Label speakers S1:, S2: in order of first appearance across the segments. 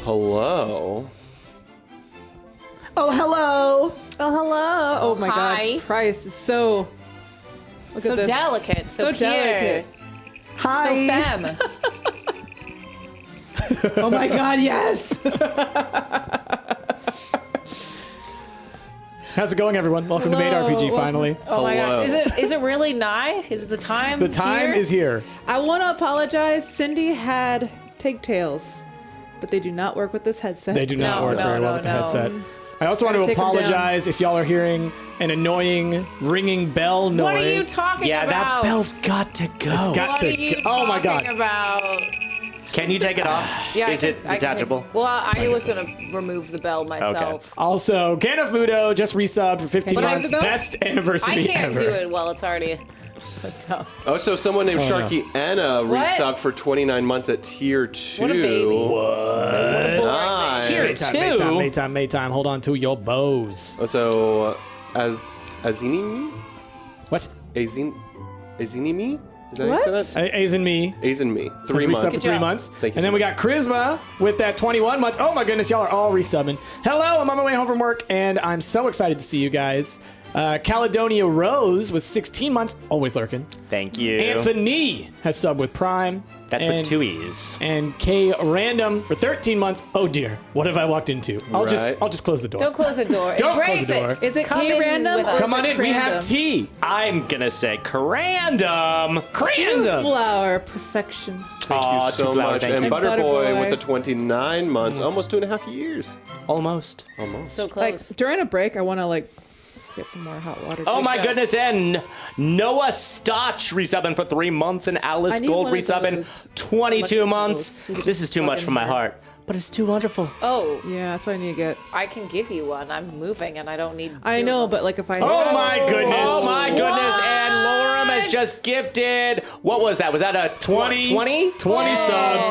S1: hello.
S2: Oh, hello.
S3: Oh, hello.
S2: Oh my
S3: Hi.
S2: God. Price is so. Look
S3: So
S2: at this.
S3: delicate, so pure.
S2: delicate. Hi.
S3: So femme.
S2: Oh my God, yes.
S4: How's it going, everyone? Welcome to Made RPG, finally.
S3: Oh my
S1: Hello.
S3: gosh. Is it really nigh? Is the time
S4: The time
S3: here?
S4: is here.
S2: I want to apologize. Cindy had pigtails, but they do not work with this headset.
S4: They do not
S3: No,
S4: work
S3: no,
S4: very well
S3: no,
S4: with the
S3: no.
S4: headset. I also want
S2: Gotta
S4: to
S2: take 'em down.
S4: apologize if y'all are hearing an annoying ringing bell noise.
S3: What are you talking
S5: Yeah,
S3: about?
S5: that bell's got to go.
S4: It's got
S3: What
S4: to
S3: are you
S4: go. Oh my God.
S3: talking about?
S5: Can you take it off?
S3: Yeah,
S5: Is it
S3: I can take-
S5: detachable?
S3: Well, I was gonna remove the bell myself.
S4: Also, Canafudo just resubbed for 15
S3: But I have
S4: months.
S3: to go?
S4: Best anniversary
S3: I can't
S4: ever.
S3: do it while it's already put down.
S1: Oh, so someone named Sharky Anna
S3: What?
S1: resubbed for 29 months at tier 2.
S3: What a baby.
S1: Nice.
S5: Tier
S4: Maytime. Hold on to your bows.
S1: Oh, so, Azinimi?
S4: What?
S1: Azinimi? Is that how you say
S2: What?
S1: that?
S4: A's and me.
S1: Azinmi.
S4: Has
S1: 3
S4: resubbed
S1: months.
S4: for 3
S3: job.
S4: months.
S1: Thank you
S4: And
S1: so
S4: then we
S1: much.
S4: got Charisma with that 21 months. Oh my goodness, y'all are all resubbing. Hello, I'm on my way home from work, and I'm so excited to see you guys. Caledonia Rose with 16 months, always lurking.
S5: Thank you.
S4: Anthony has subbed with Prime.
S5: That's
S4: and,
S5: with 2 E's.
S4: And K Random for 13 months. Oh dear, what have I walked into? I'll
S1: Right.
S4: just close the door.
S3: Don't close the door.
S4: Don't
S3: Embrace
S4: close the door.
S3: it.
S2: Is it
S3: Come in
S2: K-random
S3: with
S2: or
S3: us.
S4: Come on in, we
S2: Crandom.
S4: have tea.
S5: I'm gonna say Crandom.
S4: Crandom.
S2: Flower perfection.
S1: Thank
S5: Aw,
S1: you so
S5: too loud,
S1: much.
S5: thank
S1: And
S5: you.
S1: Butterboy
S2: Butterboy.
S1: with the 29 months, almost 2.5 years.
S5: Almost.
S1: Almost.
S3: So
S2: Like
S3: close.
S2: during a break, I want to get some more hot water.
S5: Oh my
S3: should.
S5: goodness, and Noah Stotch resubbing for 3 months, and Alice
S2: I need
S5: Gold
S2: one of
S5: resubbing
S2: those.
S5: 22
S2: Like
S5: months.
S2: those.
S5: This is too
S2: Plug
S5: much
S2: in
S5: for my
S2: here.
S5: heart, but it's too wonderful.
S3: Oh,
S2: Yeah, that's what I need to get.
S3: I can give you one. I'm moving and I don't need.
S2: I
S3: two
S2: know,
S3: of
S2: but like if I.
S4: Oh my goodness.
S5: Oh my goodness, and Lorem has
S3: What?
S5: just gifted. What was that? Was that a 20?
S4: 20 subs.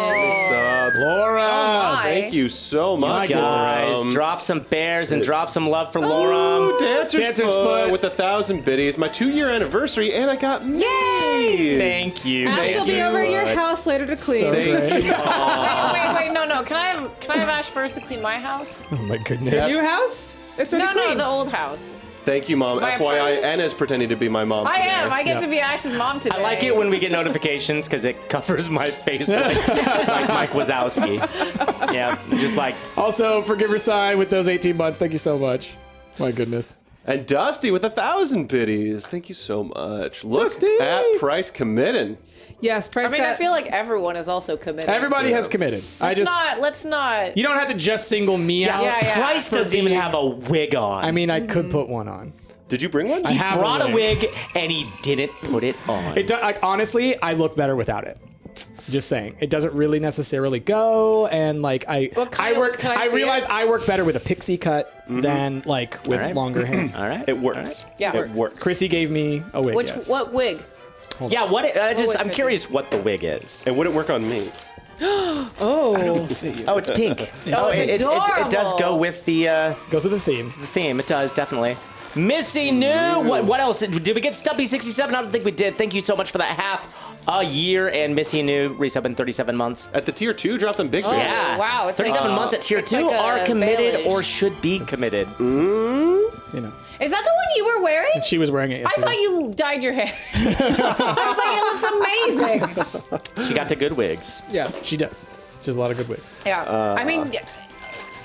S1: Subs.
S4: Laura.
S3: my.
S1: Thank you so much,
S5: Guys,
S1: Lorem.
S5: drop some bears and drop some love for
S1: Oh,
S5: Lorem.
S1: Dancer's Foot with 1,000 biddies. My 2-year anniversary, and I got Yay!
S5: Thank you.
S2: Ash
S1: Thank
S2: will be
S1: you.
S2: over at your house later to clean.
S1: Thank you.
S3: Wait, no. Can I have Ash first to clean my house?
S4: Oh my goodness.
S2: Your house? It's already
S3: No,
S2: clean.
S3: the old house.
S1: Thank you, Mom.
S3: My
S1: FYI,
S3: apartment.
S1: Anna's pretending to be my mom
S3: I
S1: today.
S3: am. I get to be Ash's mom today.
S5: I like it when we get notifications because it covers my face like Mike Wazowski. Yeah, just like
S4: Also, Forgive Side with those 18 months. Thank you so much. My goodness.
S1: And Dusty with 1,000 biddies. Thank you so much. Look
S4: Dusty!
S1: at Price committing.
S2: Yes, Price
S3: I mean,
S2: got.
S3: I feel like everyone is also committed.
S4: Everybody has committed.
S3: Let's not.
S4: You don't have to just single me out.
S3: Yeah.
S5: Price doesn't even have a wig on.
S4: I mean, I could put one on.
S1: Did you bring one?
S4: I have
S5: brought a wig and he didn't put it on.
S4: It do, like, honestly, I look better without it. Just saying, it doesn't really necessarily go, and like
S3: What kind of- can I see
S4: realize
S3: it?
S4: I work better with a pixie cut than like with
S5: Alright.
S4: longer hair.
S5: All right.
S1: It works.
S3: Yeah.
S1: It works.
S4: Chrissy gave me a wig. yes.
S3: What wig?
S5: Yeah. What?
S3: wig,
S5: I'm
S3: Chrissy?
S5: curious what the wig is.
S1: It wouldn't work on me.
S2: Oh.
S5: Oh, it's pink. Oh,
S3: it's
S5: it does go
S3: adorable.
S5: with the
S4: Goes with the theme.
S5: theme. It does definitely. Missy New. What else? Did we get Stumpy 67? I don't think we did. Thank you so much for that half a year and Missy New resub in 37 months.
S1: At the tier 2, drop them big
S3: Oh,
S1: bears.
S5: Yeah.
S3: wow, it's
S5: 37
S3: like-
S5: months at tier
S3: it's
S5: 2
S3: like a
S5: are committed
S3: village.
S5: or should be committed.
S4: You know,
S3: Is that the one you were wearing?
S4: she was wearing it
S3: I
S4: yesterday.
S3: thought you dyed your hair. I was like, it looks amazing.
S5: She got the good wigs.
S4: Yeah, she does. She has a lot of good wigs.
S3: Yeah. I mean,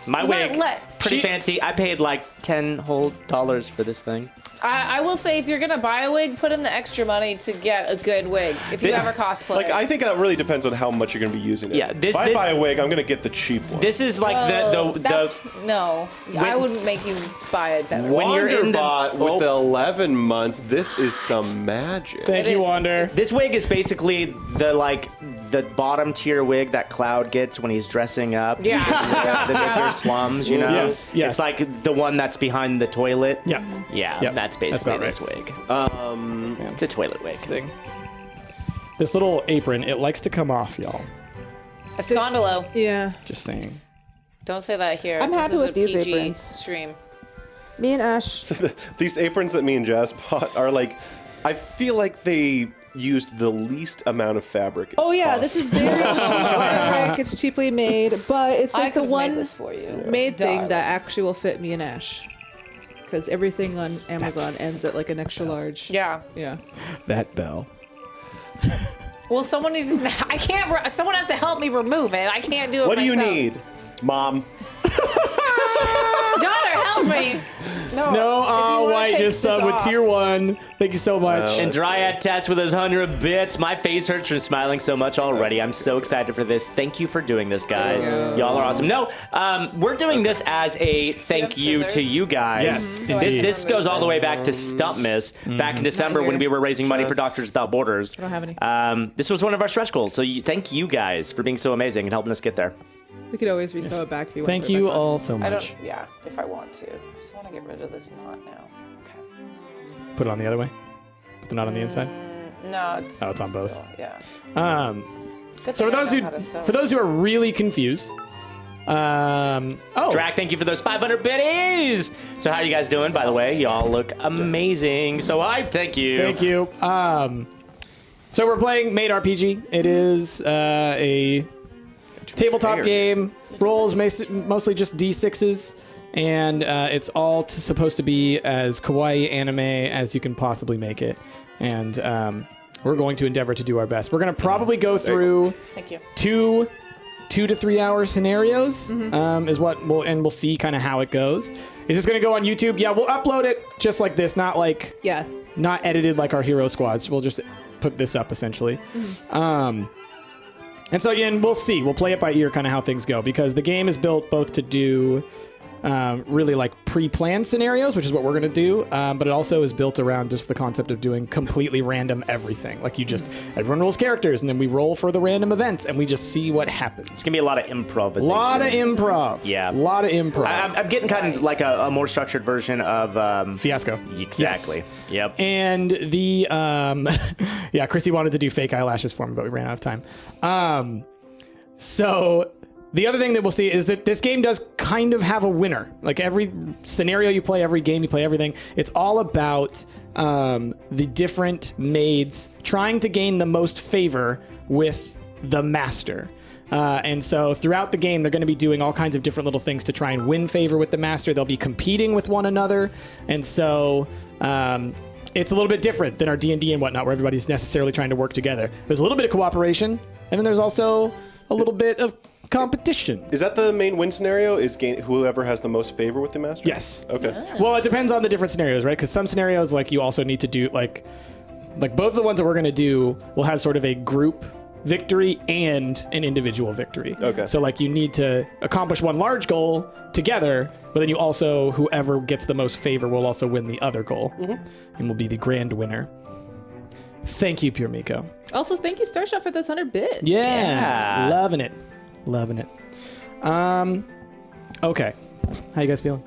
S5: My
S3: Let-
S5: wig,
S3: let-
S5: pretty
S4: She-
S5: fancy. I paid like $10 whole for this thing.
S3: I will say if you're gonna buy a wig, put in the extra money to get a good wig. If you ever cosplay.
S1: Like, I think that really depends on how much you're going to be using it.
S5: Yeah,
S1: if I buy a wig, I'm going to get the cheap one.
S5: This is like
S3: no. I would make you buy it better.
S5: When you're in the-
S1: Wanderbot with
S5: Oh.
S1: the 11 months, this is some magic.
S4: Thank
S3: It
S4: you,
S3: is-
S4: Wander.
S3: it's-
S5: This wig is basically the bottom tier wig that Cloud gets when he's dressing up.
S3: Yeah.
S5: the bigger slums, you know.
S4: Yes, yes.
S5: It's like the one that's behind the toilet.
S4: Yeah.
S5: Yeah,
S4: Yep,
S5: that's
S4: that's
S5: basically
S4: about
S5: this wig. It's a toilet wig.
S4: Thing. This little apron, it likes to come off, y'all.
S3: A scandalo.
S2: Yeah.
S4: Just saying.
S3: Don't say that here.
S2: I'm happy
S3: this is
S2: with
S3: a
S2: these
S3: PG
S2: aprons.
S3: stream.
S2: Me and Ash.
S1: These aprons that me and Jazz bought are like, I feel like they used the least amount of fabric.
S2: Oh yeah, this is very cheap fabric. It's cheaply made, but it's
S3: I
S2: like the
S3: could
S2: one
S3: make this for you.
S2: made thing
S3: Darling.
S2: that actually will fit me and Ash. Because everything on Amazon ends at like an extra large.
S3: Yeah.
S2: Yeah.
S4: That bell.
S3: Well, someone needs. I can't. Someone has to help me remove it. I can't do it.
S1: What do you
S3: myself.
S1: need, Mom?
S3: Daughter, help me.
S4: Snow All
S3: wanna
S4: White
S3: take
S4: just
S3: this
S4: subbed with
S3: off.
S4: tier 1. Thank you so much.
S5: And Dryad Test with those 100 bits. My face hurts from smiling so much already. I'm so excited for this. Thank you for doing this, guys. Y'all are awesome. No, we're doing this as a thank
S3: you
S5: you
S3: have
S5: to
S3: scissors?
S5: you guys.
S4: Yes,
S3: So I can
S5: This
S3: remove
S5: goes all the way
S3: this.
S5: back to Stump Miss back in December when
S3: here.
S5: we were raising money for
S1: Just-
S5: Doctors Without Borders.
S2: I don't have any.
S5: This was one of our stretch goals. So thank you guys for being so amazing and helping us get there.
S2: We could always resew it back if you want.
S4: Thank
S2: to put it
S4: you
S2: back on.
S4: all so
S3: I
S4: much.
S3: don't. Yeah, if I want to. Just want to get rid of this knot now. Okay.
S4: Put it on the other way. Put the knot on the inside.
S3: No, it's.
S4: Oh, it's on both.
S3: still- Yeah.
S4: So
S3: Good
S4: for
S3: thing I
S4: those
S3: know how to sew.
S4: who are really confused,
S5: Drac, thank you for those 500 biddies. So how you guys doing, by the way? Y'all look amazing. So hyped. Thank you.
S4: Thank you. So we're playing Made RPG. It is a tabletop
S1: air.
S4: game. Rolls mostly just D6s, and it's all supposed to be as kawaii anime as you can possibly make it. And we're going to endeavor to do our best. We're going to probably go through
S3: Thank you.
S4: 2 to 3 hour scenarios is what we'll see kind of how it goes. Is this going to go on YouTube? Yeah, we'll upload it just like this, not
S2: Yeah.
S4: not edited like our hero squads. We'll just put this up essentially. And so again, we'll see. We'll play it by ear, kind of how things go, because the game is built both to do really like pre-planned scenarios, which is what we're going to do, but it also is built around just the concept of doing completely random everything. Like everyone rolls characters, and then we roll for the random events, and we just see what happens.
S5: It's gonna be a lot of improvisation.
S4: A lot of improv.
S5: Yeah.
S4: A lot of improv.
S5: I'm getting kind of like a more structured version of
S4: Fiasco.
S5: exactly.
S4: Yes.
S5: Yep.
S4: And the yeah, Chrissy wanted to do fake eyelashes for me, but we ran out of time. So the other thing that we'll see is that this game does kind of have a winner. Like every scenario you play, every game you play, everything, it's all about the different maids trying to gain the most favor with the master. And so throughout the game, they're going to be doing all kinds of different little things to try and win favor with the master. They'll be competing with one another. And so it's a little bit different than our D&D and whatnot, where everybody's necessarily trying to work together. There's a little bit of cooperation, and then there's also a little bit of competition.
S1: Is that the main win scenario? Is whoever has the most favor with the master?
S4: Yes.
S1: Okay.
S4: Well, it depends on the different scenarios, right? Because some scenarios, like, you also need to do, like both of the ones that we're going to do will have sort of a group victory and an individual victory.
S1: Okay.
S4: So, like, you need to accomplish one large goal together, but then you also, whoever gets the most favor will also win the other goal and will be the grand winner. Thank you, Pure Miko.
S2: Also, thank you, Starshot, for those 100 bits.
S4: Yeah. Loving it. Loving it. Okay. How you guys feeling?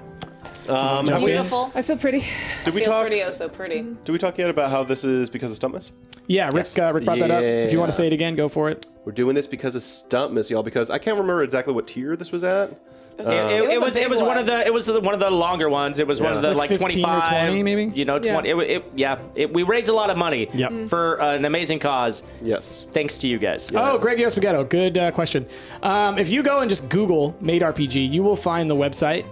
S1: Have we,
S3: Beautiful.
S2: I feel pretty.
S1: did we
S3: Feel
S1: talk?
S3: pretty, oh so pretty.
S1: Did we talk yet about how this is because of Stumpmas?
S4: Yeah, Rick, Rick brought that up. If you want to
S1: Yeah.
S4: say it again, go for it.
S1: We're doing this because of Stumpmas, y'all. Because I can't remember exactly what tier this was at.
S5: It was one of the longer ones. It was one of the
S4: Like
S5: like
S4: 15 or
S5: 25,
S4: 20 maybe?
S5: You know, 20. We raised a lot of money
S4: Yep.
S5: for an amazing cause.
S1: Yes.
S5: Thanks to you guys.
S4: Oh, Greg Yo Spaghetto, good question. If you go and just Google Made RPG, you will find the website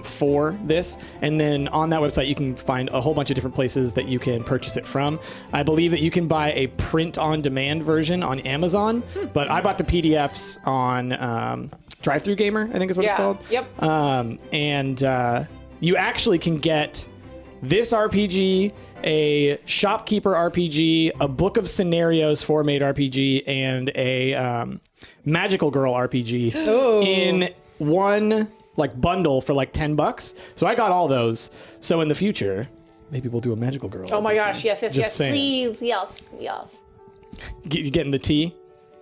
S4: for this, and then on that website you can find a whole bunch of different places that you can purchase it from. I believe that you can buy a print-on-demand version on Amazon, but I bought the PDFs on Drive-Thru Gamer, I think is what it's
S3: Yeah.
S4: called.
S3: Yep.
S4: And you actually can get this RPG, a Shopkeeper RPG, a book of scenarios for Made RPG, and a Magical Girl RPG in one like bundle for like $10. So I got all those. So in the future, maybe we'll do a Magical Girl.
S3: Oh my
S4: RPG.
S3: gosh, yes,
S4: Just saying.
S3: please, yes.
S4: You getting the tea?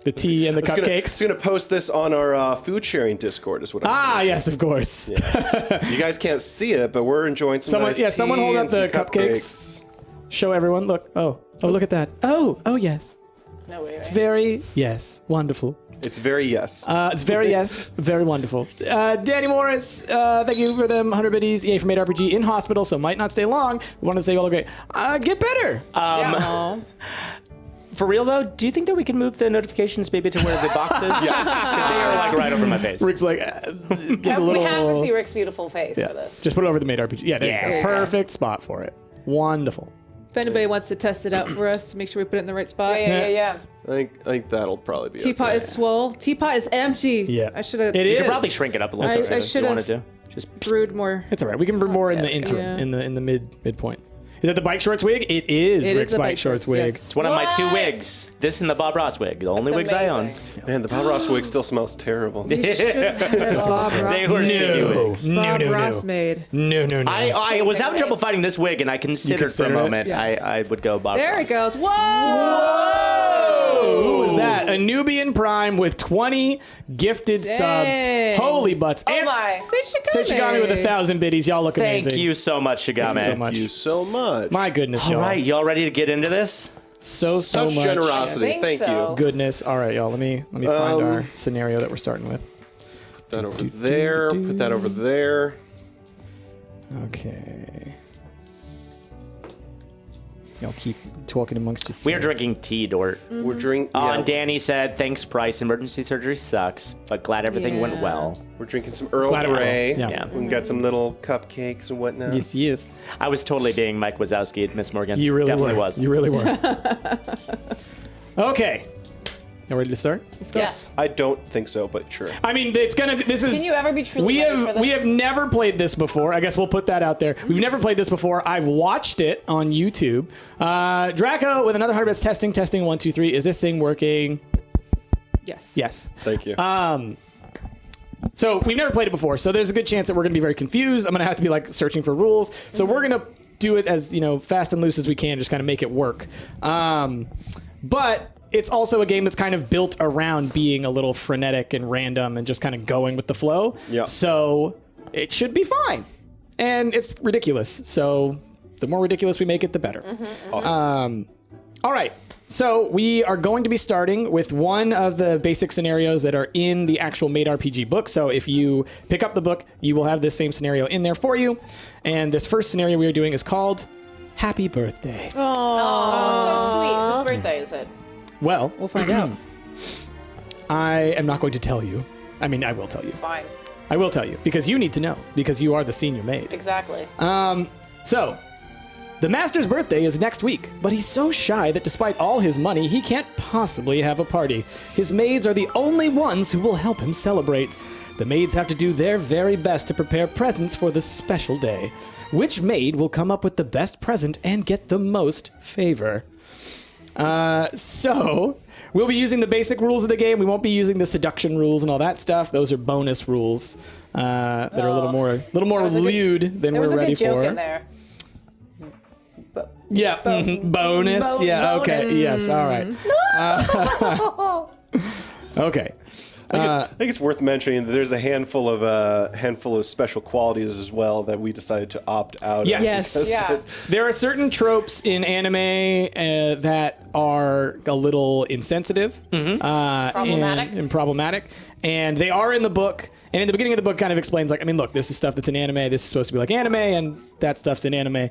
S4: The tea and the cupcakes?
S1: I'm gonna post this on our food sharing Discord. Is what. I'm
S4: Yes, of course.
S1: You guys can't see it, but we're enjoying some
S4: Someone-
S1: nice
S4: yeah,
S1: tea
S4: someone hold up
S1: and some
S4: the cupcakes. Show everyone. Look. Oh, look at that. Oh, yes.
S3: No way, right?
S4: Very, wonderful.
S1: It's very yes.
S4: It's very, very wonderful. Danny Morris, thank you for them 100 biddies. EA for Made RPG in hospital, so might not stay long. We wanted to say you all look great. Get better.
S3: Yeah.
S5: For real though, do you think that we can move the notifications maybe to where the box is? Yes. Because they are like right over my face.
S4: Rick's like, get a
S3: We
S4: little.
S3: have to see Rick's beautiful face
S4: Yeah,
S3: for this.
S4: just put it over the made RPG. Yeah, there you
S5: Yeah.
S4: go. Perfect spot for it. Wonderful.
S2: If anybody wants to test it out for us to make sure we put it in the right spot.
S3: Yeah.
S1: I think that'll probably be
S2: Teapot
S1: okay.
S2: is swole. Teapot is empty.
S4: Yeah.
S2: I should have
S4: It
S5: You
S4: is.
S5: could probably shrink it up a little
S2: I-
S5: bit
S2: I
S5: if you
S2: should've-
S5: wanted to. Just
S2: brewed more.
S4: It's all right. We can bring more in the interim,
S2: Yeah.
S4: in the midpoint. Is that the bike shorts wig? It is
S2: It is
S4: Rick's
S2: the
S4: bike shorts wig.
S2: yes.
S5: it's one of my 2
S3: What?
S5: wigs. This and the Bob Ross wig. The only
S3: That's
S5: wigs I own.
S3: amazing.
S1: Man, the Bob Ross wig still smells terrible.
S2: Bob Ross,
S5: They were sticky wigs.
S2: Bob Ross made.
S4: No.
S5: I was having trouble finding this wig, and I considered for a
S4: considered it?
S5: moment
S2: Yeah.
S5: I would go Bob
S2: There
S5: Ross.
S2: it goes. Whoa!
S4: Who was that? A Nubian Prime with 20 gifted
S2: Dang.
S4: subs. Holy butts.
S3: Oh
S4: And
S3: my.
S4: Seichigami with 1,000 biddies. Y'all look
S5: Thank
S4: amazing.
S5: you so much, Shigame.
S4: so much.
S1: Thank you so much.
S4: My goodness,
S5: All
S4: y'all.
S5: right, y'all ready to get into this?
S4: So
S1: Such
S4: much
S1: generosity.
S3: I think
S1: Thank
S3: so.
S1: you.
S4: goodness. All right, y'all. Let me find our scenario that we're starting with.
S1: Put that over there. Put that over there.
S4: Okay. Y'all keep talking amongst yourselves.
S5: We are drinking tea, Dort.
S1: We're drinking.
S5: And Danny said, "Thanks, Price. Emergency surgery sucks, but glad everything went
S2: Yeah.
S5: well."
S1: We're drinking some Earl
S4: Glad it went
S1: Grey.
S4: well.
S5: Yeah.
S1: We got some little cupcakes and whatnot.
S4: Yes.
S5: I was totally being Mike Wazowski at Miss Morgan.
S4: You really
S5: Definitely
S4: were.
S5: was.
S4: You really were. Okay. You ready to start?
S3: Yes.
S1: I don't think so, but sure.
S4: I mean, it's gonna. This is.
S3: Can you ever be truly
S4: We
S3: ready
S4: have
S3: for this?
S4: we have never played this before. I guess we'll put that out there. We've never played this before. I've watched it on YouTube. Draco with another 100 bits testing 1 2 3. Is this thing working?
S2: Yes.
S4: Yes.
S1: Thank you.
S4: So we've never played it before. So there's a good chance that we're gonna be very confused. I'm gonna have to be like searching for rules. So we're gonna do it as fast and loose as we can, just kind of make it work. But it's also a game that's kind of built around being a little frenetic and random and just kind of going with the flow.
S1: Yeah.
S4: So it should be fine. And it's ridiculous. So the more ridiculous we make it, the better.
S1: Awesome.
S4: All right. So we are going to be starting with one of the basic scenarios that are in the actual Made RPG book. So if you pick up the book, you will have this same scenario in there for you. And this first scenario we are doing is called Happy Birthday.
S3: Oh, so sweet. Whose birthday is it?
S4: Well,
S2: We'll find out.
S4: I am not going to tell you. I mean, I will tell you.
S3: Fine.
S4: I will tell you because you need to know because you are the senior maid.
S3: Exactly.
S4: So, the master's birthday is next week, but he's so shy that despite all his money, he can't possibly have a party. His maids are the only ones who will help him celebrate. The maids have to do their very best to prepare presents for this special day. Which maid will come up with the best present and get the most favor? So, we'll be using the basic rules of the game. We won't be using the seduction rules and all that stuff. Those are bonus rules that are a little more
S3: was a good-
S4: lewd than
S3: There was
S4: we're
S3: a
S4: ready
S3: good joke
S4: for.
S3: in there.
S4: Yeah, bonus. Yeah, okay. Yes, all right. Okay.
S1: I think it's worth mentioning that there's a handful of special qualities as well that we decided to opt out
S4: Yes.
S1: of.
S3: Yeah.
S4: There are certain tropes in anime that are a little insensitive,
S3: Problematic.
S4: and problematic, and they are in the book. And in the beginning of the book, kind of explains like, I mean, look, this is stuff that's in anime. This is supposed to be like anime, and that stuff's in anime.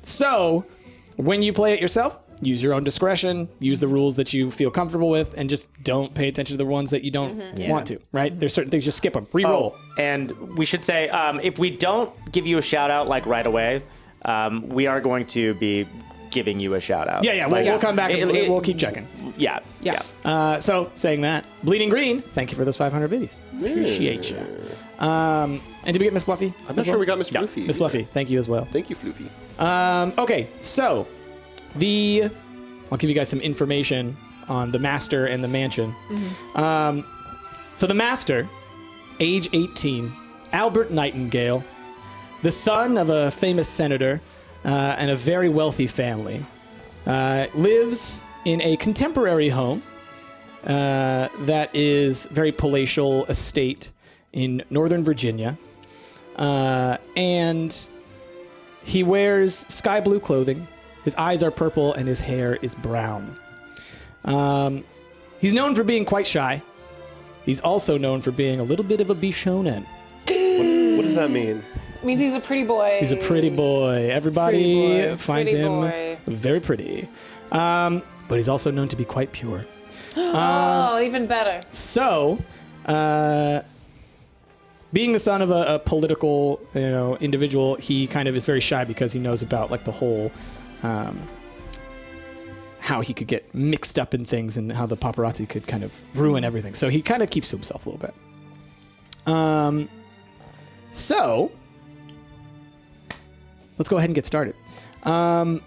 S4: So when you play it yourself, use your own discretion. Use the rules that you feel comfortable with, and just don't pay attention to the ones that you don't want to. Right? There's certain things, just skip them. Reroll.
S5: And we should say, if we don't give you a shout out like right away, we are going to be giving you a shout out.
S4: Yeah. We'll come back and we'll keep checking.
S5: Yeah.
S4: So, saying that, Bleeding Green, thank you for those 500 biddies. Appreciate you. And did we get Miss Fluffy?
S1: I'm not sure we got Miss Floofy.
S4: Miss Fluffy, thank you as well.
S1: Thank you, Floofy.
S4: Okay, so I'll give you guys some information on the Master and the Mansion. So the Master, age 18, Albert Nightingale, the son of a famous senator and a very wealthy family, lives in a contemporary home that is very palatial estate in Northern Virginia. And he wears sky blue clothing. His eyes are purple and his hair is brown. He's known for being quite shy. He's also known for being a little bit of a bishonen.
S1: What does that mean?
S3: Means he's a pretty boy.
S4: He's a pretty boy. Everybody
S2: Pretty boy.
S4: finds
S3: Pretty
S4: him
S3: boy.
S4: very pretty. but he's also known to be quite pure.
S3: Oh, even better.
S4: So, being the son of a political, individual, he kind of is very shy because he knows about like the whole, how he could get mixed up in things and how the paparazzi could kind of ruin everything. So he kind of keeps to himself a little bit. So let's go ahead and get started. Tell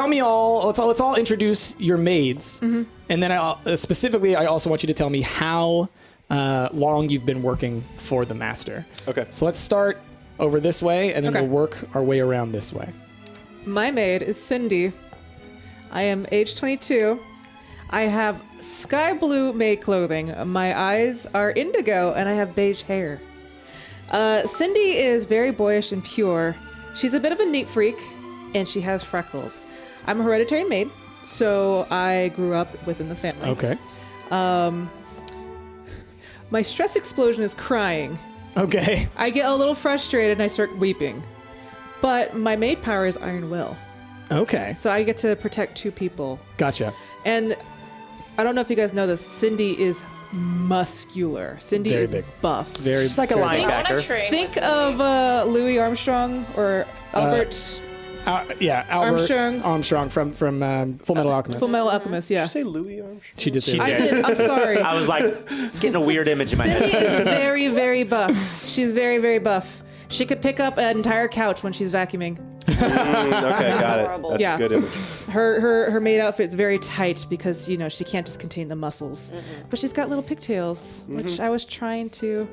S4: me all. Let's all introduce your maids, and then specifically, I also want you to tell me how long you've been working for the master.
S1: Okay.
S4: So let's start over this way, and then
S2: Okay.
S4: we'll work our way around this way.
S2: My maid is Cindy. I am age 22. I have sky blue maid clothing. My eyes are indigo, and I have beige hair. Cindy is very boyish and pure. She's a bit of a neat freak, and she has freckles. I'm a hereditary maid, so I grew up within the family.
S4: Okay.
S2: My stress explosion is crying.
S4: Okay.
S2: I get a little frustrated and I start weeping. But my maid power is Iron Will.
S4: Okay.
S2: So I get to protect 2 people.
S4: Gotcha.
S2: And I don't know if you guys know this, Cindy is muscular. Cindy
S4: Very
S2: is
S4: big.
S2: buff.
S4: Very.
S5: Just like a
S4: very big.
S3: I want to
S5: linebacker.
S3: train.
S2: Think
S3: with
S2: of Louis Armstrong or Albert
S4: Albert Armstrong from Full Metal Alchemist.
S2: Full Metal Alchemist. Yeah.
S1: Did you say Louis Armstrong?
S4: She did. Say
S2: I
S4: that.
S2: did. I'm sorry.
S5: I was like getting a weird image in my
S2: Cindy
S5: head.
S2: is very, very buff. She's very, very buff. She could pick up an entire couch when she's vacuuming.
S1: Okay, got
S3: adorable.
S1: it. That's
S2: Yeah.
S1: a good image.
S2: Her maid outfit's very tight because she can't just contain the muscles. But she's got little pigtails, which I was trying to.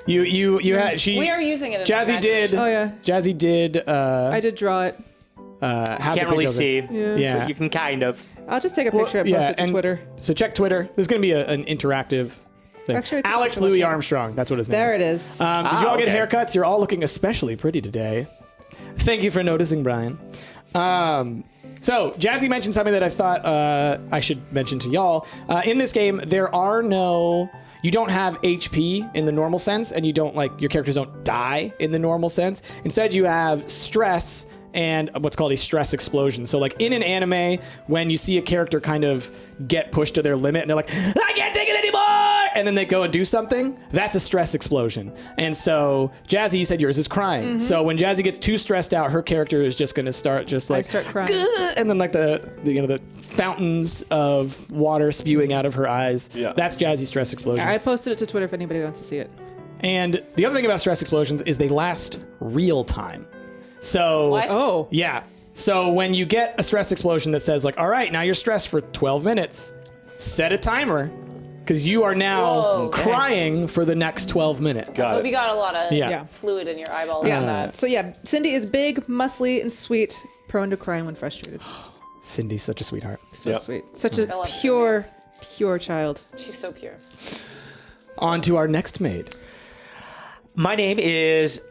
S4: You had she.
S3: We are using it. In
S4: Jazzy did.
S2: Oh yeah,
S4: Jazzy did.
S2: I did draw it.
S4: Have
S5: Can't
S4: the
S5: really
S4: pigtails in.
S5: see.
S4: Yeah.
S5: But you can kind of.
S2: I'll just take a picture and post it to
S4: and-
S2: Twitter.
S4: So check Twitter. This is going to be an interactive thing.
S2: Actually, I took a
S4: Alex
S2: picture
S4: Louis
S2: last night.
S4: Armstrong. That's what his name
S2: There
S4: is.
S2: it is.
S4: Did you all get
S5: okay.
S4: haircuts? You're all looking especially pretty today. Thank you for noticing, Brian. So Jazzy mentioned something that I thought I should mention to y'all. In this game, you don't have HP in the normal sense, and your characters don't die in the normal sense. Instead, you have stress and what's called a stress explosion. So like in an anime, when you see a character kind of get pushed to their limit and they're like, I can't take it anymore, and then they go and do something, that's a stress explosion. And so Jazzy, you said yours is crying. So when Jazzy gets too stressed out, her character is just going to start just like,
S2: start crying.
S4: "Gah," and then like the fountains of water spewing out of her eyes.
S1: Yeah.
S4: That's Jazzy's stress explosion.
S2: I posted it to Twitter if anybody wants to see it.
S4: And the other thing about stress explosions is they last real time. So
S3: What?
S2: Oh.
S4: yeah. So when you get a stress explosion that says like, all right, now you're stressed for 12 minutes, set a timer because you are now
S3: Whoa.
S4: crying for the next 12 minutes.
S1: Got
S3: We got a lot of
S4: Yeah.
S3: fluid in your eyeballs.
S2: Yeah.
S3: on that.
S2: So yeah, Cindy is big, muscly, and sweet, prone to crying when frustrated.
S4: Cindy's such a sweetheart.
S2: So
S1: Yep.
S2: sweet. Such a
S3: love
S2: pure child.
S3: She's so pure.
S4: On to our next maid.
S5: My name is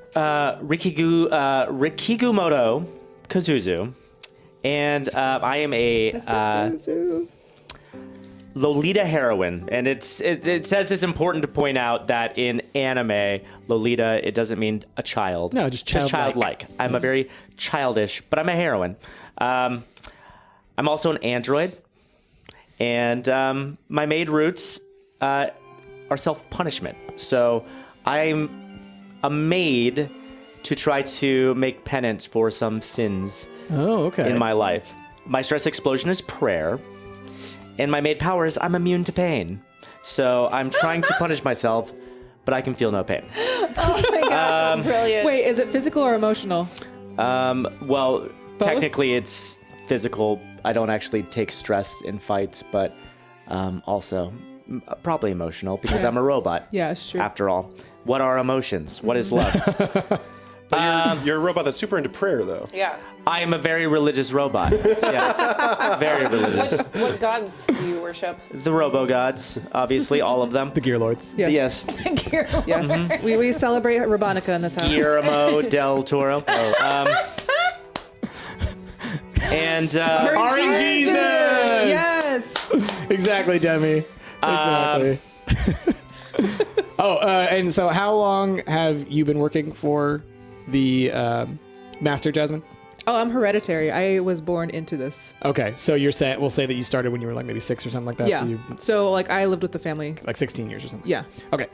S5: Rikigumoto Kazuzu, and I am a Lolita heroine. And it says it's important to point out that in anime, Lolita, it doesn't mean a child.
S4: No, just childlike.
S5: childlike. I'm a very childish, but I'm a heroine. I'm also an android, and my maid roots are self-punishment. So I'm a maid to try to make penance for some sins
S4: Oh, okay.
S5: in my life. My stress explosion is prayer, and my maid power is I'm immune to pain. So I'm trying to punish myself, but I can feel no pain.
S3: Oh my gosh, that's brilliant.
S2: Wait, is it physical or emotional?
S5: Well, technically it's physical. I don't actually take stress in fights, but also probably emotional because I'm a robot.
S2: Yeah, it's true.
S5: After all, what are emotions? What is love?
S1: You're a robot that's super into prayer, though.
S3: Yeah.
S5: I am a very religious robot. Yes, very religious.
S3: What gods do you worship?
S5: The Robo Gods, obviously, all of them.
S4: The Gear Lords.
S2: Yes.
S5: Yes,
S2: Yes. We celebrate Robonica in this house.
S5: Guillermo del Toro. And
S4: RNGesus!
S2: Yes.
S4: Exactly, Demi. Exactly. And so how long have you been working for the Master, Jasmine?
S2: Oh, I'm hereditary. I was born into this.
S4: Okay, so we'll say that you started when you were like maybe 6 or something like that.
S2: Yeah.
S4: So you
S2: So like I lived with the family.
S4: like 16 years or something.
S2: Yeah.
S4: Okay.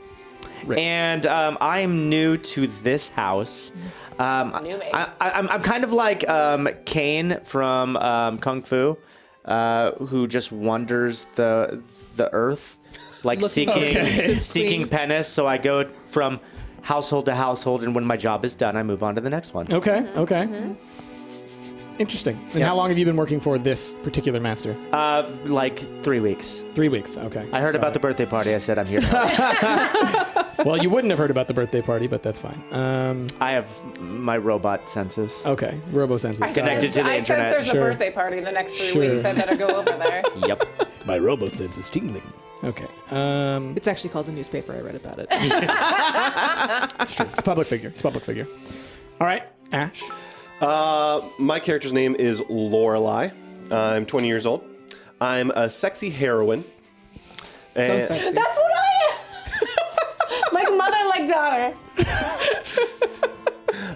S5: And I'm new to this house.
S3: New maid.
S5: I'm kind of like Kane from Kung Fu, who just wanders the earth, like seeking penance. So I go from household to household, and when my job is done, I move on to the next one.
S4: Okay. Okay. Interesting. And how long have you been working for this particular master?
S5: Like 3 weeks.
S4: 3 weeks. Okay.
S5: I heard about the birthday party. I said I'm here.
S4: Well, you wouldn't have heard about the birthday party, but that's fine.
S5: I have my robot senses.
S4: Okay. Robo senses.
S5: Connected to the
S3: I sense
S5: internet.
S3: there's
S4: Sure.
S3: a birthday party in the next 3
S4: Sure.
S3: weeks. I better go over there.
S5: Yep.
S4: My robo sense is tingling. Okay.
S2: It's actually called the newspaper. I read about it.
S4: It's true. It's a public figure. It's a public figure. All right. Ash.
S1: My character's name is Lorelei. I'm 20 years old. I'm a sexy heroine.
S2: So
S1: And-
S2: sexy.
S3: That's what I am. Like mother, like daughter.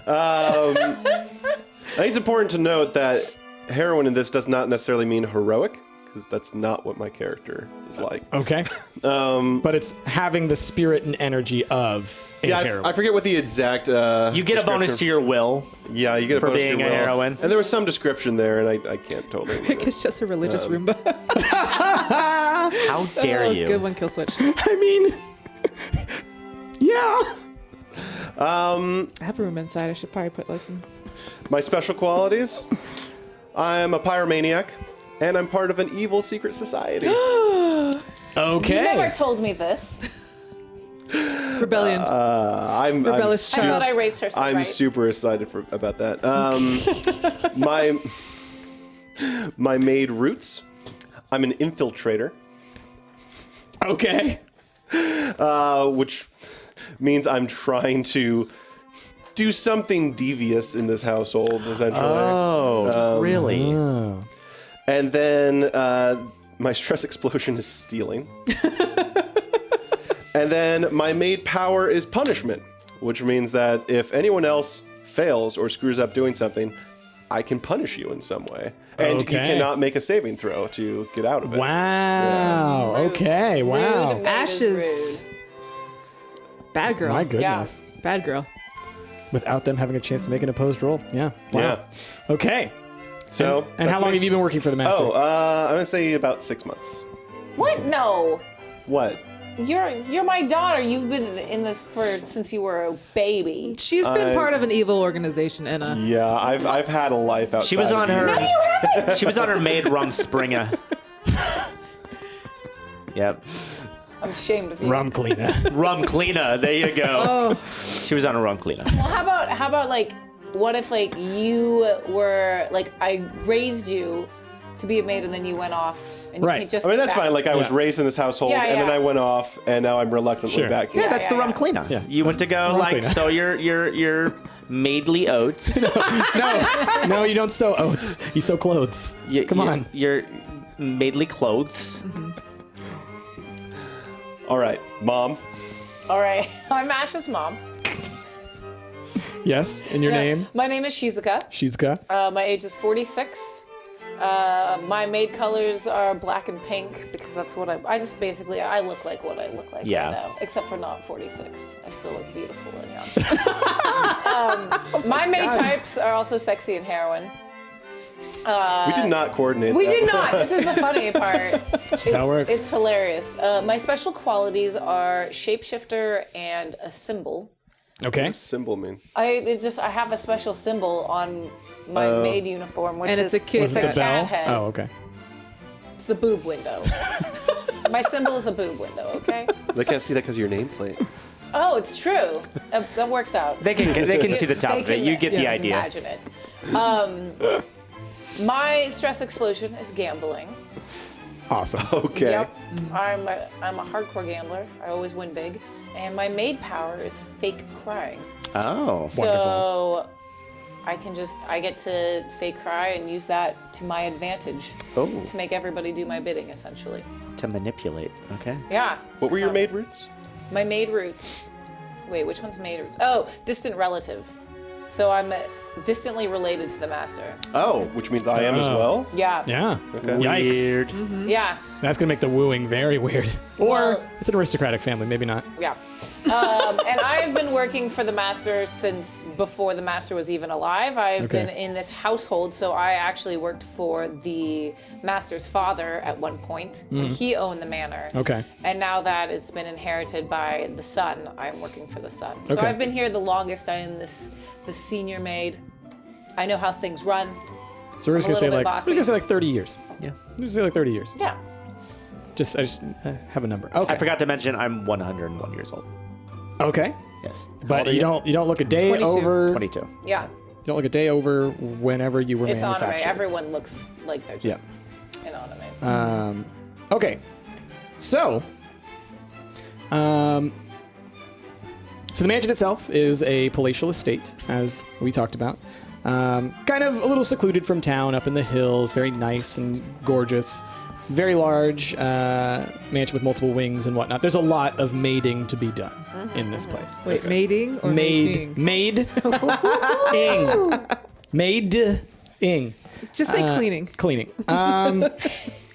S1: I think it's important to note that heroine in this does not necessarily mean heroic, because that's not what my character is like.
S4: Okay. But it's having the spirit and energy of a
S1: Yeah,
S4: heroine.
S1: I forget what the exact.
S5: You get a bonus to your will.
S1: Yeah, you get a
S5: for
S1: bonus
S5: being
S1: to your
S5: a
S1: will.
S5: heroine.
S1: And there was some description there, and I can't totally. remember.
S2: It's just a religious Roomba.
S5: How dare you?
S2: Good one, kill switch.
S4: I mean, yeah.
S2: I have a room inside. I should probably put like some.
S1: My special qualities: I'm a pyromaniac, and I'm part of an evil secret society.
S4: Okay.
S3: You never told me this.
S2: Rebellion.
S1: I'm
S2: Rebellious
S3: I
S2: child.
S3: thought I raised her so
S1: I'm
S3: right.
S1: super excited about that. My maid roots. I'm an infiltrator,
S4: Okay.
S1: which means I'm trying to do something devious in this household, essentially.
S5: Oh, really?
S1: And then my stress explosion is stealing. And then my maid power is punishment, which means that if anyone else fails or screws up doing something, I can punish you in some way. And
S4: Okay.
S1: you cannot make a saving throw to get out of it.
S4: Wow. Okay. Wow.
S3: Rude maid
S2: Ash
S3: is
S2: is bad girl.
S4: My goodness.
S2: Bad girl.
S4: Without them having a chance to make an opposed roll. Yeah. Wow.
S1: Yeah.
S4: Okay.
S1: So,
S4: And how
S1: that's
S4: long
S1: me.
S4: have you been working for the master?
S1: Oh, I'm going to say about 6 months.
S3: What? No.
S1: What?
S3: You're my daughter. You've been in this since you were a baby.
S2: She's been part of an evil organization, Anna.
S1: Yeah, I've had a life outside.
S5: She was on
S1: of
S5: her.
S1: here.
S3: You haven't.
S5: She was on her maid Rumspringa. Yep.
S3: I'm ashamed of you.
S4: Rum cleaner.
S5: Rum cleaner. There you go. She was on a rum cleaner.
S3: Well, how about like, what if like you were like I raised you to be a maid and then you went off and
S4: Right.
S3: you could just.
S1: I mean, that's
S3: get back.
S1: fine. Like, I was
S4: Yeah.
S1: raised in this household,
S3: Yeah,
S1: and then
S3: yeah.
S1: I went off, and now I'm reluctantly
S4: Sure.
S1: back here.
S5: Yeah, that's the rum cleaner.
S4: Yeah.
S5: You went to go
S4: rum
S5: like
S4: cleaner.
S5: so your maidly oats.
S4: No, you don't sew oats. You sew clothes. Come on.
S5: Your maidly clothes.
S1: All right, Mom.
S3: All right. I'm Ash's mom.
S4: Yes. And your name?
S3: My name is Shizuka.
S4: Shizuka.
S3: My age is 46. My maid colors are black and pink because that's what I just basically I look like what I look like
S5: Yeah.
S3: right now, except for not 46. I still look beautiful and young. My maid types are also sexy and heroine.
S1: We did not coordinate
S3: We
S1: that.
S3: did not. This is the funny part. It's
S4: how it works.
S3: It's hilarious. My special qualities are shapeshifter and a symbol.
S4: Okay.
S1: Symbol mean.
S3: I have a special symbol on my maid uniform, which
S2: And
S3: is
S2: it's a kid.
S4: Was it the
S3: a
S4: bell?
S3: cat head.
S4: Oh, okay.
S3: It's the boob window. My symbol is a boob window. Okay.
S1: They can't see that because of your nameplate.
S3: Oh, it's true. That works out.
S5: They can see the top
S3: They
S5: of it.
S3: can,
S5: You get the idea.
S3: Imagine it. My stress explosion is gambling.
S4: Awesome.
S1: Okay.
S3: Yep. I'm a hardcore gambler. I always win big. And my maid power is fake crying.
S5: Oh.
S3: So I get to fake cry and use that to my advantage.
S5: Oh.
S3: To make everybody do my bidding, essentially.
S5: To manipulate. Okay.
S3: Yeah.
S1: What were your
S3: So-
S1: maid roots?
S3: My maid roots. Wait, which one's maid roots? Oh, distant relative. So I'm distantly related to the master.
S1: Oh, which means I am as well?
S3: Yeah.
S4: Yeah.
S1: Okay.
S4: Yikes.
S5: Weird.
S3: Yeah.
S4: That's going to make the wooing very weird. Or
S3: Well-
S4: it's an aristocratic family, maybe not.
S3: Yeah. And I've been working for the master since before the master was even alive. I've
S4: Okay.
S3: been in this household, so I actually worked for the master's father at one point. When he owned the manor.
S4: Okay.
S3: And now that it's been inherited by the son, I'm working for the son. So
S4: Okay.
S3: I've been here the longest. I am the senior maid. I know how things run.
S4: So we're just
S3: I'm
S4: going to
S3: a
S4: say
S3: little bit
S4: we're going to say like 30 years.
S5: Yeah.
S4: We're just say like 30 years.
S3: Yeah.
S4: I just have a number. Okay.
S5: I forgot to mention I'm 101 years old.
S4: Okay.
S5: Yes. How
S4: But
S5: old are
S4: you don't look a day
S2: 22.
S4: over
S5: 22.
S3: Yeah.
S4: you don't look a day over whenever you were
S3: It's anime.
S4: manufactured.
S3: Everyone looks like they're just in anime.
S4: Okay. So so the mansion itself is a palatial estate, as we talked about. Kind of a little secluded from town, up in the hills, very nice and gorgeous. Very large mansion with multiple wings and whatnot. There's a lot of maiding to be done in this place.
S2: Wait, mating or mating?
S4: Maid, ing.
S2: Just say cleaning.
S4: Cleaning.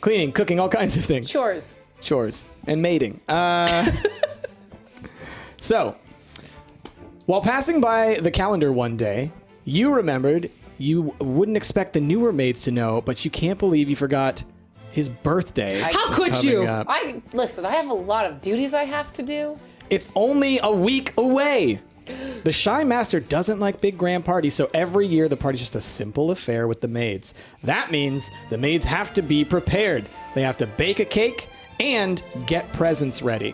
S4: Cleaning, cooking, all kinds of things.
S3: Chores.
S4: Chores and mating. So, while passing by the calendar one day, you remembered you wouldn't expect the newer maids to know, but you can't believe you forgot his birthday.
S2: How
S4: was
S2: could you?
S4: coming up.
S3: Listen, I have a lot of duties I have to do.
S4: It's only a week away. The Shy Master doesn't like big grand parties, so every year the party's just a simple affair with the maids. That means the maids have to be prepared. They have to bake a cake and get presents ready.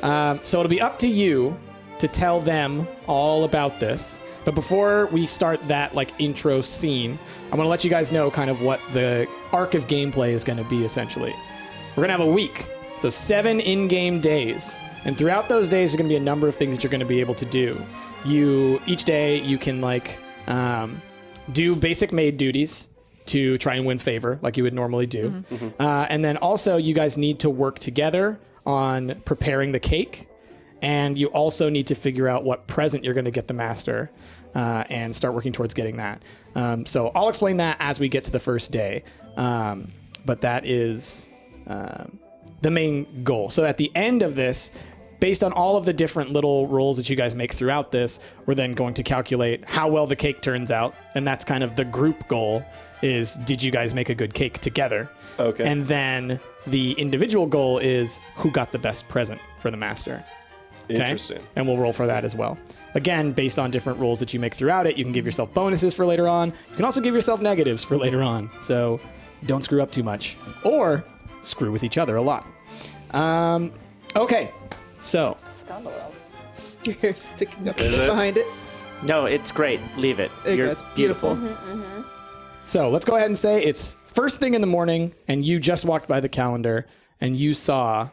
S4: So it'll be up to you to tell them all about this. But before we start that like intro scene, I'm going to let you guys know kind of what the arc of gameplay is going to be essentially. We're going to have a week. So 7 in-game days. And throughout those days, there's going to be a number of things that you're going to be able to do. Each day, you can like do basic maid duties to try and win favor, like you would normally do. And then also, you guys need to work together on preparing the cake. And you also need to figure out what present you're going to get the master and start working towards getting that. So I'll explain that as we get to the first day. But that is the main goal. So at the end of this, based on all of the different little rolls that you guys make throughout this, we're then going to calculate how well the cake turns out. And that's kind of the group goal is, did you guys make a good cake together?
S1: Okay.
S4: And then the individual goal is who got the best present for the master. Okay?
S1: Interesting.
S4: And we'll roll for that as well. Again, based on different rolls that you make throughout it, you can give yourself bonuses for later on. You can also give yourself negatives for later on. So don't screw up too much. Or screw with each other a lot. Okay. So,
S3: Scandalo.
S2: Your hair's sticking up
S1: Is it?
S2: behind it.
S5: No, it's great. Leave it.
S2: There you
S5: You're
S2: go. It's beautiful.
S4: so let's go ahead and say it's first thing in the morning and you just walked by the calendar and you saw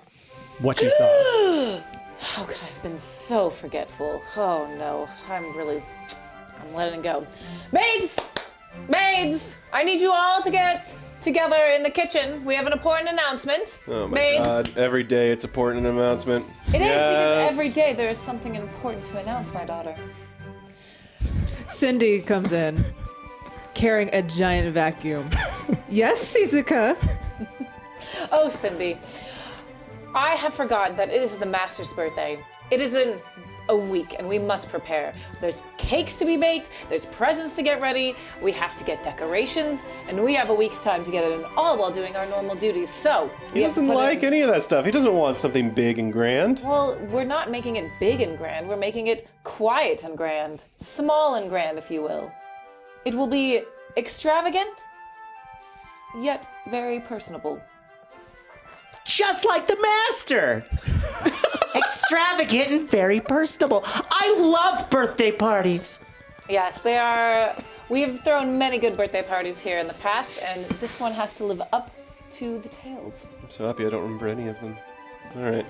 S4: what you saw.
S3: How could I have been so forgetful? Oh no, I'm letting it go. Maids! Maids! I need you all to get together in the kitchen. We have an important announcement.
S1: Oh my
S3: Maids!
S1: god, every day it's important announcement.
S3: It is
S1: Yes.
S3: because every day there is something important to announce, my daughter.
S2: Cindy comes in carrying a giant vacuum. Yes, Shizuka.
S3: Oh, Cindy. I have forgotten that it is the master's birthday. It is in a week, and we must prepare. There's cakes to be baked, there's presents to get ready, we have to get decorations, and we have a week's time to get it in, all while doing our normal duties. So,
S1: He doesn't like any of that stuff. He doesn't want something big and grand.
S3: Well, we're not making it big and grand, we're making it quiet and grand. Small and grand, if you will. It will be extravagant, yet very personable.
S5: Just like the master. Extravagant and very personable. I love birthday parties.
S3: Yes, they are. We've thrown many good birthday parties here in the past, and this one has to live up to the tales.
S1: I'm so happy I don't remember any of them. All right.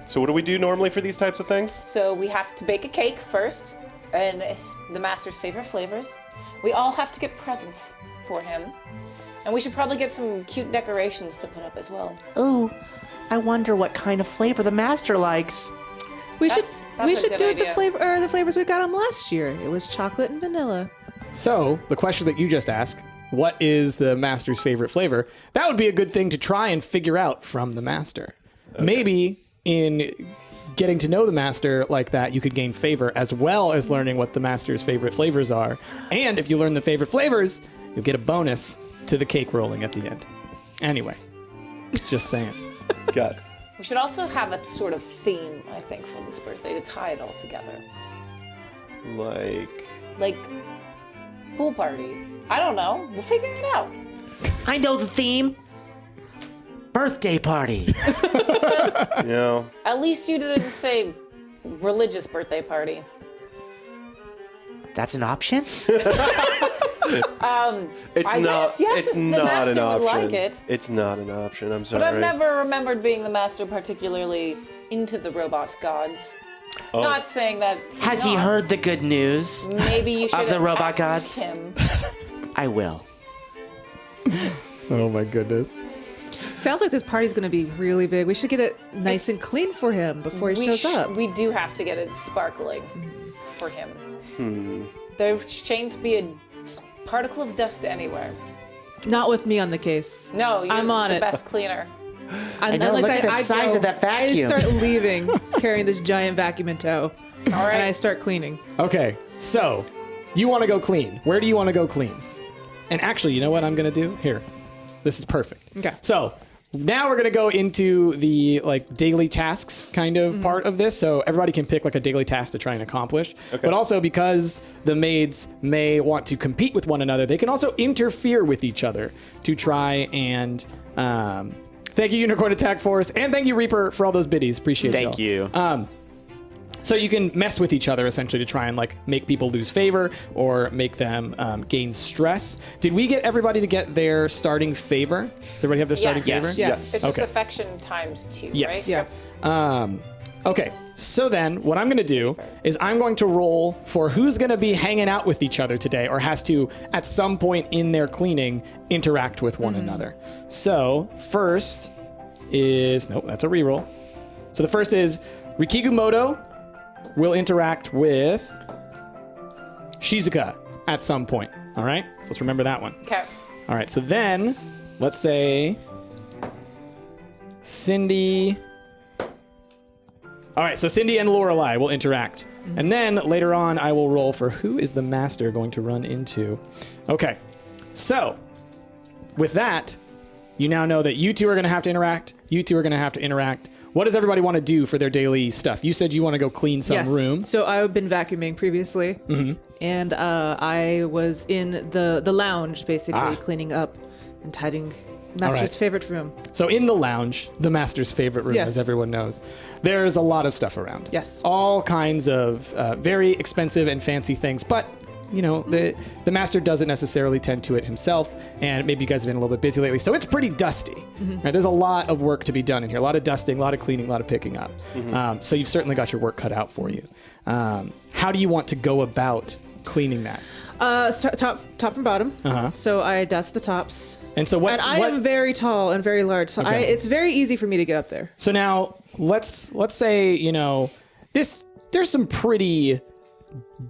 S1: So what do we do normally for these types of things?
S3: So we have to bake a cake first, and the master's favorite flavors. We all have to get presents for him. And we should probably get some cute decorations to put up as well.
S5: Ooh, I wonder what kind of flavor the master likes.
S2: We
S3: That's
S2: should
S3: a
S2: do
S3: good
S2: the
S3: idea.
S2: flavors we got him last year. It was chocolate and vanilla.
S4: So, the question that you just asked, what is the master's favorite flavor? That would be a good thing to try and figure out from the master. Maybe in getting to know the master like that, you could gain favor as well as learning what the master's favorite flavors are. And if you learn the favorite flavors, you'll get a bonus to the cake rolling at the end. Anyway, just saying.
S1: Got it.
S3: We should also have a sort of theme, I think, for this birthday to tie it all together.
S1: Like,
S3: Pool party. I don't know. We'll figure it out.
S5: I know the theme. Birthday party.
S1: you know,
S3: At least you didn't say religious birthday party.
S5: That's an option?
S1: it's
S3: I
S1: not.
S3: guess, yes,
S1: it's
S3: the
S1: not an
S3: master would
S1: option.
S3: like it.
S1: It's not an option. I'm sorry.
S3: But I've never remembered being the master particularly into the robot gods.
S1: Oh.
S3: Not saying that
S5: Has he
S3: not.
S5: heard the good news?
S3: Maybe you should
S5: the
S3: have
S5: robot
S3: asked
S5: gods?
S3: him.
S5: I will.
S4: Oh my goodness.
S2: Sounds like this party's going to be really big. We should get it nice
S3: It's-
S2: and clean for him before he shows up.
S3: We do have to get it sparkling for him. There shouldn't be a particle of dust anywhere.
S2: Not with me on the case.
S3: No, you're
S2: I'm on
S3: the
S2: it.
S3: best cleaner.
S2: I
S5: know, look at the size of that
S2: I
S5: vacuum.
S2: start leaving, carrying this giant vacuum in tow.
S3: All right.
S2: And I start cleaning.
S4: Okay, so you want to go clean. Where do you want to go clean? And actually, you know what I'm going to do? Here. This is perfect.
S2: Okay.
S4: So now we're going to go into the like daily tasks kind of part of this. So everybody can pick like a daily task to try and accomplish.
S1: Okay.
S4: But also because the maids may want to compete with one another, they can also interfere with each other to try and thank you, Unicorn Attack Force, and thank you, Reaper, for all those biddies. Appreciate y'all.
S5: Thank you.
S4: So you can mess with each other essentially to try and like make people lose favor or make them gain stress. Did we get everybody to get their starting favor? Does everybody have their starting
S3: Yes.
S4: favor?
S2: Yes.
S3: It's just
S4: Okay.
S3: affection times 2,
S4: Yes.
S3: right?
S2: Yeah.
S4: Okay. So then what I'm going to do is I'm going to roll for who's going to be hanging out with each other today or has to, at some point in their cleaning, interact with one another. So first is, nope, that's a reroll. So the first is Rikigumoto will interact with Shizuka at some point. All right? So let's remember that one.
S3: Okay.
S4: All right, so then let's say Cindy. All right, so Cindy and Lorelei will interact. And then later on, I will roll for who is the master going to run into. Okay, so with that, you now know that you two are going to have to interact. You two are going to have to interact. What does everybody want to do for their daily stuff? You said you want to go clean some
S2: Yes.
S4: room.
S2: So I've been vacuuming previously, and I was in the lounge basically cleaning up and tidying Master's
S4: right.
S2: favorite room.
S4: So in the lounge, the master's favorite room,
S2: Yes.
S4: as everyone knows, there's a lot of stuff around.
S2: Yes.
S4: All kinds of very expensive and fancy things, but you know, the master doesn't necessarily tend to it himself, and maybe you guys have been a little bit busy lately, so it's pretty dusty. Right? There's a lot of work to be done in here, a lot of dusting, a lot of cleaning, a lot of picking up. So you've certainly got your work cut out for you. How do you want to go about cleaning that?
S2: Top from bottom. So I dust the tops.
S4: And so
S2: And I am very tall and very large, so
S4: Okay.
S2: it's very easy for me to get up there.
S4: So now let's say, you know, there's some pretty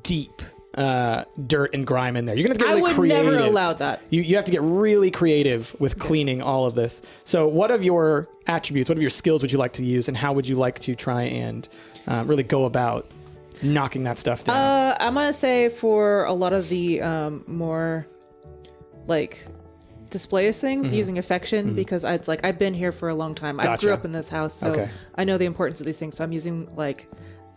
S4: deep dirt and grime in there. You're gonna have to get
S2: I
S4: really
S2: would
S4: creative.
S2: never allow that.
S4: You have to get really creative with cleaning all of this. So what of your attributes, what of your skills would you like to use, and how would you like to try and really go about knocking that stuff down?
S2: I'm gonna say for a lot of the more like displays things, using affection because it's like I've been here for a long time. I
S4: Gotcha.
S2: grew up in this house, so
S4: Okay.
S2: I know the importance of these things. So I'm using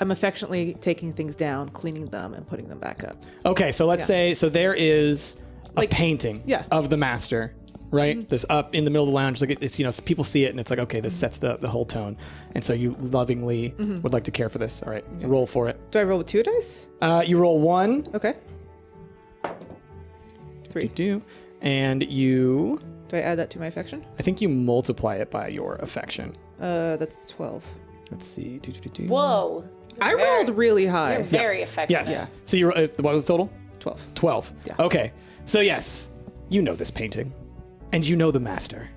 S2: I'm affectionately taking things down, cleaning them, and putting them back up.
S4: Okay, so let's say there is a
S2: Like-
S4: painting
S2: Yeah.
S4: of the master, right? This up in the middle of the lounge. Like it's, you know, people see it and it's like, okay, this sets the whole tone. And so you lovingly would like to care for this. All right, roll for it.
S2: Do I roll with 2 dice?
S4: You roll 1,
S2: Okay. 3.
S4: and you,
S2: Do I add that to my affection?
S4: I think you multiply it by your affection.
S2: That's 12.
S4: Let's see.
S3: Whoa.
S2: I rolled really high.
S3: You're very affectionate.
S4: Yes. So you, what was the total?
S2: 12.
S4: 12.
S2: Yeah.
S4: Okay. So yes, you know this painting, and you know the master,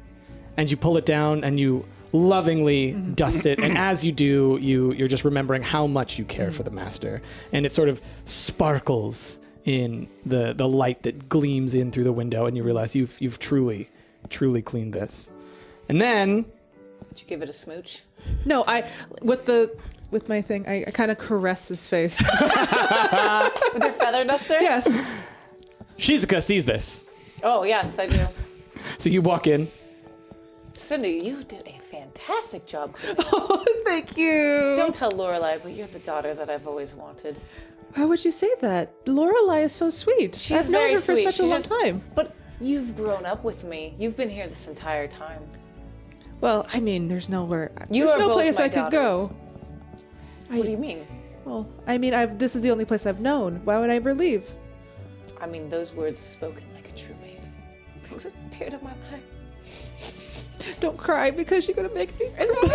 S4: and you pull it down and you lovingly dust it, and as you do, you're just remembering how much you care for the master, and it sort of sparkles in the light that gleams in through the window, and you realize you've truly cleaned this. And then
S3: Did you give it a smooch?
S2: No, with my thing, I kind of caress his face.
S3: With your feather duster?
S2: Yes.
S4: Shizuka sees this.
S3: Oh, yes, I do.
S4: So you walk in.
S3: Cindy, you did a fantastic job.
S2: Oh, thank you.
S3: Don't tell Lorelai, but you're the daughter that I've always wanted.
S2: Why would you say that? Lorelai is so sweet.
S3: She's
S2: I've known
S3: very
S2: her for
S3: sweet.
S2: such a long time.
S3: But you've grown up with me. You've been here this entire time.
S2: Well, I mean, there's nowhere.
S3: You
S2: there's
S3: are
S2: no
S3: both
S2: place
S3: my
S2: I could
S3: daughters.
S2: go.
S3: What do you mean?
S2: Well, I mean, this is the only place I've known. Why would I ever leave?
S3: I mean, those words spoken like a true maid. Brings a tear to my eye.
S2: Don't cry because you're gonna make me.
S3: It's okay.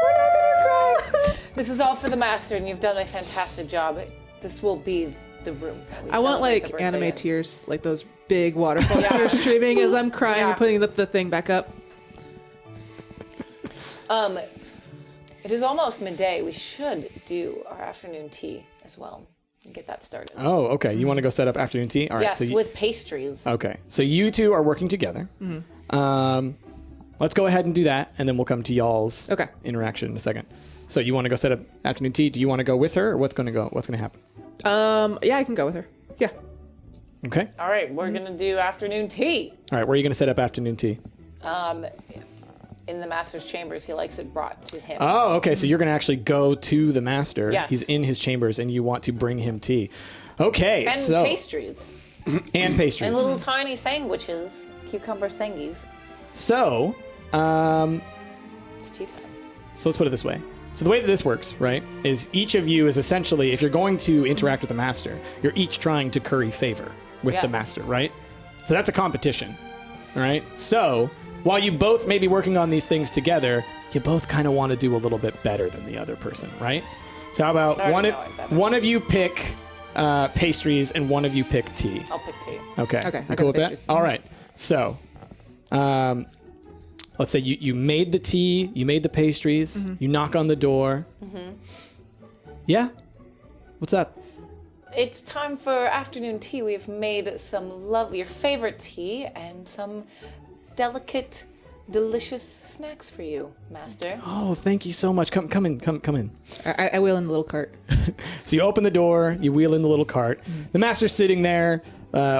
S3: We're not gonna cry. This is all for the master, and you've done a fantastic job. This will be the room that we
S2: I want
S3: celebrate the
S2: like
S3: birthday
S2: anime
S3: in.
S2: tears, like those big waterfall tears streaming as I'm crying
S3: Yeah.
S2: and putting the thing back up.
S3: It is almost midday. We should do our afternoon tea as well and get that started.
S4: Oh, okay. You want to go set up afternoon tea? All right.
S3: Yes,
S4: So you,
S3: with pastries.
S4: okay. So you two are working together. Let's go ahead and do that, and then we'll come to y'all's
S2: Okay.
S4: interaction in a second. So you want to go set up afternoon tea? Do you want to go with her, or what's going to happen?
S2: Yeah, I can go with her. Yeah.
S4: Okay.
S3: All right, we're gonna do afternoon tea.
S4: All right. Where are you going to set up afternoon tea?
S3: In the master's chambers, he likes it brought to him.
S4: Oh, okay. So you're going to actually go to the master.
S3: Yes.
S4: He's in his chambers, and you want to bring him tea. Okay.
S3: and
S4: so
S3: pastries.
S4: and pastries.
S3: And little tiny sandwiches. Cucumber sangies.
S4: So,
S3: It's tea time.
S4: So let's put it this way. So the way that this works, right, is each of you is essentially, if you're going to interact with the master, you're each trying to curry favor with the
S3: Yes.
S4: master, right? So that's a competition, all right? So while you both may be working on these things together, you both kind of want to do a little bit better than the other person, right? So how about
S3: I already know it better.
S4: one of you pick pastries and one of you pick tea?
S3: I'll pick tea.
S4: Okay.
S2: Okay, I
S4: You
S2: got
S4: cool with
S2: the
S4: that?
S2: pastries.
S4: All right. So, let's say you made the tea, you made the pastries,
S2: Mm-hmm.
S4: you knock on the door. Yeah? What's up?
S3: It's time for afternoon tea. We've made some lovely, your favorite tea, and some delicate, delicious snacks for you, master.
S4: Oh, thank you so much. Come in.
S2: I wheel in the little cart.
S4: So you open the door, you wheel in the little cart. The master's sitting there,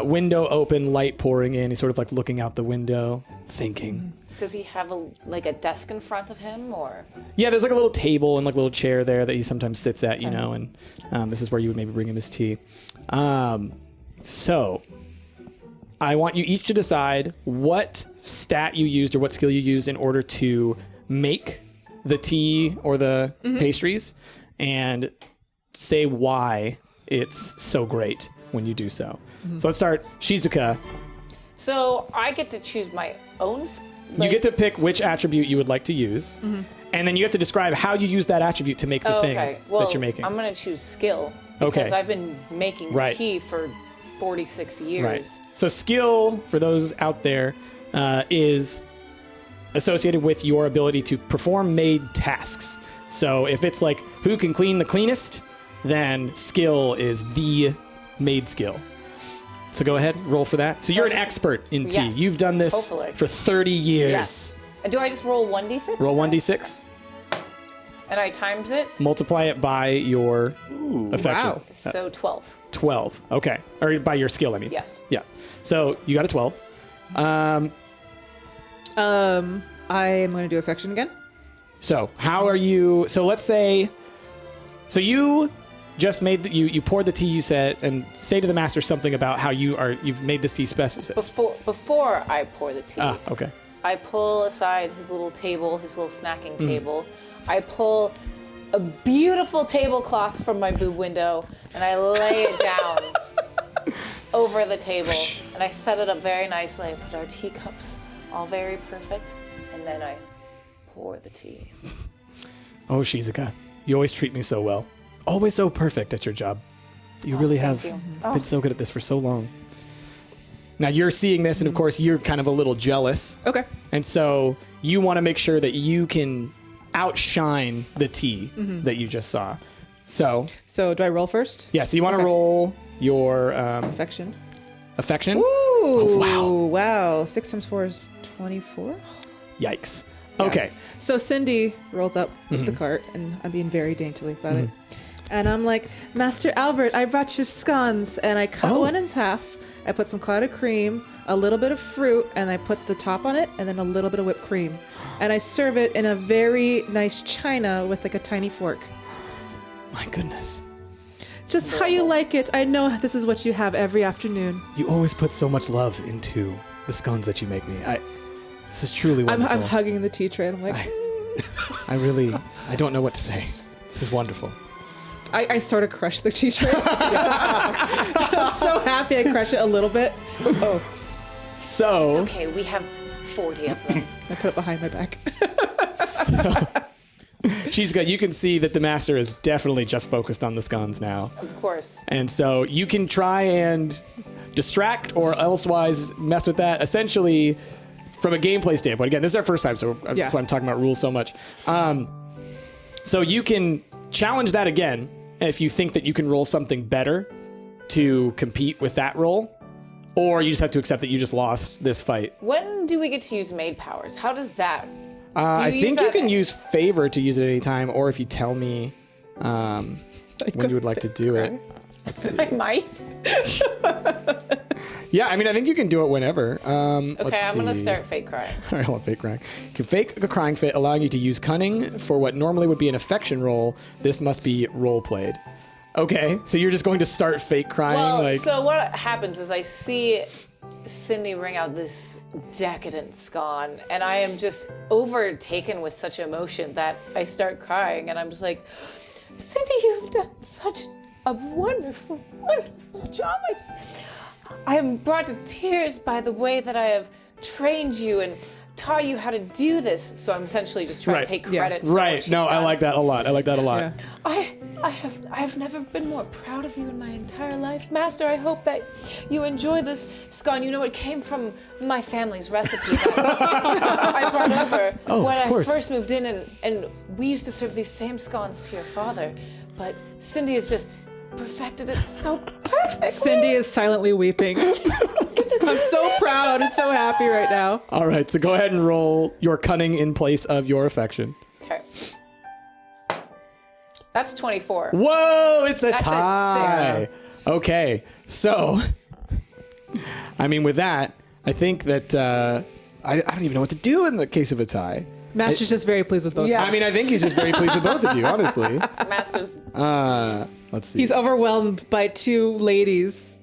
S4: window open, light pouring in. He's sort of like looking out the window, thinking.
S3: Does he have a desk in front of him, or?
S4: Yeah, there's like a little table and like a little chair there that he sometimes sits at, you know, and this is where you would maybe bring him his tea. So I want you each to decide what stat you used or what skill you used in order to make the tea or the pastries, and say why it's so great when you do so. So let's start. Shizuka,
S3: So I get to choose my own.
S4: you get to pick which attribute you would like to use, and then you have to describe how you use that attribute to make the thing
S3: Okay. Well,
S4: that you're making.
S3: I'm gonna choose skill
S4: Okay.
S3: because I've been making
S4: Right.
S3: tea for 46 years.
S4: Right. So skill, for those out there, is associated with your ability to perform made tasks. So if it's like who can clean the cleanest, then skill is the made skill. So go ahead, roll for that. So you're an expert in tea.
S3: Yes,
S4: You've done this
S3: hopefully.
S4: for 30 years.
S3: Yes. And do I just roll 1d6?
S4: Roll
S3: for it?
S4: 1d6,
S3: And I times it,
S4: multiply it by your affection.
S2: wow.
S3: so 12.
S4: 12. Okay. Or by your skill, I mean.
S3: Yes.
S4: Yeah. So you got a 12.
S2: I am going to do affection again.
S4: So how are you? So let's say, so you just made the, you poured the tea, you said, and say to the master something about how you've made this tea special.
S3: Before I pour the tea,
S4: Okay.
S3: I pull aside his little table, his little snacking
S4: Mm.
S3: table. I pull a beautiful tablecloth from my boob window and I lay it down over the table and I set it up very nicely. I put our teacups all very perfect and then I pour the tea.
S4: Oh, Shizuka, you always treat me so well. Always so perfect at your job. You really have
S3: you.
S4: been so good at this for so long. Now you're seeing this, and of course you're kind of a little jealous.
S2: Okay.
S4: And so you want to make sure that you can outshine the tea that you just saw. So
S2: So do I roll first?
S4: yeah, so you want to
S2: Okay.
S4: roll your
S2: Affection.
S4: affection.
S2: Ooh, wow. 6 times 4 is 24.
S4: Yikes. Okay.
S2: So Cindy rolls up with the cart, and I'm being very daintily about it. And I'm like, Master Albert, I brought you scones, and I cut one in half. I put some clotted cream, a little bit of fruit, and I put the top on it, and then a little bit of whipped cream. And I serve it in a very nice china with like a tiny fork.
S4: My goodness.
S2: Just how you like it. I know this is what you have every afternoon.
S4: You always put so much love into the scones that you make me. This is truly wonderful.
S2: I'm hugging the tea tray, and I'm like,
S4: I don't know what to say. This is wonderful.
S2: I sort of crush the tea tray. I'm so happy I crush it a little bit. Oh,
S4: So,
S3: It's okay, we have 40 of them.
S2: I put it behind my back.
S4: she's good. You can see that the master is definitely just focused on the scones now.
S3: Of course.
S4: And so you can try and distract or elsewise mess with that. Essentially, from a gameplay standpoint, again, this is our first time, so that's why I'm talking about rules so much. So you can challenge that again if you think that you can roll something better to compete with that roll, or you just have to accept that you just lost this fight.
S3: When do we get to use maid powers? How does that?
S4: I
S3: use
S4: think you
S3: that-
S4: can use favor to use it at any time, or if you tell me when you would like to do it. Let's see.
S3: I might.
S4: Yeah, I mean, I think you can do it whenever.
S3: Okay, I'm gonna start fake crying.
S4: All right, I want fake crying. You can fake a crying fit, allowing you to use cunning for what normally would be an affection roll. This must be role played. Okay, so you're just going to start fake crying,
S3: Well, so what happens is I see Cindy bring out this decadent scone, and I am just overtaken with such emotion that I start crying, and I'm just like, Cindy, you've done such a wonderful, wonderful job. I am brought to tears by the way that I have trained you and taught you how to do this. So I'm essentially just trying
S4: Right.
S3: to take
S2: Yeah.
S3: credit for what
S4: right.
S3: she's
S4: No, I
S3: done.
S4: like that a lot. I like that a lot.
S2: Yeah.
S3: I've never been more proud of you in my entire life. Master, I hope that you enjoy this scone. You know, it came from my family's recipe that I brought over when
S4: of course.
S3: I first moved in, and we used to serve these same scones to your father. But Cindy has just perfected it so perfectly.
S2: Cindy is silently weeping. I'm so proud and so happy right now.
S4: All right, so go ahead and roll your cunning in place of your affection.
S3: Okay. That's 24.
S4: Whoa, it's a
S3: That's a
S4: tie. Okay, so, I mean, with that, I think that I don't even know what to do in the case of a tie.
S2: Master's just very pleased with both.
S3: Yeah.
S2: of us.
S4: I mean, I think he's just very pleased with both of you, honestly.
S3: Master's.
S4: Let's see.
S2: He's overwhelmed by two ladies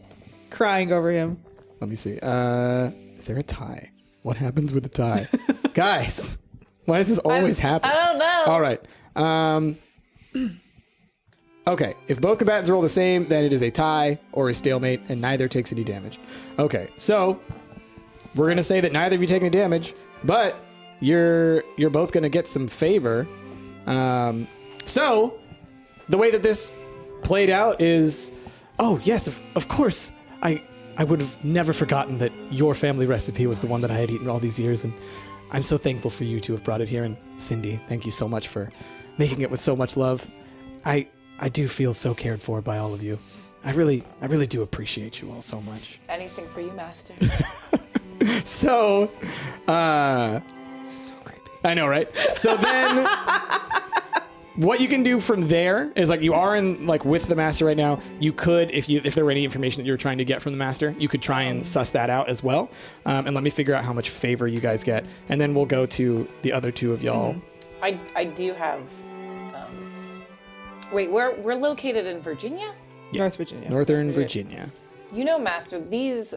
S2: crying over him.
S4: Let me see. Is there a tie? What happens with a tie? Guys, why does this always happen?
S3: I don't know.
S4: All right. Okay, if both combatants roll the same, then it is a tie or a stalemate, and neither takes any damage. Okay, so we're gonna say that neither of you take any damage, but you're both gonna get some favor. So the way that this played out is, oh yes, of course, I would have never forgotten that your family recipe was the one that I had eaten all these years, and I'm so thankful for you to have brought it here. And Cindy, thank you so much for making it with so much love. I do feel so cared for by all of you. I really do appreciate you all so much.
S3: Anything for you, Master.
S4: So,
S2: This is so creepy.
S4: I know, right? So then, what you can do from there is, like, you are in, like, with the master right now. You could, if there were any information that you were trying to get from the master, you could try and suss that out as well. And let me figure out how much favor you guys get, and then we'll go to the other two of y'all.
S3: I do have. Wait, we're located in Virginia.
S2: North Virginia.
S4: Northern Virginia.
S3: You know, Master, these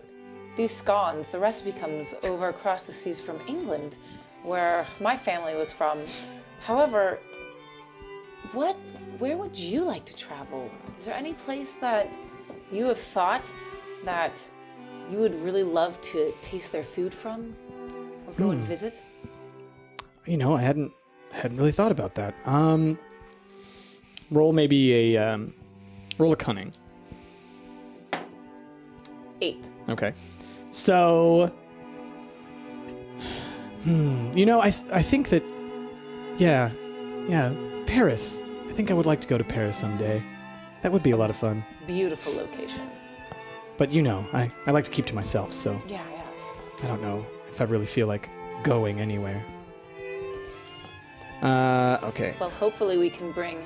S3: scones, the recipe comes over across the seas from England, where my family was from. However, where would you like to travel? Is there any place that you have thought that you would really love to taste their food from, or go and visit?
S4: You know, I hadn't really thought about that. Roll maybe a roll a cunning.
S3: 8.
S4: Okay. So, you know, I think that, yeah, Paris. I think I would like to go to Paris someday. That would be a lot of fun.
S3: Beautiful location.
S4: But I like to keep to myself, so
S3: Yeah, yes.
S4: I don't know if I really feel like going anywhere. Okay.
S3: Well, hopefully we can bring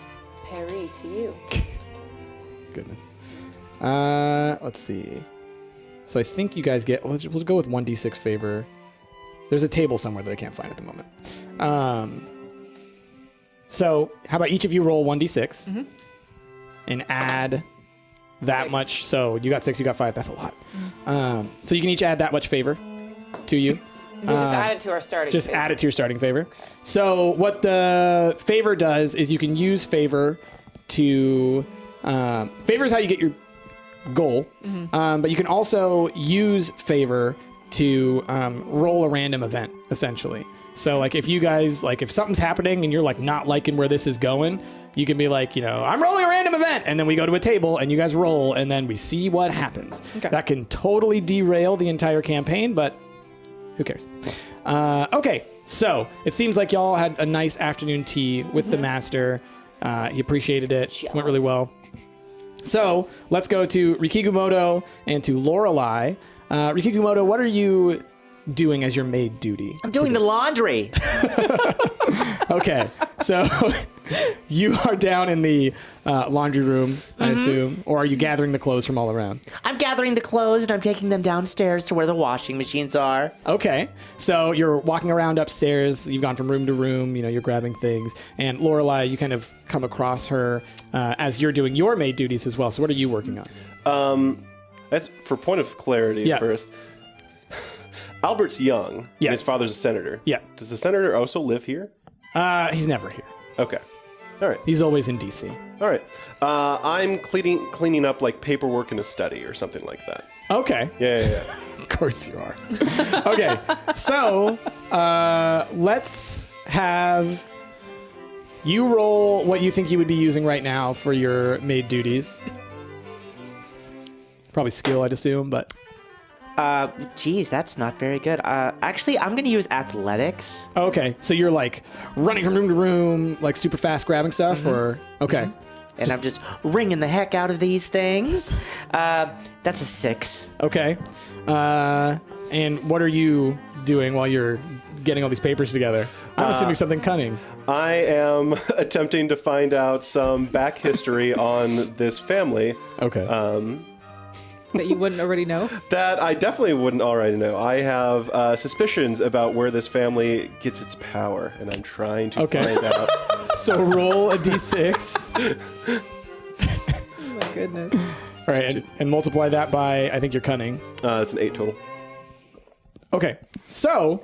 S3: Perry to you.
S4: Goodness. Let's see. So I think you guys get. We'll go with 1d6 favor. There's a table somewhere that I can't find at the moment. So how about each of you roll 1d6 and add that
S3: 6.
S4: much. So you got 6, you got 5. That's a lot. So you can each add that much favor to you.
S3: We'll just add it to our starting.
S4: Just
S3: favor.
S4: add it to your starting favor. So what the favor does is you can use favor to... favor is how you get your goal. But you can also use favor to roll a random event, essentially. So like if you guys, like if something's happening and you're like not liking where this is going, you can be like, I'm rolling a random event. And then we go to a table and you guys roll and then we see what happens.
S2: Okay.
S4: That can totally derail the entire campaign, but... who cares? Okay, so it seems like y'all had a nice afternoon tea with the master. He appreciated it. Went really well. So let's go to Rikigumoto and to Lorelei. Rikigumoto, what are you doing as your maid duty?
S5: I'm doing the laundry.
S4: Okay, so you are down in the laundry room, I assume, or are you gathering the clothes from all around?
S5: I'm gathering the clothes and I'm taking them downstairs to where the washing machines are.
S4: Okay, so you're walking around upstairs. You've gone from room to room. You're grabbing things. And Lorelei, you kind of come across her as you're doing your maid duties as well. So what are you working on?
S1: That's for point of clarity
S4: Yeah.
S1: first. Albert's young. and
S4: Yes.
S1: His father's a senator.
S4: Yeah.
S1: Does the senator also live here?
S4: He's never here.
S1: Okay. All right.
S4: He's always in DC.
S1: All right. I'm cleaning up like paperwork in a study or something like that.
S4: Okay.
S1: Yeah.
S4: Of course you are. Okay, so let's have you roll what you think you would be using right now for your maid duties. Probably skill, I'd assume, but...
S5: Geez, that's not very good. Actually, I'm going to use athletics.
S4: Okay, so you're like running from room to room, like super fast grabbing stuff, or... Okay.
S5: And I'm just wringing the heck out of these things. That's a 6.
S4: Okay. And what are you doing while you're getting all these papers together? I'm assuming something cunning.
S1: I am attempting to find out some back history on this family
S4: Okay.
S2: That you wouldn't already know.
S1: that I definitely wouldn't already know. I have suspicions about where this family gets its power, and I'm trying to
S4: Okay.
S1: find out.
S4: So roll a d6.
S2: Oh my goodness.
S4: All right, and multiply that by, I think, your cunning.
S1: It's an 8 total.
S4: Okay, so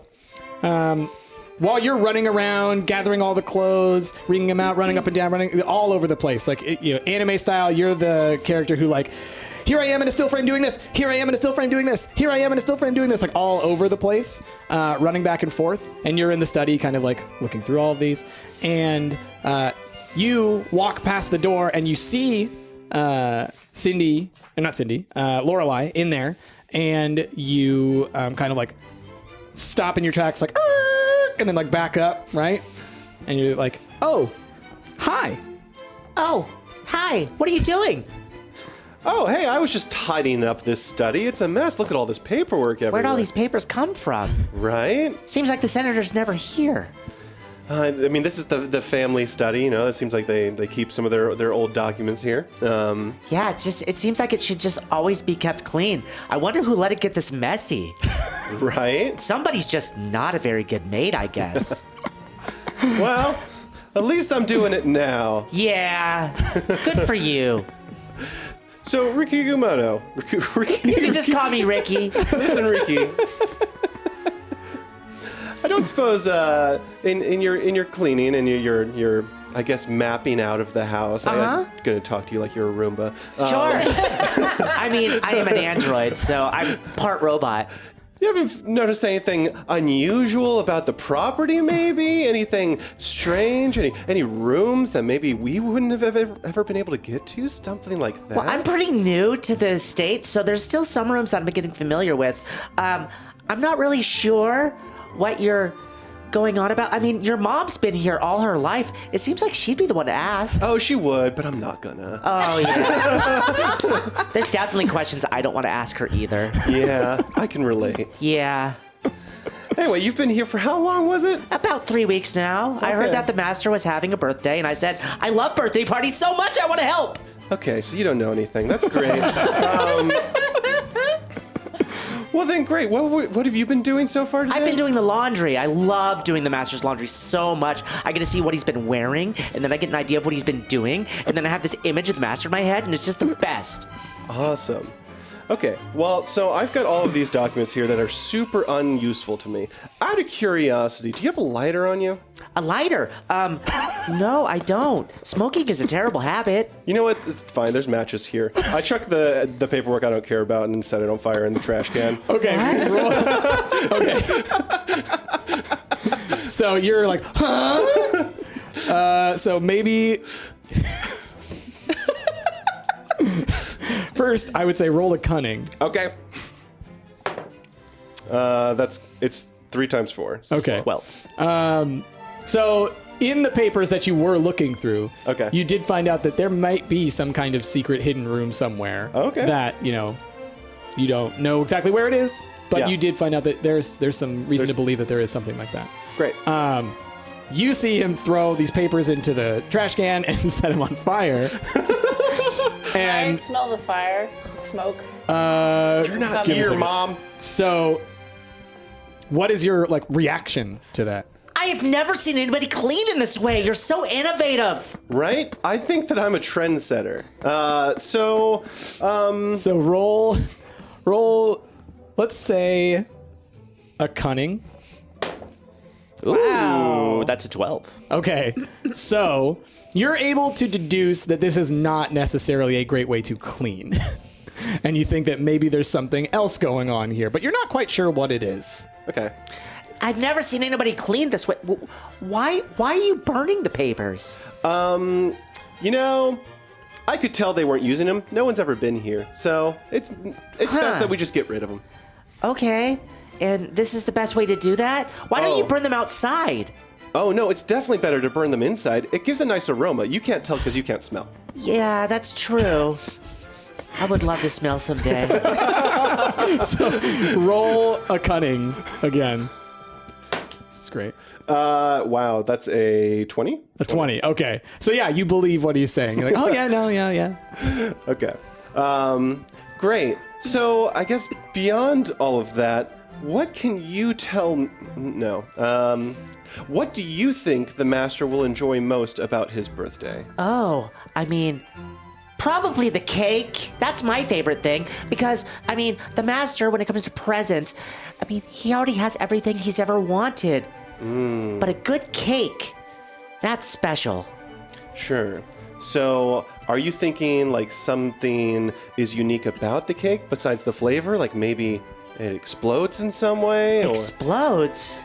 S4: while you're running around, gathering all the clothes, wringing them out, running up and down, running all over the place, like anime style, you're the character who like, here I am in a still frame doing this. Here I am in a still frame doing this. Here I am in a still frame doing this, like all over the place, running back and forth. And you're in the study, kind of like looking through all of these, and you walk past the door and you see Lorelei in there, and you kind of like stop in your tracks, like, and then like back up, right? And you're like, oh, hi.
S5: Oh, hi. What are you doing?
S1: Oh, hey, I was just tidying up this study. It's a mess. Look at all this paperwork everywhere.
S5: Where'd all these papers come from?
S1: Right?
S5: Seems like the senator's never here.
S1: I mean, this is the family study, It seems like they keep some of their old documents here.
S5: Yeah, it seems like it should just always be kept clean. I wonder who let it get this messy.
S1: Right?
S5: Somebody's just not a very good maid, I guess.
S1: Well, at least I'm doing it now.
S5: Yeah, good for you.
S1: So, Rikigumoto.
S5: You can just call me Ricky.
S1: Listen, Ricky. I don't suppose in your cleaning and your I guess mapping out of the house. I'm gonna talk to you like you're a Roomba.
S5: Sure. I mean, I am an android, so I'm part robot.
S1: You haven't noticed anything unusual about the property, maybe? Anything strange? Any rooms that maybe we wouldn't have ever been able to get to? Something like that?
S5: Well, I'm pretty new to the estate, so there's still some rooms I'm getting familiar with. I'm not really sure what you're going on about? I mean, your mom's been here all her life. It seems like she'd be the one to ask.
S1: Oh, she would, but I'm not gonna.
S5: Oh, yeah. There's definitely questions I don't want to ask her either.
S1: Yeah, I can relate.
S5: Yeah.
S1: Anyway, you've been here for how long was it?
S5: About 3 weeks now. I heard
S1: Okay.
S5: that the master was having a birthday, and I said, I love birthday parties so much, I want to help.
S1: Okay, so you don't know anything. That's great. Well then, great. What have you been doing so far today?
S5: I've been doing the laundry. I love doing the master's laundry so much. I get to see what he's been wearing, and then I get an idea of what he's been doing, and then I have this image of the master in my head, and it's just the best.
S1: Awesome. Okay, well, so I've got all of these documents here that are super unuseful to me. Out of curiosity, do you have a lighter on you?
S5: A lighter? No, I don't. Smoking is a terrible habit.
S1: You know what? It's fine. There's matches here. I chucked the paperwork I don't care about and set it on fire in the trash can.
S4: Okay. Okay. So you're like, huh? So maybe. First, I would say roll a cunning.
S1: Okay. It's 3 times 4. So
S4: Okay.
S5: 12.
S4: So in the papers that you were looking through,
S1: Okay.
S4: you did find out that there might be some kind of secret hidden room somewhere.
S1: Okay.
S4: That, you don't know exactly where it is, but
S1: Yeah.
S4: you did find out that there's some reason to
S1: There's-
S4: believe that there is something like that.
S1: Great.
S4: You see him throw these papers into the trash can and set him on fire.
S3: I
S4: And
S3: smell the fire, smoke.
S1: You're not
S3: give us
S1: here,
S4: a-
S1: Mom.
S4: so what is your reaction to that?
S5: I have never seen anybody clean in this way. You're so innovative.
S1: Right? I think that I'm a trendsetter.
S4: So roll, let's say a cunning.
S5: Ooh, that's a 12.
S4: Okay, so you're able to deduce that this is not necessarily a great way to clean. And you think that maybe there's something else going on here, but you're not quite sure what it is.
S1: Okay.
S5: I've never seen anybody clean this way. Why are you burning the papers?
S1: You know, I could tell they weren't using them. No one's ever been here, so it's best that we just get rid of them.
S5: Okay, and this is the best way to do that? Why don't you
S1: Oh.
S5: burn them outside?
S1: Oh no, it's definitely better to burn them inside. It gives a nice aroma. You can't tell because you can't smell.
S5: Yeah, that's true. I would love to smell someday.
S4: Roll a cunning again. This is great.
S1: Wow, that's a 20?
S4: A 20. Okay. So yeah, you believe what he's saying. You're like, oh yeah, no, yeah.
S1: Okay. Great. So I guess beyond all of that, what can you tell? No. What do you think the master will enjoy most about his birthday?
S5: Oh, I mean, probably the cake. That's my favorite thing because, I mean, the master, when it comes to presents, I mean, he already has everything he's ever wanted. But a good cake, that's special.
S1: Sure. So, are you thinking like something is unique about the cake besides the flavor? Like maybe it explodes in some way? Or...
S5: Explodes?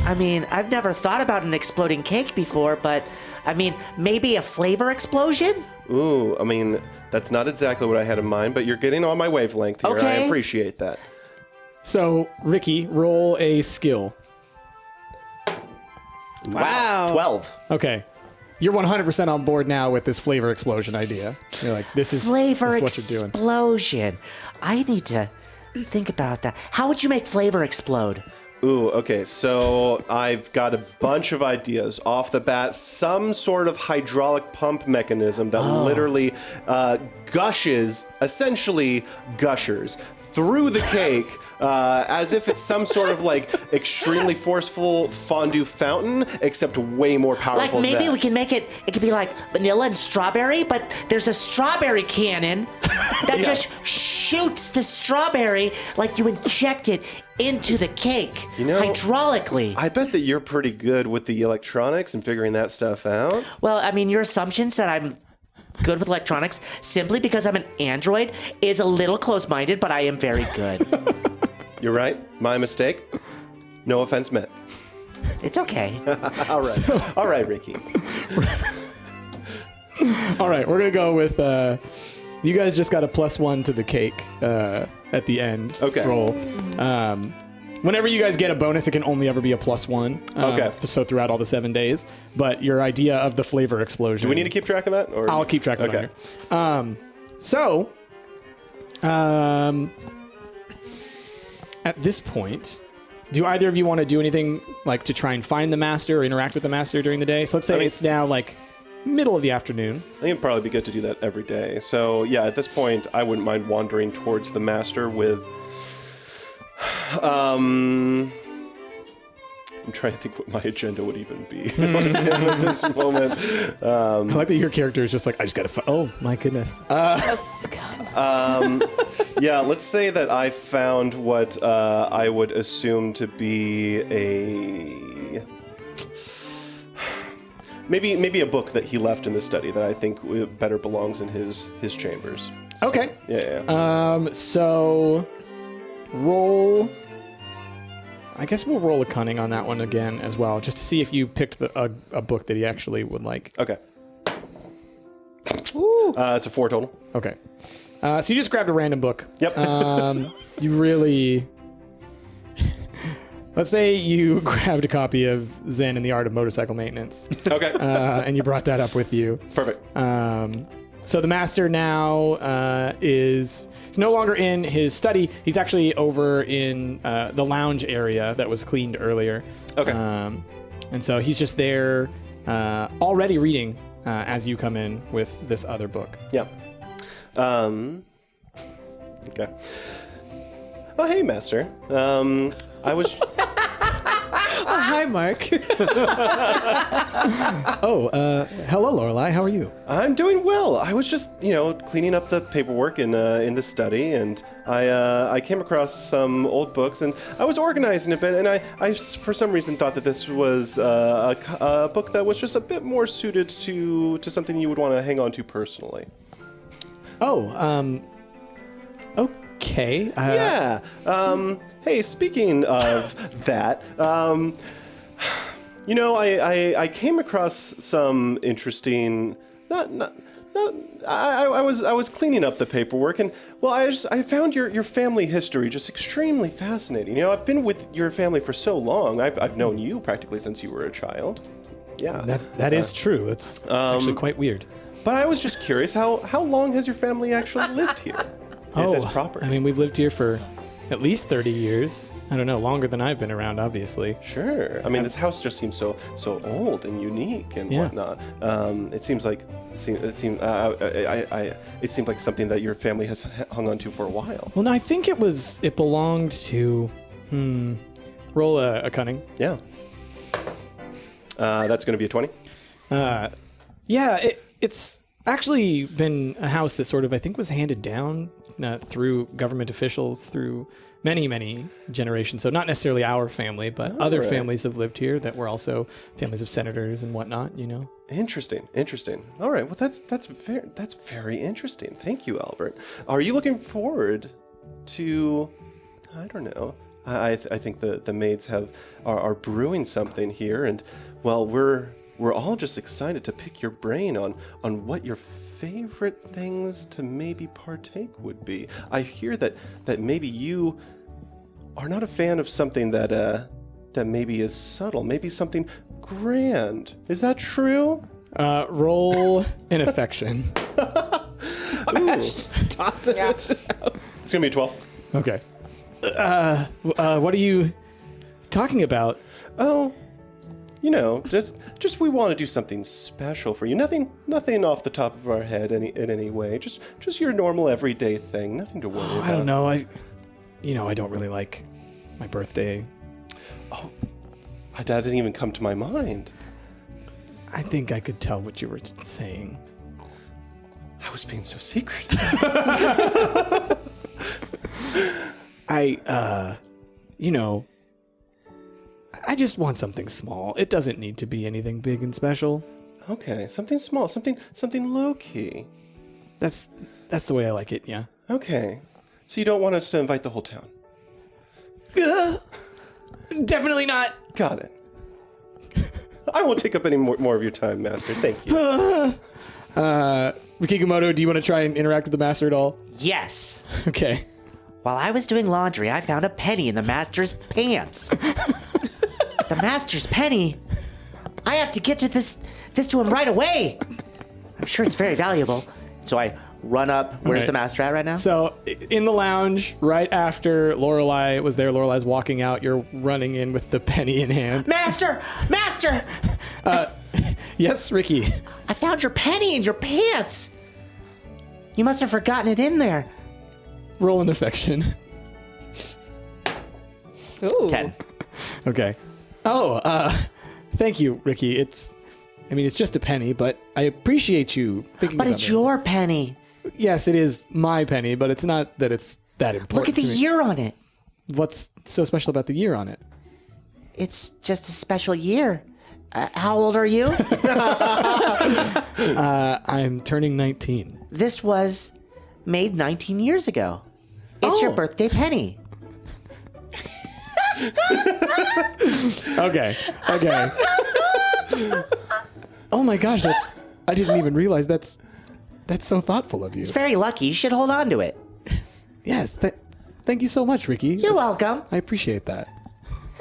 S5: I mean, I've never thought about an exploding cake before, but I mean, maybe a flavor explosion?
S1: Ooh, I mean, that's not exactly what I had in mind, but you're getting on my wavelength here. I
S5: Okay.
S1: appreciate that.
S4: So Ricky, roll a skill.
S2: Wow.
S5: 12.
S4: Okay. You're 100% on board now with this flavor explosion idea. You're like, this is
S5: Flavor
S4: what you're doing.
S5: explosion. I need to think about that. How would you make flavor explode?
S1: Ooh, okay, so I've got a bunch of ideas. Off the bat, some sort of hydraulic pump mechanism that literally gushes, essentially gushers, through the cake as if it's some sort of like extremely forceful fondue fountain, except way more powerful
S5: Like
S1: than
S5: maybe
S1: that.
S5: we can make it could be like vanilla and strawberry, but there's a strawberry cannon that
S1: Yes.
S5: just shoots the strawberry like you inject it into the cake hydraulically.
S1: I bet that you're pretty good with the electronics and figuring that stuff out.
S5: Well, I mean, your assumptions that I'm good with electronics simply because I'm an android is a little close-minded, but I am very good.
S1: You're right. My mistake. No offense meant.
S5: It's okay.
S1: All right. All right, Ricky.
S4: All right, we're going to go with, you guys just got a +1 to the cake at the end.
S1: Okay.
S4: Roll. Whenever you guys get a bonus, it can only ever be a +1.
S1: Okay.
S4: So throughout all the 7 days. But your idea of the flavor explosion.
S1: Do we need to keep track of that? Or
S4: I'll keep track of
S1: Okay.
S4: it. At this point, do either of you want to do anything like to try and find the master or interact with the master during the day? So let's say it's now like middle of the afternoon.
S1: I think it'd probably be good to do that every day. So yeah, at this point, I wouldn't mind wandering towards the master with. I'm trying to think what my agenda would even be at this moment.
S4: I like that your character is just like, I just gotta. Oh my goodness.
S3: Yes, God.
S1: Yeah, let's say that I found what I would assume to be a maybe a book that he left in the study that I think better belongs in his chambers. So,
S4: Okay.
S1: Yeah.
S4: So roll. I guess we'll roll a cunning on that one again as well, just to see if you picked a book that he actually would like.
S1: Okay. It's a 4 total.
S4: Okay. So you just grabbed a random book.
S1: Yep.
S4: You really. Let's say you grabbed a copy of Zen and the Art of Motorcycle Maintenance,
S1: Okay.
S4: and you brought that up with you.
S1: Perfect.
S4: So the master now is no longer in his study. He's actually over in the lounge area that was cleaned earlier.
S1: Okay.
S4: And so he's just there already reading as you come in with this other book.
S1: Yeah. Okay. Oh, hey, Master. I was.
S2: Oh, hi, Mark.
S4: Hello, Lorelei. How are you?
S1: I'm doing well. I was just, cleaning up the paperwork in the study, and I came across some old books, and I was organizing a bit, and I for some reason thought that this was a book that was just a bit more suited to something you would want to hang on to personally.
S4: Okay.
S1: Yeah. Hey, speaking of that, I came across some interesting. I was cleaning up the paperwork, and well, I found your family history just extremely fascinating. I've been with your family for so long. I've known you practically since you were a child. Yeah.
S4: That is true. It's actually quite weird.
S1: But I was just curious, how long has your family actually lived here? At this property?
S4: I mean, we've lived here for at least 30 years. I don't know, longer than I've been around, obviously.
S1: Sure. I mean, this house just seems so old and unique and whatnot. It seemed like something that your family has hung on to for a while.
S4: Well, no, I think it belonged to. Roll a cunning.
S1: Yeah. That's going to be a 20.
S4: Yeah, it's actually been a house that sort of, I think, was handed down through government officials through many, many generations. So not necessarily our family, but other families have lived here that were also families of senators and whatnot,
S1: Interesting. All right. Well, that's very interesting. Thank you, Albert. Are you looking forward to? I don't know. I think the maids are brewing something here, and well, we're all just excited to pick your brain on what your favorite things to maybe partake would be. I hear that maybe you are not a fan of something that maybe is subtle, maybe something grand. Is that true?
S4: Roll an affection.
S2: Toss it.
S3: Yeah.
S1: It's gonna be a 12.
S4: Okay. What are you talking about?
S1: Oh, just we want to do something special for you. Nothing off the top of our head in any way. Just your normal everyday thing. Nothing to worry about.
S4: I don't know. I don't really like my birthday.
S1: That didn't even come to my mind.
S4: I think I could tell what you were saying.
S1: I was being so secret.
S4: I just want something small. It doesn't need to be anything big and special.
S1: Okay, something small, something low key.
S4: That's the way I like it, yeah.
S1: Okay, so you don't want us to invite the whole town?
S4: Definitely not.
S1: Got it. I won't take up any more of your time, Master. Thank you.
S4: Rikigumoto, do you want to try and interact with the master at all?
S5: Yes.
S4: Okay.
S5: While I was doing laundry, I found a penny in the master's pants. The master's penny? I have to get to this to him right away. I'm sure it's very valuable. So I run up. Where's
S4: Okay.
S5: the master at right now?
S4: So in the lounge, right after Lorelai was there, Lorelai's walking out. You're running in with the penny in hand.
S5: Master! Master!
S4: Yes, Ricky.
S5: I found your penny in your pants. You must have forgotten it in there.
S4: Roll an affection.
S2: Ooh.
S5: 10.
S4: Okay. Oh, thank you, Ricky. It's just a penny, but I appreciate you thinking
S5: But
S4: about
S5: it's
S4: it.
S5: your penny.
S4: Yes, it is my penny, but it's not that it's that important.
S5: Look at the
S4: to me.
S5: year on it.
S4: What's so special about the year on it?
S5: It's just a special year. How old are you?
S4: I'm turning 19.
S5: This was made 19 years ago. It's your birthday penny.
S4: Okay. Oh my gosh, I didn't even realize that's so thoughtful of you.
S5: It's very lucky. You should hold on to it.
S4: Yes, thank you so much, Ricky.
S5: You're welcome.
S4: I appreciate that.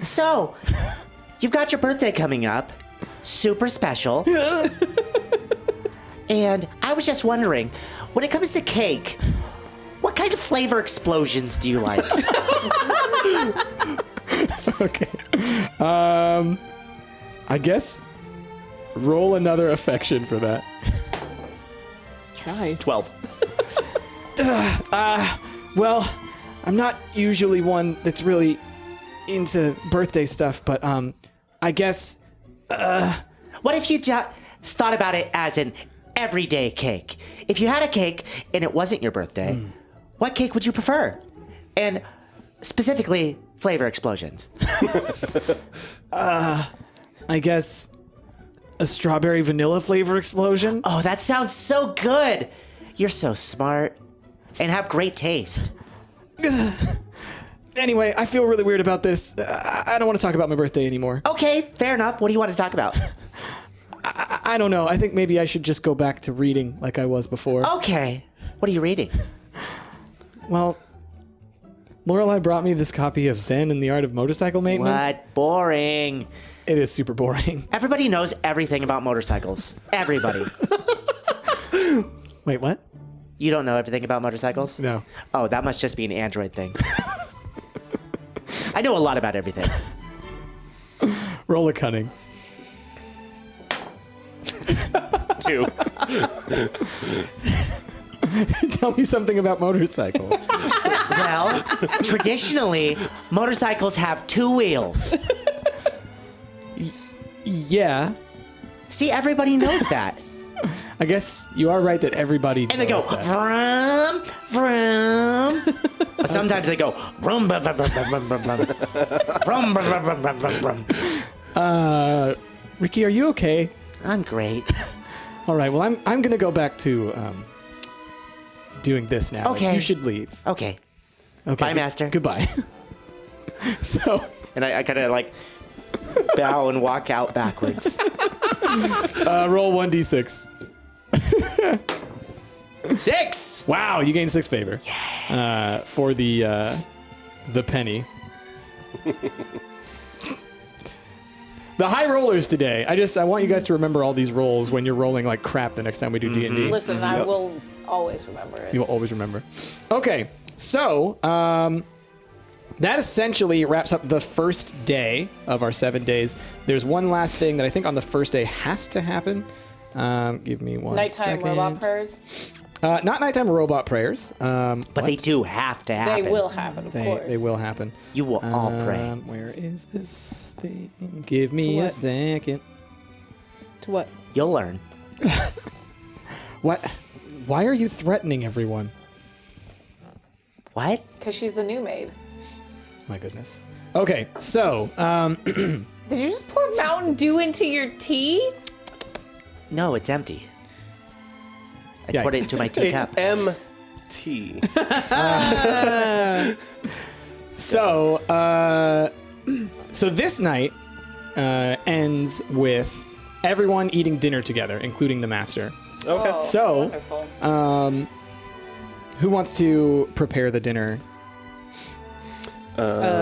S5: So, you've got your birthday coming up. Super special. And I was just wondering, when it comes to cake, what kind of flavor explosions do you like?
S4: Okay. I guess roll another affection for that.
S2: Nice.
S5: 12.
S4: Well, I'm not usually one that's really into birthday stuff, but I guess
S5: What if you just thought about it as an everyday cake? If you had a cake and it wasn't your birthday, what cake would you prefer? And specifically, flavor explosions.
S4: I guess a strawberry vanilla flavor explosion.
S5: Oh, that sounds so good. You're so smart and have great taste.
S4: Anyway, I feel really weird about this. I don't want to talk about my birthday anymore.
S5: Okay, fair enough. What do you want to talk about?
S4: I don't know. I think maybe I should just go back to reading like I was before.
S5: Okay. What are you reading?
S4: Well, Lorelai brought me this copy of Zen and the Art of Motorcycle Maintenance.
S5: What? Boring.
S4: It is super boring.
S5: Everybody knows everything about motorcycles. Everybody.
S4: Wait, what?
S5: You don't know everything about motorcycles?
S4: No.
S5: Oh, that must just be an Android thing. I know a lot about everything.
S4: Roll a cunning.
S5: 2.
S4: Tell me something about motorcycles.
S5: Well, traditionally, motorcycles have 2 wheels.
S4: Yeah,
S5: See, everybody knows that.
S4: I guess you are right that everybody
S5: And they go,
S4: knows that.
S5: vroom, vroom. But sometimes they go, vroom, vroom, vroom, vroom, vroom, vroom. Vroom, vroom, vroom, vroom, vroom, vroom.
S4: Ricky, are you okay?
S5: I'm great.
S4: All right. Well, I'm gonna go back to doing this now.
S5: Okay.
S4: You should leave.
S5: Okay.
S4: Okay.
S5: Bye, Master.
S4: Goodbye. So,
S5: And I kind of like bow and walk out backwards.
S4: roll 1d6.
S5: 6.
S4: Wow, you gain 6 favor. For the penny. The high rollers today. I want you guys to remember all these rolls when you're rolling like crap the next time we do D&D.
S3: Listen, I will always remember it.
S4: You will always remember. Okay, so that essentially wraps up the first day of our 7 days. There's one last thing that I think on the first day has to happen. Give me one
S3: Nighttime
S4: second.
S3: robot prayers.
S4: Not nighttime robot prayers.
S5: But they do have to happen.
S3: They will happen, of course.
S4: They will happen.
S5: You will all pray.
S4: Where is this thing? Give me a
S2: what?
S4: second.
S2: To what?
S5: You'll learn.
S4: What? Why are you threatening everyone?
S5: What?
S3: Because she's the new maid.
S4: My goodness. Okay, so
S3: Did you just pour Mountain Dew into your tea?
S5: No, it's empty. I poured it
S4: Yikes.
S5: into my
S1: It's
S5: teacup.
S1: MT.
S4: So this night ends with everyone eating dinner together, including the master.
S1: Okay.
S3: Oh,
S4: So,
S3: wonderful.
S4: Who wants to prepare the dinner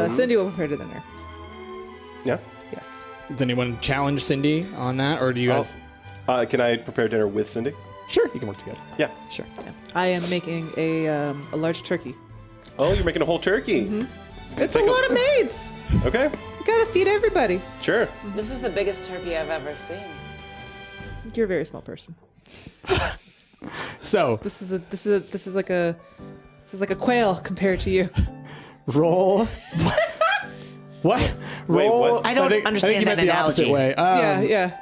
S2: Cindy will prepare the dinner.
S1: Yeah.
S2: Yes.
S4: Does anyone challenge Cindy on that, or do you guys?
S1: Can I prepare dinner with Cindy?
S4: Sure, you can work together.
S1: Yeah.
S4: Sure.
S2: I am making a large turkey.
S1: Oh, you're making a whole turkey.
S2: It's a lot of maids.
S1: Okay.
S2: You gotta feed everybody.
S1: Sure.
S3: This is the biggest turkey I've ever seen.
S2: You're a very small person.
S4: So
S2: This is like a quail compared to you.
S4: roll. What?
S1: Wait,
S4: Roll.
S1: what?
S5: I don't
S4: think you
S5: understand
S4: meant
S5: that
S4: the opposite
S5: analogy.
S4: way.
S2: Yeah.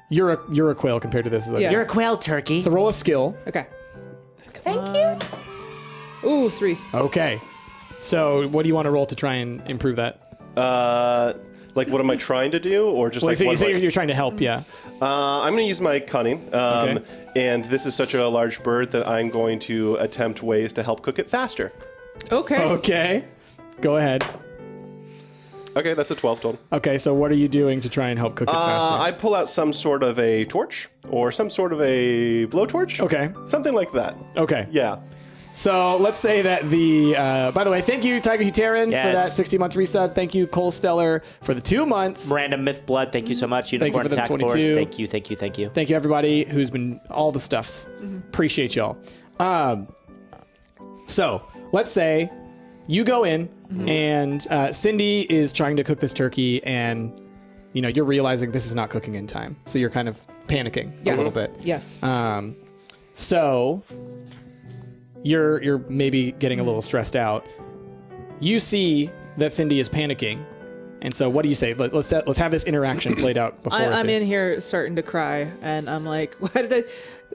S4: You're a quail compared to this. Is
S2: Yeah.
S5: You're a quail turkey.
S4: So roll a skill.
S2: Okay.
S3: Thank you.
S2: Ooh, 3.
S4: Okay. So what do you want to roll to try and improve that?
S1: Like, what am I trying to do, or just
S4: Well,
S1: like
S4: so you
S1: what
S4: say
S1: am I-
S4: you're trying to help, yeah.
S1: I'm going to use my cunning,
S4: Okay.
S1: and this is such a large bird that I'm going to attempt ways to help cook it faster.
S2: Okay.
S4: Okay. Go ahead.
S1: Okay, that's a 12 total.
S4: Okay, so what are you doing to try and help cook it faster?
S1: I pull out some sort of a torch or some sort of a blowtorch.
S4: Okay.
S1: Something like that.
S4: Okay.
S1: Yeah.
S4: So let's say that the. By the way, thank you, Tiger Heteran, for
S5: Yes.
S4: that 60-month resub. Thank you, Cole Stellar, for the 2 months.
S5: Random Myth Blood, thank you so much.
S4: Thank you
S5: Unicorn
S4: for the
S5: Attack Force,
S4: 22.
S5: thank you, thank you, thank you.
S4: Thank you, everybody who's been all the stuffs. Appreciate y'all. So let's say you go in and Cindy is trying to cook this turkey, and you're realizing this is not cooking in time, so you're kind of panicking a little bit.
S2: Yes.
S4: So you're maybe getting a little stressed out. You see that Cindy is panicking, and so what do you say? Let's have this interaction played out before.
S2: I'm in here starting to cry, and I'm like, why did I?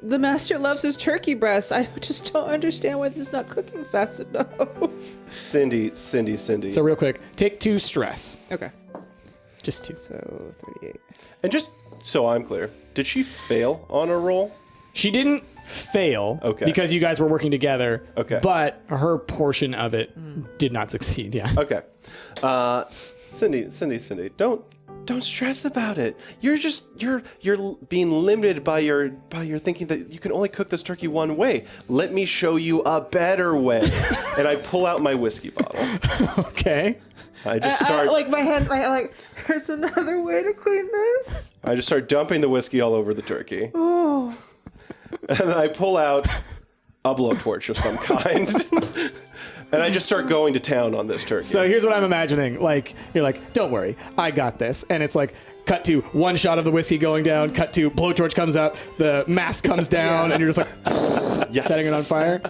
S2: The master loves his turkey breast. I just don't understand why this is not cooking fast enough.
S1: Cindy.
S4: So real quick, take 2 stress.
S2: Okay.
S4: Just 2.
S2: So 38.
S1: And just so I'm clear, did she fail on a roll?
S4: She didn't fail
S1: Okay.
S4: because you guys were working together.
S1: Okay.
S4: But her portion of it did not succeed. Yeah.
S1: Okay. Cindy, don't stress about it. You're being limited by your thinking that you can only cook this turkey one way. Let me show you a better way. And I pull out my whiskey bottle.
S4: Okay.
S1: I just start
S2: my hand, there's another way to clean this.
S1: I just start dumping the whiskey all over the turkey. Oh. And then I pull out a blowtorch of some kind. And I just start going to town on this turkey.
S4: So here's what I'm imagining. You're like, don't worry, I got this. And it's like, cut to one shot of the whiskey going down, cut to blowtorch comes up, the mask comes down, and you're just like,
S1: yes.
S4: setting it on fire.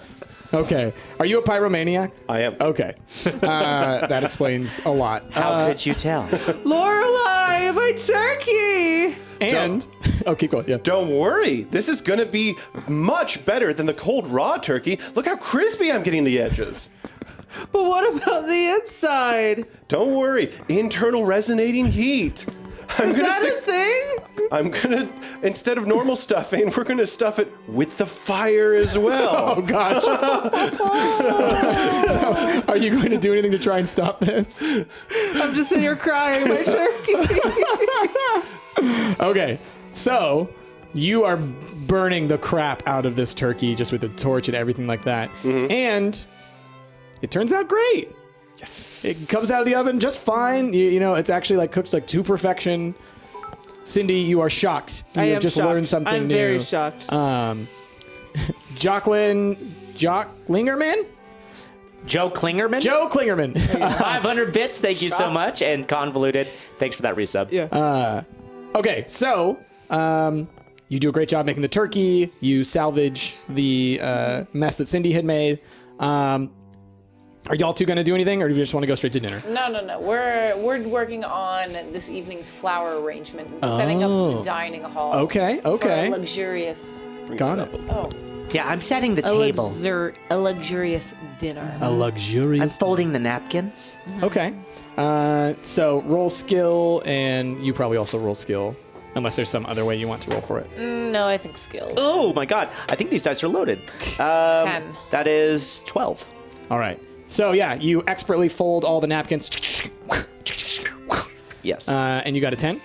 S4: Okay. Are you a pyromaniac?
S1: I am.
S4: Okay. That explains a lot.
S5: How could you tell?
S2: Lorelai, my turkey.
S4: And keep going. Yeah.
S1: Don't worry. This is going to be much better than the cold raw turkey. Look how crispy I'm getting the edges.
S2: But what about the inside?
S1: Don't worry. Internal resonating heat.
S2: Is that a thing?
S1: I'm gonna, instead of normal stuffing, we're gonna stuff it with the fire as well.
S4: Oh gosh. So, are you going to do anything to try and stop this?
S2: I'm just sitting here crying, my turkey.
S4: Okay. So you are burning the crap out of this turkey just with the torch and everything like that. And it turns out great.
S1: Yes.
S4: It comes out of the oven just fine. You know, it's actually cooked to perfection. Cindy, you are shocked. You
S2: I
S4: have
S2: am
S4: just
S2: shocked.
S4: learned something
S2: I'm
S4: new.
S2: very shocked.
S4: Jock Lingerman?
S5: Joe Klingerman?
S4: Joe Klingerman.
S5: 500 bits, thank you so much. And Convoluted, thanks for that resub.
S2: Yeah.
S4: Okay, so you do a great job making the turkey. You salvage the mess that Cindy had made. Are y'all two going to do anything, or do you just want to go straight to dinner?
S3: No. We're working on this evening's flower arrangement and setting up the dining hall.
S4: Okay.
S3: For a luxurious.
S4: Got it.
S3: Oh,
S5: Yeah, I'm setting the table.
S3: a luxurious dinner.
S4: A luxurious.
S5: I'm folding the napkins.
S4: Okay. So roll skill, and you probably also roll skill, unless there's some other way you want to roll for it.
S3: No, I think skill.
S5: Oh my god, I think these dice are loaded.
S3: 10.
S5: That is 12.
S4: All right. So yeah, you expertly fold all the napkins.
S5: Yes.
S4: And you got a 10?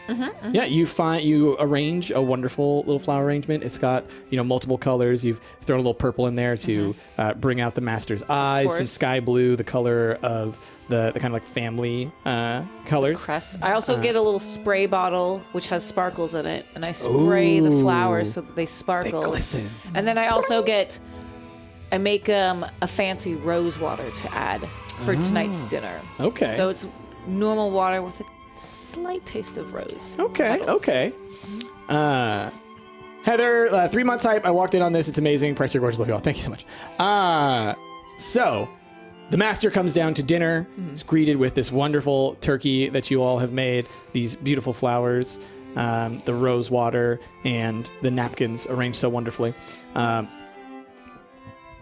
S4: Yeah, you arrange a wonderful little flower arrangement. It's got, multiple colors. You've thrown a little purple in there to bring out the master's eyes, some
S3: course.
S4: sky blue, the color of the kind of like family colors.
S3: Crest. I also get a little spray bottle which has sparkles in it, and I spray the flowers so that they sparkle.
S4: They glisten.
S3: And then I also I make a fancy rose water to add for tonight's dinner.
S4: Okay.
S3: So it's normal water with a slight taste of rose.
S4: Okay,
S3: petals.
S4: okay. Heather, 3 months hype. I walked in on this. It's amazing. Price your gorgeous. Love you all. Thank you so much. So the master comes down to dinner. Is greeted with this wonderful turkey that you all have made. These beautiful flowers, the rose water, and the napkins arranged so wonderfully.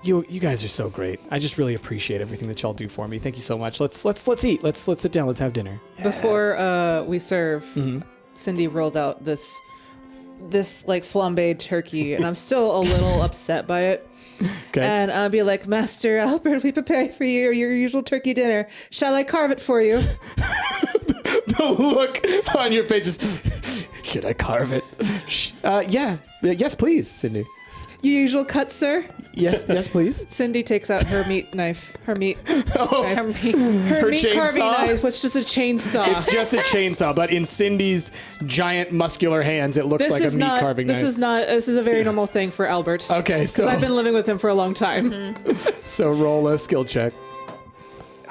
S4: You guys are so great. I just really appreciate everything that y'all do for me. Thank you so much. Let's eat. Let's sit down. Let's have dinner.
S2: Before we serve, Cindy rolls out this like flambéed turkey, and I'm still a little upset by it.
S4: Okay.
S2: And I'll be like, Master Albert, we prepared for you your usual turkey dinner. Shall I carve it for you?
S4: The look on your face is, should I carve it? Yeah. Yes, please, Cindy.
S2: Your usual cut, sir?
S4: Yes, please.
S2: Cindy takes out her meat knife. Her meat
S4: Oh,
S2: knife.
S4: her
S2: Her meat carving
S4: chainsaw?
S2: knife, which is just a chainsaw.
S4: It's just a chainsaw, but in Cindy's giant muscular hands, it looks like a meat carving knife.
S2: This is a very normal thing for Albert.
S4: Okay, so
S2: Because I've been living with him for a long time.
S4: so roll a skill check.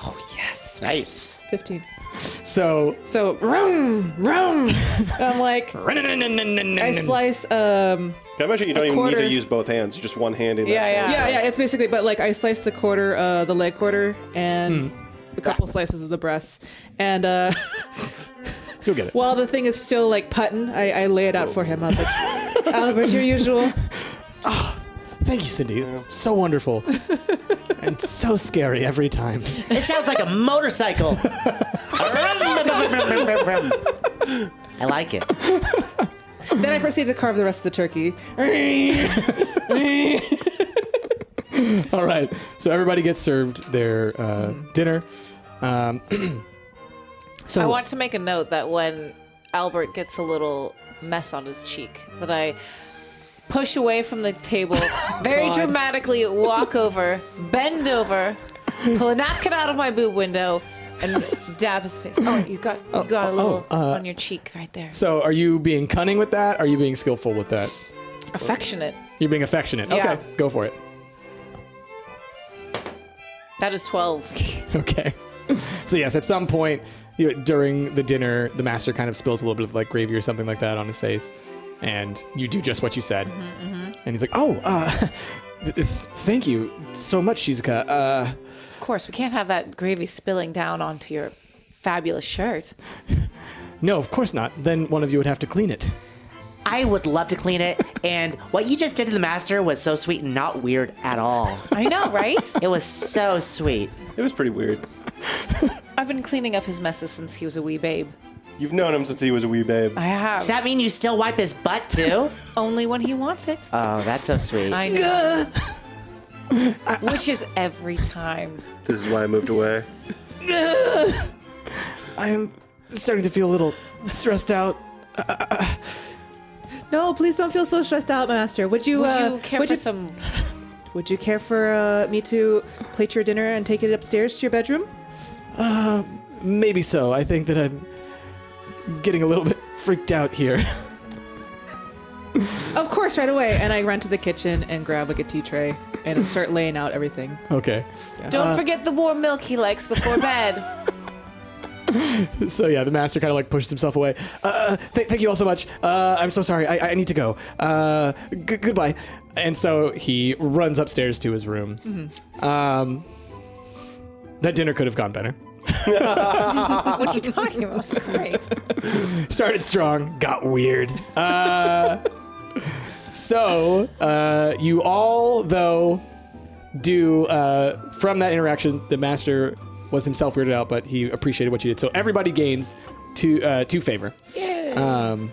S2: Oh, yes.
S5: Nice.
S2: 15.
S4: So
S2: Rum. And I'm like, I slice,
S1: Can I imagine you don't even need
S2: quarter.
S1: to use both hands, just one hand in that
S3: Yeah,
S1: chainsaw.
S2: yeah, it's basically, but like I slice the quarter, the leg quarter, and a couple slices of the breast. And
S4: you'll get it.
S2: while the thing is still like putting, I lay it out for him. I was like, Albert, your usual.
S4: Thank you, Cindy. It's so wonderful. And so scary every time.
S5: It sounds like a motorcycle. I like it.
S2: Then I proceed to carve the rest of the turkey.
S4: All right. So everybody gets served their dinner. So
S3: I want to make a note that when Albert gets a little mess on his cheek, that I push away from the table, very dramatically walk over, bend over, pull a napkin out of my boob window, and dab his face. Oh, you got a little on your cheek right there.
S4: So are you being cunning with that? Are you being skillful with that?
S3: Affectionate.
S4: You're being affectionate.
S3: Yeah.
S4: Okay, go for it.
S3: That is 12.
S4: Okay. So yes, at some point during the dinner, the master kind of spills a little bit of like gravy or something like that on his face, and you do just what you said. And he's like, "Oh, thank you so much, Shizuka.
S3: Of course, we can't have that gravy spilling down onto your fabulous shirt.
S4: No, of course not. Then one of you would have to clean it."
S5: I would love to clean it, and what you just did to the master was so sweet and not weird at all.
S3: I know, right?
S5: It was so sweet.
S1: It was pretty weird.
S3: I've been cleaning up his messes since he was a wee babe.
S1: You've known him since he was a wee babe.
S3: I have.
S5: Does that mean you still wipe his butt too?
S3: Only when he wants it.
S5: Oh, that's so sweet.
S3: I know. Which is every time.
S1: This is why I moved away.
S4: I'm starting to feel a little stressed out.
S2: No, please don't feel so stressed out, Master. Would you
S3: Care for some?
S2: Would you care for me to plate your dinner and take it upstairs to your bedroom?
S4: Maybe so. I think that I'm getting a little bit freaked out here.
S2: Of course, right away. And I run to the kitchen and grab like a tea tray and start laying out everything.
S4: Okay.
S3: Don't forget the warm milk he likes before bed.
S4: So yeah, the master kind of like pushes himself away. Thank you all so much. I'm so sorry. I need to go. Goodbye. And so he runs upstairs to his room. That dinner could have gone better.
S3: What are you talking about? It was great.
S4: Started strong, got weird. So you all, though, do from that interaction, the master was himself weirded out, but he appreciated what you did. So everybody gains two favor.
S1: I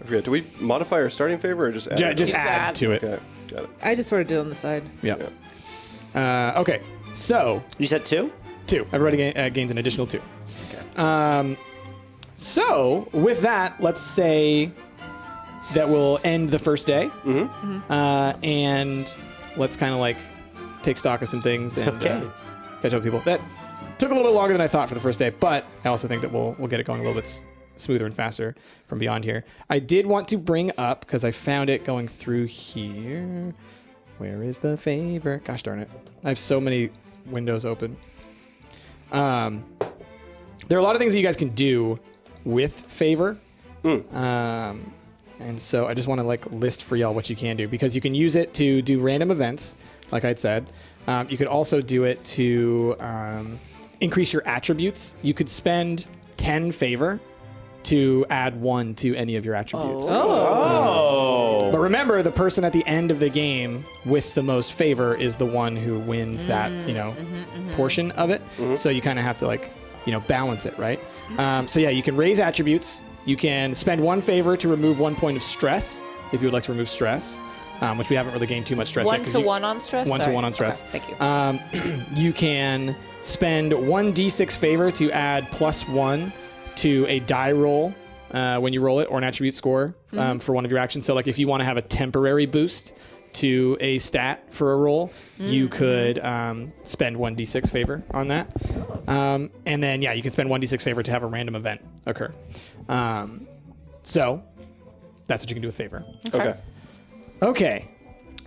S1: forget. Do we modify our starting favor or just add?
S4: Just
S3: Just
S4: add
S3: add.
S4: to it.
S1: Okay, got it.
S2: I just sort of did it on the side.
S4: Yeah. Okay. So
S5: You said 2?
S4: 2. Everybody gains an additional 2. So with that, let's say that we'll end the first day, and let's kind of like take stock of some things and catch up with people. That took a little bit longer than I thought for the first day, but I also think that we'll get it going a little bit smoother and faster from beyond here. I did want to bring up, because I found it going through here. Where is the favor? Gosh darn it. I have so many windows open. There are a lot of things that you guys can do with favor. And so I just want to like list for y'all what you can do, because you can use it to do random events, like I'd said. You could also do it to increase your attributes. You could spend 10 favor to add 1 to any of your attributes. But remember, the person at the end of the game with the most favor is the one who wins that, portion of it. So you kind of have to like, balance it, right? So yeah, you can raise attributes. You can spend 1 favor to remove 1 point of stress, if you would like to remove stress, which we haven't really gained too much stress yet.
S3: 1 to 1 on stress?
S4: 1 to 1 on stress.
S3: Okay, thank you.
S4: You can spend 1 d6 favor to add +1 to a die roll when you roll it, or an attribute score for one of your actions. So like if you want to have a temporary boost to a stat for a roll, you could spend 1 d6 favor on that. And then, you can spend 1 d6 favor to have a random event occur. So that's what you can do with favor. Okay.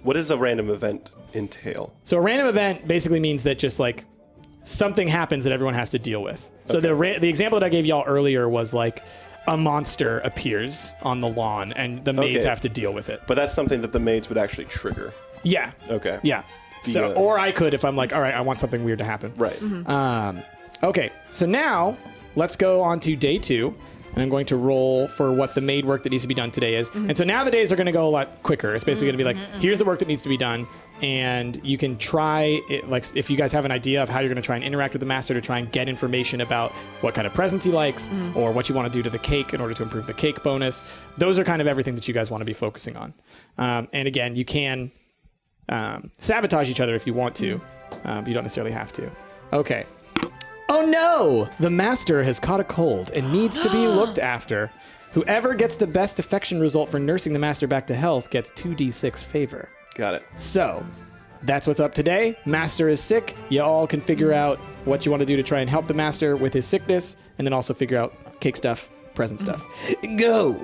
S1: What does a random event entail?
S4: So a random event basically means that just like something happens that everyone has to deal with. So the example that I gave y'all earlier was like a monster appears on the lawn and the maids have to deal with it.
S1: But that's something that the maids would actually trigger.
S4: Yeah.
S1: Okay.
S4: Yeah. So, or I could if I'm like, all right, I want something weird to happen.
S1: Right.
S4: Okay. So now let's go on to day 2. And I'm going to roll for what the maid work that needs to be done today is. And so now the days are going to go a lot quicker. It's basically going to be like, here's the work that needs to be done. And you can try it, like if you guys have an idea of how you're going to try and interact with the master to try and get information about what kind of presents he likes or what you want to do to the cake in order to improve the cake bonus. Those are kind of everything that you guys want to be focusing on. And again, you can sabotage each other if you want to. But you don't necessarily have to. Okay. Oh no! The master has caught a cold and needs to be looked after. Whoever gets the best affection result for nursing the master back to health gets 2d6 favor.
S1: Got it.
S4: So, that's what's up today. Master is sick. You all can figure out what you want to do to try and help the master with his sickness, and then also figure out cake stuff, present stuff. Go!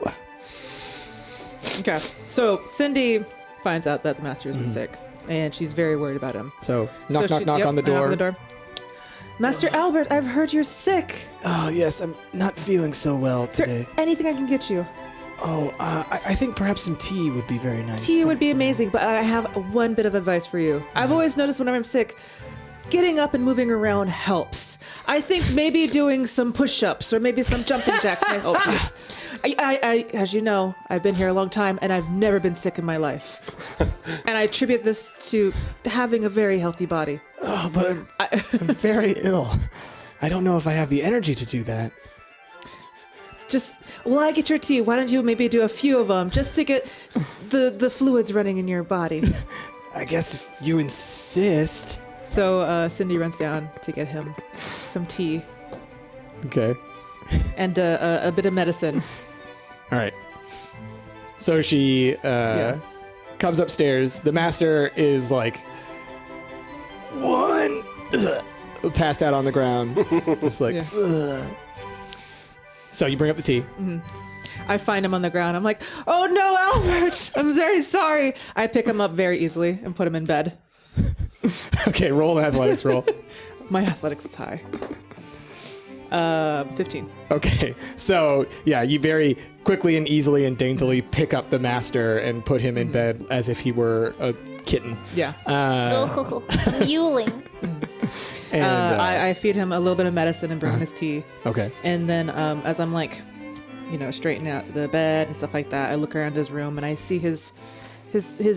S2: Okay. So Cindy finds out that the master has been sick, and she's very worried about him.
S4: So, knock on the
S2: I knock on the door. Master Albert, I've heard you're sick.
S4: Oh, yes, I'm not feeling so well
S2: Is there anything I can get you?
S4: Oh, I think perhaps some tea would be very nice.
S2: Tea would be amazing, but I have one bit of advice for you. I've always noticed whenever I'm sick, getting up and moving around helps. I think maybe doing some push-ups or maybe some jumping jacks might help you. I, as you know, I've been here a long time and I've never been sick in my life. And I attribute this to having a very healthy body.
S4: Oh, but I'm very ill. I don't know if I have the energy to do that.
S2: While I get your tea, why don't you maybe do a few of them just to get the fluids running in your body?
S4: I guess if you insist.
S2: So Cindy runs down to get him some tea.
S4: Okay.
S2: And a bit of medicine.
S4: All right. So she comes upstairs. The master is like passed out on the ground, just like. So you bring up the tea.
S2: Mm-hmm. I find him on the ground. I'm like, oh no, Albert! I'm very sorry. I pick him up very easily and put him in bed.
S4: Okay, roll an athletics roll.
S2: My athletics is high. 15.
S4: Okay, so yeah, you very quickly and easily and daintily pick up the master and put him in bed as if he were a kitten.
S2: Yeah.
S6: A mewling.
S4: And
S2: I feed him a little bit of medicine and bring him his tea.
S4: Okay.
S2: And then as I'm like, straightening out the bed and stuff like that, I look around his room and I see his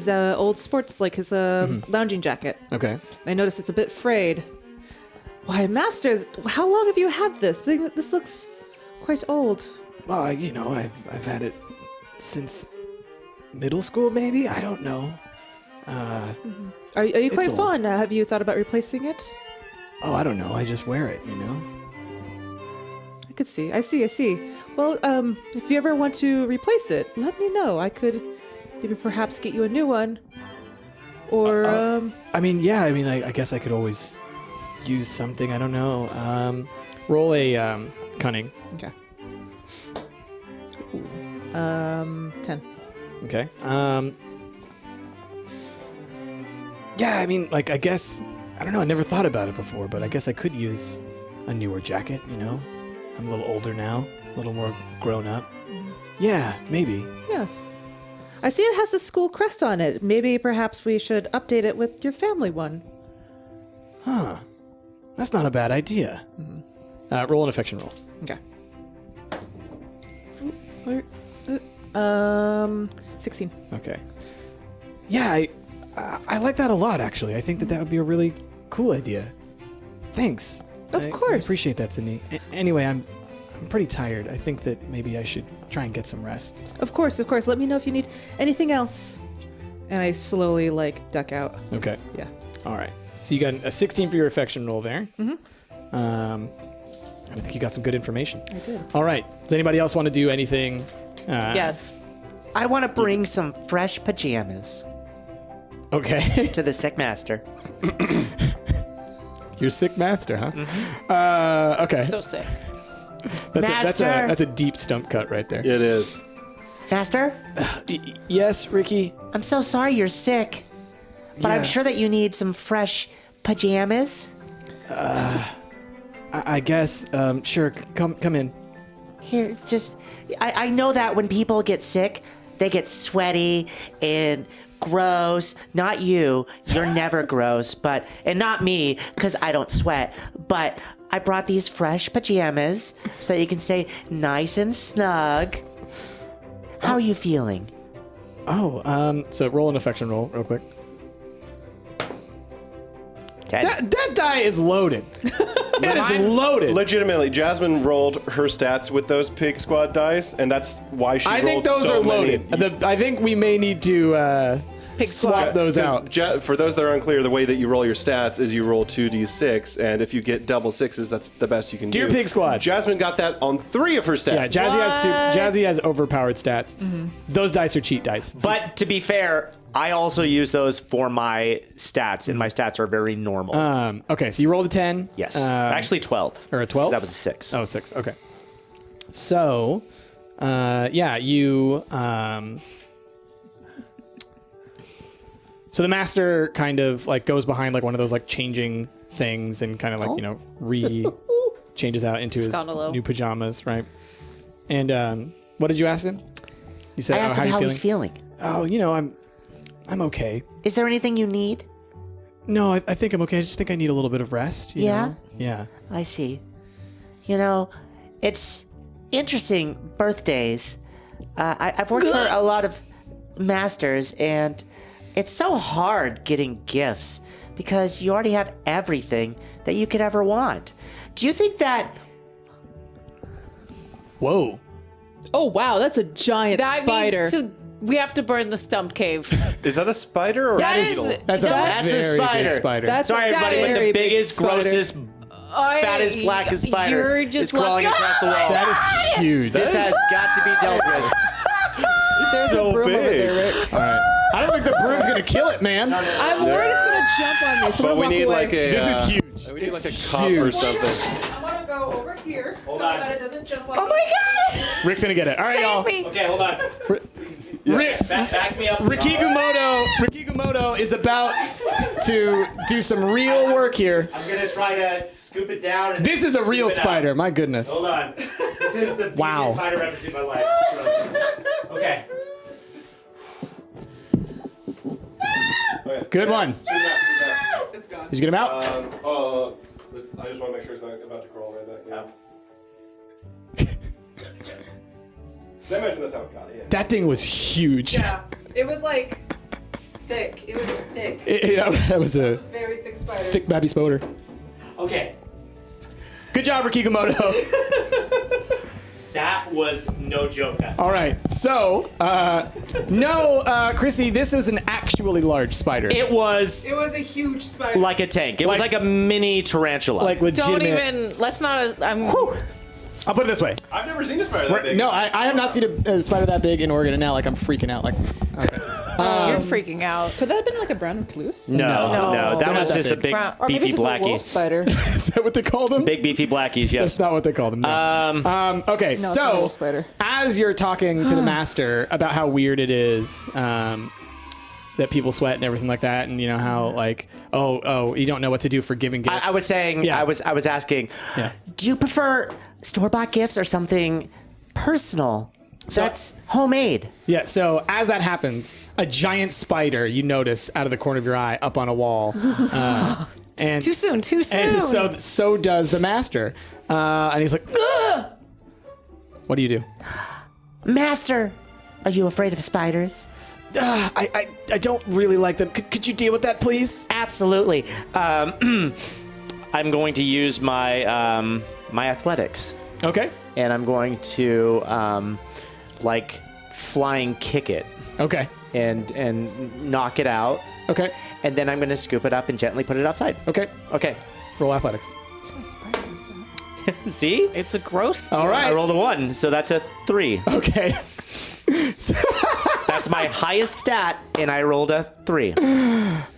S2: old sports, like his lounging jacket.
S4: Okay.
S2: I notice it's a bit frayed. Why, master, how long have you had this? This looks quite old.
S4: Well, I've had it since middle school, maybe? I don't know.
S2: Are you quite
S4: old.
S2: fond? Have you thought about replacing it?
S4: Oh, I don't know. I just wear it,
S2: I could see. I see. Well, if you ever want to replace it, let me know. I could maybe perhaps get you a new one. Or,
S4: I mean, yeah. I mean, I guess I could always use something. I don't know. Roll a cunning.
S2: Okay. 10.
S4: Okay. Yeah, I mean, like, I guess, I don't know, I never thought about it before, but I guess I could use a newer jacket, you know? I'm a little older now, a little more grown up. Yeah, maybe.
S2: Yes. I see it has the school crest on it. Maybe perhaps we should update it with your family one.
S4: That's not a bad idea. Roll an affection roll.
S2: Okay. 16.
S4: Okay. Yeah, I like that a lot, actually. I think that would be a really cool idea. Thanks.
S2: Of
S4: I
S2: course.
S4: appreciate that, Sydney. Anyway, I'm pretty tired. I think that maybe I should try and get some rest.
S2: Of course. Let me know if you need anything else. And I slowly, duck out.
S4: Okay.
S2: Yeah.
S4: All right. So you got a 16 for your affection roll there. Mm-hmm. I think you got some good information.
S2: I did.
S4: All right. Does anybody else want to do anything?
S3: Yes.
S5: I want to bring some fresh pajamas
S4: Okay.
S5: to the sick master.
S4: You're sick master, huh?
S5: Mm-hmm.
S4: Okay.
S3: So sick.
S4: That's a deep stump cut right there.
S1: It is.
S5: Master,
S4: Yes, Ricky.
S5: I'm so sorry you're sick, but
S4: Yeah.
S5: I'm sure that you need some fresh pajamas.
S4: I guess. Sure. Come in.
S5: Here, I know that when people get sick, they get sweaty and gross. Not you. You're never gross, and not me, because I don't sweat. But I brought these fresh pajamas so that you can stay nice and snug. How are you feeling?
S4: So roll an affection roll real quick.
S5: 10.
S4: That die is loaded. That is loaded.
S1: Legitimately, Jasmine rolled her stats with those Pig Squad dice, and that's why she
S4: I
S1: rolled
S4: think those
S1: so
S4: are
S1: many.
S4: loaded. I think we may need to swap those out.
S1: For those that are unclear, the way that you roll your stats is you roll 2d6, and if you get double sixes, that's the best you can
S4: Dear
S1: do.
S4: Pig Squad.
S1: Jasmine got that on 3 of her stats.
S4: Yeah, Jazzy has overpowered stats. Those dice are cheat dice.
S5: But to be fair, I also use those for my stats, and my stats are very normal.
S4: Okay, so you rolled a 10.
S5: yes. Actually, 12.
S4: Or a 12?
S5: That was a 6.
S4: Oh, 6. Okay. So, you. So the master kind of goes behind one of those changing things and kind of changes out into his
S3: Scandalo.
S4: new pajamas, right? And what did you ask him? You said,
S5: I asked
S4: how
S5: him
S4: you
S5: how
S4: feeling?
S5: he's feeling.
S4: Oh, I'm okay.
S5: Is there anything you need?
S4: No, I think I'm okay. I just think I need a little bit of rest. you
S5: Yeah?
S4: know? Yeah.
S5: I see. It's interesting birthdays. I've worked for a lot of masters, and it's so hard getting gifts because you already have everything that you could ever want. Do you think that...
S4: Whoa.
S2: Oh, wow. That's a giant
S3: That
S2: spider.
S3: means we have to burn the stump cave.
S1: Is that a spider or
S3: That
S1: a
S3: is-
S1: beetle?
S4: That's a
S3: That's
S5: a
S4: very
S5: spider.
S4: big spider.
S2: That's
S5: Sorry,
S2: a
S5: everybody, but
S2: very
S5: the
S2: big
S5: biggest,
S2: spider.
S5: grossest, fattest, blackest spider
S3: You're just
S5: is crawling
S3: like,
S5: across the wall.
S4: That is huge.
S5: This has got to be dealt with.
S2: There's
S1: so
S2: a broom over
S1: big.
S2: there, Rick.
S4: All right. I don't think the broom's going to kill it, man.
S2: I'm worried it's going to jump on me. So
S1: But
S2: I'm
S1: we
S2: gonna
S1: need
S2: walk
S1: like
S2: away.
S1: a.
S4: This is huge.
S1: We need like a
S4: It's
S1: cup or
S4: huge.
S1: something.
S2: I'm going to go over here so
S5: on.
S2: that it doesn't jump on
S3: oh my god!
S4: Rick's going to get it. All right, y'all.
S3: Save me!
S5: Okay, hold on.
S4: Rick,
S5: Back me up.
S4: Rikigumoto is about to do some real work here.
S5: I'm gonna try to scoop it down. And
S4: This is a real
S5: scoop it out.
S4: spider. My goodness.
S5: Hold on. This is the
S4: Wow.
S5: biggest spider I've ever seen in my life. Okay.
S4: Good one.
S2: It's gone.
S4: Did you get him out?
S1: I just want to make sure it's not about to crawl right back in. Did I mention that's how it got in?
S4: That thing was huge.
S2: Yeah. It was thick. It was thick.
S4: That was a
S2: Very thick spider.
S4: thick babby spoder.
S5: Okay.
S4: Good job, Rikigumoto.
S5: That was no joke. That's
S4: All right. So, Chrissy, this was an actually large spider.
S5: It was
S2: It was a huge spider.
S5: like a tank. It was like a mini tarantula.
S4: like legitimate.
S3: Don't even. Let's not. I'm.
S4: I'll put it this way.
S1: I've never seen a spider that big.
S4: No, I have not seen a spider that big in Oregon, and now like I'm freaking out. Like,
S3: You're freaking out.
S2: Could that have been like a brown recluse?
S5: No, that
S4: They're
S5: was
S4: not that
S5: just a
S4: big.
S5: big
S2: Or maybe
S5: beefy
S2: just a wolf
S5: blackie.
S2: spider.
S4: is that what they call them?
S5: Big beefy blackies,
S4: That's
S5: yes.
S4: not what they call them. No. Okay,
S2: No, it's not a
S4: so
S2: wolf spider.
S4: as you're talking to the master about how weird it is that people sweat and everything like that, and you know how like you don't know what to do for giving gifts.
S5: I was saying,
S4: Yeah.
S5: I was asking,
S4: Yeah.
S5: do you prefer store-bought gifts or something personal that's homemade?
S4: Yeah, so as that happens, a giant spider you notice out of the corner of your eye up on a wall. And
S3: Too soon.
S4: And so does the master. And he's like, ugh! What do you do?
S5: Master, are you afraid of spiders?
S4: I don't really like them. Could you deal with that, please?
S5: Absolutely. I'm going to use my my athletics,
S4: Okay.
S5: and I'm going to like flying kick it
S4: Okay.
S5: and knock it out,
S4: Okay.
S5: and then I'm going to scoop it up and gently put it outside.
S4: Okay.
S5: Okay.
S4: Roll athletics.
S5: See?
S3: It's a gross.
S4: All
S5: I
S4: right.
S5: rolled a 1, so that's a 3.
S4: Okay.
S5: That's my highest stat, and I rolled a 3.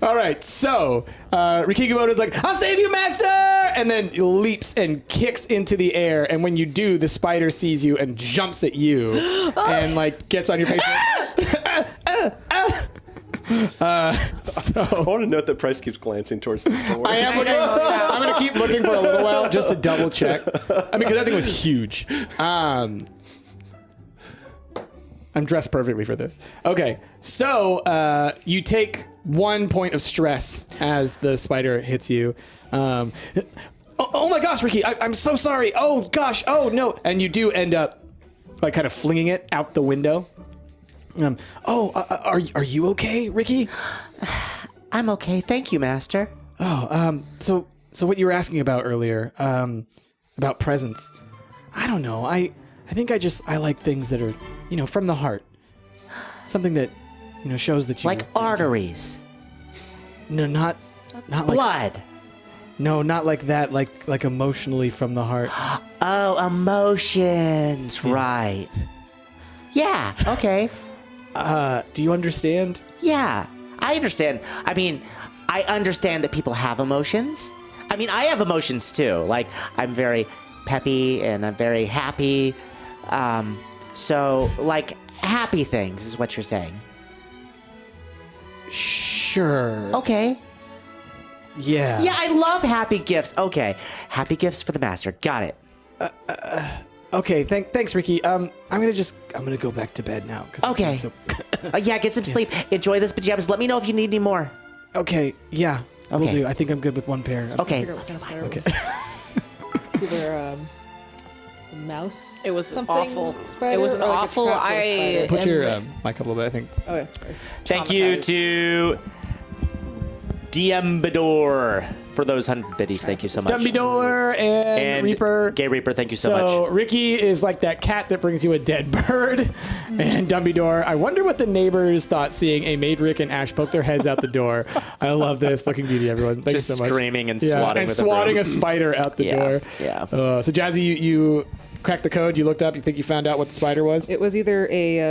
S4: All right. So Rikigumoto's like, I'll save you, master! And then leaps and kicks into the air. And when you do, the spider sees you and jumps at you and like gets on your face. So
S1: I want to note that Price keeps glancing towards the door.
S4: I am looking. I'm going to keep looking for a little while just to double check. I mean, because that thing was huge. I'm dressed perfectly for this. Okay, so you take 1 point of stress as the spider hits you. Oh my gosh, Ricky, I'm so sorry. Oh gosh, oh no. And you do end up like kind of flinging it out the window. Are you okay, Ricky?
S5: I'm okay. Thank you, Master.
S4: So what you were asking about earlier, about presents. I don't know. I think I like things that are, from the heart. Something that, shows that you
S5: Like arteries,
S4: No, not like
S5: blood.
S4: No, not like that. Like emotionally from the heart.
S5: Oh, emotions. Right. Yeah. Okay.
S4: Do you understand?
S5: Yeah, I understand. I mean, I understand that people have emotions. I mean, I have emotions too. Like, I'm very peppy and I'm very happy. So, like, happy things is what you're saying.
S4: Sure.
S5: Okay.
S4: Yeah.
S5: Yeah, I love happy gifts. Okay. Happy gifts for the master. Got it.
S4: Okay. Thanks, Ricky. I'm gonna go back to bed now. 'Cause I'm
S5: Okay.
S4: so-
S5: Yeah, get some sleep. Enjoy this pajamas. Let me know if you need any more.
S4: okay. Yeah. We'll
S5: Okay.
S4: do. I think I'm good with one pair.
S5: Okay.
S2: Figure out what kind of spider it was. Either a mouse.
S3: It was
S2: something
S3: awful.
S2: Spider,
S3: It was an
S2: or like a
S3: awful.
S2: trapdoor spider.
S4: Put your mic up a little bit. I think.
S2: Okay, sorry.
S5: Thank you to Diembador for those 100 biddies. Thank you so much.
S4: Dumbledore and Reaper.
S5: Gay Reaper, thank you so
S4: So
S5: much.
S4: Ricky is like that cat that brings you a dead bird, and Dumbledore. I wonder what the neighbors thought seeing a Maid-Rick and Ash poke their heads out the door. I love this. Looking beauty, everyone. Thank
S5: Just
S4: you so much.
S5: screaming and
S4: Yeah,
S5: swatting
S4: and
S5: with
S4: swatting
S5: a
S4: a spider out the
S5: Yeah,
S4: door.
S5: yeah.
S4: So Jazzy, you cracked the code. You looked up. You think you found out what the spider was?
S2: It was either a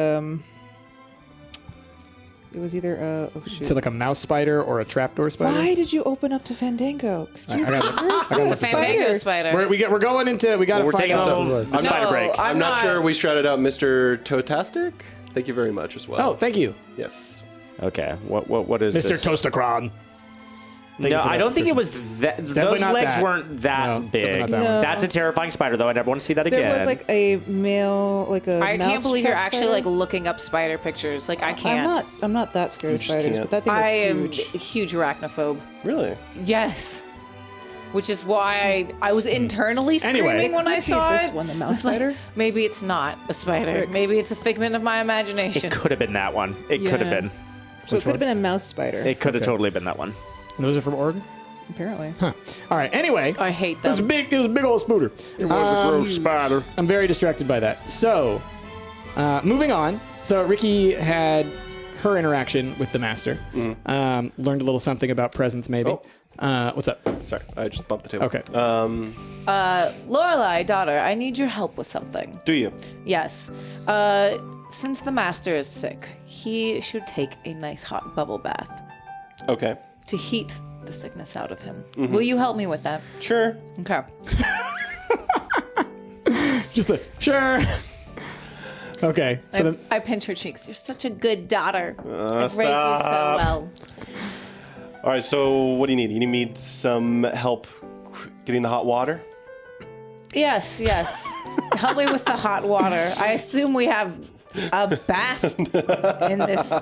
S2: oh shoot.
S4: Is it like a mouse spider or a trapdoor spider?
S2: Why did you open up to Fandango? Excuse me.
S4: I got
S2: Where's
S4: got
S2: the
S3: It's a Fandango spider.
S4: We're going into. We got to
S5: We're
S4: find
S5: taking
S4: out
S5: a
S4: what it was.
S5: spider break.
S1: I'm not sure we shouted out Mr. Totastic. Thank you very much as well.
S4: Oh, thank you,
S1: yes.
S5: Okay, what is
S4: Mr.
S5: this?
S4: Toastacron. Thank you
S5: No,
S4: for
S5: I
S4: that
S5: don't think it
S4: subscription.
S5: was that. Those
S4: definitely not
S5: legs
S4: that.
S5: weren't
S4: No,
S5: that
S4: definitely
S5: big.
S4: not that one.
S2: No.
S5: That's a terrifying spider, though. I never want to see that again.
S2: There was like a male, like a.
S3: I can't
S2: mouse
S3: believe you're
S2: trap
S3: actually
S2: spider.
S3: like looking up spider pictures. Like I can't.
S2: I'm not that scared of
S1: just
S2: spiders,
S1: can't.
S2: but that thing was
S3: I am
S2: huge.
S3: a huge arachnophobe.
S1: Really?
S3: Yes. Which is why I was internally screaming
S4: Anyway.
S3: when I
S2: Could
S3: saw
S2: be
S3: it.
S2: this one, the mouse
S3: I was like,
S2: spider.
S3: maybe it's not a spider.
S2: Rick.
S3: Maybe it's a figment of my imagination.
S5: It could have been that one. It could have
S2: Yeah.
S5: been.
S2: So it could have been a mouse spider.
S5: It could have
S4: Okay.
S5: totally been that one.
S4: And those are from Oregon.
S2: apparently.
S4: All right. Anyway,
S3: I hate
S4: it was a
S3: them.
S4: big old spooter.
S5: It was a gross spider.
S4: I'm very distracted by that. So, moving on. So Ricky had her interaction with the master. Learned a little something about presents, maybe. What's up?
S1: Sorry, I just bumped the table.
S4: Okay.
S3: Lorelei, daughter, I need your help with something.
S1: Do you?
S3: Yes. Since the master is sick, he should take a nice hot bubble bath
S1: Okay.
S3: to heat the sickness out of him. Will you help me with that?
S1: Sure.
S3: Okay.
S4: Just a sure. Okay. So then,
S3: I pinch her cheeks. You're such a good daughter. I've raised you so well.
S1: All right, so what do you need? You need some help getting the hot water?
S3: Yes, yes. Help me with the hot water. I assume we have a bath in this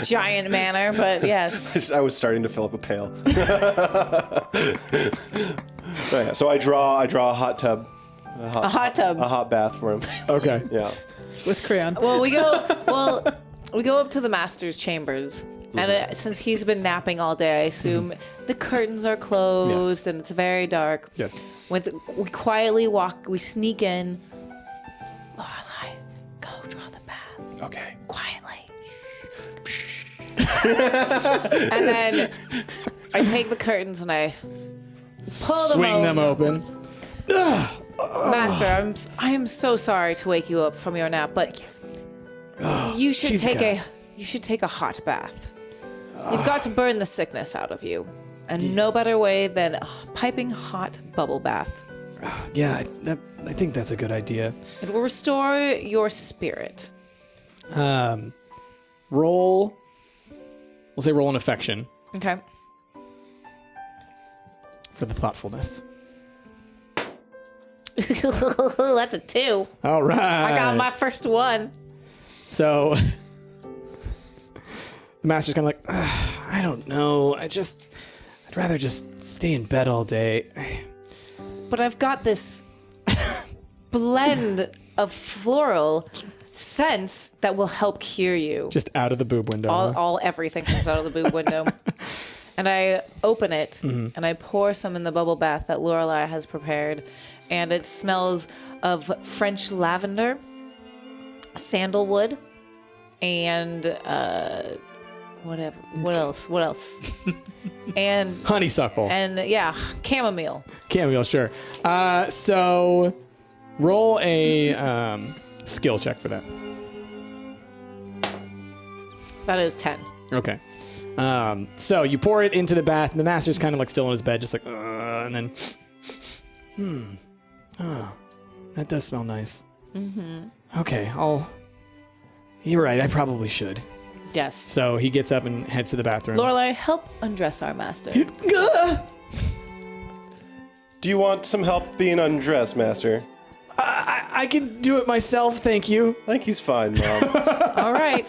S3: giant manor, but yes.
S1: I was starting to fill up a pail. Oh, yeah, so I draw a hot tub.
S3: A hot tub.
S1: A hot bath for him.
S4: okay.
S1: Yeah.
S2: With crayon.
S3: Well, we go up to the master's chambers, and since he's been napping all day, I assume the curtains are closed
S4: Yes.
S3: and it's very dark.
S4: Yes.
S3: We quietly walk. We sneak in. Lorelei, go draw the bath
S1: Okay.
S3: quietly. And then I take the curtains and I pull
S4: Swing them open.
S3: Master, I am so sorry to wake you up from your nap, but you should take a hot bath. You've got to burn the sickness out of you, and no better way than a piping hot bubble bath.
S4: Yeah, I think that's a good idea.
S3: It will restore your spirit.
S4: Roll. We'll say roll an affection
S3: Okay.
S4: for the thoughtfulness.
S3: That's a 2.
S4: All right.
S3: I got my first one.
S4: So the master's kind of like, I don't know. I'd rather just stay in bed all day.
S3: But I've got this blend of floral scents that will help cure you.
S4: Just out of the boob window. huh?
S3: Everything comes out of the boob window. And I open it and I pour some in the bubble bath that Lorelei has prepared. And it smells of French lavender, sandalwood, and whatever. What else? And
S4: Honeysuckle.
S3: yeah, chamomile.
S4: Chamomile, sure. So roll a skill check for that.
S3: That is 10.
S4: Okay. So you pour it into the bath, and the master's kind of like still in his bed, just like, and then, that does smell nice. Mm-hmm. Okay, you're right, I probably should.
S3: Yes.
S4: So he gets up and heads to the bathroom.
S3: Lorelei, help undress our master.
S1: Do you want some help being undressed, Master?
S4: I can do it myself, thank you.
S1: I think he's fine, Mom.
S3: All right.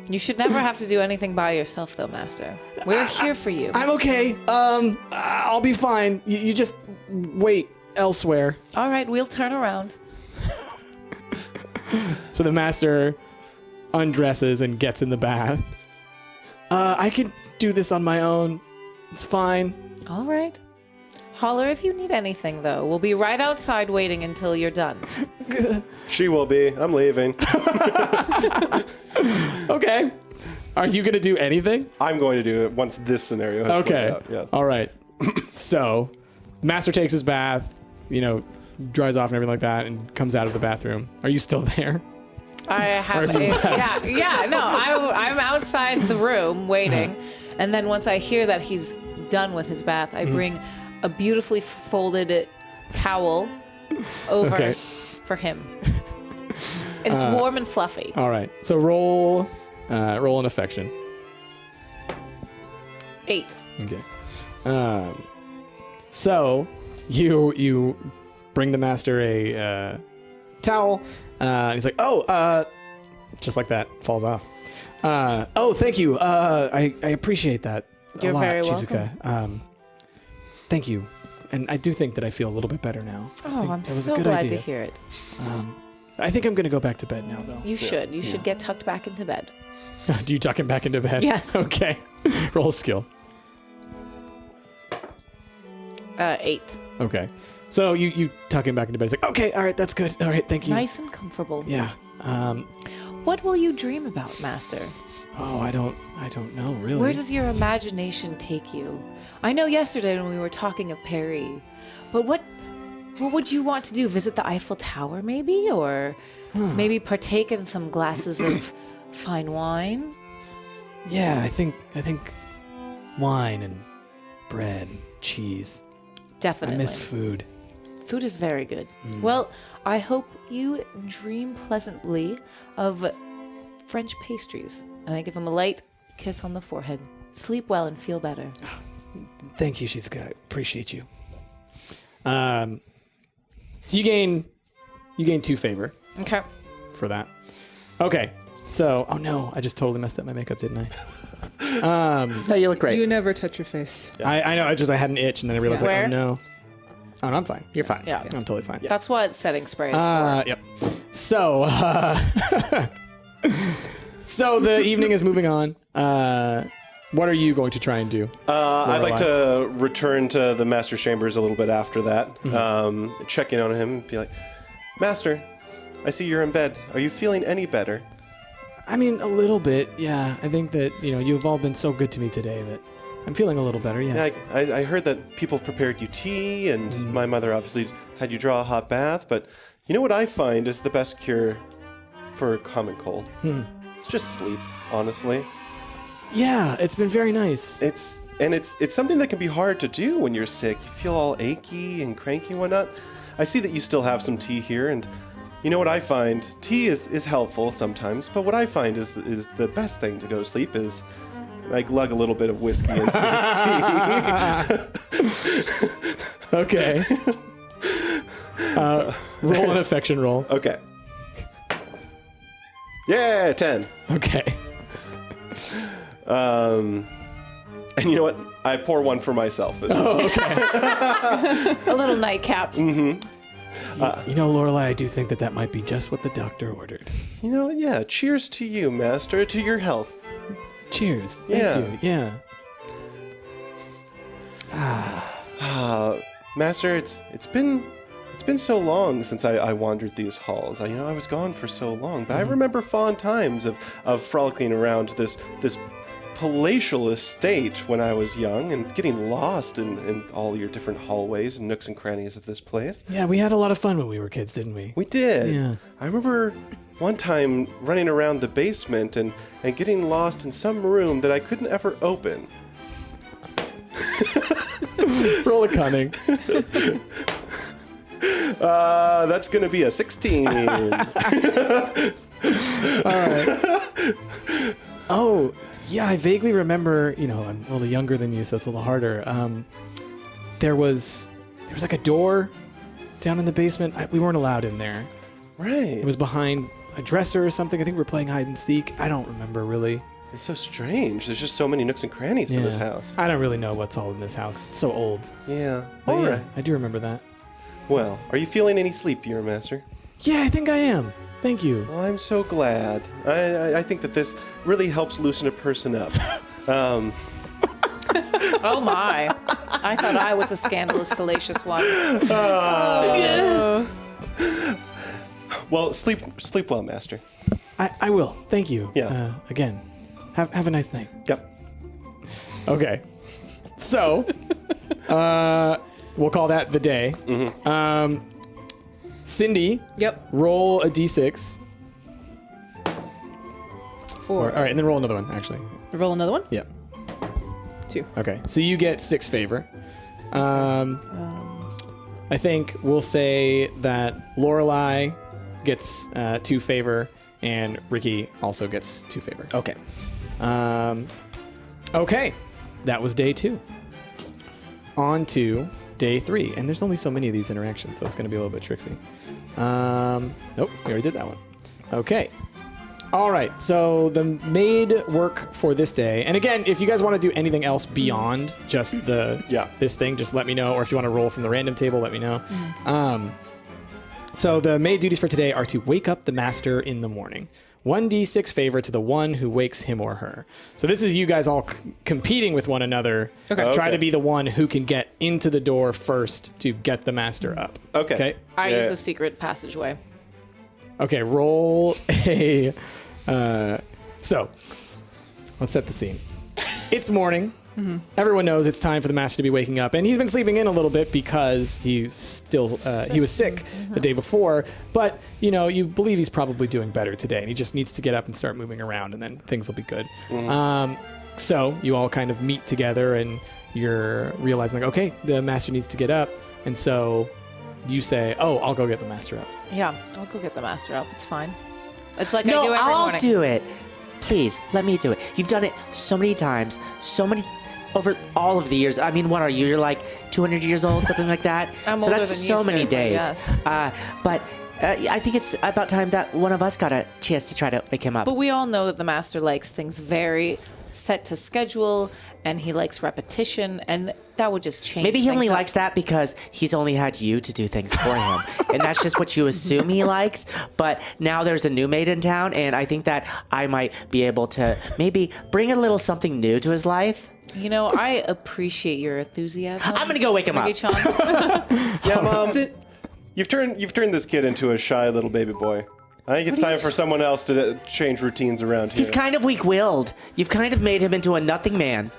S3: You should never have to do anything by yourself, though, Master. We're here for you.
S4: I'm okay. I'll be fine. You just wait elsewhere.
S3: All right, we'll turn around.
S4: So the master undresses and gets in the bath. I can do this on my own. It's fine.
S3: All right. Holler if you need anything, though. We'll be right outside waiting until you're done.
S1: She will be. I'm leaving.
S4: Okay. Are you going to do anything?
S1: I'm going to do it once this scenario has played
S4: Okay.
S1: out. Yes.
S4: All right. So, master takes his bath, dries off and everything like that, and comes out of the bathroom. Are you still there?
S3: I have I'm outside the room waiting. And then once I hear that he's done with his bath, I bring a beautifully folded towel over for him. It's warm and fluffy.
S4: All right. So roll an affection.
S3: 8.
S4: Okay. So you bring the master a towel, and he's like, just like that, falls off. Thank you. I appreciate that.
S3: You're
S4: a lot,
S3: very
S4: Chizuka. Thank you. And I do think that I feel a little bit better now.
S3: Oh, I'm
S4: that was a
S3: so
S4: good
S3: glad
S4: idea.
S3: to hear it.
S4: I think I'm going to go back to bed now, though.
S3: You should. You should get tucked back into bed.
S4: Do you tuck him back into bed?
S3: Yes.
S4: Okay. Roll skill.
S3: 8.
S4: Okay. So you tuck him back into bed. He's like, okay, all right, that's good. All right, thank you.
S3: Nice and comfortable.
S4: Yeah.
S3: What will you dream about, Master?
S4: Oh, I don't know really.
S3: Where does your imagination take you? I know yesterday when we were talking of Perry, but what would you want to do? Visit the Eiffel Tower, maybe, or maybe partake in some glasses of fine wine?
S4: Yeah, I think wine and bread, cheese.
S3: Definitely.
S4: I miss food.
S3: Food is very good. Well, I hope you dream pleasantly of French pastries, and I give him a light kiss on the forehead. Sleep well and feel better.
S4: Thank you, Shizuka. Appreciate you. So you gain 2 favor
S3: Okay.
S4: for that. Okay. So, oh no, I just totally messed up my makeup, didn't I?
S5: No, you look great.
S2: You never touch your face.
S4: I know. I had an itch, and then I realized,
S3: Where?
S4: oh no. Oh, no, I'm fine.
S5: You're fine.
S3: Yeah.
S4: I'm totally fine.
S3: That's what setting spray is for.
S4: Yep. So, so the evening is moving on. What are you going to try and do?
S1: I'd like to return to the Master's chambers a little bit after that. Check in on him and be like, Master, I see you're in bed. Are you feeling any better?
S4: I mean, a little bit, yeah. I think that, you've all been so good to me today that I'm feeling a little better, yes.
S1: Yeah, I heard that people prepared you tea, and my mother obviously had you draw a hot bath, but you know what I find is the best cure for a common cold? It's just sleep, honestly.
S4: Yeah, it's been very nice.
S1: It's something that can be hard to do when you're sick. You feel all achy and cranky and whatnot. I see that you still have some tea here, and you know what I find? Tea is helpful sometimes, but what I find is the best thing to go to sleep is I glug a little bit of whiskey into this tea.
S4: Okay. Roll an affection roll.
S1: Okay. Yeah, 10.
S4: Okay.
S1: And you know what? I pour one for myself.
S3: A little nightcap.
S4: Lorelai, I do think that might be just what the doctor ordered.
S1: You know, yeah. Cheers to you, Master. To your health.
S4: Cheers. Thank you. Yeah.
S1: Master, it's been so long since I wandered these halls. I was gone for so long, but I remember fond times of frolicking around this palatial estate when I was young and getting lost in all your different hallways and nooks and crannies of this place.
S4: Yeah, we had a lot of fun when we were kids, didn't we?
S1: We did.
S4: Yeah.
S1: I remember one time running around the basement and getting lost in some room that I couldn't ever open.
S4: Roll a cunning.
S1: That's gonna be a 16.
S4: Oh, yeah, I vaguely remember, I'm a little younger than you, so it's a little harder. There was like a door down in the basement. We weren't allowed in there.
S1: Right.
S4: It was behind a dresser or something. I think we were playing hide and seek. I don't remember really.
S1: It's so strange. There's just so many nooks and crannies to this house.
S4: I don't really know what's all in this house. It's so old.
S1: Yeah.
S4: But
S1: All
S4: yeah,
S1: right.
S4: I do remember that.
S1: Well, are you feeling any sleepier, Master?
S4: Yeah, I think I am. Thank you.
S1: Well, I'm so glad. I think that this really helps loosen a person up.
S3: Oh my. I thought I was the scandalous, salacious one.
S1: Well, sleep well, Master.
S4: I will. Thank you.
S1: Yeah.
S4: Again, have a nice night.
S1: Yep.
S4: Okay. So, we'll call that the day. Cindy,
S2: Yep.
S4: roll a d6.
S2: 4.
S4: All right, and then roll another one, actually.
S2: Roll another one.
S4: Yeah.
S2: 2.
S4: Okay, so you get 6 favor. I think we'll say that Lorelai gets 2 favor, and Ricky also gets 2 favor.
S5: Okay.
S4: Okay, that was day 2. On to day 3, and there's only so many of these interactions, so it's going to be a little bit tricksy. Nope, we already did that one. Okay. All right, so the maid work for this day, and again, if you guys want to do anything else beyond just this thing, just let me know, or if you want to roll from the random table, let me know. So the maid duties for today are to wake up the master in the morning. 1d6 favor to the one who wakes him or her. So this is you guys all competing with one another.
S2: Okay.
S4: Try to be the one who can get into the door first to get the master up.
S1: Okay.
S3: I
S1: Yeah.
S3: use the secret passageway.
S4: Okay, roll a... So, let's set the scene. It's morning. Everyone knows it's time for the master to be waking up, and he's been sleeping in a little bit because he was sick the day before. But you believe he's probably doing better today, and he just needs to get up and start moving around, and then things will be good. So you all kind of meet together, and you're realizing like, okay, the master needs to get up, and so you say, "Oh, I'll go get the master up."
S3: Yeah, I'll go get the master up. It's fine. It's like
S5: No,
S3: I do every
S5: I'll
S3: morning.
S5: do it. Please, let me do it. You've done it so many times, over all of the years. I mean, what are you? You're like 200 years old, something like that.
S3: I'm
S5: so
S3: older
S5: that's
S3: than you,
S5: so many
S3: certainly,
S5: days.
S3: yes.
S5: But I think it's about time that one of us got a chance to try to wake him up.
S3: But we all know that the master likes things very set to schedule, and he likes repetition, and that would just change.
S5: Maybe he only
S3: things up.
S5: likes that because he's only had you to do things for him. And that's just what you assume he likes. But now there's a new maid in town, and I think that I might be able to maybe bring a little something new to his life.
S3: I appreciate your enthusiasm.
S5: I'm going to go wake him up.
S3: Maggie-chan.
S1: Yeah, Mom.
S2: Sin-
S1: You've turned this kid into a shy little baby boy. I think it's time for someone else to change routines around here.
S5: He's kind of weak-willed. You've kind of made him into a nothing man.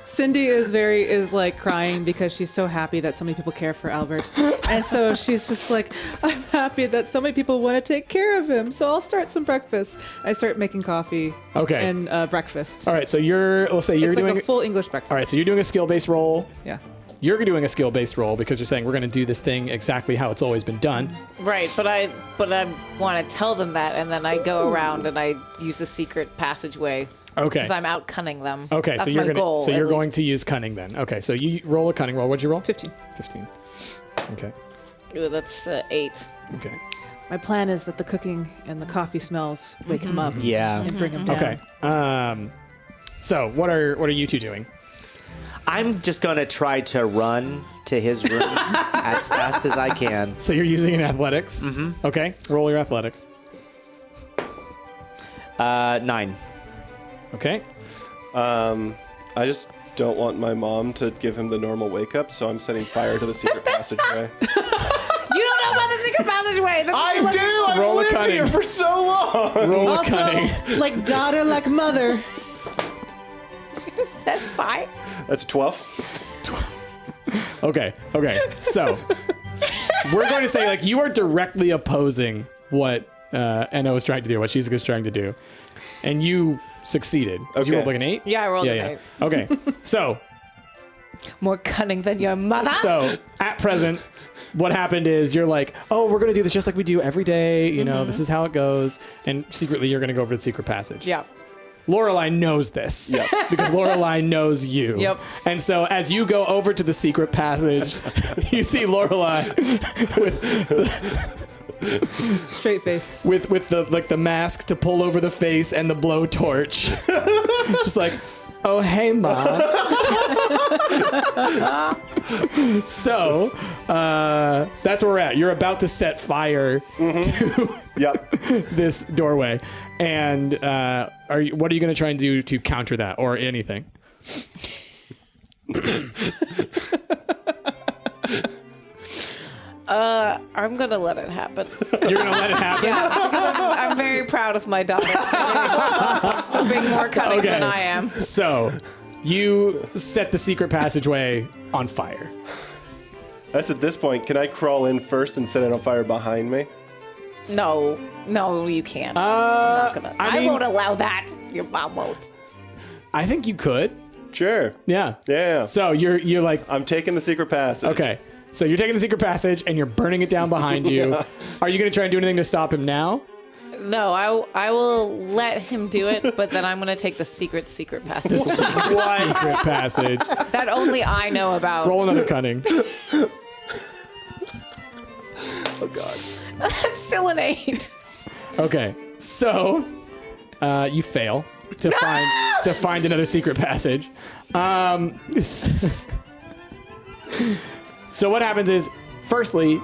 S2: Cindy is like crying because she's so happy that so many people care for Albert. And so she's just like, I'm happy that so many people want to take care of him. So I'll start some breakfast. I start making coffee.
S4: Okay.
S2: And breakfast.
S4: All right, so let's say you're
S2: It's like
S4: doing
S2: a full English breakfast.
S4: All right, so you're doing a skill-based roll.
S2: Yeah.
S4: You're doing a skill-based roll because you're saying we're going to do this thing exactly how it's always been done.
S3: Right, but I want to tell them that, and then I go around and I use the secret passageway.
S4: Okay.
S3: Because I'm out cunning them.
S4: Okay,
S3: That's
S4: so you're
S3: my goal.
S4: So you're
S3: at
S4: going
S3: least.
S4: to use cunning then. Okay, so you roll a cunning roll. What'd you roll?
S2: 15.
S4: 15. Okay.
S3: Ooh, that's 8.
S4: Okay.
S2: My plan is that the cooking and the coffee smells wake him up.
S5: Yeah.
S2: And bring him down.
S4: Okay. So what are you two doing?
S5: I'm just going to try to run to his room as fast as I can.
S4: So you're using an athletics. Mm-hmm. Okay. Roll your athletics.
S5: 9.
S4: Okay.
S1: I just don't want my mom to give him the normal wake up, so I'm setting fire to the secret passageway.
S3: You don't know about the secret passageway.
S1: I do! I've
S4: Roll a
S1: lived
S4: cunning.
S1: here for so long!
S4: Roll a
S2: Also,
S4: cunning.
S2: like daughter, like mother.
S3: Set fire.
S1: That's 12.
S4: Okay. So we're going to say like you are directly opposing what Enno is trying to do, what Shizuka's trying to do, and you succeeded. Did you
S1: Okay.
S4: roll like an 8?
S3: Yeah, I rolled an 8.
S4: Okay. So
S3: More cunning than your mother.
S4: So at present, what happened is you're like, oh, we're gonna do this just like we do every day. You know, this is how it goes. And secretly, you're gonna go over the secret passage.
S3: Yeah.
S4: Lorelai knows this. Yes. Because Lorelai knows you.
S3: Yep.
S4: And so as you go over to the secret passage, you see Lorelai
S2: Straight face.
S4: with the mask to pull over the face and the blowtorch. Just like, oh hey ma. So that's where we're at. You're about to set fire to
S1: Yep.
S4: this doorway. And what are you going to try and do to counter that or anything?
S3: I'm gonna let it happen.
S4: You're going to let it happen?
S3: Yeah, because I'm very proud of my daughter for being more cunning than I am.
S4: So you set the secret passageway on fire.
S1: That's at this point. Can I crawl in first and set it on fire behind me?
S3: No, you can't. I
S4: mean-
S3: won't allow that. Your mom won't.
S4: I think you could.
S1: Sure.
S4: Yeah.
S1: Yeah.
S4: So you're like,
S1: I'm taking the secret passage.
S4: okay. So you're taking the secret passage and you're burning it down behind you. Are you going to try and do anything to stop him now?
S3: No, I will let him do it, but then I'm gonna take the secret passage
S4: Secret passage.
S3: that only I know about.
S4: Roll another cunning.
S1: Oh God.
S3: That's still an 8.
S4: Okay. So you fail to find another secret passage. So what happens is, firstly,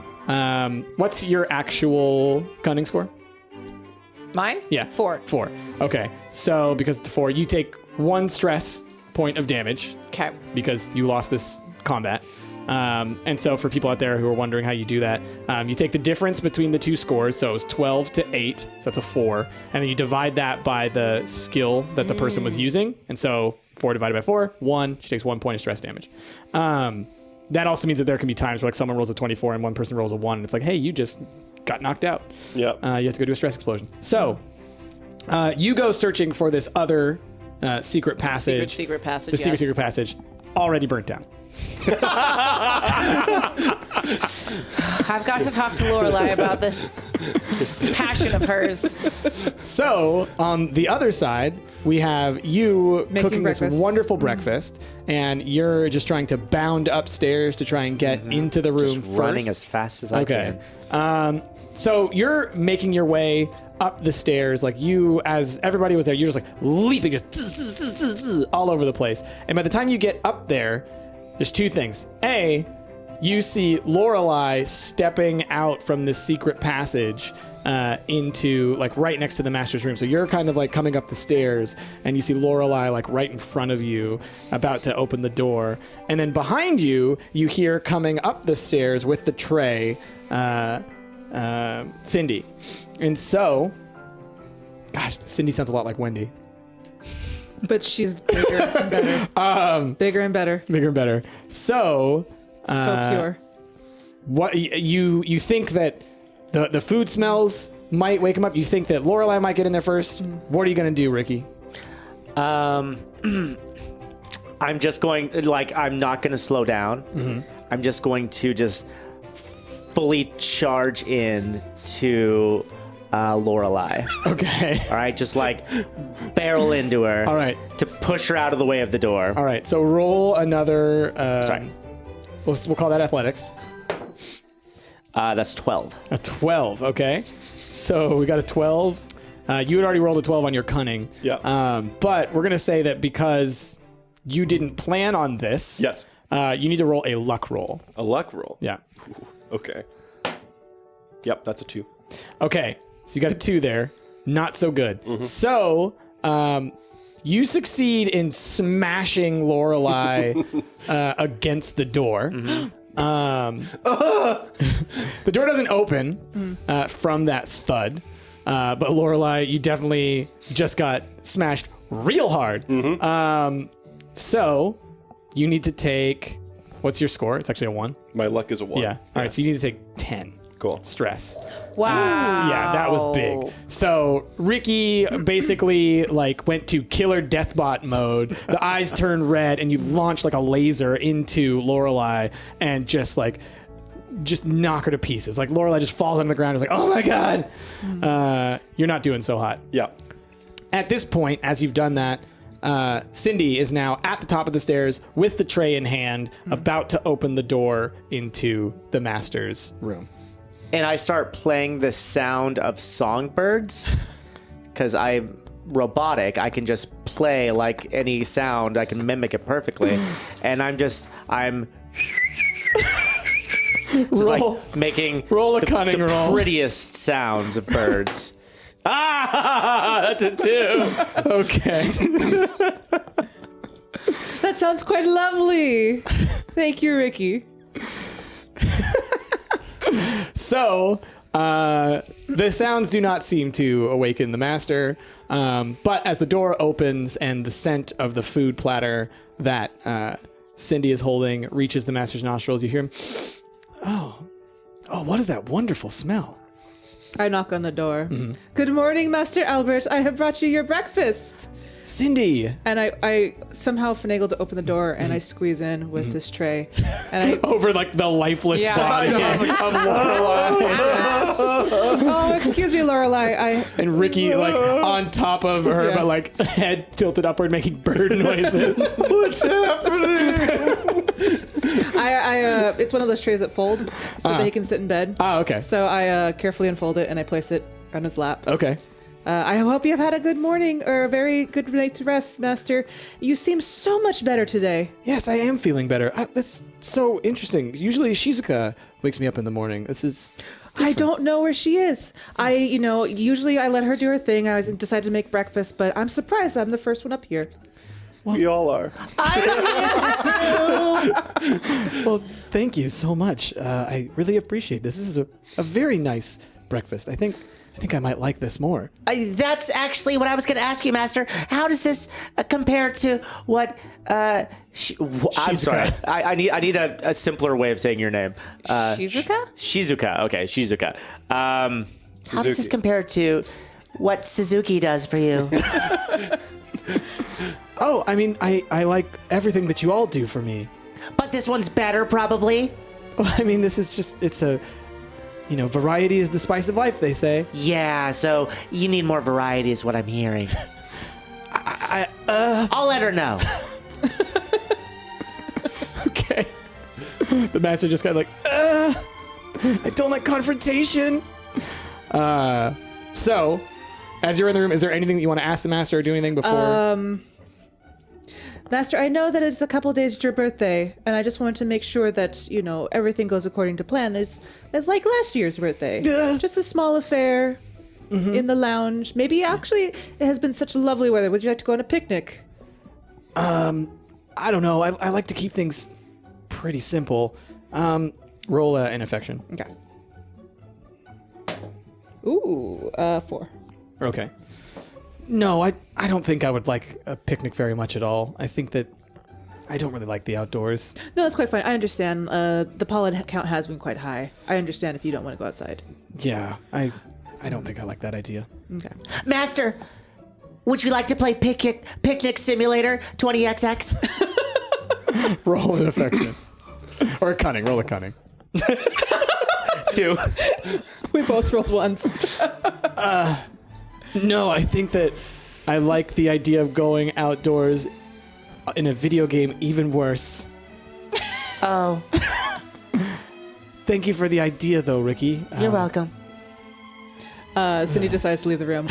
S4: what's your actual cunning score?
S3: Mine?
S4: Yeah.
S3: 4.
S4: 4. Okay. So because it's 4, you take 1 stress point of damage
S3: Okay.
S4: because you lost this combat. And so for people out there who are wondering how you do that, you take the difference between the two scores. So it was 12 to 8, so that's a 4. And then you divide that by the skill that the person was using. And so 4 divided by 4, 1. She takes 1 point of stress damage. That also means that there can be times where like someone rolls a 24 and one person rolls a 1. And it's like, hey, you just got knocked out.
S1: Yep.
S4: You have to go do a stress explosion. So you go searching for this other secret passage.
S3: Secret passage.
S4: The secret passage, already burnt down.
S3: I've got to talk to Lorelai about this passion of hers.
S4: So on the other side, we have you
S2: Making
S4: cooking
S2: breakfast.
S4: this wonderful breakfast, and you're just trying to bound upstairs to try and get into the room
S5: Just
S4: first.
S5: running as fast as I
S4: Okay.
S5: can.
S4: So you're making your way up the stairs, like you, as everybody was there, you're just like leaping, just zzz, zzz, zzz, zzz, zzz, all over the place. And by the time you get up there, there's two things. A, you see Lorelai stepping out from this secret passage into like right next to the master's room. So you're kind of like coming up the stairs, and you see Lorelai like right in front of you, about to open the door. And then behind you, you hear coming up the stairs with the tray, Cindy. And so, gosh, Cindy sounds a lot like Wendy.
S2: But she's bigger and better. Bigger and better.
S4: Bigger and better. So,
S2: So pure.
S4: what you think that the food smells might wake him up? You think that Lorelai might get in there first? What are you gonna do, Ricky?
S5: I'm just going, like, I'm not going to slow down. I'm just going to just fully charge in to Lorelai.
S4: Okay.
S5: All right, just like barrel into her.
S4: All right.
S5: To push her out of the way of the door.
S4: All right. So roll another.
S5: Sorry.
S4: We'll call that athletics.
S5: That's 12.
S4: A 12. Okay. So we got a 12. You had already rolled a 12 on your cunning.
S1: Yeah.
S4: But we're gonna say that because you didn't plan on this.
S1: Yes.
S4: You need to roll a luck roll.
S1: A luck roll.
S4: Yeah.
S1: Okay. Yep, that's a 2.
S4: Okay. So you got a 2 there. Not so good. So, you succeed in smashing Lorelai against the door. The door doesn't open from that thud. But Lorelai, you definitely just got smashed real hard. So you need to take, what's your score? It's actually a 1.
S1: My luck is a 1.
S4: Yeah. All right. So you need to take 10
S1: Cool.
S4: stress.
S3: Wow.
S4: Yeah, that was big. So Ricky basically like went to killer deathbot mode. The eyes turn red, and you launch like a laser into Lorelai and just knock her to pieces. Like Lorelai just falls on the ground. It's like, oh my god, you're not doing so hot.
S1: Yeah.
S4: At this point, as you've done that, Cindy is now at the top of the stairs with the tray in hand, about to open the door into the master's room.
S5: And I start playing the sound of songbirds because I'm robotic. I can just play like any sound. I can mimic it perfectly. And I'm just
S4: Roll-
S5: like making
S4: roll a cunning
S5: the
S4: roll.
S5: prettiest sounds of birds. That's a 2.
S4: Okay.
S2: That sounds quite lovely. Thank you, Ricky.
S4: So, the sounds do not seem to awaken the master, but as the door opens and the scent of the food platter that Cindy is holding reaches the master's nostrils, you hear him, oh, what is that wonderful smell?
S2: I knock on the door. Good morning, Master Albert. I have brought you your breakfast.
S4: Cindy!
S2: And I somehow finagle to open the door, and I squeeze in with this tray. And
S4: Over like the lifeless
S3: Yeah.
S4: body of Lorelai.
S2: oh, excuse me, Lorelai.
S4: And Ricky like on top of her,
S2: Yeah.
S4: but like head tilted upward, making bird noises.
S1: What's happening?
S2: It's one of those trays that fold, so that he can sit in bed.
S4: Oh, okay.
S2: So I carefully unfold it and I place it on his lap.
S4: Okay.
S2: I hope you have had a good morning or a very good night to rest, Master. You seem so much better today.
S4: Yes, I am feeling better. That's so interesting. Usually Shizuka wakes me up in the morning. This is...
S2: I don't know where she is. Usually I let her do her thing. I decided to make breakfast, but I'm surprised I'm the first one up here.
S1: We all are.
S4: Well, thank you so much. I really appreciate this. This is a very nice breakfast. I think I might like this more.
S5: That's actually what I was going to ask you, Master. How does this compare to what? I'm sorry. I need a simpler way of saying your name.
S3: Shizuka?
S5: Shizuka. Okay, Shizuka. How does this compare to what Suzuki does for you?
S4: Oh, I mean, I like everything that you all do for me.
S5: But this one's better, probably.
S4: Well, I mean, this is just, it's a, variety is the spice of life, they say.
S5: Yeah, so you need more variety is what I'm hearing. I'll let her know.
S4: Okay. The master just got like, I don't like confrontation. So, as you're in the room, is there anything that you want to ask the master or do anything before?
S2: Master, I know that it's a couple days to your birthday, and I just wanted to make sure that, everything goes according to plan. It's like last year's birthday. Just a small affair in the lounge. Maybe actually it has been such lovely weather. Would you like to go on a picnic?
S4: I don't know. I like to keep things pretty simple. Roll an affection.
S2: Okay. Ooh, 4.
S4: Okay. No, I don't think I would like a picnic very much at all. I think that I don't really like the outdoors.
S2: No, that's quite fine. I understand. The pollen count has been quite high. I understand if you don't want to go outside.
S4: Yeah, I don't think I like that idea.
S2: Okay.
S5: Master, would you like to play Picnic Simulator 20XX?
S4: Roll an affection. Or a cunning. Roll a cunning.
S5: 2.
S2: We both rolled once.
S4: No, I think that I like the idea of going outdoors in a video game even worse.
S5: Oh,
S4: Thank you for the idea, though, Ricky.
S5: you're welcome.
S2: Cindy decides to leave the room.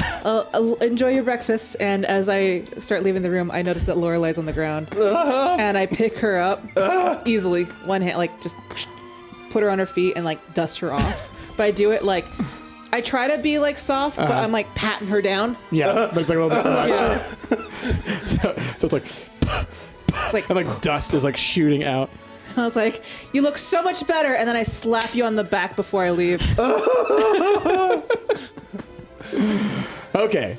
S2: Enjoy your breakfast, and as I start leaving the room, I notice that Lorelei's on the ground, and I pick her up easily, one hand, just put her on her feet and dust her off. But I do it I try to be soft, but I'm patting her down.
S4: Yeah, but it's a little bit too much.
S2: Yeah.
S4: So it's and dust is shooting out.
S2: I was like, "You look so much better," and then I slap you on the back before I leave.
S4: Okay.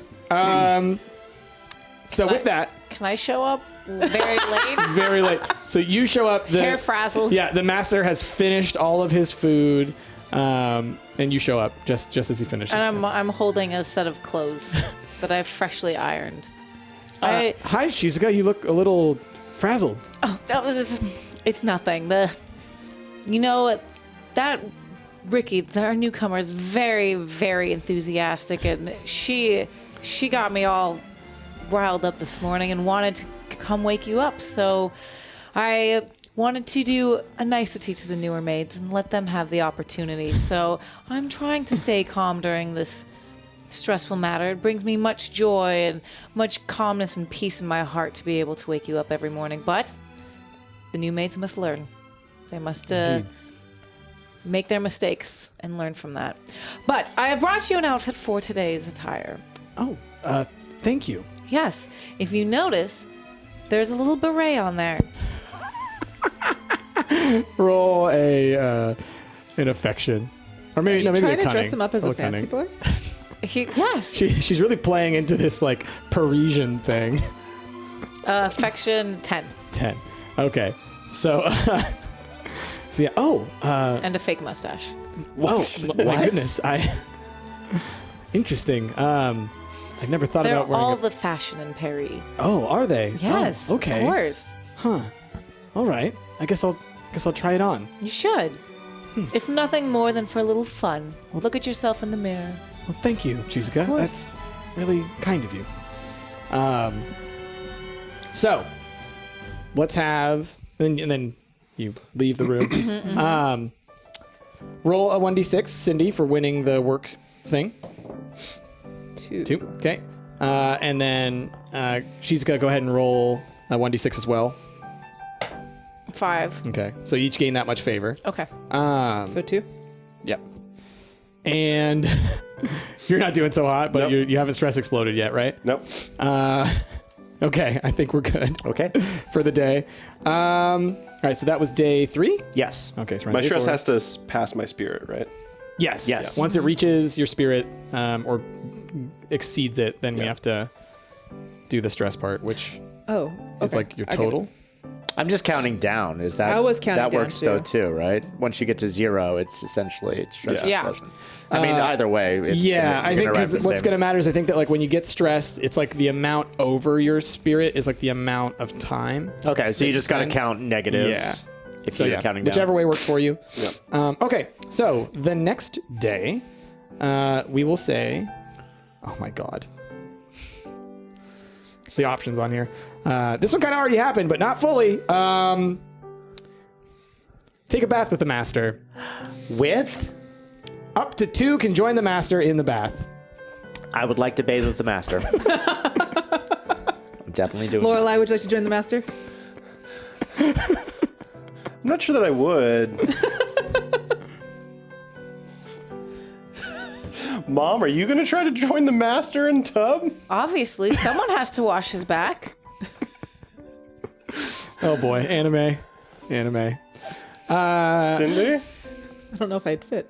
S4: So with that,
S3: Can I show up very late?
S4: very late. So you show up.
S3: Hair frazzled.
S4: Yeah, the master has finished all of his food, and you show up just as he finishes.
S3: And I'm holding a set of clothes that I've freshly ironed.
S4: Hi, Shizuka. You look a little frazzled.
S3: It's nothing. That Ricky, our newcomer, is very, very enthusiastic, and she got me all riled up this morning and wanted to come wake you up. So I wanted to do a nicety to the newer maids and let them have the opportunity. So I'm trying to stay calm during this stressful matter. It brings me much joy and much calmness and peace in my heart to be able to wake you up every morning. But the new maids must learn. They must make their mistakes and learn from that. But I have brought you an outfit for today's attire.
S4: Oh, thank you.
S3: Yes, if you notice, there's a little beret on there.
S4: Roll an affection, or maybe maybe
S2: Trying
S4: a
S2: to
S4: cunning.
S2: dress him up as
S4: Roll
S2: a fancy
S4: cunning.
S2: boy.
S3: Yes.
S4: She's really playing into this Parisian thing.
S3: Affection 10.
S4: 10. Okay. So, so yeah. Oh,
S3: And a fake mustache.
S4: oh my goodness. Interesting. I've never thought
S3: They're
S4: about wearing.
S3: all the fashion in Paris.
S4: Oh, are they?
S3: Yes.
S4: Oh, okay.
S3: Of course.
S4: All right. I guess I'll try it on.
S3: You should. If nothing more than for a little fun. Look at yourself in the mirror.
S4: Well, thank you, Shizuka.
S3: course.
S4: That's really kind of you. So let's have, and then you leave the room. Roll a 1d6, Cindy, for winning the work thing.
S2: 2.
S4: 2. Okay. And then Shizuka, go ahead and roll a 1d6 as well.
S3: 5.
S4: Okay. So you each gain that much favor.
S3: Okay.
S2: So 2.
S4: Yep. And you're not doing so hot, but
S1: Nope.
S4: you haven't stress exploded yet, right?
S1: Nope.
S4: Okay, I think we're good.
S5: Okay.
S4: For the day. All right, so that was day 3?
S5: Yes.
S4: Okay, so we're on
S1: My
S4: day
S1: stress
S4: 4.
S1: has to pass my spirit, right?
S4: Yes.
S5: Yes.
S4: Once it reaches your spirit or exceeds it, then we have to do the stress part, which
S2: Oh, okay.
S4: is like your
S2: I get it.
S4: total.
S5: I'm just counting down. Is that
S2: I was counting
S5: that
S2: down,
S5: works though
S2: too.
S5: too, right? Once you get to 0, it's essentially stress
S3: Yeah.
S5: explosion. I mean, either way, it's
S4: Yeah, I think because what's
S5: going
S4: going to matter is I think that like when you get stressed, it's like the amount over your spirit is like the amount of time.
S5: to. Okay, so you just got to
S4: Then-
S5: count negatives.
S4: Yeah.
S5: If
S4: So
S5: you're
S4: yeah,
S5: counting
S4: whichever
S5: down.
S4: way works for you.
S1: Yeah.
S4: Okay, so the next day, we will say, oh my god, the options on here. This one kind of already happened, but not fully. Take a bath with the master.
S5: With,
S4: Up to 2 can join the master in the bath.
S5: I would like to bathe with the master. I'm definitely doing.
S2: Lorelai, would you like to join the master?
S1: I'm not sure that I would. Mom, are you going to try to join the master in tub?
S3: Obviously, someone has to wash his back.
S4: Oh boy, anime.
S1: Cindy?
S2: I don't know if I'd fit.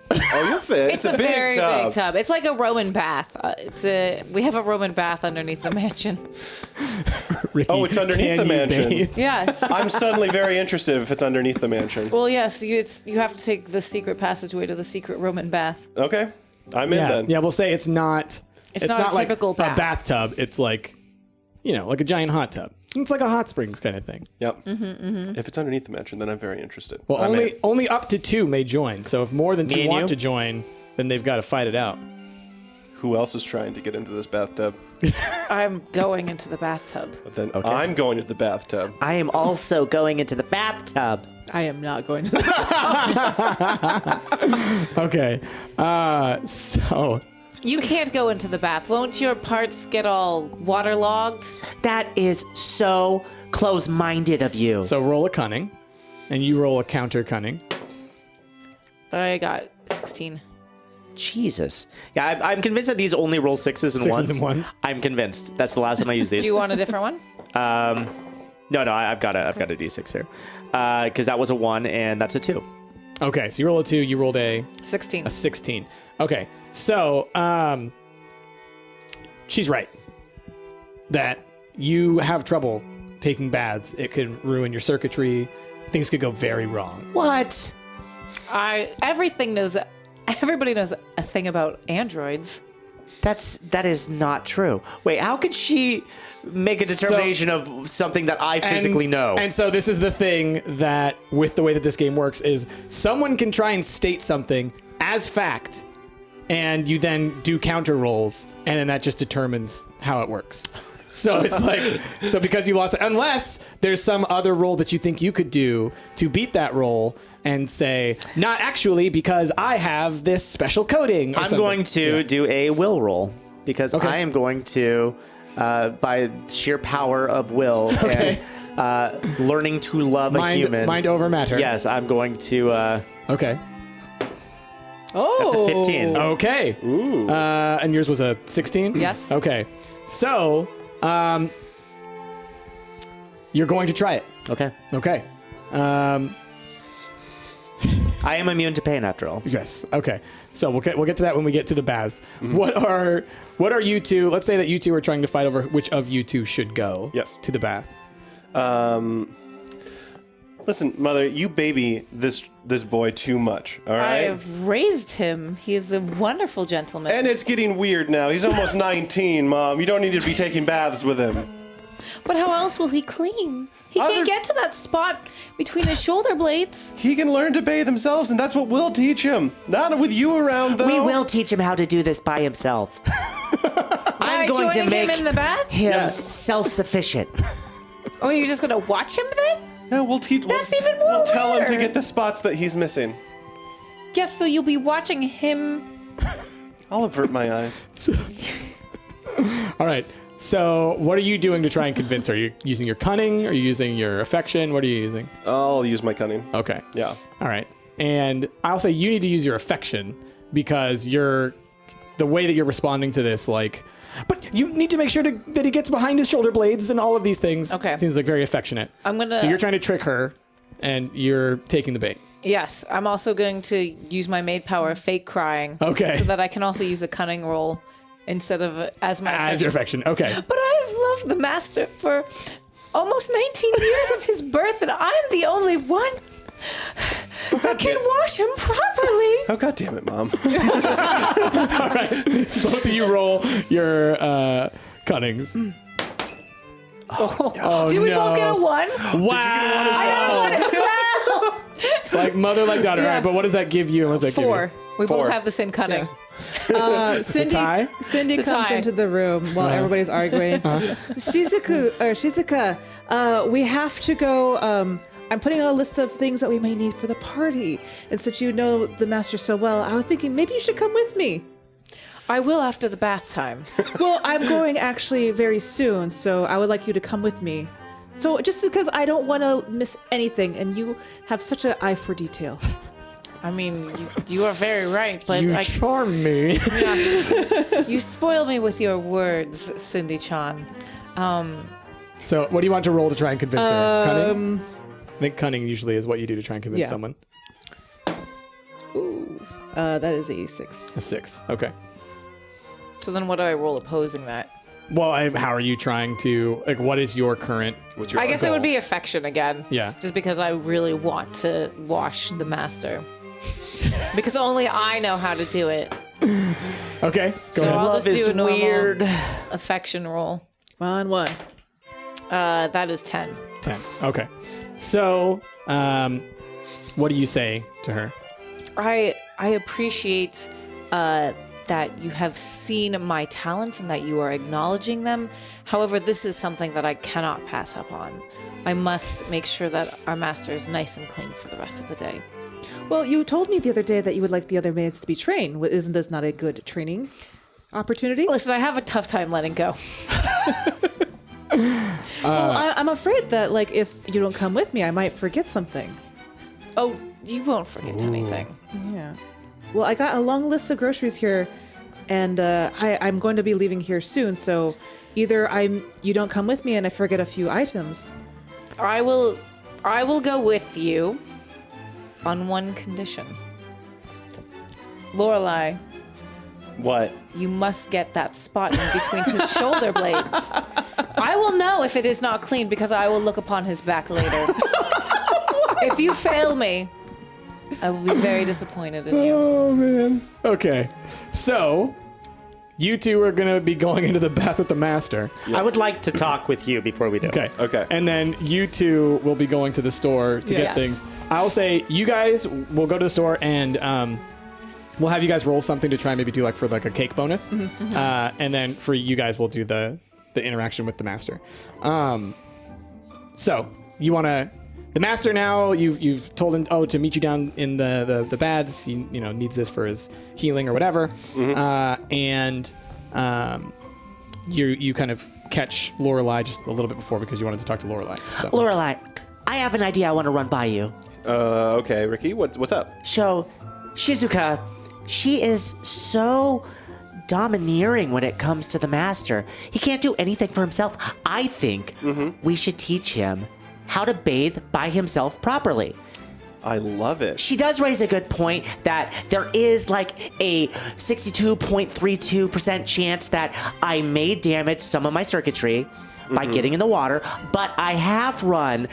S1: Oh, you'll fit.
S3: It's a
S1: big
S3: very
S1: tub.
S3: big tub. It's like a Roman bath. We have a Roman bath underneath the mansion.
S4: Ricky,
S1: Oh, it's underneath
S4: can
S1: the
S4: you
S1: mansion.
S4: bathe?
S3: Yes.
S1: I'm suddenly very interested if it's underneath the mansion.
S3: Well, yes. You have to take the secret passageway to the secret Roman bath.
S1: Okay. I'm in
S4: Yeah,
S1: then.
S4: yeah. We'll say it's not.
S3: It's not a
S4: like
S3: typical bath.
S4: a bathtub. It's like, like a giant hot tub. It's like a hot springs kind of thing.
S1: Yep. If it's underneath the mansion, then I'm very interested.
S4: Well,
S1: I'm in.
S4: only up to 2 may join. So if more than
S5: Me
S4: 2
S5: and
S4: want
S5: you?
S4: to join, then they've got to fight it out.
S1: Who else is trying to get into this bathtub?
S3: I'm going into the bathtub.
S1: But then I'm going to the bathtub.
S5: I am also going into the bathtub.
S2: I am not going to.
S4: Okay. So
S3: You can't go into the bath. Won't your parts get all waterlogged?
S5: That is so close-minded of you.
S4: roll a cunning, and you roll a counter cunning.
S3: I got 16.
S5: Jesus. Yeah, I'm convinced that these only roll 6s and
S4: 6s
S5: 1s.
S4: and 1s?
S5: I'm convinced. That's the last time I use these.
S3: Do you want a different one?
S5: No, I've got a D6 here. Because that was a 1 and that's a 2.
S4: Okay, so you roll a 2. You rolled a
S3: 16.
S4: 16. Okay, so she's right that you have trouble taking baths. It could ruin your circuitry. Things could go very wrong.
S5: What?
S3: Everybody knows a thing about androids.
S5: That is not true. Wait, how could she make a determination of something that I physically know?
S4: And so this is the thing that, with the way that this game works, is someone can try and state something as fact, and you then do counter rolls, and then that just determines how it works. So it's like, so because you lost it, unless there's some other roll that you think you could do to beat that roll and say, not actually, because I have this special coding. Or
S5: I'm
S4: something.
S5: going to do a will roll because
S4: Okay.
S5: I am going to, by sheer power of will
S4: Okay.
S5: and learning to love a human.
S4: Mind over matter.
S5: Yes, I'm going to.
S4: Okay.
S2: Oh,
S5: That's a 15.
S4: Okay.
S1: Ooh.
S4: And yours was a 16?
S3: Yes.
S4: Okay. So, you're going to try it.
S5: Okay.
S4: Okay.
S5: I am immune to pain after all.
S4: Yes. Okay. So we'll get to that when we get to the baths. What are you two? Let's say that you two are trying to fight over which of you two should go.
S1: Yes.
S4: To the bath.
S1: Listen, Mother, you baby this boy too much, all right?
S3: I've raised him. He is a wonderful gentleman.
S1: And it's getting weird now. He's almost 19, Mom. You don't need to be taking baths with him.
S3: But how else will he clean? He
S1: Other-
S3: can't get to that spot between his shoulder blades.
S1: He can learn to bathe himself, and that's what we'll teach him. Not with you around, though.
S5: We will teach him how to do this by himself.
S3: By
S5: I'm going to
S3: joining
S5: make
S3: him in the bath?
S5: him
S1: Yes.
S5: self-sufficient.
S3: Or are you just going to watch him then?
S1: No, we'll teach.
S3: That's even more
S1: We'll tell him to
S3: weird.
S1: get the spots that he's missing.
S3: Yes, so you'll be watching him.
S1: I'll avert my eyes.
S4: All right. So what are you doing to try and convince her? Are you using your cunning? Are you using your affection? What are you using?
S1: I'll use my cunning.
S4: Okay.
S1: Yeah.
S4: All right. And I'll say you need to use your affection because the way that you're responding to this, like, But you need to make sure that he gets behind his shoulder blades and all of these things.
S3: Okay.
S4: Seems like very affectionate.
S3: I'm gonna.
S4: So you're trying to trick her, and you're taking the bait.
S3: Yes, I'm also going to use my maid power of fake crying.
S4: Okay.
S3: So that I can also use a cunning roll instead of as my
S4: As your affection. Okay.
S3: But I've loved the master for almost 19 years of his birth, and I'm the only one that can wash him properly.
S1: Oh, God damn it, Mom.
S4: All right. Both of you roll your cunnings.
S3: Did we both get a 1?
S4: Wow.
S3: I got a 1 as well.
S4: Like mother, like daughter.
S3: Yeah.
S4: All right, but what does that give you? And what does that
S3: 4. We both
S1: 4.
S3: have the same cunning.
S2: Cindy
S4: tie?
S2: Cindy
S3: It's a
S2: comes
S3: tie.
S2: into the room while everybody's arguing. Shizuka, we have to go. I'm putting a list of things that we may need for the party. And since you know the master so well, I was thinking maybe you should come with me.
S3: I will after the bath time.
S2: Well, I'm going actually very soon, so I would like you to come with me. So just because I don't want to miss anything, and you have such an eye for detail.
S3: I mean, you are very right, but
S4: You charm me.
S3: you spoil me with your words, Cindy-chan.
S4: So what do you want to roll to try and convince her? Cunning? I think cunning usually is what you do to try and convince
S2: Yeah.
S4: someone.
S2: That is a 6.
S4: A 6. Okay.
S3: So then what do I roll opposing that?
S4: Well, how are you trying to, like, what is your current...
S1: What's your
S3: I guess it
S4: goal?
S3: would be affection again.
S4: Yeah.
S3: Just because I really want to wash the master. Because only I know how to do it.
S4: Okay, go
S3: So
S4: ahead.
S3: I'll
S5: Love
S3: just
S5: is
S3: do a normal
S5: weird.
S3: affection roll.
S2: 1.
S3: That is 10.
S4: 10. Okay. So, what do you say to her?
S3: I appreciate that you have seen my talents and that you are acknowledging them. However, this is something that I cannot pass up on. I must make sure that our master is nice and clean for the rest of the day.
S2: Well, you told me the other day that you would like the other maids to be trained. Isn't this not a good training opportunity?
S3: Listen, I have a tough time letting go.
S2: Well, I'm afraid that, like, if you don't come with me, I might forget something.
S3: Oh, you won't forget anything.
S2: Yeah. Well, I got a long list of groceries here, and I'm going to be leaving here soon. So, either you don't come with me and I forget a few items.
S3: I will go with you on one condition. Lorelai,
S1: What?
S3: you must get that spot in between his shoulder blades. I will know if it is not clean because I will look upon his back later. If you fail me, I will be very disappointed in you.
S4: Oh, man. Okay. So, you two are going to be going into the bath with the master.
S5: I would like to talk with you before we do.
S4: Okay.
S1: Okay.
S4: And then you two will be going to the store to get
S3: Yes.
S4: things. I'll say you guys will go to the store and we'll have you guys roll something to try and maybe do for a cake bonus. And then for you guys, we'll do the interaction with the master. So you want to... The master now, you've told him, to meet you down in the baths. He needs this for his healing or whatever. And you kind of catch Lorelai just a little bit before because you wanted to talk to Lorelai. So.
S7: Lorelai, I have an idea I want to run by you.
S1: Okay, Ricky, what's up?
S7: So, Shizuka, she is so domineering when it comes to the master. He can't do anything for himself. I think we should teach him how to bathe by himself properly.
S1: I love it.
S7: She does raise a good point that there is a 62.32% chance that I may damage some of my circuitry by getting in the water, but I have run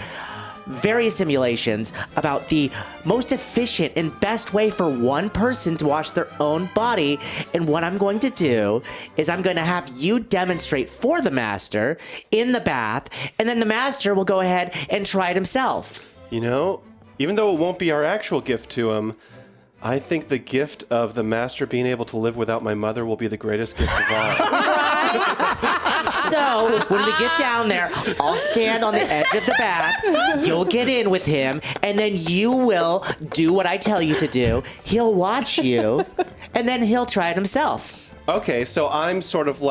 S7: various simulations about the most efficient and best way for one person to wash their own body. And what I'm going to do is I'm going to have you demonstrate for the master in the bath, and then the master will go ahead and try it himself.
S1: Even though it won't be our actual gift to him, I think the gift of the master being able to live without my mother will be the greatest gift of all.
S7: So when we get down there, I'll stand on the edge of the bath. You'll get in with him, and then you will do what I tell you to do. He'll watch you, and then he'll try it himself.
S1: Okay, so I'm sort of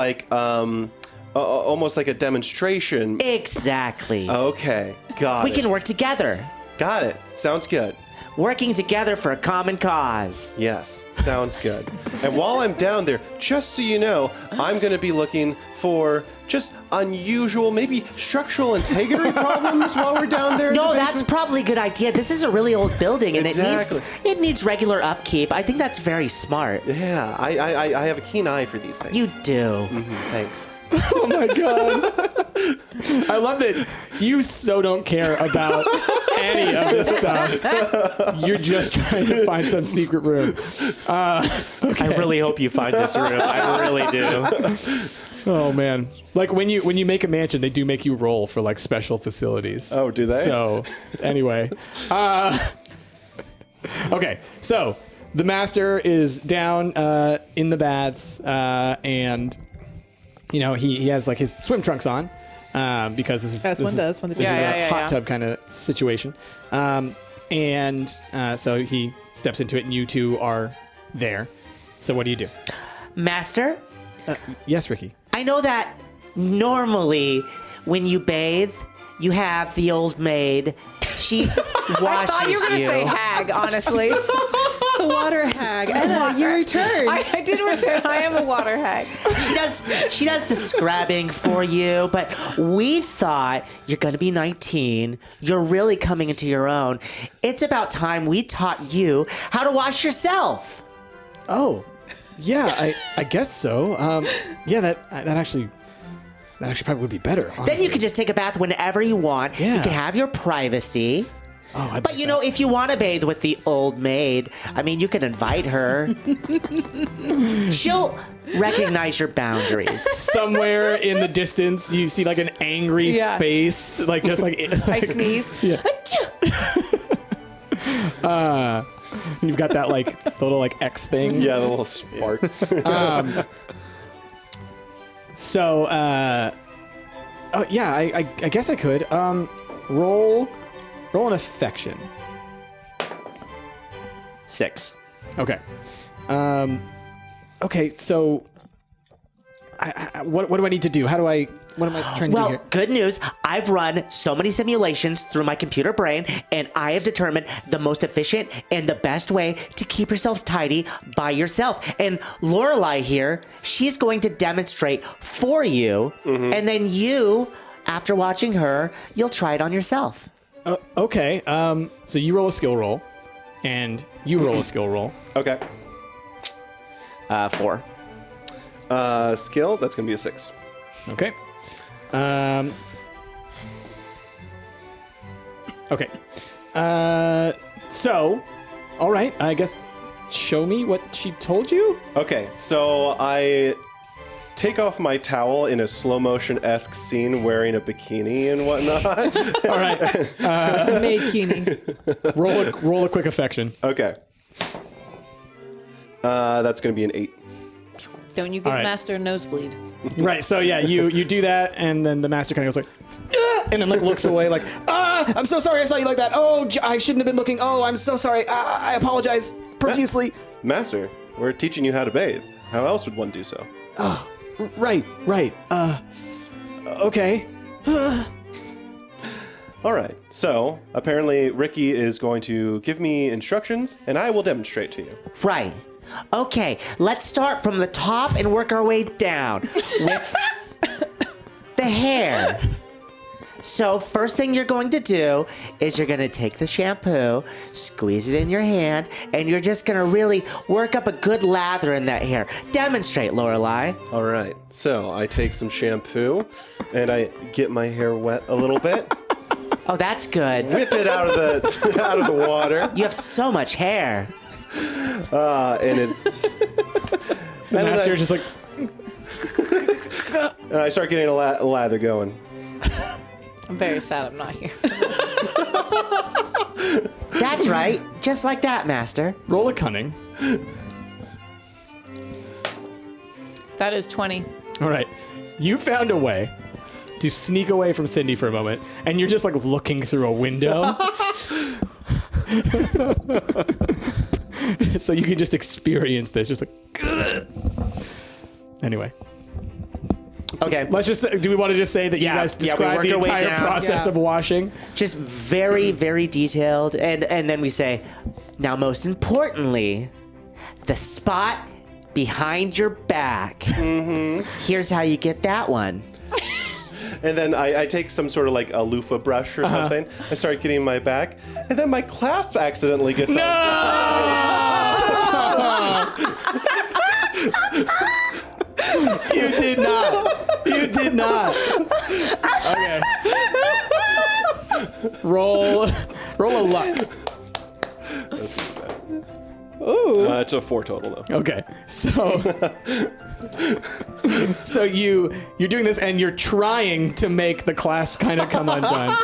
S1: almost like a demonstration.
S7: Exactly.
S1: Okay, got
S7: We
S1: it.
S7: can work together.
S1: Got it. Sounds good.
S7: working together for a common cause.
S1: Yes, sounds good. And while I'm down there, just so you know, I'm going to be looking for just unusual, maybe structural integrity problems while we're down there. in
S7: No,
S1: the
S7: that's
S1: basement.
S7: probably a good idea. This is a really old building, and
S1: Exactly.
S7: it needs regular upkeep. I think that's very smart.
S1: Yeah, I have a keen eye for these things.
S7: You do.
S1: Thanks.
S4: Oh my god. I love that you so don't care about any of this stuff. You're just trying to find some secret room.
S5: I really hope you find this room. I really do.
S4: Oh man. Like when you make a mansion, they do make you roll for like special facilities.
S1: Oh, do they?
S4: So anyway. Okay, so the master is down in the baths and you know, he has like his swim trunks on because this is
S2: As one does when the
S4: this is
S2: Yeah,
S4: a hot tub kind of situation. And so he steps into it, and you two are there. So what do you do?
S7: Master,
S4: Yes, Ricky.
S7: I know that normally when you bathe, you have the old maid. She washes
S3: I thought you were going to say hag, honestly.
S2: The water hag. Anna, you returned.
S3: I did return. I am a water hag.
S7: She does the scrubbing for you, but we thought you're going to be 19. You're really coming into your own. It's about time we taught you how to wash yourself.
S4: Oh, yeah, I guess so. Yeah, that actually probably would be better. Honestly.
S7: Then you can just take a bath whenever you want.
S4: Yeah.
S7: You can have your privacy.
S4: Oh,
S7: But you know, if you want to bathe with the old maid, I mean, you can invite her. She'll recognize your boundaries.
S4: somewhere in the distance, you see like an angry
S2: Yeah.
S4: face, like just like
S3: I sneeze.
S4: you've got that like the little like X thing.
S1: Yeah, the little spark.
S4: So, oh yeah, I guess I could. Roll an affection.
S5: 6.
S4: Okay. Okay. So, what do I need to do? What am I trying to do
S7: Well,
S4: here?
S7: good news. I've run so many simulations through my computer brain, and I have determined the most efficient and the best way to keep yourselves tidy by yourself. And Lorelai here, she's going to demonstrate for you, and then you, after watching her, you'll try it on yourself.
S4: Okay. So you roll a skill roll, and you roll a skill roll.
S1: Okay.
S5: 4.
S1: Skill, that's going to be a 6.
S4: Okay. Okay. So, all right. I guess show me what she told you.
S1: Okay, so I take off my towel in a slow motion-esque scene wearing a bikini and whatnot.
S4: All right.
S2: It's a maidkini.
S4: Roll a quick affection.
S1: Okay. That's going to be an 8.
S3: Don't you give
S4: All right.
S3: Master a nosebleed.
S4: Right. So yeah, you do that, and then the master kind of goes like, "Ah," and then like looks away, like, I'm so sorry I saw you like that. Oh, I shouldn't have been looking. Oh, I'm so sorry. I apologize profusely.
S1: Master, we're teaching you how to bathe. How else would one do so?
S4: Right. Okay.
S1: All right, so apparently Ricky is going to give me instructions, and I will demonstrate to you.
S7: Right. Okay, let's start from the top and work our way down with the hair. So first thing you're going to do is you're going to take the shampoo, squeeze it in your hand, and you're just going to really work up a good lather in that hair. Demonstrate, Lorelai.
S1: All right, so I take some shampoo, and I get my hair wet a little bit,
S7: Oh, that's good.
S1: whip it out of the water,
S7: You have so much hair.
S1: and it.
S4: The
S1: And then
S4: master's just like,
S1: and I start getting a lather going.
S3: I'm very sad I'm not here.
S7: That's right. Just like that, Master.
S4: roll a cunning.
S3: That is 20.
S4: All right. You found a way to sneak away from Cindy for a moment, and you're just like looking through a window. So you can just experience this, just like. Anyway.
S5: Okay.
S4: Let's just. Do we want to just say that you
S5: Yeah,
S4: guys
S5: yeah, we
S4: describe
S5: work
S4: the
S5: our way
S4: entire
S5: down.
S4: process
S2: Yeah.
S4: of washing?
S7: Just very, very detailed. And then we say, now most importantly, the spot behind your back. Here's how you get that one.
S1: And then I take some sort of like a loofah brush or something. I start getting my back, and then my clasp accidentally gets
S4: You did not. You did not. Okay. Roll a luck.
S2: Ooh.
S1: It's a 4 total though.
S4: Okay. So you're doing this and you're trying to make the clasp kind of come undone,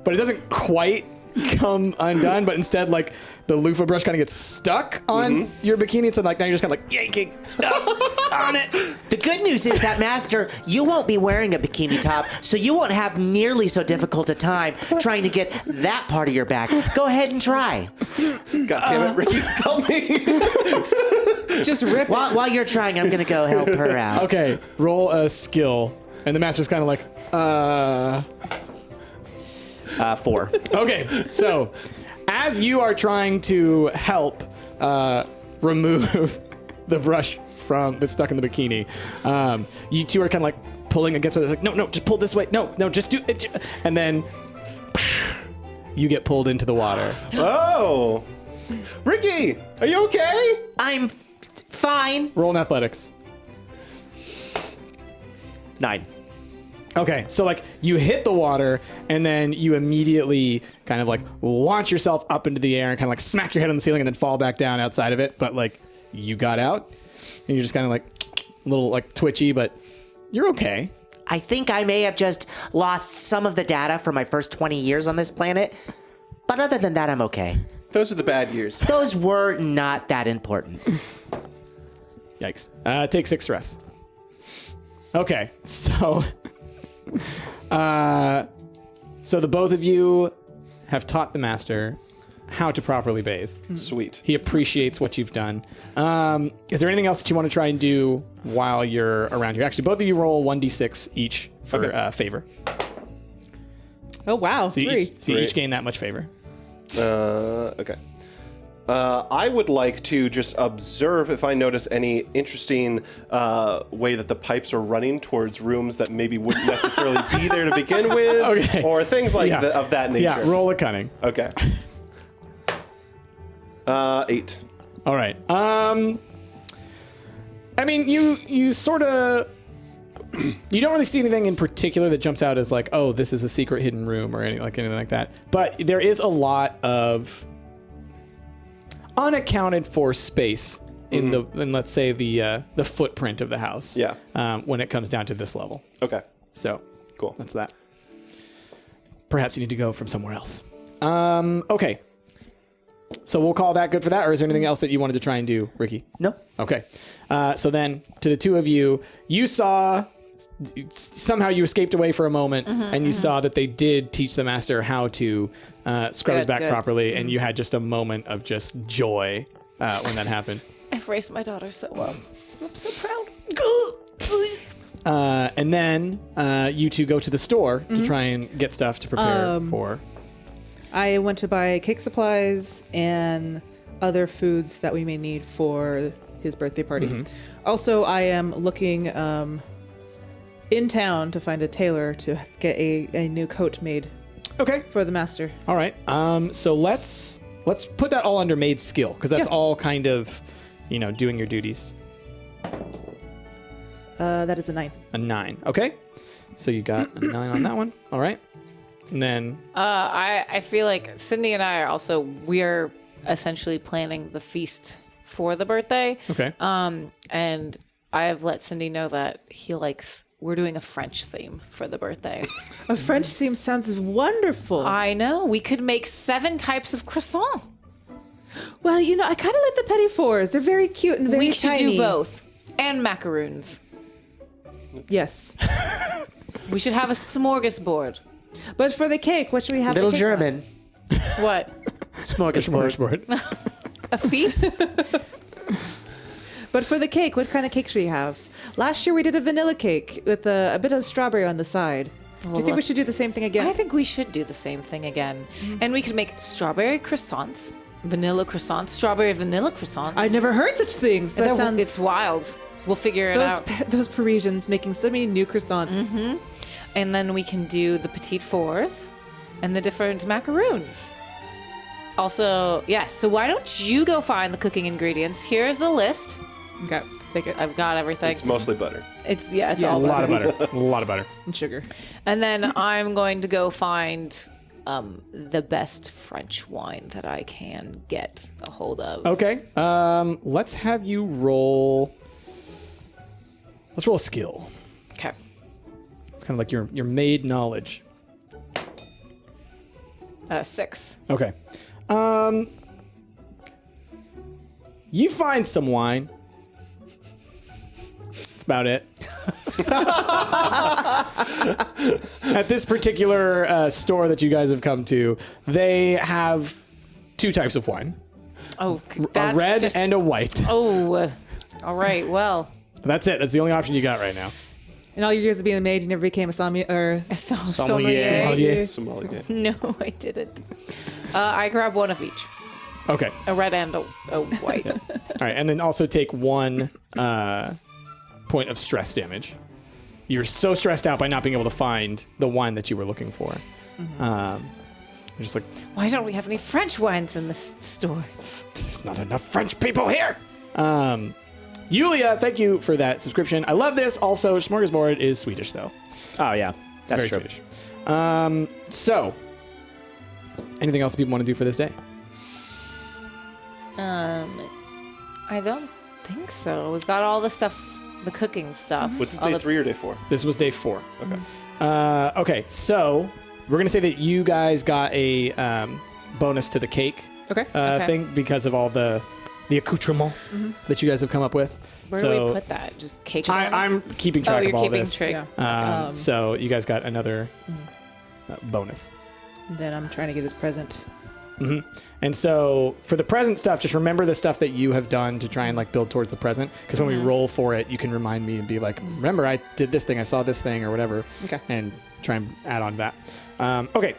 S4: but it doesn't quite come undone. But instead, like the loofah brush kind of gets stuck on your bikini, so like now you're just kind of like yanking on it.
S7: The good news is that, Master, you won't be wearing a bikini top, so you won't have nearly so difficult a time trying to get that part of your back. Go ahead and try.
S1: God damn it, Ricky, help me!
S2: Just rip it.
S7: While you're trying, I'm going to go help her out.
S4: Okay, roll a skill, and the master's kind of like,
S5: 4.
S4: Okay, so as you are trying to help remove the brush that's stuck in the bikini, you two are kind of like pulling against it. It's like, no, just pull this way. No, just do it. And then you get pulled into the water.
S1: Oh, Ricky, are you okay?
S7: I'm fine.
S4: Roll in athletics.
S5: 9.
S4: Okay, so like you hit the water and then you immediately kind of like launch yourself up into the air and kind of like smack your head on the ceiling and then fall back down outside of it. But like you got out and you're just kind of like a little like twitchy, but you're okay.
S7: I think I may have just lost some of the data for my first 20 years on this planet. But other than that, I'm okay.
S1: Those are the bad years.
S7: Those were not that important.
S4: Yikes. Take 6 stress. Okay, so so the both of you have taught the master how to properly bathe.
S1: Sweet.
S4: He appreciates what you've done. Is there anything else that you want to try and do while you're around here? Actually, both of you roll 1d6 each for favor.
S2: Oh wow,
S4: So you
S2: 3.
S4: each gain that much favor.
S1: Okay. I would like to just observe if I notice any interesting way that the pipes are running towards rooms that maybe wouldn't necessarily be there to begin with,
S4: Okay.
S1: or things like
S4: Yeah.
S1: of that nature.
S4: Yeah, roll a cunning.
S1: Okay. 8.
S4: All right. I mean, you sort of you don't really see anything in particular that jumps out as like, oh, this is a secret hidden room or anything like that. But there is a lot of unaccounted for space in let's say the footprint of the house.
S1: Yeah.
S4: When it comes down to this level.
S1: Okay.
S4: So
S1: Cool.
S4: that's that. Perhaps you need to go from somewhere else. Okay. So we'll call that good for that, or is there anything else that you wanted to try and do, Ricky?
S5: No.
S4: Okay. So then, to the two of you, you saw somehow you escaped away for a moment, and you saw that they did teach the master how to scrub his
S3: Good,
S4: back
S3: good.
S4: properly, and you had just a moment of just joy when that happened.
S3: I've raised my daughter so well. I'm so proud.
S4: And then you two go to the store to try and get stuff to prepare for.
S2: I went to buy cake supplies and other foods that we may need for his birthday party. Also, I am looking in town to find a tailor to get a new coat made
S4: Okay.
S2: for the master.
S4: All right. So let's put that all under maid skill because that's
S2: Yeah.
S4: all kind of, doing your duties.
S2: That is a 9.
S4: A 9. Okay. So you got a 9 on that one. All right. And then
S3: I feel like Cindy and I are we're essentially planning the feast for the birthday.
S4: okay.
S3: And I have let Cindy know that we're doing a French theme for the birthday.
S2: A French theme sounds wonderful.
S3: I know. We could make 7 types of croissant.
S2: Well, I kind of like the petit fours. They're very cute and very
S3: We should
S2: tiny.
S3: do both. And macaroons.
S2: Yes.
S3: We should have a smorgasbord.
S2: But for the cake, what should we have?
S7: Little
S2: the cake on?
S7: German.
S3: What?
S7: Smorgasbord.
S4: Smorgasbord.
S3: A feast?
S2: But for the cake, what kind of cake should we have? Last year we did a vanilla cake with a bit of strawberry on the side. Do you think we should do the same thing again?
S3: I think we should do the same thing again. And we could make strawberry croissants, vanilla croissants, strawberry vanilla croissants.
S2: I never heard such things. That sounds.
S3: It's wild. We'll figure it out.
S2: Those Parisians making so many new croissants.
S3: And then we can do the petite fours and the different macaroons. Also, yes, so why don't you go find the cooking ingredients? Here's the list.
S2: Okay, take it.
S3: I've got everything.
S1: It's mostly butter.
S3: It's
S4: a lot of butter. A lot of butter.
S2: And sugar.
S3: And then I'm going to go find the best French wine that I can get a hold of.
S4: Okay. Let's have you roll. Let's roll a skill.
S3: Okay.
S4: It's kind of like your maid knowledge.
S3: 6.
S4: Okay. You find some wine. That's about it. At this particular store that you guys have come to, they have 2 types of wine.
S3: Oh,
S4: A
S3: that's
S4: red
S3: just,
S4: and a white.
S3: Oh, all right. Well,
S4: That's it. That's the only option you got right now.
S2: In all your years of being a maid, you never became a sommelier. Or
S4: Sommelier.
S1: Sommelier.
S3: No, I didn't. I grab one of each,
S4: Okay.
S3: a red and a white.
S4: All right. And then also take 1 point of stress damage. You're so stressed out by not being able to find the wine that you were looking for. You're just like,
S3: Why don't we have any French wines in this store?
S4: there's not enough French people here. Yulia, thank you for that subscription. I love this. Also, Smorgasbord is Swedish, though.
S5: Oh yeah, that's
S4: Very
S5: true.
S4: Swedish. So, anything else people want to do for this day?
S3: I don't think so. We've got all the stuff, the cooking stuff.
S1: Was this
S3: all
S1: day
S3: the-
S1: 3 or day 4?
S4: This was day 4.
S1: Okay.
S4: Okay, so we're going to say that you guys got a bonus to the cake
S2: Okay.
S3: Okay.
S4: thing because of all the accoutrement that you guys have come up with.
S3: Where
S4: so
S3: do we put that? Just cake.
S4: I'm keeping
S3: Oh,
S4: track
S3: you're
S4: of all
S3: keeping
S4: this.
S3: track.
S2: Yeah.
S4: So you guys got another bonus.
S2: Then I'm trying to get this present.
S4: And so for the present stuff, just remember the stuff that you have done to try and like build towards the present. Because when we roll for it, you can remind me and be like, remember, I did this thing, I saw this thing, or whatever.
S2: Okay.
S4: And try and add on to that. Okay.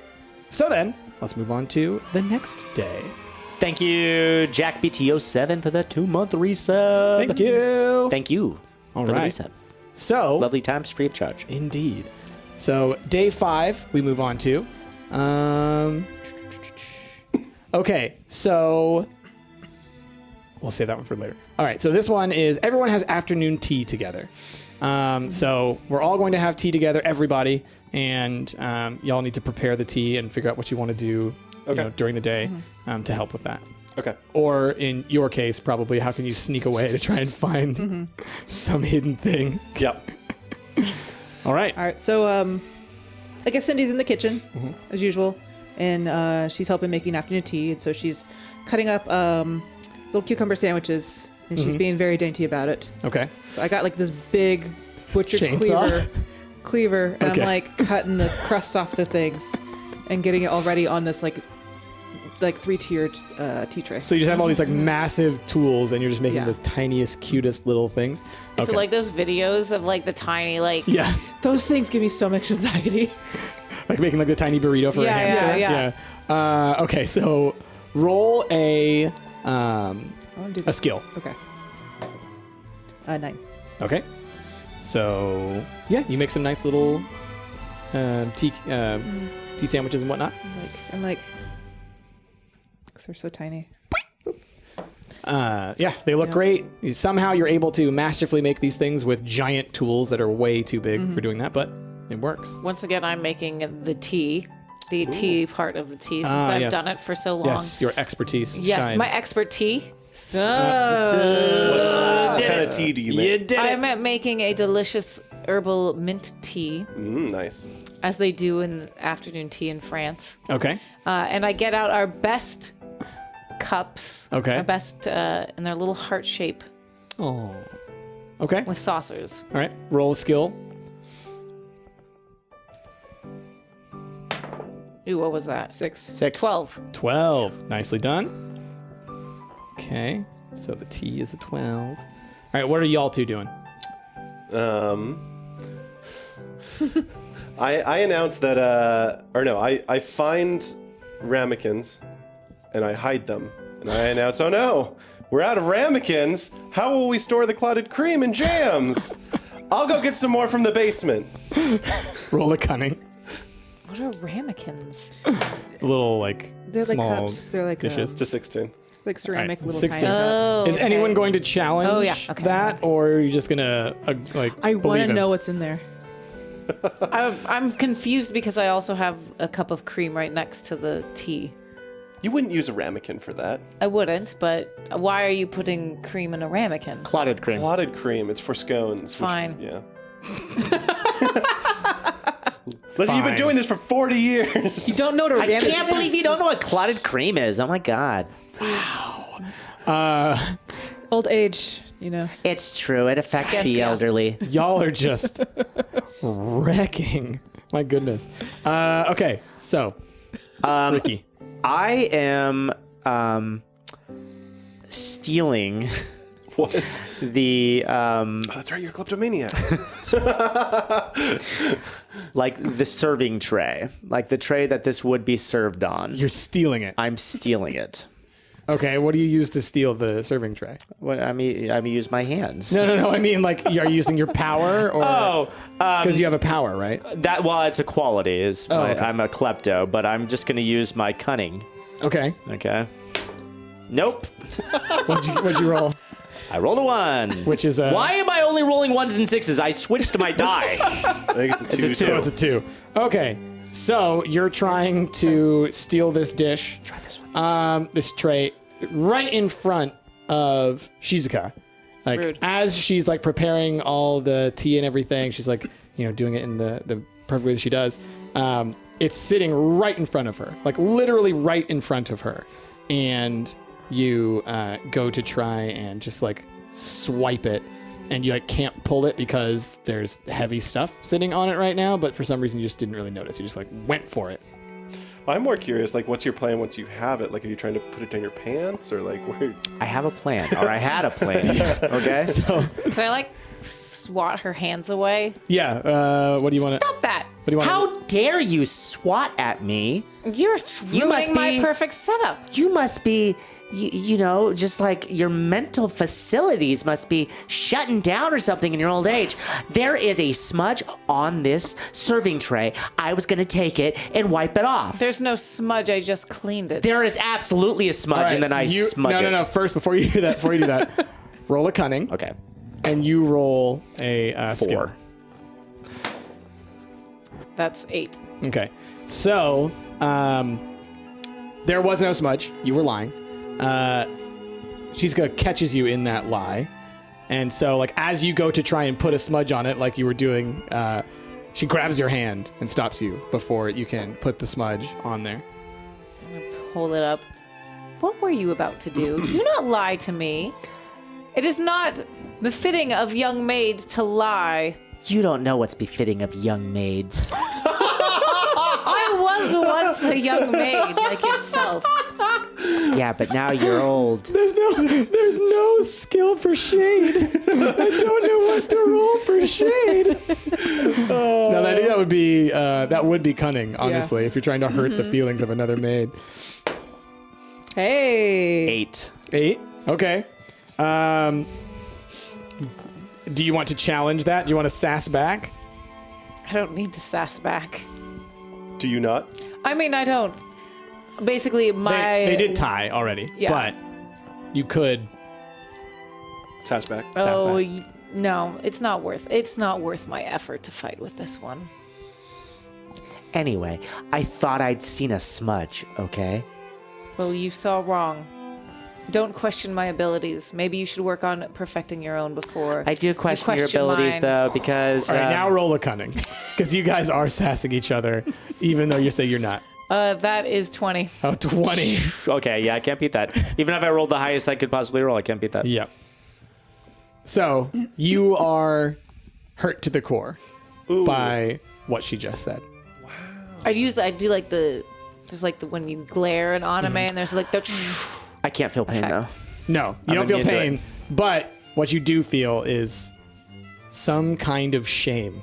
S4: So then let's move on to the next day.
S5: Thank you, Jack BTO7 for the 2-month resub.
S4: Thank you.
S5: Thank you
S4: All
S5: for
S4: right.
S5: the resub.
S4: So
S5: Lovely times, free of charge.
S4: indeed. So day 5, we move on to. Okay, so we'll save that one for later. All right, so this one is everyone has afternoon tea together. So we're all going to have tea together, everybody, and y'all need to prepare the tea and figure out what you want to do during the day to help with that.
S1: Okay.
S4: Or in your case, probably how can you sneak away to try and find some hidden thing.
S1: Yep.
S4: All right.
S2: All right. So I guess Cindy's in the kitchen as usual, and she's helping making afternoon tea, and so she's cutting up little cucumber sandwiches, and she's being very dainty about it.
S4: Okay.
S2: So I got like this big butcher
S4: Chainsaw?
S2: cleaver, and
S4: Okay.
S2: I'm like cutting the crust off the things and getting it already on this like 3-tiered tea tray.
S4: So you just have all these like massive tools, and you're just making
S2: Yeah.
S4: the tiniest, cutest little things.
S3: Is it like those videos of like the tiny like?
S4: Yeah,
S2: Those things give me so much anxiety.
S4: like making like the tiny burrito for a
S3: Yeah,
S4: hamster.
S3: yeah.
S4: Okay, so roll a
S2: I want to do
S4: a skill.
S2: Okay. 9.
S4: Okay. So yeah, you make some nice little tea sandwiches and whatnot.
S2: I'm like, because they're so tiny.
S4: Yeah, they look great. Somehow you're able to masterfully make these things with giant tools that are way too big for doing that, but it works.
S3: Once again, I'm making the tea part of the tea since I've
S4: yes.
S3: done it for so long.
S4: Yes, your expertise.
S3: Yes,
S4: shines.
S3: my expertise.
S1: What kind of tea do you make?
S4: did
S3: I'm making a delicious herbal mint tea,
S1: Nice.
S3: as they do in afternoon tea in France.
S4: Okay.
S3: And I get out our best cups.
S4: Okay.
S3: Our best, and they're little heart shape
S4: Oh. Okay.
S3: with saucers.
S4: All right. Roll a skill.
S3: Ooh, what was that?
S2: 6.
S3: 12.
S4: 12. Nicely done. Okay. So the T is a 12. All right. What are y'all two doing?
S1: I announced that, I find ramekins and I hide them. And I announce, oh no, we're out of ramekins. How will we store the clotted cream and jams? I'll go get some more from the basement.
S4: Roll a cunning.
S3: What are ramekins?
S4: Little like
S2: They're like
S4: small
S2: cups. They're like
S4: dishes.
S1: To 16.
S2: like ceramic
S4: All right,
S2: little
S4: 16.
S2: tiny cups.
S3: Oh,
S4: Is anyone going to challenge
S3: Oh, yeah, okay.
S4: that, or are you just gonna like?
S2: I want
S4: believe
S2: to
S4: him?
S2: know what's in there.
S3: I'm confused because I also have a cup of cream right next to the tea.
S1: You wouldn't use a ramekin for that.
S3: I wouldn't, but why are you putting cream in a ramekin?
S5: Clotted cream.
S1: Clotted cream, it's for scones.
S3: Fine.
S1: Yeah. Listen, you've been
S4: Fine.
S1: doing this for 40 years.
S2: You don't know what a
S7: I
S2: ramekin
S7: can't
S2: is?
S7: believe you don't know what clotted cream is. Oh my god.
S2: Old age, you know.
S7: It's true. It affects
S3: Gets
S7: the
S3: ya.
S7: elderly.
S4: Y'all are just wrecking. My goodness. Okay, so Ricky.
S5: I am stealing
S1: What?
S5: the
S1: Oh, that's right, you're a kleptomaniac.
S5: like the serving tray, like the tray that this would be served on.
S4: You're stealing it.
S5: I'm stealing it.
S4: Okay, what do you use to steal the serving tray?
S5: What I use my hands.
S4: No. I mean, like, are you using your power, or
S5: Oh,
S4: because you have a power, right?
S5: that well, it's a quality.
S4: okay.
S5: I'm a klepto, but I'm just gonna use my cunning.
S4: Okay.
S5: Okay. Nope.
S4: What'd you roll?
S5: I rolled a 1.
S4: Which is a
S5: Why am I only rolling 1s and 6s? I switched my die.
S1: I think it's a 2.
S5: a 2.
S4: So it's a 2. Okay. So you're trying to steal this dish.
S5: Try this one.
S4: This tray right in front of Shizuka. Like
S3: Rude.
S4: as she's like preparing all the tea and everything, she's like, doing it in the perfect way that she does. It's sitting right in front of her, like literally right in front of her. And you go to try and just like swipe it, and you like can't pull it because there's heavy stuff sitting on it right now, but for some reason you just didn't really notice. You just like went for it.
S1: I'm more curious, like, what's your plan once you have it? Like, are you trying to put it down your pants, or like, where?
S5: I have a plan, or I had a plan. Okay.
S4: So
S3: Can I like swat her hands away?
S4: yeah, what do you want to?
S3: Stop that!
S4: What do you want?
S7: How dare you swat at me?
S3: You're
S7: must
S3: ruining my
S7: be-
S3: perfect setup.
S7: You must be, just like your mental facilities must be shutting down or something in your old age. There is a smudge on this serving tray. I was going to take it and wipe it off.
S3: There's no smudge. I just cleaned it.
S7: There is absolutely a smudge,
S4: All
S7: and then I
S4: you,
S7: smudge it.
S4: No. First, before you do that, roll a cunning,
S5: Okay.
S4: and you roll a skill.
S5: 4.
S3: That's 8.
S4: Okay. So, there was no smudge. You were lying. Shizuka catches you in that lie. And so, like, as you go to try and put a smudge on it, like you were doing, she grabs your hand and stops you before you can put the smudge on there.
S3: Hold it up. What were you about to do? Do not lie to me. It is not befitting of young maids to lie.
S7: You don't know what's befitting of young maids.
S3: I was once a young maid like yourself.
S7: Yeah, but now you're old.
S4: There's no skill for shade. I don't know what to roll for shade. No, I think that would be cunning, honestly, if you're trying to hurt the feelings of another maid.
S2: Hey.
S5: 8.
S4: 8. Okay. Do you want to challenge that? Do you want to sass back?
S3: I don't need to sass back.
S1: Do you not?
S3: I mean, I don't. Basically, my...
S4: They did tie already,
S3: Yeah.
S4: but you could.
S1: Sass back.
S3: Oh,
S4: sass
S3: no. It's not worth my effort to fight with this one.
S7: Anyway, I thought I'd seen a smudge, okay?
S3: Well, you saw wrong. Don't question my abilities. Maybe you should work on perfecting your own before.
S7: I do
S3: you
S7: question your abilities,
S3: mine.
S7: though, because...
S4: All right, now roll a cunning, because you guys are sassing each other, even though you say you're not.
S3: That is 20.
S4: Oh, 20.
S5: Okay, yeah, I can't beat that. Even if I rolled the highest I could possibly roll, I can't beat that.
S4: Yep. So you are hurt to the core by what she just said.
S3: There's like the when you glare in anime and there's like the
S5: I can't feel pain, though.
S4: No, you don't feel
S5: immune to
S4: pain, but what you do feel is some kind of shame.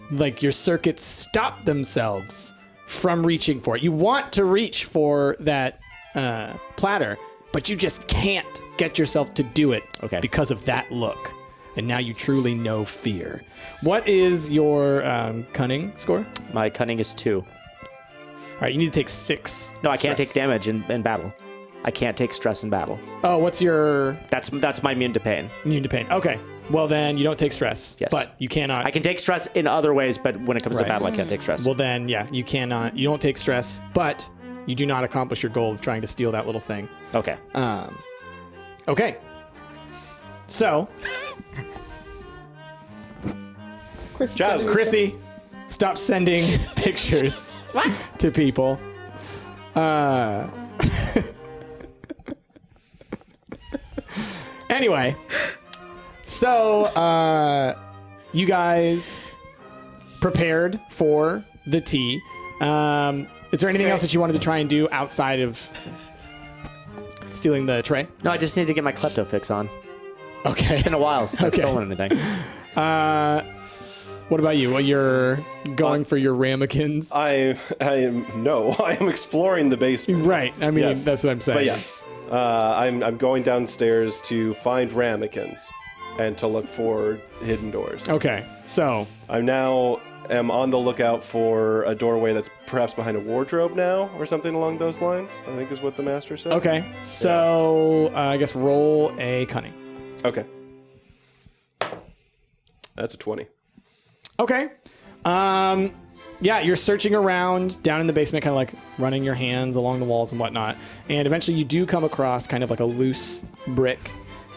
S4: Like your circuits stop themselves from reaching for it. You want to reach for that platter, but you just can't get yourself to do it because of that look. And now you truly know fear. What is your cunning score?
S5: My cunning is 2.
S4: All right, you need to take 6.
S5: No, I can't
S4: stress.
S5: take damage in battle. I can't take stress in battle.
S4: Oh, what's your
S5: That's my immune to pain.
S4: immune to pain? Okay, well then you don't take stress.
S5: Yes.
S4: But you cannot.
S5: I can take stress in other ways, but when it comes to
S4: Right.
S5: battle, I can't take stress.
S4: Well then, yeah, you cannot. You don't take stress, but you do not accomplish your goal of trying to steal that little thing.
S5: Okay.
S4: Okay. So,
S1: Jazz,
S4: Chrissy, stop sending pictures to people. Anyway, so you guys prepared for the tea. Is there anything else that you wanted to try and do outside of stealing the tray?
S5: No, I just need to get my klepto fix on.
S4: Okay.
S5: It's been a while since I've
S4: Okay.
S5: stolen anything.
S4: What about you? Well, you're going for your ramekins.
S1: I am exploring the basement.
S4: Right. I mean,
S1: Yes.
S4: that's what I'm saying.
S1: But yes, I'm going downstairs to find ramekins and to look for hidden doors.
S4: Okay. So,
S1: I now am on the lookout for a doorway that's perhaps behind a wardrobe now, or something along those lines. I think is what the master said.
S4: okay. So, I guess roll a cunning.
S1: Okay. That's a 20.
S4: Okay. Yeah, you're searching around down in the basement, kind of like running your hands along the walls and whatnot. And eventually you do come across kind of like a loose brick,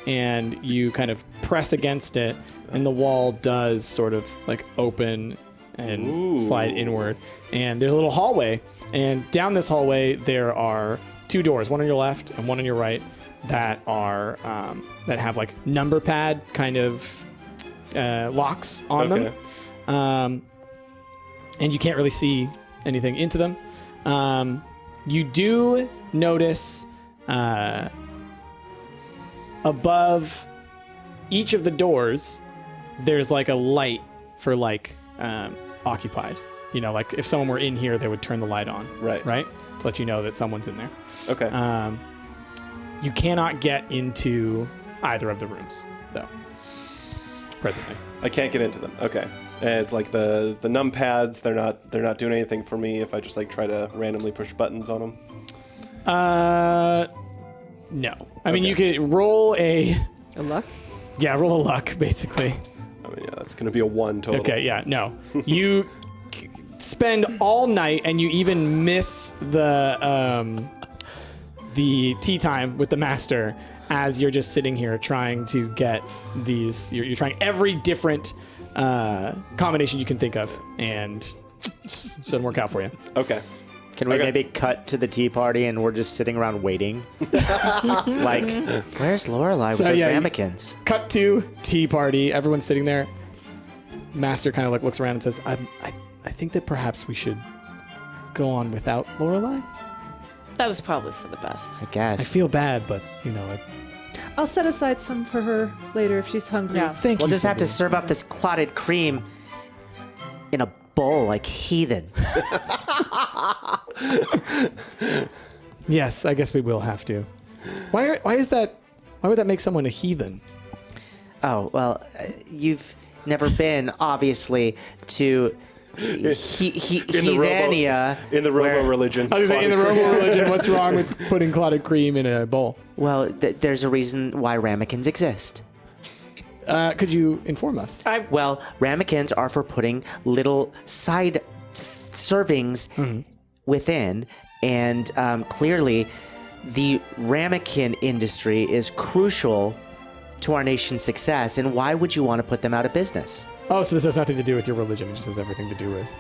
S4: and you kind of press against it, and the wall does sort of like open and slide inward. And there's a little hallway, and down this hallway there are 2 doors, one on your left and one on your right, that are that have like number pad kind of locks on them. And you can't really see anything into them. You do notice above each of the doors, there's like a light for like occupied. You know, like if someone were in here, they would turn the light on.
S1: Right.
S4: Right? To let you know that someone's in there.
S1: Okay.
S4: You cannot get into either of the rooms, though. Presently.
S1: I can't get into them. Okay. And it's like the num pads. They're not doing anything for me if I just like try to randomly push buttons on them.
S4: No. I mean, you could roll a
S2: luck?
S4: Yeah, roll a luck, basically.
S1: I mean, yeah, that's gonna be a 1 total.
S4: Okay, yeah, no. You spend all night, and you even miss the tea time with the master as you're just sitting here trying to get these. You're trying every different combination you can think of, and just doesn't work out for you.
S1: Okay.
S5: Can we
S1: Okay.
S5: maybe cut to the tea party and we're just sitting around waiting? Like,
S7: Where's Lorelai with
S4: So,
S7: those
S4: yeah, you-
S7: ramekins?
S4: Cut to tea party. Everyone's sitting there. Master kind of like looks around and says, I think that perhaps we should go on without Lorelai.
S3: That is probably for the best.
S7: I guess.
S4: I feel bad, but you know,
S2: I'll set aside some for her later if she's hungry.
S3: Yeah.
S4: thank
S7: We'll
S4: you.
S7: just have to
S4: Cindy.
S7: serve up this clotted cream in a bowl like heathen.
S4: Yes, I guess we will have to. Why is that? Why would that make someone a heathen?
S7: Oh, well, you've never been, obviously, to Heathania.
S1: In the
S7: where-
S1: Robo religion.
S4: I was gonna say, in the Roman religion, what's wrong with putting clotted cream in a bowl?
S7: Well, there's a reason why ramekins exist.
S4: Could you inform us?
S7: Well, ramekins are for putting little side servings within, and clearly the ramekin industry is crucial to our nation's success, and why would you want to put them out of business?
S4: Oh, so this has nothing to do with your religion. It just has everything to do with.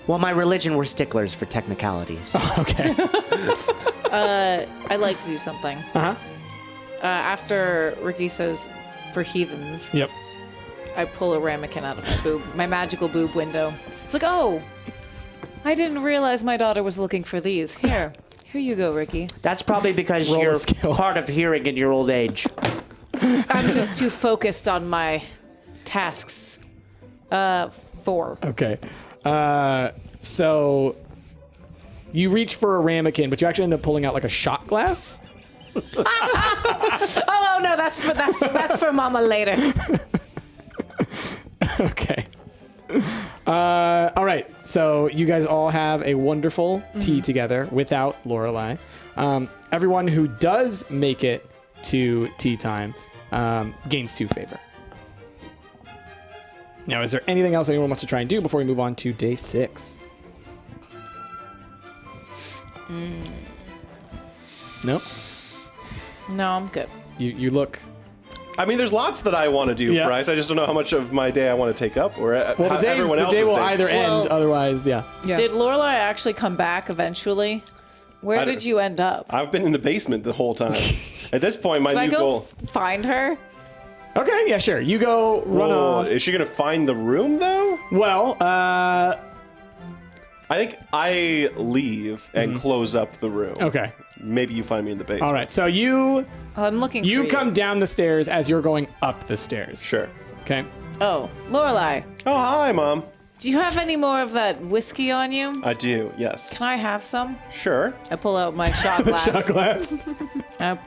S7: Well, my religion were sticklers for technicalities.
S4: Okay.
S3: I'd like to do something. After Ricky says for heathens,
S4: Yep.
S3: I pull a ramekin out of my boob, my magical boob window. It's like, oh, I didn't realize my daughter was looking for these. Here you go, Ricky.
S7: That's probably because
S4: Roll a
S7: you're
S4: skill.
S7: hard of hearing in your old age.
S3: I'm just too focused on my tasks. 4.
S4: Okay. So you reach for a ramekin, but you actually end up pulling out like a shot glass.
S3: Oh no, that's for Mama later.
S4: Okay. All right. So you guys all have a wonderful tea together without Lorelai. Everyone who does make it to tea time gains 2 favor. Now, is there anything else anyone wants to try and do before we move on to day 6? Nope.
S3: No, I'm good.
S4: You look.
S1: I mean, there's lots that I want to do,
S4: Yeah.
S1: Bryce. I just don't know how much of my day I want to take up, or
S4: Well,
S1: how everyone
S4: the
S1: else's
S4: day will
S1: day.
S4: either end.
S3: Well-
S4: Otherwise, yeah.
S2: Yeah.
S3: Did Lorelai actually come back eventually? Where
S1: I
S3: did
S1: don't-
S3: you end up?
S1: I've been in the basement the whole time. At this point, my
S3: Did I
S1: new
S3: go
S1: goal.
S3: find her?
S4: Okay. Yeah. Sure. You go run
S1: Well,
S4: off.
S1: is she gonna find the room though?
S4: Well.
S1: I think I leave and close up the room.
S4: Okay.
S1: Maybe you find me in the basement.
S4: All right. So you
S3: I'm looking for
S4: you
S3: you.
S4: come down the stairs as you're going up the stairs.
S1: Sure.
S4: Okay.
S3: Oh, Lorelai,
S1: Oh, hi, Mom.
S3: do you have any more of that whiskey on you?
S1: I do. Yes.
S3: Can I have some?
S1: Sure.
S3: I pull out my shot glass.
S4: Shot glass.
S3: I-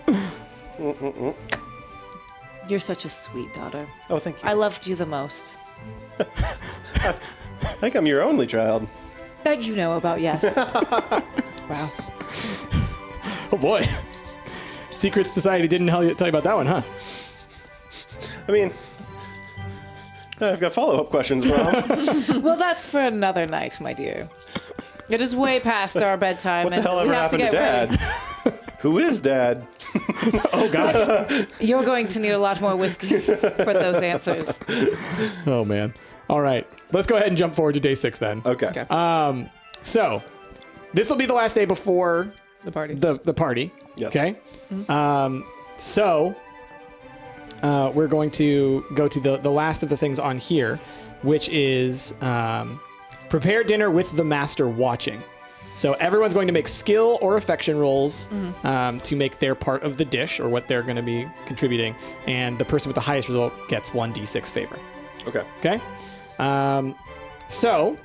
S3: You're such a sweet daughter.
S1: Oh, thank you.
S3: I loved you the most.
S1: I think I'm your only child.
S3: That you know about, yes. Wow.
S4: Oh boy. Secret Society didn't tell you about that one, huh?
S1: I mean, I've got follow-up questions, Mom.
S3: Well, that's for another night, my dear. It is way past our bedtime.
S1: What the
S3: and
S1: hell
S3: we
S1: ever
S3: have to
S1: happened to
S3: get
S1: Dad?
S3: ready.
S1: Who is Dad?
S4: Oh gosh.
S3: You're going to need a lot more whiskey for those answers.
S4: Oh man. All right. Let's go ahead and jump forward to day 6 then.
S1: Okay.
S4: So, this will be the last day before
S2: The party.
S4: the party.
S1: Yes.
S4: Okay. So we're going to go to the last of the things on here, which is prepare dinner with the master watching. So everyone's going to make skill or affection rolls to make their part of the dish or what they're going to be contributing, and the person with the highest result gets 1d6 favor.
S1: Okay.
S4: Okay. So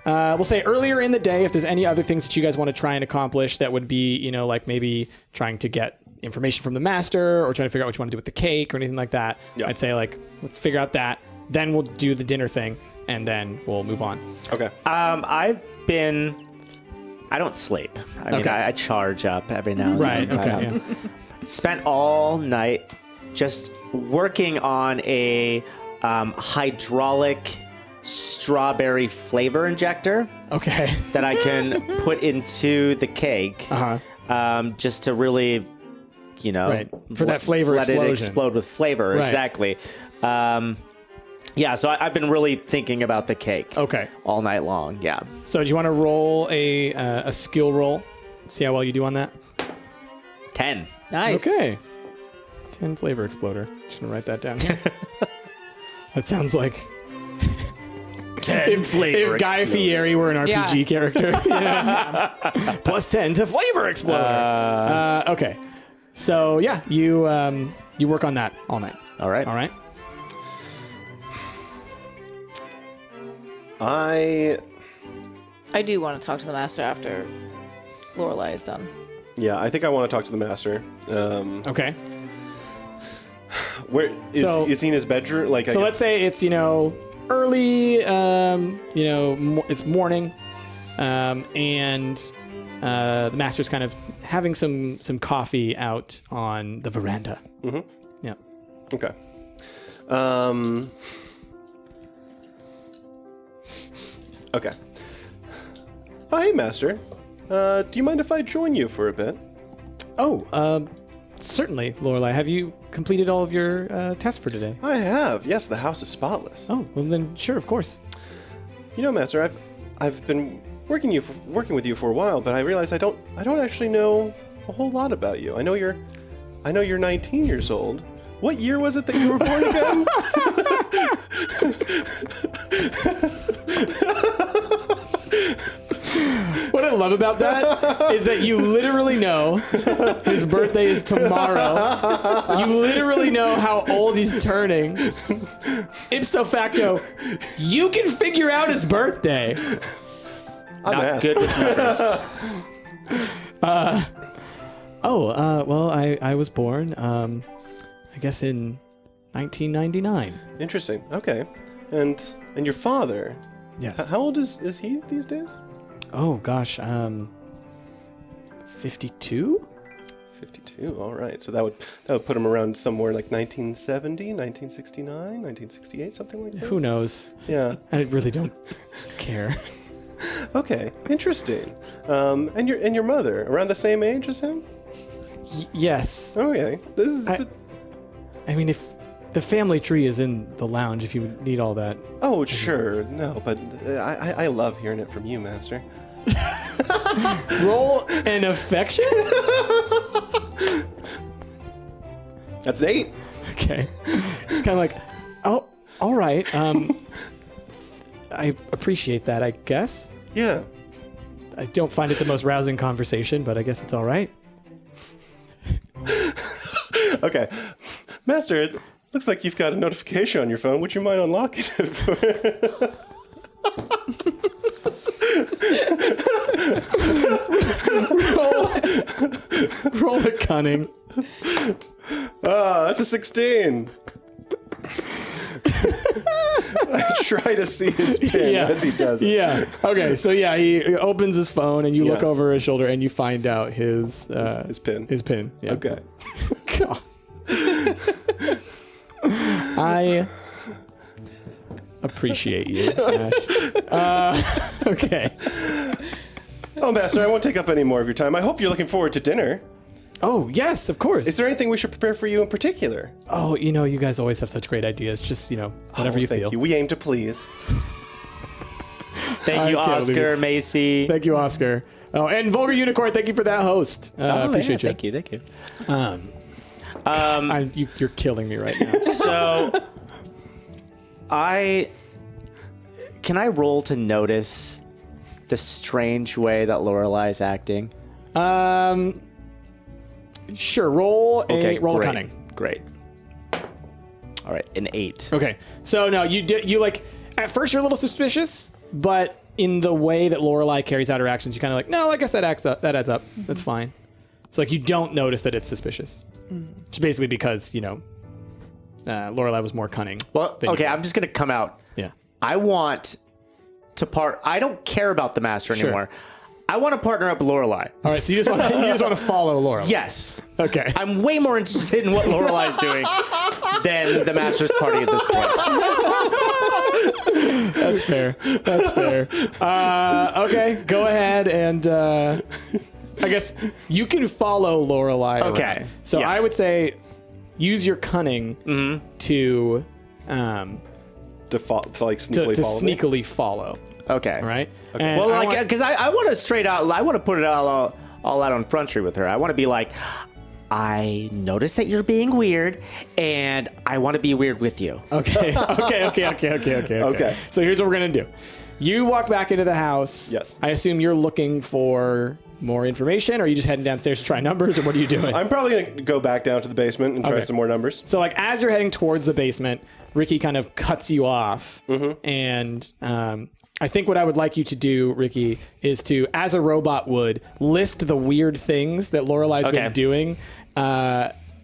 S4: we'll say earlier in the day, if there's any other things that you guys want to try and accomplish that would be, like maybe trying to get information from the master or trying to figure out what you want to do with the cake or anything like that.
S1: Yeah.
S4: I'd say let's figure out that. Then we'll do the dinner thing and then we'll move on.
S1: Okay.
S5: I don't sleep. I mean,
S4: Okay.
S5: I charge up every now and
S4: Right.
S5: then.
S4: Okay. Yeah.
S5: Spent all night just working on a hydraulic strawberry flavor injector
S4: Okay.
S5: that I can put into the cake, just to really,
S4: Right. For that flavor
S5: let it
S4: explosion.
S5: explode with flavor.
S4: Right.
S5: Exactly. Yeah, so I've been really thinking about the cake.
S4: Okay.
S5: All night long. Yeah.
S4: So do you want to roll a skill roll? See how well you do on that?
S5: 10.
S3: Nice.
S4: Okay. 10 flavor exploder. Just gonna write that down here. That sounds like
S5: 10
S4: if Guy Fieri were an RPG
S3: Yeah.
S4: character. Plus 10 to flavor exploder. Okay. So yeah, you work on that all night.
S5: All right.
S4: All right.
S1: I
S3: do want to talk to the master after Lorelai is done.
S1: think I want to talk to the master.
S4: Okay.
S1: Where
S4: So-
S1: is he in his bedroom? Like,
S4: So let's say it's early. It's morning, and the master's kind of having some coffee out on the veranda. Mm-hmm. Yeah.
S1: Okay. Okay. Oh, hey, Master. Do you mind if I join you for a bit?
S4: Oh, certainly, Lorelai. Have you completed all of your tests for today?
S1: I have. Yes, the house is spotless.
S4: Oh, well then, sure, of course.
S1: Master, I've been working with you for a while, but I realize I don't actually know a whole lot about you. I know you're 19 years old. What year was it that you were born again?
S4: What a love about that is that you literally know his birthday is tomorrow. You literally know how old he's turning. Ipso facto, you can figure out his birthday.
S1: I'm
S5: Not
S1: asked.
S5: good with numbers.
S4: Well, I was born, I guess in 1999.
S1: Interesting. Okay. And your father?
S4: Yes.
S1: How old is he these days?
S4: Oh gosh, 52?
S1: 52. All right. So that would put him around somewhere like 1970, 1969, 1968, something like that.
S4: Who knows?
S1: Yeah.
S4: I really don't care.
S1: Okay. Interesting. And your mother around the same age as him?
S4: Yes.
S1: Okay. This is.
S4: I mean, if the family tree is in the lounge, if you need all that.
S1: Oh, sure. No, but I love hearing it from you, Master.
S4: Roll an affection?
S1: That's 8.
S4: Okay. It's kind of like, oh, all right. I appreciate that, I guess.
S1: Yeah.
S4: I don't find it the most rousing conversation, but I guess it's all right.
S1: Okay. Master, it looks like you've got a notification on your phone. Would you mind unlocking it?
S4: Roll a cunning.
S1: That's a 16. I try to see his pin as he does it.
S4: Yeah. Okay. So yeah, he opens his phone and you look
S1: Yeah.
S4: over his shoulder and you find out his
S1: His pin.
S4: His pin. Yeah.
S1: Okay.
S4: God. I appreciate you, Ash. Okay.
S1: Oh, Master, I won't take up any more of your time. I hope you're looking forward to dinner.
S4: Oh yes, of course.
S1: Is there anything we should prepare for you in particular?
S4: Oh, you guys always have such great ideas. Just whatever you
S1: Thank
S4: feel.
S1: you. We aim to please.
S5: Thank you,
S4: I can't believe
S5: Oscar,
S4: it.
S5: Macy.
S4: Thank you, Oscar. Oh, and Vulgar Unicorn, thank you for that host. Appreciate you.
S5: Thank you. Thank you.
S4: You're killing me right now.
S5: So, can I roll to notice the strange way that Lorelai's acting?
S4: Sure. Roll a roll
S5: great,
S4: cunning.
S5: Great. All right, an 8.
S4: Okay. So no, you like at first you're a little suspicious, but in the way that Lorelai carries out her actions, you kind of like, no, I guess that adds up. That's fine. So like you don't notice that it's suspicious. Just basically because Lorelai was more cunning.
S5: Well,
S4: than you
S5: okay,
S4: were.
S5: I'm just gonna come out.
S4: Yeah.
S5: I want to I don't care about the master
S4: Sure.
S5: anymore. I want to partner up with Lorelai.
S4: All right. So you just want to follow Lorelai.
S5: Yes.
S4: Okay.
S5: I'm way more interested in what Lorelai's doing than the master's party at this point.
S4: That's fair. That's fair. Okay, go ahead and I guess you can follow Lorelai.
S5: Okay,
S4: around. So
S5: yeah.
S4: I would say use your cunning to
S1: Default to like sneakily follow me?
S4: sneakily follow.
S5: Okay.
S4: Right. And
S5: Well,
S4: I
S5: like,
S4: want-
S5: because I want to straight out, I want to put it all out on Front Street with her. I want to be like, I noticed that you're being weird, and I want to be weird with you.
S4: Okay. Okay. So here's what we're gonna do. You walk back into the house.
S1: Yes.
S4: I assume you're looking for more information, or are you just heading downstairs to try numbers, or what are you doing?
S1: I'm probably going to go back down to the basement and try
S4: Okay.
S1: some more numbers.
S4: So, like, as you're heading towards the basement, Ricky kind of cuts you off. And I think what I would like you to do, Ricky, is to, as a robot would, list the weird things that Lorelai's
S5: Okay.
S4: been doing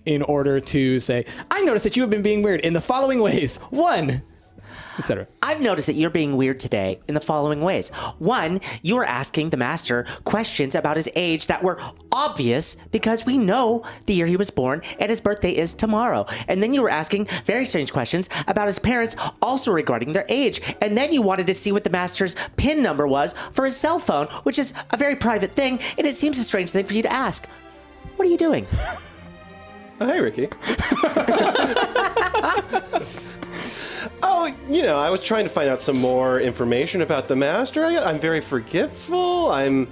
S4: in order to say, I noticed that you have been being weird in the following ways. 1, etc.
S7: I've noticed that you're being weird today in the following ways. 1, you were asking the master questions about his age that were obvious because we know the year he was born and his birthday is tomorrow. And then you were asking very strange questions about his parents also regarding their age. And then you wanted to see what the master's PIN number was for his cell phone, which is a very private thing, and it seems a strange thing for you to ask. What are you doing?
S1: Oh, hey, Ricky. Oh, I was trying to find out some more information about the master. I'm very forgetful. I'm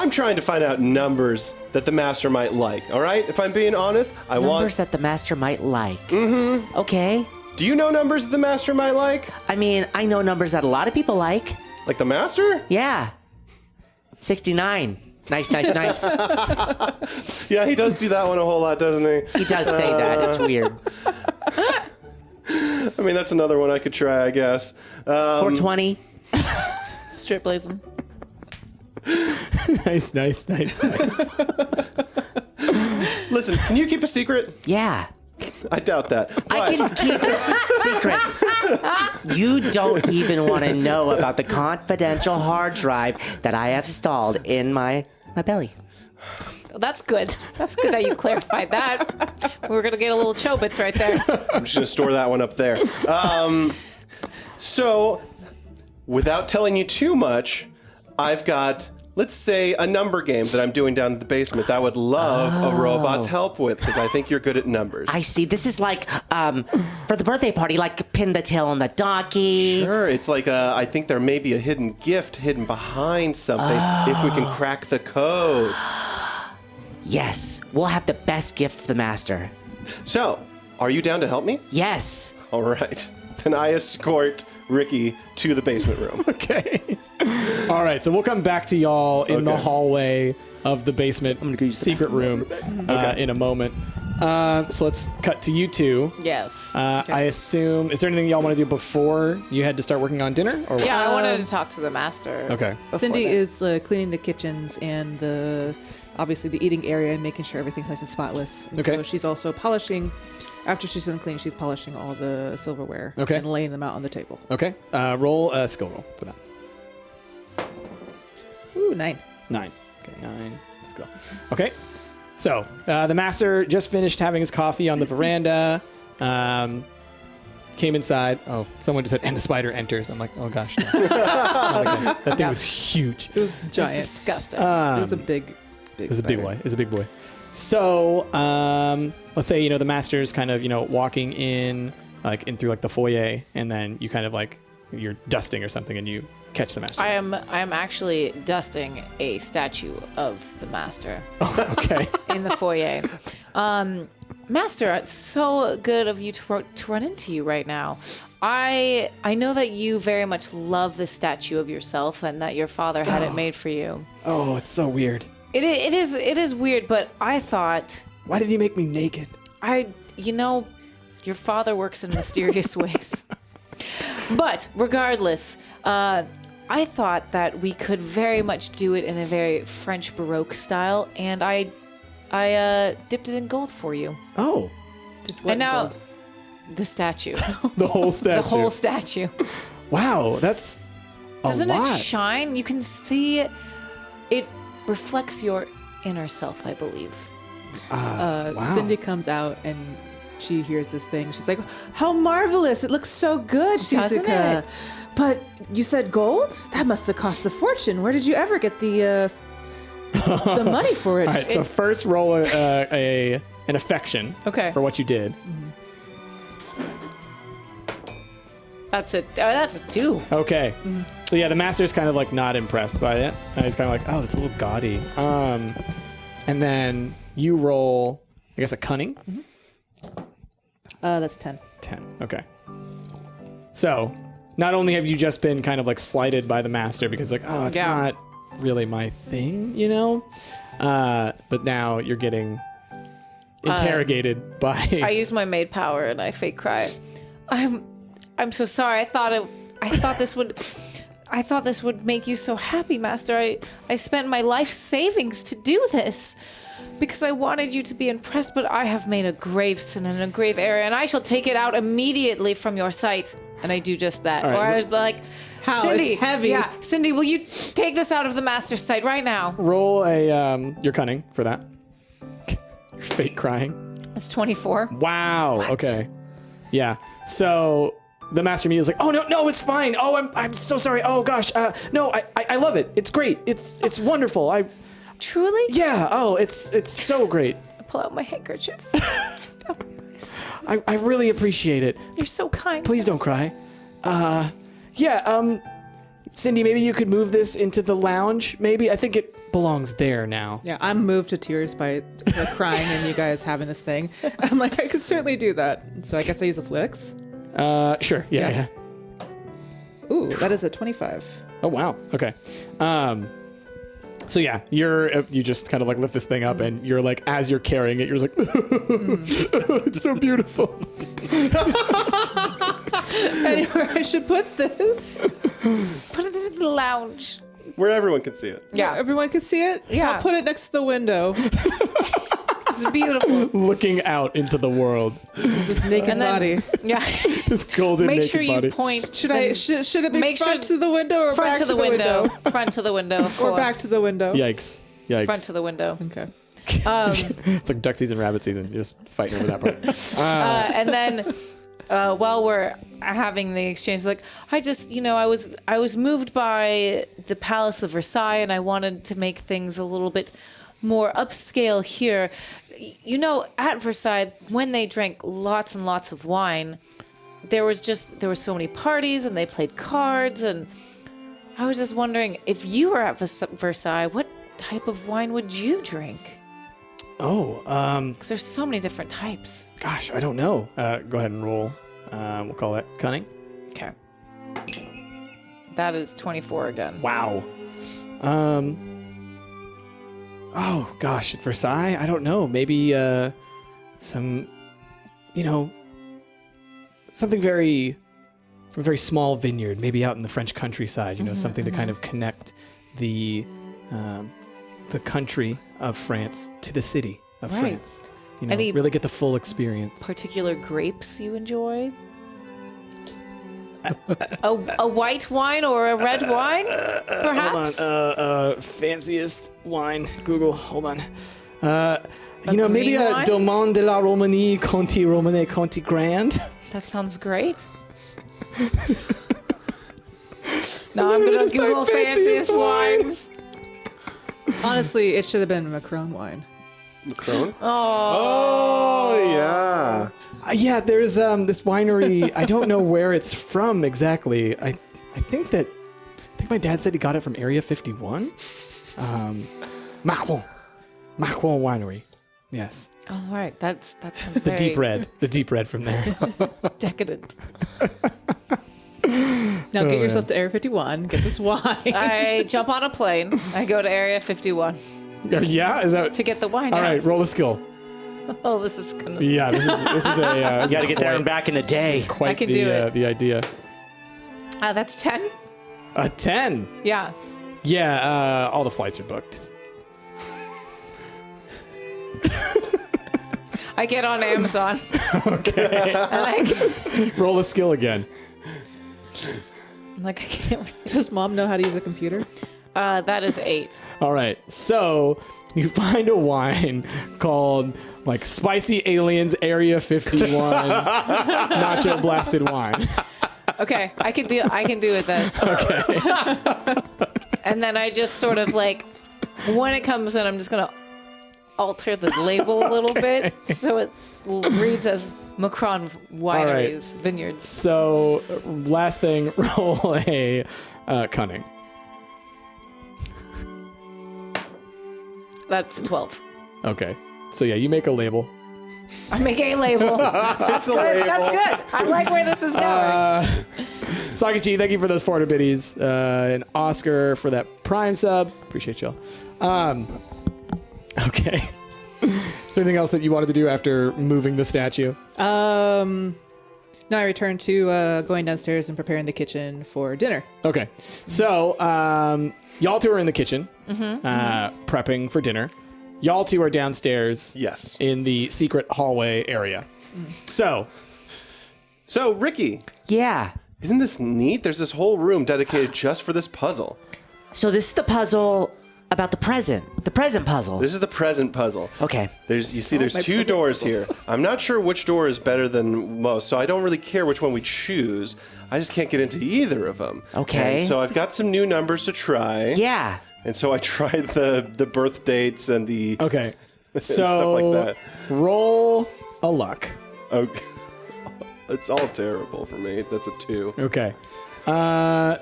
S1: trying to find out numbers that the master might like. All right, if I'm being honest,
S7: Numbers that the master might like. Mm-hmm. Okay.
S1: Do you know numbers that the master might like?
S7: I mean, I know numbers that a lot of people like.
S1: Like the master?
S7: Yeah. 69. Nice.
S1: Yeah, he does do that one a whole lot, doesn't he?
S7: He does say that. It's weird.
S1: I mean, that's another one I could try, I guess.
S7: 420.
S3: Straight blazing.
S4: Nice.
S1: Listen, can you keep a secret?
S7: Yeah.
S1: I doubt that. But
S7: I can keep secrets. You don't even want to know about the confidential hard drive that I have installed in my belly.
S3: Well, that's good. That's good that you clarified that. We were going to get a little Chobits right there.
S1: I'm just going to store that one up there. So, without telling you too much, I've got, let's say, a number game that I'm doing down in the basement that I would love a robot's help with, because I think you're good at numbers.
S7: I see. This is like, for the birthday party, like pin the tail on the donkey.
S1: Sure, it's like I think there may be a hidden gift hidden behind something if we can crack the code.
S7: Yes, we'll have the best gift for the master.
S1: So, are you down to help me?
S7: Yes.
S1: All right. Then I escort Ricky to the basement room.
S4: Okay. All right, so we'll come back to y'all in the
S1: Okay.
S4: hallway of the basement secret room in a moment. So let's cut to you two.
S3: Yes.
S4: I assume, is there anything y'all want to do before you had to start working on dinner? Or
S3: Yeah, I wanted to talk to the master.
S4: Okay.
S2: Cindy
S3: that.
S2: is cleaning the kitchens and obviously the eating area and making sure everything's nice and spotless. And
S4: Okay.
S2: So she's also polishing. After she's done cleaning, she's polishing all the silverware.
S4: Okay.
S2: And laying them out on the table.
S4: Okay. Roll a skill roll for that.
S2: Ooh, 9.
S4: 9. Okay, 9. Let's go. Okay. So the master just finished having his coffee on the veranda. Came inside. Oh, someone just said, and the spider enters. I'm like, oh gosh. No. Not again. That thing was huge.
S2: It was
S3: It's
S2: giant.
S3: disgusting.
S2: It was a big
S4: It was a big
S2: spider.
S4: boy. It was a big boy. So, let's say, the master's kind of, walking in, in through the foyer, and then you kind of you're dusting or something and you catch the master.
S3: I am actually dusting a statue of the master
S4: Okay.
S3: in the foyer. Master, it's so good of you to run into you right now. I know that you very much love the statue of yourself and that your father had it made for you.
S4: Oh, it's so weird.
S3: It is weird, but I thought
S4: Why did he make me naked?
S3: your father works in mysterious ways. But regardless, I thought that we could very much do it in a very French Baroque style, and I dipped it in gold for you.
S4: Oh,
S3: And now, the statue,
S4: the whole statue.
S3: the whole statue.
S4: Wow, that's
S3: Doesn't
S4: a lot.
S3: it shine? You can see it reflects your inner self, I believe.
S4: Wow.
S2: Cindy comes out and she hears this thing. She's like, "How marvelous! It looks so good,
S3: Doesn't
S2: Shizuka.
S3: it?
S2: But you said gold? That must have cost a fortune. Where did you ever get the money for it?"
S4: All right, so first roll an affection
S3: Okay.
S4: for what you did.
S3: That's a 2.
S4: Okay. So yeah, the master's kind of not impressed by it. He's kind of oh, that's a little gaudy. And then you roll, I guess, a cunning.
S2: That's 10.
S4: 10. Okay. So not only have you just been kind of slighted by the master because it's
S3: Yeah.
S4: not really my thing, but now you're getting interrogated by.
S3: I use my maid power and I fake cry. I'm so sorry. I thought this would make you so happy, Master. I spent my life savings to do this because I wanted you to be impressed, but I have made a grave sin and a grave error, and I shall take it out immediately from your sight. And I do just that.
S4: All right,
S3: or
S4: so-
S3: I was like,
S2: How?
S3: Cindy,
S2: It's heavy.
S3: Yeah, Cindy, will you take this out of the Master's sight right now?
S4: Roll your cunning for that. Your fake crying.
S3: It's 24.
S4: Wow. Okay. Yeah. So the master immediately is oh no, it's fine. Oh, I'm so sorry. Oh gosh. No, I love it. It's great. It's wonderful.
S3: Truly?
S4: Yeah. Oh, it's so great.
S3: I pull out my handkerchief.
S4: I really appreciate it.
S3: You're so kind.
S4: Please don't cry. Yeah. Cindy, maybe you could move this into the lounge. Maybe I think it belongs there now.
S2: Yeah, I'm moved to tears by her crying and you guys having this thing. I'm like, I could certainly do that. So I guess I use athletics.
S4: Sure. Yeah.
S2: Ooh, that is a 25.
S4: Oh wow. Okay. So yeah, you just kind of like lift this thing up, and you're like, as you're carrying it, you're just like, it's so beautiful.
S2: Anywhere I should put this?
S3: Put it in the lounge.
S1: Where everyone can see it.
S3: Yeah,
S2: Everyone can see it?
S3: Yeah.
S2: I'll put it next to the window.
S3: it's beautiful.
S4: Looking out into the world,
S2: This naked
S3: And then-
S2: body.
S3: Yeah.
S4: this golden
S3: Make
S4: naked
S3: sure you
S4: body.
S3: point.
S2: Should it be
S3: Make
S2: front
S3: sure-
S2: to the window or
S3: front
S2: back
S3: to the window? Front to the window. Of
S2: Or
S3: course.
S2: back to the window?
S4: Yikes!
S3: front to the window.
S2: Okay.
S4: It's like duck season, rabbit season. You're just fighting over that part.
S3: And then while we're having the exchange, like I was moved by the Palace of Versailles, and I wanted to make things a little bit more upscale here. You know, at Versailles, when they drank lots and lots of wine, there were so many parties, and they played cards, and I was just wondering, if you were at Versailles, what type of wine would you drink? Because there's so many different types.
S4: Gosh, I don't know. Go ahead and roll. We'll call that cunning.
S3: Okay. That is 24 again.
S4: Wow. Oh gosh, at Versailles, I don't know. Maybe some, something from a very small vineyard, maybe out in the French countryside. Something to kind of connect the country of France to the city of
S3: Right.
S4: France.
S3: Any-
S4: Really get the full experience.
S3: Particular grapes you enjoy? a white wine or a red wine, perhaps?
S4: Hold on. Fanciest wine. Google. Hold on. Maybe
S3: green
S4: a
S3: wine?
S4: Domaine de la Romanie Conti Romane Conti Grand.
S3: That sounds great. Now I'm gonna
S4: just type
S3: Google fanciest wines.
S2: Honestly, it should have been Macron wine.
S1: Macron? Oh, yeah.
S4: Yeah, there's this winery. I don't know where it's from exactly. I think my dad said he got it from Area 51. Macron Winery. Yes,
S3: All right, that sounds
S4: the
S3: very
S4: deep red from there.
S3: decadent.
S2: Now get yourself to Area 51. Get this wine.
S3: I jump on a plane. I go to Area 51
S4: Yeah, is that
S3: to get the wine.
S4: all
S3: out.
S4: right? Roll a skill.
S3: Oh, this is gonna.
S4: Yeah, this is a.
S5: You got to get there and back in a day.
S4: Quite
S3: I can
S4: the,
S3: do it.
S4: The idea.
S3: That's 10.
S4: A 10.
S3: Yeah.
S4: Yeah, all the flights are booked.
S3: I get on Amazon. Okay. And
S4: Roll a skill again.
S3: I'm like, I can't.
S2: Does mom know how to use a computer?
S3: That is 8.
S4: All right, so you find a wine called like Spicy Aliens Area 51 Nacho Blasted Wine.
S3: Okay, I can do it then. Okay. And then I just sort of like, when it comes in, I'm just gonna alter the label a little bit so it reads as Macron Wineries Vineyards.
S4: So last thing, roll a cunning.
S3: That's 12.
S4: Okay, so yeah, you make a label.
S3: I make a label. That's
S1: a
S3: good.
S1: label.
S3: That's good. I like where this is going.
S4: Sakichi, thank you for those 400 biddies. And Oscar for that Prime sub. Appreciate y'all. Okay. Is there anything else that you wanted to do after moving the statue?
S2: No, I returned to going downstairs and preparing the kitchen for dinner.
S4: Okay. So, y'all two are in the kitchen, prepping for dinner. Y'all two are downstairs.
S1: Yes.
S4: In the secret hallway area. So,
S1: Ricky,
S7: Yeah.
S1: isn't this neat? There's this whole room dedicated just for this puzzle.
S7: So this is the puzzle about the present puzzle.
S1: This is the present puzzle.
S7: Okay.
S1: There's two doors here. I'm not sure which door is better than most, so I don't really care which one we choose. I just can't get into either of them.
S7: Okay.
S1: And so I've got some new numbers to try.
S7: Yeah.
S1: And so I tried the birth dates and the
S4: okay.
S1: and
S4: So,
S1: stuff like that.
S4: roll a luck.
S1: Okay. It's all terrible for me. That's a 2.
S4: Okay.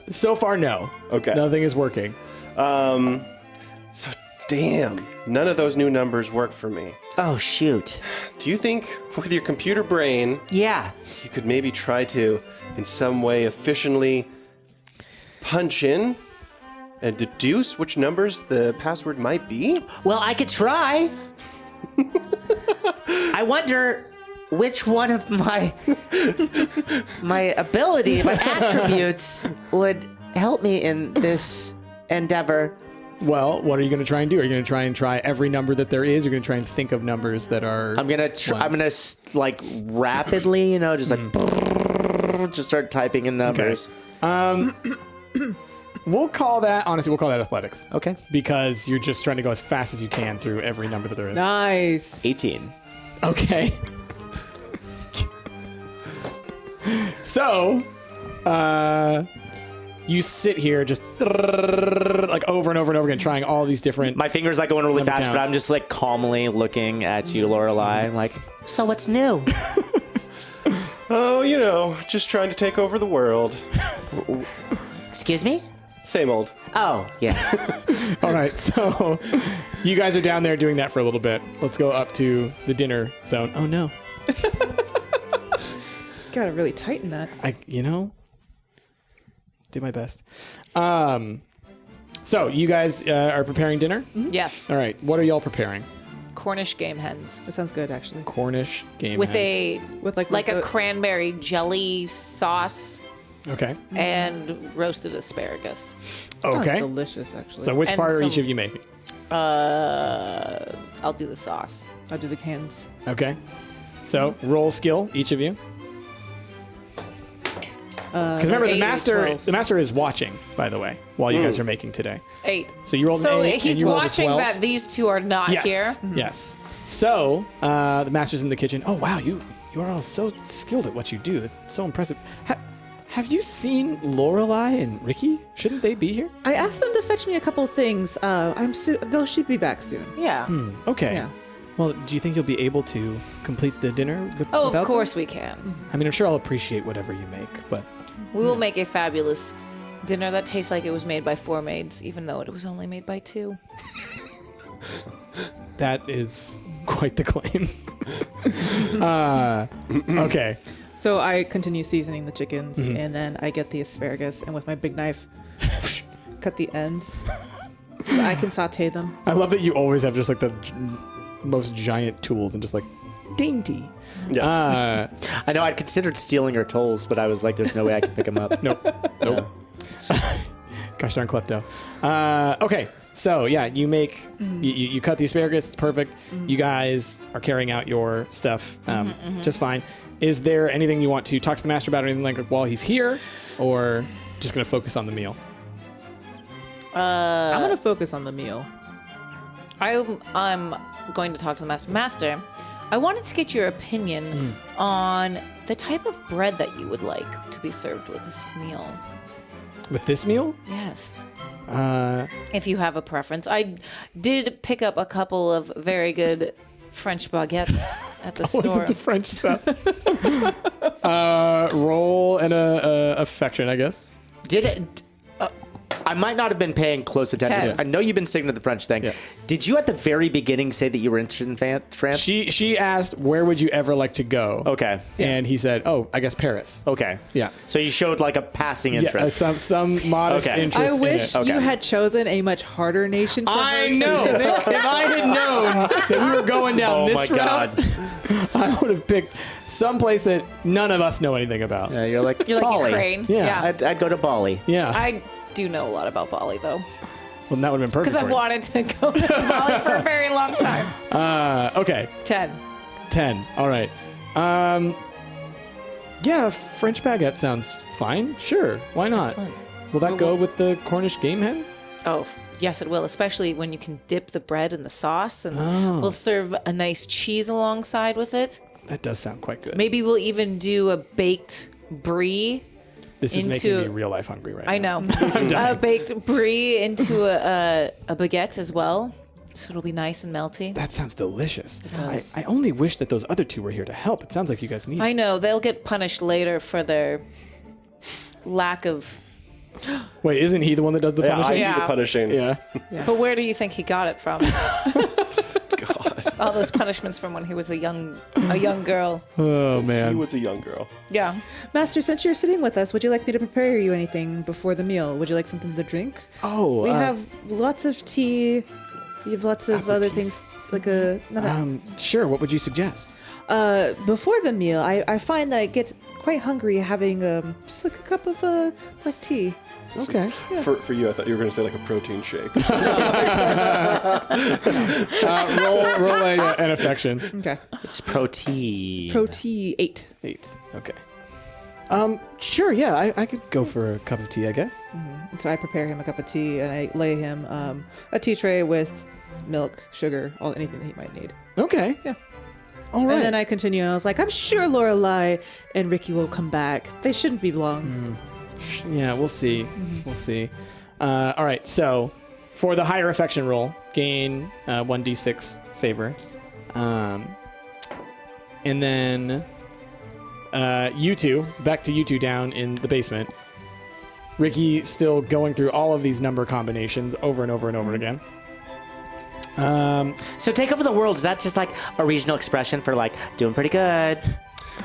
S4: So far, no.
S1: Okay.
S4: Nothing is working.
S1: So damn, none of those new numbers work for me.
S7: Oh, shoot.
S1: Do you think with your computer brain
S7: Yeah.
S1: you could maybe try to, in some way, efficiently punch in and deduce which numbers the password might be?
S7: Well, I could try. I wonder which one of my ability, my attributes would help me in this endeavor.
S4: Well, what are you going to try and do? Are you going to try every number that there is? You're going to try and think of numbers that are.
S5: I'm gonna like rapidly, just like just start typing in numbers.
S4: We'll call that athletics.
S5: Okay.
S4: Because you're just trying to go as fast as you can through every number that there is.
S2: Nice.
S5: 18.
S4: Okay. So, you sit here just like over and over and over again, trying all these different.
S5: My fingers like going really
S4: Number
S5: fast, but
S4: counts.
S5: I'm just like calmly looking at you, Lorelai. Like,
S7: So what's new?
S1: Oh, just trying to take over the world.
S7: Excuse me?
S1: Same old.
S7: Oh, yes.
S4: All right, so you guys are down there doing that for a little bit. Let's go up to the dinner zone. Oh no,
S2: Gotta really tighten that.
S4: do my best. So you guys are preparing dinner.
S3: Yes.
S4: All right, what are y'all preparing?
S3: Cornish game hens
S2: That sounds good, actually.
S4: Cornish game
S3: with
S4: hens.
S2: With like
S3: a
S2: roasted-
S3: cranberry jelly sauce
S4: Okay.
S3: and roasted asparagus.
S2: Sounds
S4: Okay.
S2: delicious, actually.
S4: So which
S3: And
S4: part are
S3: some-
S4: each of you making?
S3: I'll do the sauce.
S2: I'll do the cans.
S4: Okay. So roll skill, each of you. Because remember,
S3: 8 is 12.
S4: the master is watching, by the way, while you guys are making today.
S3: 8.
S4: So you rolled
S3: So
S4: an 8 and
S3: he's
S4: you rolled a
S3: watching
S4: 12.
S3: that these two are not
S4: Yes.
S3: here.
S4: Yes. So the master's in the kitchen. Oh wow, you are all so skilled at what you do. It's so impressive. Have you seen Lorelai and Ricky? Shouldn't they be here?
S2: I asked them to fetch me a couple things. They should be back soon.
S3: Yeah.
S4: Okay.
S2: Yeah.
S4: Well, do you think you'll be able to complete the dinner
S3: Oh,
S4: without
S3: of course we can.
S4: them? I mean, I'm sure I'll appreciate whatever you make, but
S3: We will make a fabulous dinner that tastes like it was made by 4 maids, even though it was only made by 2.
S4: that is quite the claim. Okay.
S2: So I continue seasoning the chickens, and then I get the asparagus, and with my big knife, cut the ends so that I can saute them.
S4: I love that you always have just like the most giant tools and just like dainty.
S1: Yeah.
S5: I know I'd considered stealing your tools, but I was like, there's no way I can pick them up.
S4: Nope. Gosh darn klepto. Okay, so yeah, you make you cut the asparagus. It's perfect. You guys are carrying out your stuff just fine. Is there anything you want to talk to the master about, or anything like while he's here, or just going to focus on the meal?
S2: I'm gonna focus on the meal.
S3: I'm going to talk to the master. Master, I wanted to get your opinion on the type of bread that you would like to be served with this meal.
S4: With this meal?
S3: Yes. If you have a preference. I did pick up a couple of very good French baguettes at the
S4: What's
S3: store.
S4: it, the French stuff? Roll and a affection, I guess.
S5: Did it? I might not have been paying close attention.
S3: 10.
S5: I know you've been sticking to the French thing.
S4: Yeah.
S5: Did you at the very beginning say that you were interested in France?
S4: She asked, "Where would you ever like to go?"
S5: Okay.
S4: And he said, "Oh, I guess Paris."
S5: Okay.
S4: Yeah.
S5: So you showed like a passing interest.
S4: Yeah, some modest
S5: Okay.
S4: interest.
S2: I wish
S4: in it.
S2: you had chosen a much harder nation for
S4: I
S2: her to
S4: know.
S2: mimic.
S4: If I had known that we were going down
S5: Oh
S4: this
S5: my
S4: route,
S5: God.
S4: I would have picked some place that none of us know anything about.
S5: Yeah, you're like
S3: Like
S5: Bali.
S3: Ukraine.
S4: Yeah.
S5: I'd go to Bali.
S4: Yeah.
S3: I do know a lot about Bali, though.
S4: Well, that would have been perfect.
S3: Because I've
S4: for you.
S3: wanted to go to Bali for a very long time.
S4: Okay,
S3: 10.
S4: 10. All right. Yeah, French baguette sounds fine. Sure, why not?
S3: Excellent.
S4: Will that go with the Cornish game hens?
S3: Oh, yes, it will, especially when you can dip the bread in the sauce, and we'll serve a nice cheese alongside with it.
S4: That does sound quite good.
S3: Maybe we'll even do a baked brie.
S4: This is making
S3: into-
S4: me real life hungry right
S3: I
S4: now.
S3: know. A baked brie into a baguette as well. So it'll be nice and melty.
S4: That sounds delicious.
S3: does.
S4: I only wish that those other two were here to help. It sounds like you guys need.
S3: I know. They'll get punished later for their lack of.
S4: Wait, isn't he the one that does the
S1: Yeah, I
S4: punishing?
S1: do
S3: Yeah.
S1: the punishing.
S4: Yeah.
S3: But where do you think he got it from?
S1: God.
S3: All those punishments from when he was a young girl.
S4: Oh
S1: He
S4: man.
S1: was a young girl.
S3: Yeah.
S2: Master, since you're sitting with us, would you like me to prepare you anything before the meal? Would you like something to drink?
S4: Oh,
S2: We have lots of tea. We have lots of other things, like
S4: sure. What would you suggest?
S2: before the meal, I find that I get quite hungry having just like a cup of black tea.
S4: Okay.
S1: For you, I thought you were going to say like a protein shake.
S4: Roll an affection.
S2: Okay.
S5: It's protein.
S2: Protein 8.
S4: 8. Okay. Sure. Yeah, I could go for a cup of tea, I guess.
S2: And so I prepare him a cup of tea and I lay him a tea tray with milk, sugar, anything that he might need.
S4: Okay.
S2: Yeah.
S4: All right.
S2: And then I continue and I was like, I'm sure Lorelai and Ricky will come back. They shouldn't be long.
S4: Yeah, we'll see. We'll see. All right, so for the higher affection roll, gain 1d6 favor. And then you two, back to you two down in the basement. Ricky still going through all of these number combinations over and over and over again.
S7: So take over the world. Is that just like a regional expression for like doing pretty good?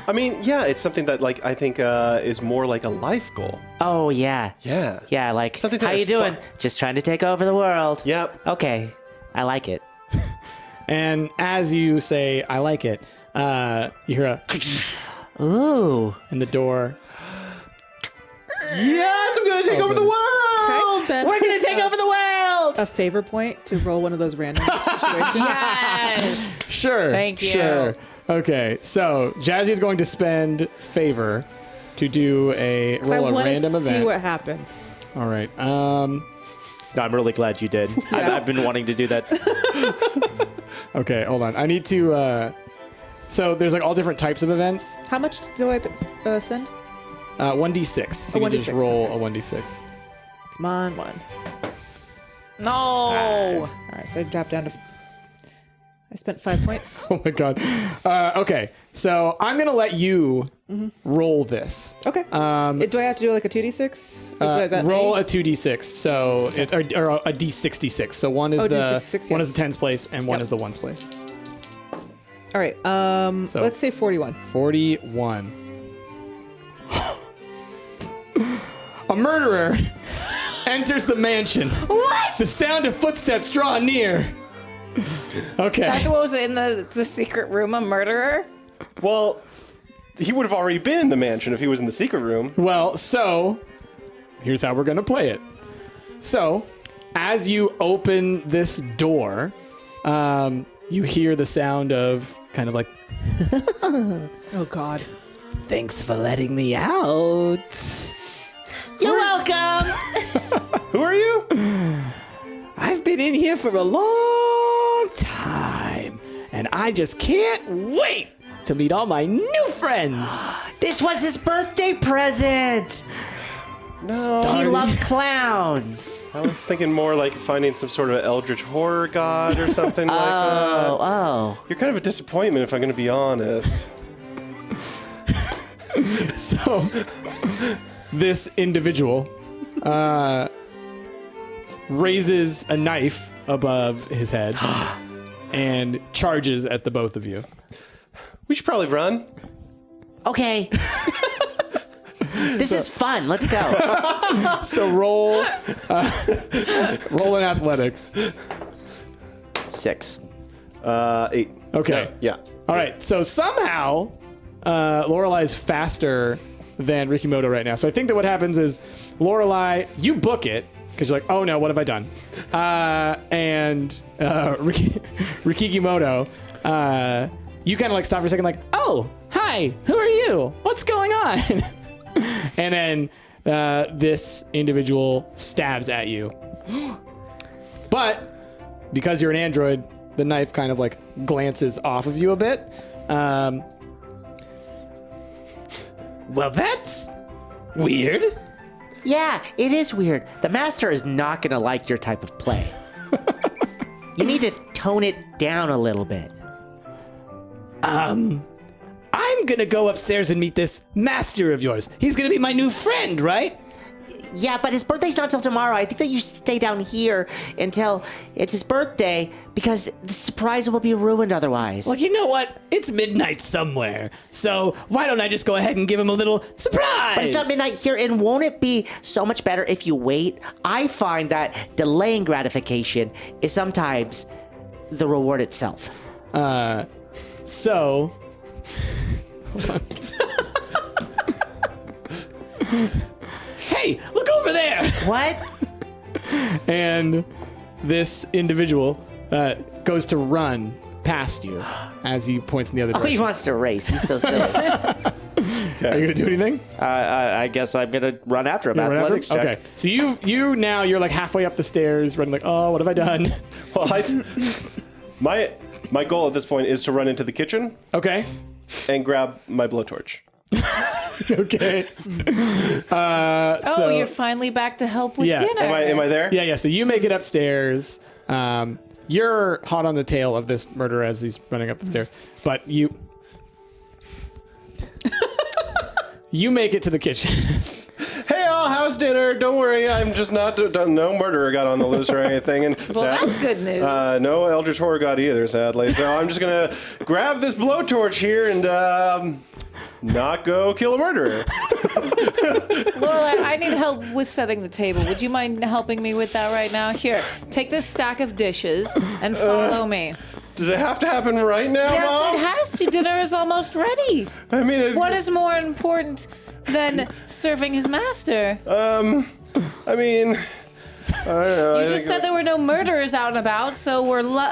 S1: I mean, yeah, it's something that like I think is more like a life goal.
S7: Oh yeah.
S1: Yeah.
S7: Yeah, like
S1: Something to
S7: how you
S1: aspire-
S7: doing? Just trying to take over the world.
S1: Yep.
S7: Okay, I like it.
S4: And as you say, I like it, you hear a
S7: Ooh.
S4: in the door.
S1: Yes, I'm gonna take over the world.
S2: Can I spend
S7: We're gonna take over the world.
S2: a favor point to roll one of those random situations?
S3: Yes.
S4: Sure.
S3: Thank you.
S4: Sure. Okay, so Jazzy is going to spend favor to do a
S2: So I
S4: roll a
S2: want to
S4: random
S2: see
S4: event.
S2: what happens.
S4: All right.
S5: No, I'm really glad you did. I've been wanting to do that.
S4: Okay, hold on. I need to. So there's like all different types of events.
S2: How much do I spend?
S4: 1d6. So you can just
S2: 1d6,
S4: roll
S2: okay.
S4: a 1d6.
S2: Come on, 1.
S3: No.
S2: All right, so I dropped down to. I spent 5 points.
S4: Oh my god. Okay, so I'm gonna let you roll this.
S2: Okay. Do I have to do like a 2d6? Is that
S4: Roll
S2: many?
S4: a 2d6. So or a d66. So one is the
S2: D66,
S4: one is
S2: yes.
S4: the tens place and one
S2: Yep.
S4: is the ones place.
S2: All right.
S4: So-
S2: Let's say 41.
S4: 41. A murderer enters the mansion.
S3: What?
S4: The sound of footsteps draw near. Okay.
S3: That's what was in the secret room, a murderer?
S1: Well, he would have already been in the mansion if he was in the secret room.
S4: Well, so here's how we're going to play it. So, as you open this door, you hear the sound of kind of like,
S2: Oh God.
S4: thanks for letting me out.
S7: You're welcome.
S1: Who are you?
S4: I've been in here for a long time, and I just can't wait to meet all my new friends.
S7: This was his birthday present. He loves clowns.
S1: I was thinking more like finding some sort of eldritch horror god or something like that.
S7: Oh.
S1: You're kind of a disappointment if I'm going to be honest.
S4: So, this individual raises a knife above his head and charges at the both of you.
S1: We should probably run.
S7: Okay. This is fun. Let's go.
S4: So roll in athletics.
S5: 6.
S1: 8.
S4: Okay.
S1: Yeah.
S4: All right. So somehow, Lorelai's faster than Rikimoto right now. So I think that what happens is, Lorelai, you book it because you're like, oh no, what have I done? And Rikimoto, you kind of like stop for a second, like, oh, hi, who are you? What's going on? And then this individual stabs at you. But because you're an android, the knife kind of like glances off of you a bit. Well, that's weird.
S7: Yeah, it is weird. The master is not going to like your type of play. You need to tone it down a little bit.
S4: I'm gonna go upstairs and meet this master of yours. He's gonna be my new friend, right?
S7: Yeah, but his birthday's not till tomorrow. I think that you should stay down here until it's his birthday because the surprise will be ruined otherwise.
S4: Well, you know what? It's midnight somewhere. So why don't I just go ahead and give him a little surprise?
S7: But it's not midnight here, and won't it be so much better if you wait? I find that delaying gratification is sometimes the reward itself.
S4: So... Hold on. Hey, look over there!
S7: What?
S4: And this individual goes to run past you as he points in the other
S7: Oh, he
S4: direction.
S7: wants to race. He's so silly.
S4: Are you going to do anything?
S5: I guess I'm gonna run after him.
S4: Run after him?
S5: Athletics check.
S4: Okay. So you're like halfway up the stairs, running like, oh, what have I done?
S1: Well, my goal at this point is to run into the kitchen
S4: Okay.
S1: and grab my blowtorch.
S4: Okay.
S3: Oh,
S4: So-
S3: you're finally back to help with
S4: Yeah.
S3: dinner.
S1: Am I there?
S4: Yeah. So you make it upstairs. You're hot on the tail of this murderer as he's running up the stairs, but you make it to the kitchen.
S1: Hey, all, how's dinner? Don't worry, I'm just not. No murderer got on the loose or anything. And
S3: Well, that's good news.
S1: No Eldritch Horror got either, sadly. So I'm just gonna grab this blowtorch here and not go kill a murderer.
S3: Laura, I need help with setting the table. Would you mind helping me with that right now? Here, take this stack of dishes and follow me.
S1: Does it have to happen right now,
S3: Yes,
S1: Mom?
S3: it has to. Dinner is almost ready.
S1: I mean,
S3: What is more important than serving his master?
S1: I mean, I don't know.
S3: You just said there were no murderers out and about, so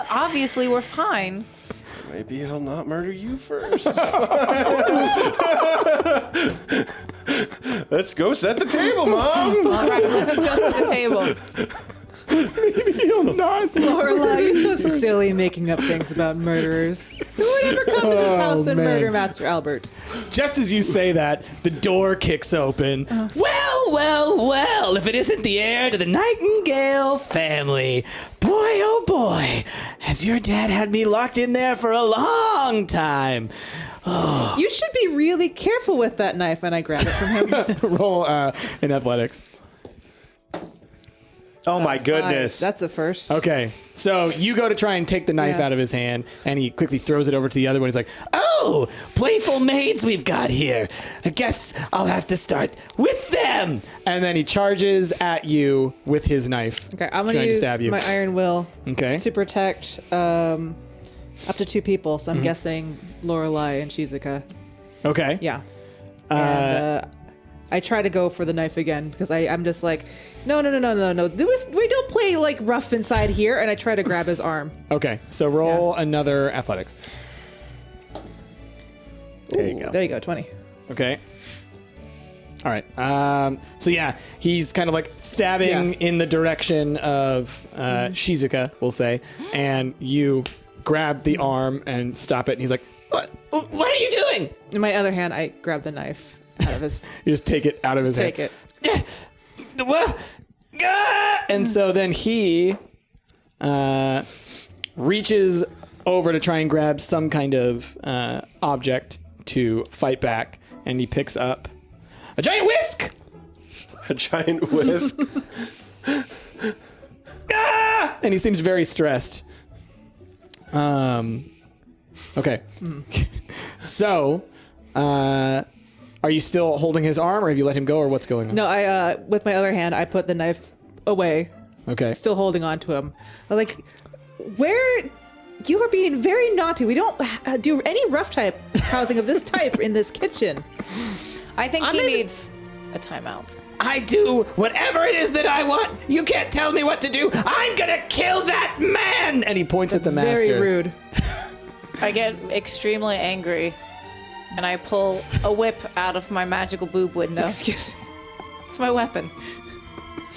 S3: obviously we're fine.
S1: Maybe he'll not murder you first. Let's go set the table, Mom.
S3: All right, let's just go to the table.
S4: You'll not.
S2: Lorelai, you're so silly making up things about murderers. Who would ever come to this house and
S4: man.
S2: murder Master Albert?
S4: Just as you say that, the door kicks open. Well, if it isn't the heir to the Nightingale family. Boy, oh boy, has your dad had me locked in there for a long time.
S2: You should be really careful with that knife, and I grab it from him.
S4: Roll in athletics.
S5: Oh my goodness.
S2: That's the first.
S4: Okay, so you go to try and take the knife
S2: Yeah.
S4: out of his hand, and he quickly throws it over to the other one. He's like, "Oh, playful maids we've got here. I guess I'll have to start with them." And then he charges at you with his knife.
S2: Okay, I'm gonna
S4: trying to
S2: use
S4: stab you.
S2: my Iron Will
S4: Okay.
S2: to protect up to 2 people. So I'm guessing Lorelai and Shizuka.
S4: Okay.
S2: Yeah. And I try to go for the knife again because I'm just like, no. We don't play like rough inside here. And I try to grab his arm.
S4: Okay. So roll another athletics.
S5: There you go.
S2: There you go, 20.
S4: Okay. All right. So yeah, he's kind of like stabbing in the direction of Shizuka, we'll say, and you grab the arm and stop it. And he's like, "What? What are you doing?"
S2: In my other hand, I grab the knife out of his.
S4: You just take it out of his
S2: Take
S4: hand.
S2: it.
S4: And so then he reaches over to try and grab some kind of object to fight back, and he picks up a giant whisk.
S1: A giant whisk.
S4: And he seems very stressed. Okay. So, are you still holding his arm, or have you let him go, or what's going on?
S2: No, I with my other hand, I put the knife away,
S4: Okay.
S2: still holding on to him. I'm like, where? You are being very naughty. We don't do any rough type housing of this type in this kitchen.
S3: I think
S2: I'm
S3: he
S2: in-
S3: needs a timeout.
S4: I do whatever it is that I want. You can't tell me what to do. I'm gonna kill that man. And he points at the master.
S2: Very rude.
S3: I get extremely angry, and I pull a whip out of my magical boob window.
S2: Excuse me.
S3: It's my weapon.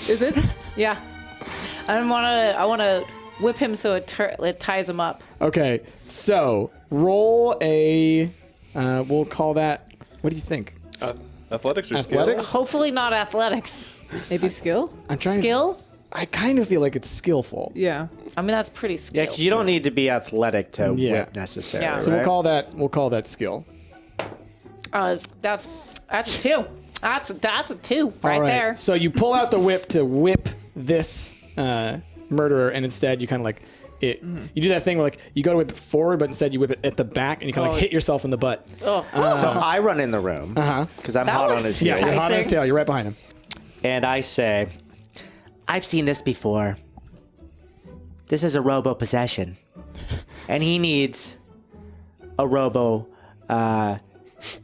S2: Is it?
S3: Yeah. I wanna whip him so it ties him up.
S4: Okay, so roll a. We'll call that. What do you think?
S1: Athletics or
S4: Athletics?
S1: skills?
S3: Hopefully not athletics.
S2: Maybe skill?
S4: I'm trying.
S3: Skill?
S4: I kind of feel like it's skillful.
S2: Yeah.
S3: I mean, that's pretty
S5: Yeah,
S3: skill.
S5: 'cause you don't need to be athletic to
S4: Yeah.
S5: whip necessarily.
S3: Yeah.
S4: So
S5: right?
S4: we'll call that skill.
S3: That's a 2. That's a 2 right
S4: All right.
S3: there.
S4: So you pull out the whip to whip this murderer, and instead you kind of like it. You do that thing where like you go to whip it forward, but instead you whip it at the back, and you kind of like hit yourself in the butt.
S5: So I run in the room because I'm hot on his
S4: Yeah,
S5: heels.
S4: you're hot on his tail. You're right behind him.
S5: And I say,
S7: I've seen this before. This is a robo possession. And he needs a robo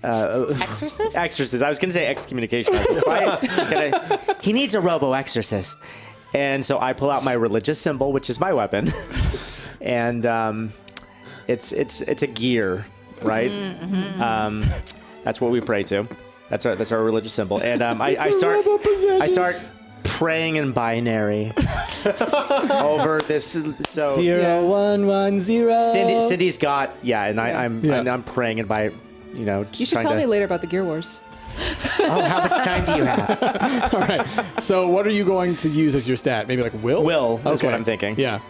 S3: Exorcist?
S5: exorcist. I was going to say excommunication. I was like,
S7: He needs a robo exorcist.
S5: and so I pull out my religious symbol, which is my weapon. And it's a gear, right? That's what we pray to. That's our religious symbol. And I start praying in binary over this. So
S4: 0 1 1 0.
S5: Cindy's got and I'm praying and by
S2: You should
S5: trying
S2: tell
S5: to,
S2: me later about the Gear Wars.
S7: Oh, how much time do you have?
S4: All right. So what are you going to use as your stat? Maybe like will?
S5: Will is what I'm thinking.
S4: Yeah.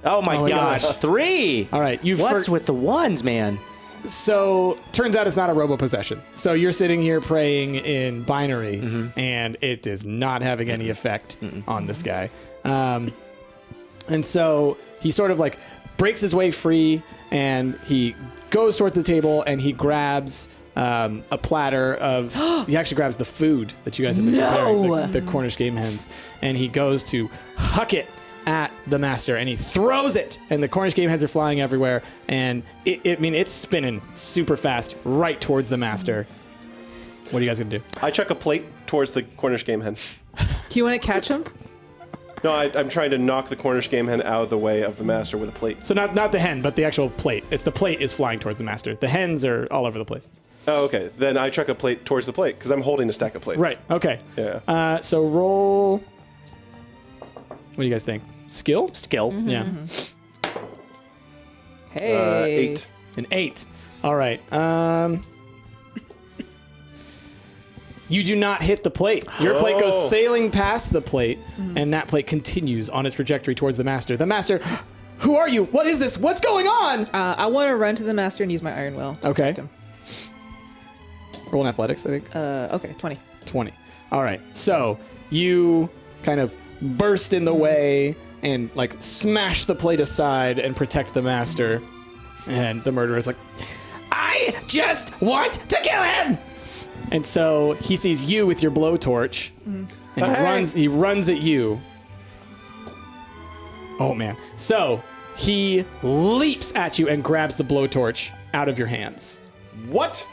S5: Oh my gosh, 3.
S4: All right.
S7: What's with the ones, man?
S4: So turns out it's not a robo possession. So you're sitting here praying in binary, and it is not having any effect on this guy. And so he sort of like breaks his way free, and he goes towards the table, and he grabs a platter of. He actually grabs the food that you guys have been preparing, the Cornish game hens, and he goes to huck it at the master, and he throws it, and the Cornish game hens are flying everywhere, and it's spinning super fast right towards the master. What are you guys gonna do?
S1: I chuck a plate towards the Cornish game hen.
S2: Do you want to catch him?
S1: No, I'm trying to knock the Cornish game hen out of the way of the master with a plate.
S4: So not the hen, but the actual plate. It's the plate is flying towards the master. The hens are all over the place.
S1: Oh, okay. Then I chuck a plate towards the plate because I'm holding a stack of plates.
S4: Right. Okay.
S1: Yeah.
S4: So roll. What do you guys think? Skill?
S5: Skill.
S4: Yeah.
S2: Hey.
S1: 8.
S4: An 8. All right. You do not hit the plate. Your plate goes sailing past the plate, and that plate continues on its trajectory towards the master. The master, who are you? What is this? What's going on?
S2: I want to run to the master and use my Iron Will. to
S4: Okay.
S2: protect him.
S4: Roll an athletics, I think.
S2: Okay, 20.
S4: 20. All right. So you kind of burst in the way and like smash the plate aside and protect the master. And the murderer is like, I just want to kill him. And so he sees you with your blowtorch, and he runs at you. Oh man! So he leaps at you and grabs the blowtorch out of your hands.
S1: What?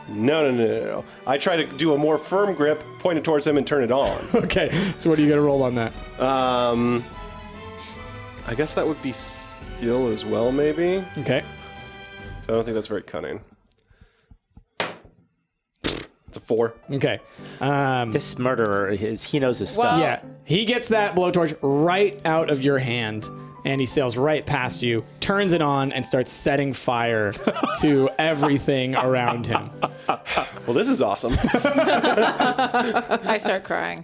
S1: No. I try to do a more firm grip, point it towards him, and turn it on.
S4: Okay. So what are you gonna roll on that?
S1: I guess that would be skill as well, maybe.
S4: Okay.
S1: So I don't think that's very cunning. It's a 4.
S4: Okay.
S5: This murderer he knows his stuff.
S4: Yeah, he gets that blowtorch right out of your hand, and he sails right past you, turns it on, and starts setting fire to everything around him.
S1: Well, this is awesome.
S3: I start crying.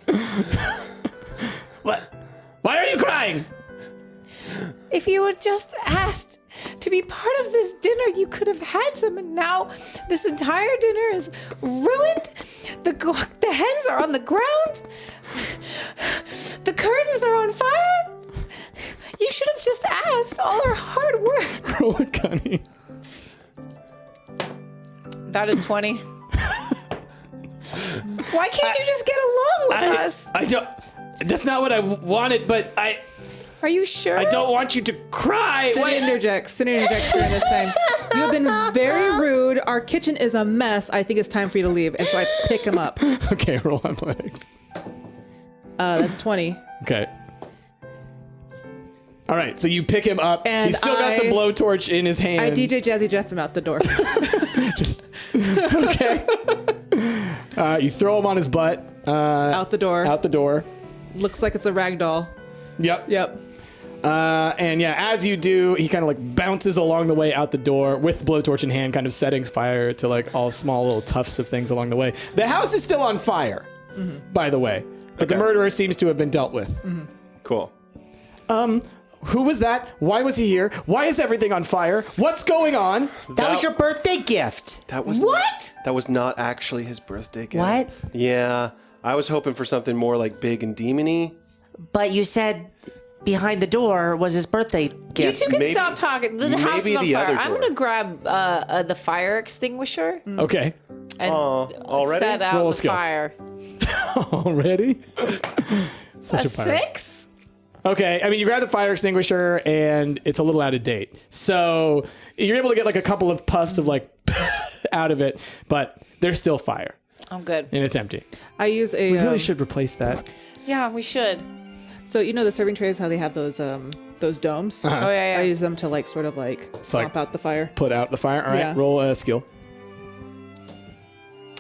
S4: What? Why are you crying?
S3: If you had just asked to be part of this dinner, you could have had some, and now this entire dinner is ruined. The hens are on the ground. The curtains are on fire. You should have just asked. All our hard work.
S4: Roll a cunning.
S3: That is 20. Why can't you just get along with us?
S4: I don't. That's not what I wanted, but
S3: Are you sure?
S4: I don't want you to cry.
S2: Cindy interjects during this time. You have been very rude. Our kitchen is a mess. I think it's time for you to leave. And so I pick him up.
S4: Okay, roll athletics.
S2: That's 20.
S4: Okay. All right, so you pick him up.
S2: And
S4: He's still got the blowtorch in his hand.
S2: I DJ Jazzy Jeff him out the door.
S4: Okay. You throw him on his butt.
S2: Out the door.
S4: Out the door.
S2: Looks like it's a rag doll.
S4: Yep.
S2: Yep.
S4: And yeah, as you do, he kind of like bounces along the way out the door with the blowtorch in hand, kind of setting fire to like all small little tufts of things along the way. The house is still on fire, by the way, but the murderer seems to have been dealt with.
S1: Cool.
S4: Who was that? Why was he here? Why is everything on fire? What's going on?
S7: That was your birthday gift.
S1: That was
S7: What?
S1: That was not actually his birthday gift.
S7: What?
S1: Yeah, I was hoping for something more like big and demony.
S7: But you said behind the door was his birthday
S3: You
S7: gift.
S3: two can
S1: Maybe-
S3: stop talking. The house is
S1: maybe
S3: on
S1: the
S3: fire.
S1: other
S3: I'm
S1: door.
S3: gonna grab the fire extinguisher
S4: Okay.
S3: and
S1: already?
S3: set out
S4: Roll a
S3: the
S4: skill.
S3: fire.
S4: Already? Such
S3: A
S4: pirate.
S3: 6?
S4: Okay, I mean, you grab the fire extinguisher and it's a little out of date. So you're able to get like a couple of puffs of like out of it, but there's still fire
S3: I'm good.
S4: and it's empty.
S2: I use a.
S4: We really should replace that.
S3: Yeah, we should.
S2: So you know the serving trays, how they have those domes.
S3: Oh yeah,
S2: I
S3: yeah.
S2: use them to like sort of like stomp out the fire.
S4: Put out the fire. All right,
S2: Yeah.
S4: roll a skill.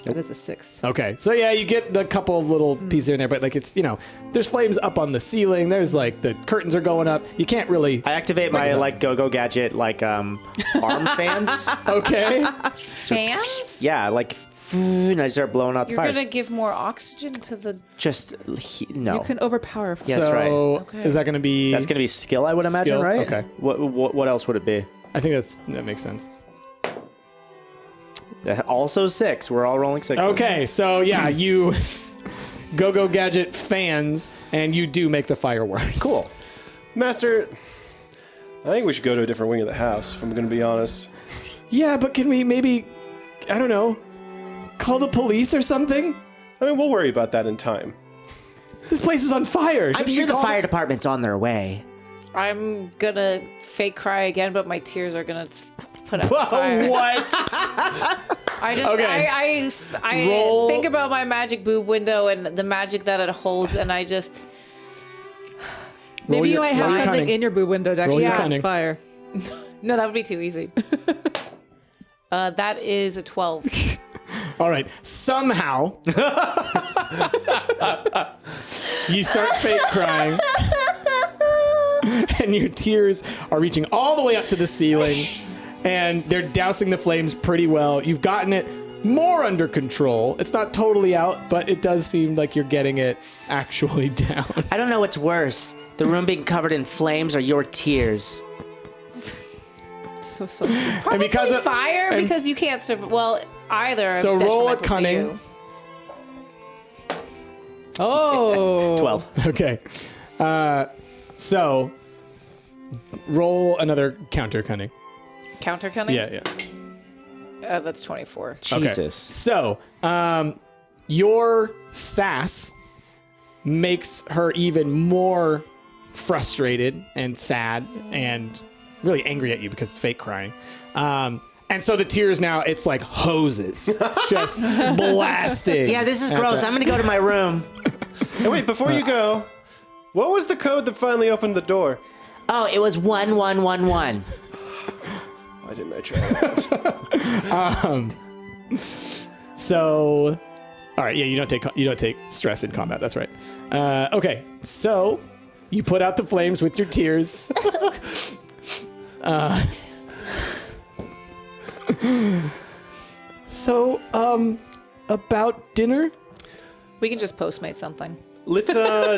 S2: That is a 6.
S4: Okay, so yeah, you get the couple of little pieces in there, but like it's, there's flames up on the ceiling. There's like the curtains are going up. You can't really.
S5: I activate my like go-go gadget like arm fans.
S4: Okay.
S3: Fans?
S5: Yeah, like and I start blowing out the
S3: You're
S5: fires.
S3: gonna give more oxygen to the.
S5: Just no.
S2: You can overpower.
S5: Yeah. That's
S4: so
S5: right.
S3: Okay.
S4: is that going to be?
S5: That's gonna be skill, I would imagine,
S4: Skill?
S5: right?
S4: Okay.
S5: What else would it be?
S4: I think that makes sense.
S5: Also 6. We're all rolling 6.
S4: Okay, so yeah, you go gadget fans, and you do make the fire worse.
S5: Cool.
S1: Master, I think we should go to a different wing of the house, if I'm going to be honest.
S4: Yeah, but can we maybe, I don't know, call the police or something?
S1: I mean, we'll worry about that in time.
S4: This place is on fire.
S7: I'm
S4: Shouldn't we
S7: sure the
S4: call
S7: fire department's on their way.
S3: I'm gonna fake cry again, but my tears are gonna put out the fire.
S4: What?
S3: I just
S4: Okay.
S3: I
S4: Roll-
S3: think about my magic boob window and the magic that it holds, and I just
S2: Maybe you
S4: your-
S2: might
S4: roll
S2: have
S4: your
S2: something
S4: cunning.
S2: in your boob window to
S4: Roll
S2: actually
S4: your
S2: cause
S4: cunning.
S2: fire.
S3: no, that would be too easy. That is a 12.
S4: All right. Somehow, you start fake crying, and your tears are reaching all the way up to the ceiling, and they're dousing the flames pretty well. You've gotten it more under control. It's not totally out, but it does seem like you're getting it actually down.
S7: I don't know what's worse, the room being covered in flames or your tears.
S2: So
S4: And because of
S3: Fire
S4: and-
S3: because you can't survive. Well, either. are
S4: So roll a
S3: detrimental to
S4: cunning.
S3: you.
S2: Oh.
S5: 12.
S4: Okay. So roll another counter cunning.
S3: Counter cunning.
S4: Yeah.
S3: That's 24.
S4: Okay.
S5: Jesus.
S4: So, your sass makes her even more frustrated and sad and really angry at you because it's fake crying. And so the tears now, it's like hoses, just blasting.
S7: Yeah, this is
S4: at
S7: gross.
S4: the-
S7: I'm gonna go to my room.
S1: Hey, wait, before you go, what was the code that finally opened the door?
S7: Oh, it was 1111.
S1: Why didn't I try that?
S4: So, all right, yeah, you don't take stress in combat. That's right. Okay, so you put out the flames with your tears. So, about dinner?
S3: We can just postmate something.
S1: Let's,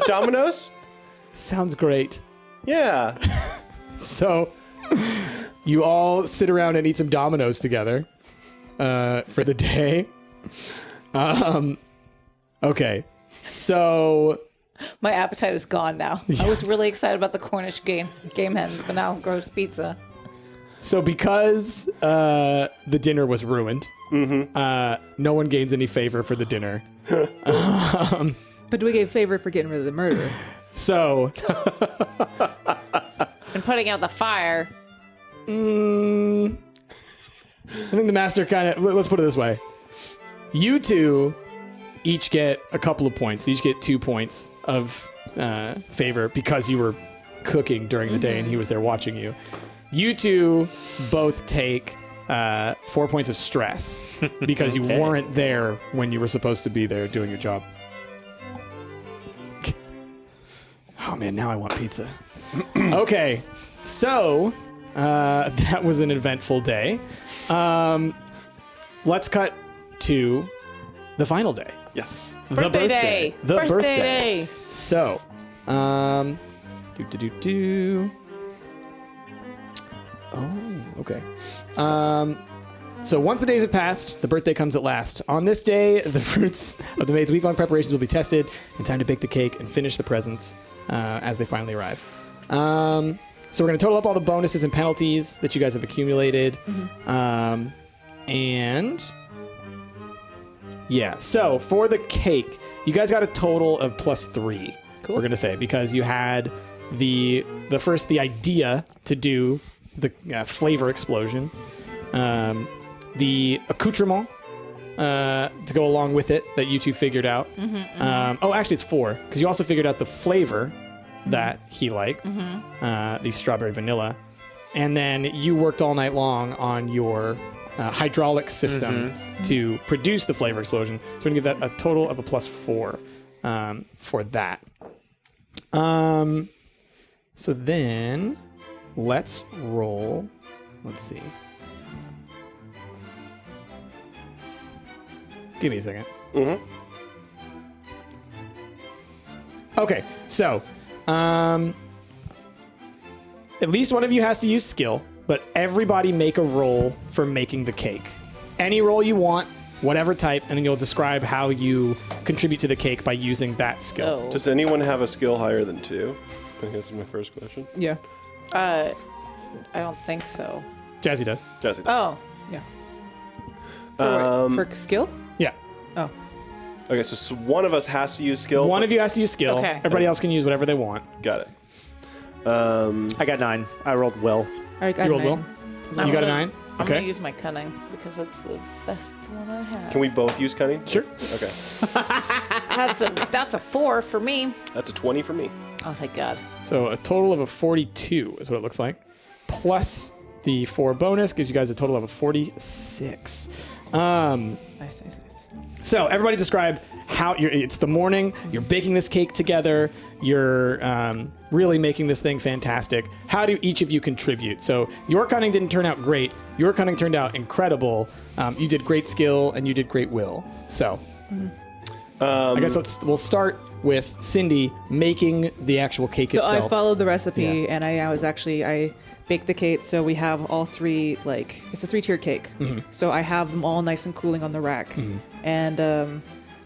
S1: Domino's?
S4: Sounds great.
S1: Yeah.
S4: So, you all sit around and eat some Dominoes together for the day. Okay, so
S3: My appetite is gone now. I was really excited about the Cornish game hens, but now gross pizza.
S4: because the dinner was ruined, no one gains any favor for the dinner.
S2: But we gave favor for getting rid of the murderer.
S4: So,
S3: And putting out the fire.
S4: I think the master kind of, let's put it this way. You two each get a couple of points. You each get 2 points of favor because you were cooking during the day and he was there watching you. You two both take 4 points of stress because you weren't there when you were supposed to be there doing your job. Oh man, now I want pizza. Okay, so that was an eventful day. Let's cut to the final day.
S1: Yes.
S4: The
S3: Birthday day.
S4: The
S3: Birthday
S4: birthday.
S3: day.
S4: So, Okay. So once the days have passed, the birthday comes at last. On this day, the fruits of the maid's week-long preparations will be tested in time to bake the cake and finish the presents as they finally arrive. So we're going to total up all the bonuses and penalties that you guys have accumulated. And yeah, so for the cake, you guys got a total of +3. Cool. We're going to say, because you had the idea to do the flavor explosion, the accoutrement to go along with it that you two figured out. Actually, it's 4 because you also figured out the flavor that he liked, the strawberry vanilla, and then you worked all night long on your hydraulic system to produce the flavor explosion. So we're gonna give that a total of a +4 for that. So then let's roll. Let's see. Give me a second. Okay, so at least one of you has to use skill, but everybody make a roll for making the cake. Any roll you want, whatever type, and then you'll describe how you contribute to the cake by using that skill.
S1: Does anyone have a skill higher than 2? I guess is my first question.
S2: Yeah.
S3: I don't think so.
S4: Jazzy does.
S1: Jesse does.
S3: Oh,
S2: Yeah. For skill?
S4: Yeah.
S2: Oh.
S1: Okay, so one of us has to use skill.
S4: One of you has to use skill.
S3: Okay.
S4: Everybody else can use whatever they want.
S1: Got it.
S5: I got 9. I rolled Will.
S2: I got
S4: You rolled
S2: 9.
S4: Will? You got a 9?
S3: I'm
S4: Okay.
S3: gonna use my cunning because that's the best one I have.
S1: Can we both use cunning?
S4: Sure.
S1: Okay.
S3: That's a 4 for me.
S1: That's a 20 for me.
S3: Oh, thank God.
S4: So a total of a 42 is what it looks like. Plus the 4 bonus gives you guys a total of a 46.
S3: Nice.
S4: So everybody describe how it's the morning, you're baking this cake together, you're really making this thing fantastic. How do each of you contribute? So your cunning didn't turn out great. Your cunning turned out incredible. You did great skill and you did great will. So I guess we'll start with Cindy making the actual cake
S2: So
S4: itself.
S2: I followed the recipe,
S4: Yeah.
S2: and I baked the cake. So we have all 3, like, it's a 3-tiered cake. So I have them all nice and cooling on the rack. And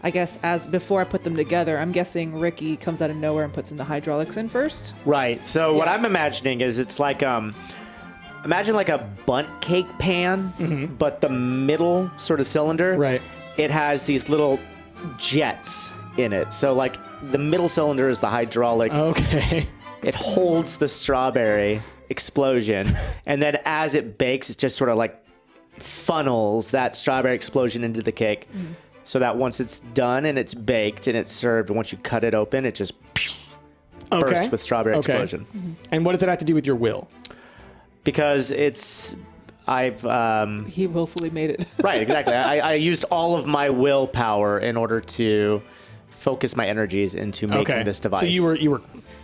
S2: I guess before I put them together, I'm guessing Ricky comes out of nowhere and puts in the hydraulics in first.
S5: Right. So what
S2: Yeah.
S5: I'm imagining is it's like imagine like a bundt cake pan, but the middle sort of cylinder.
S4: Right.
S5: It has these little jets in it. So like the middle cylinder is the hydraulic.
S4: Okay.
S5: It holds the strawberry explosion, and then as it bakes, it just sort of like funnels that strawberry explosion into the cake. So that once it's done and it's baked and it's served, once you cut it open, it just bursts with strawberry explosion.
S4: And what does it have to do with your will?
S5: Because I've
S2: He willfully made it.
S5: right, exactly. I used all of my willpower in order to focus my energies into making this device.
S4: So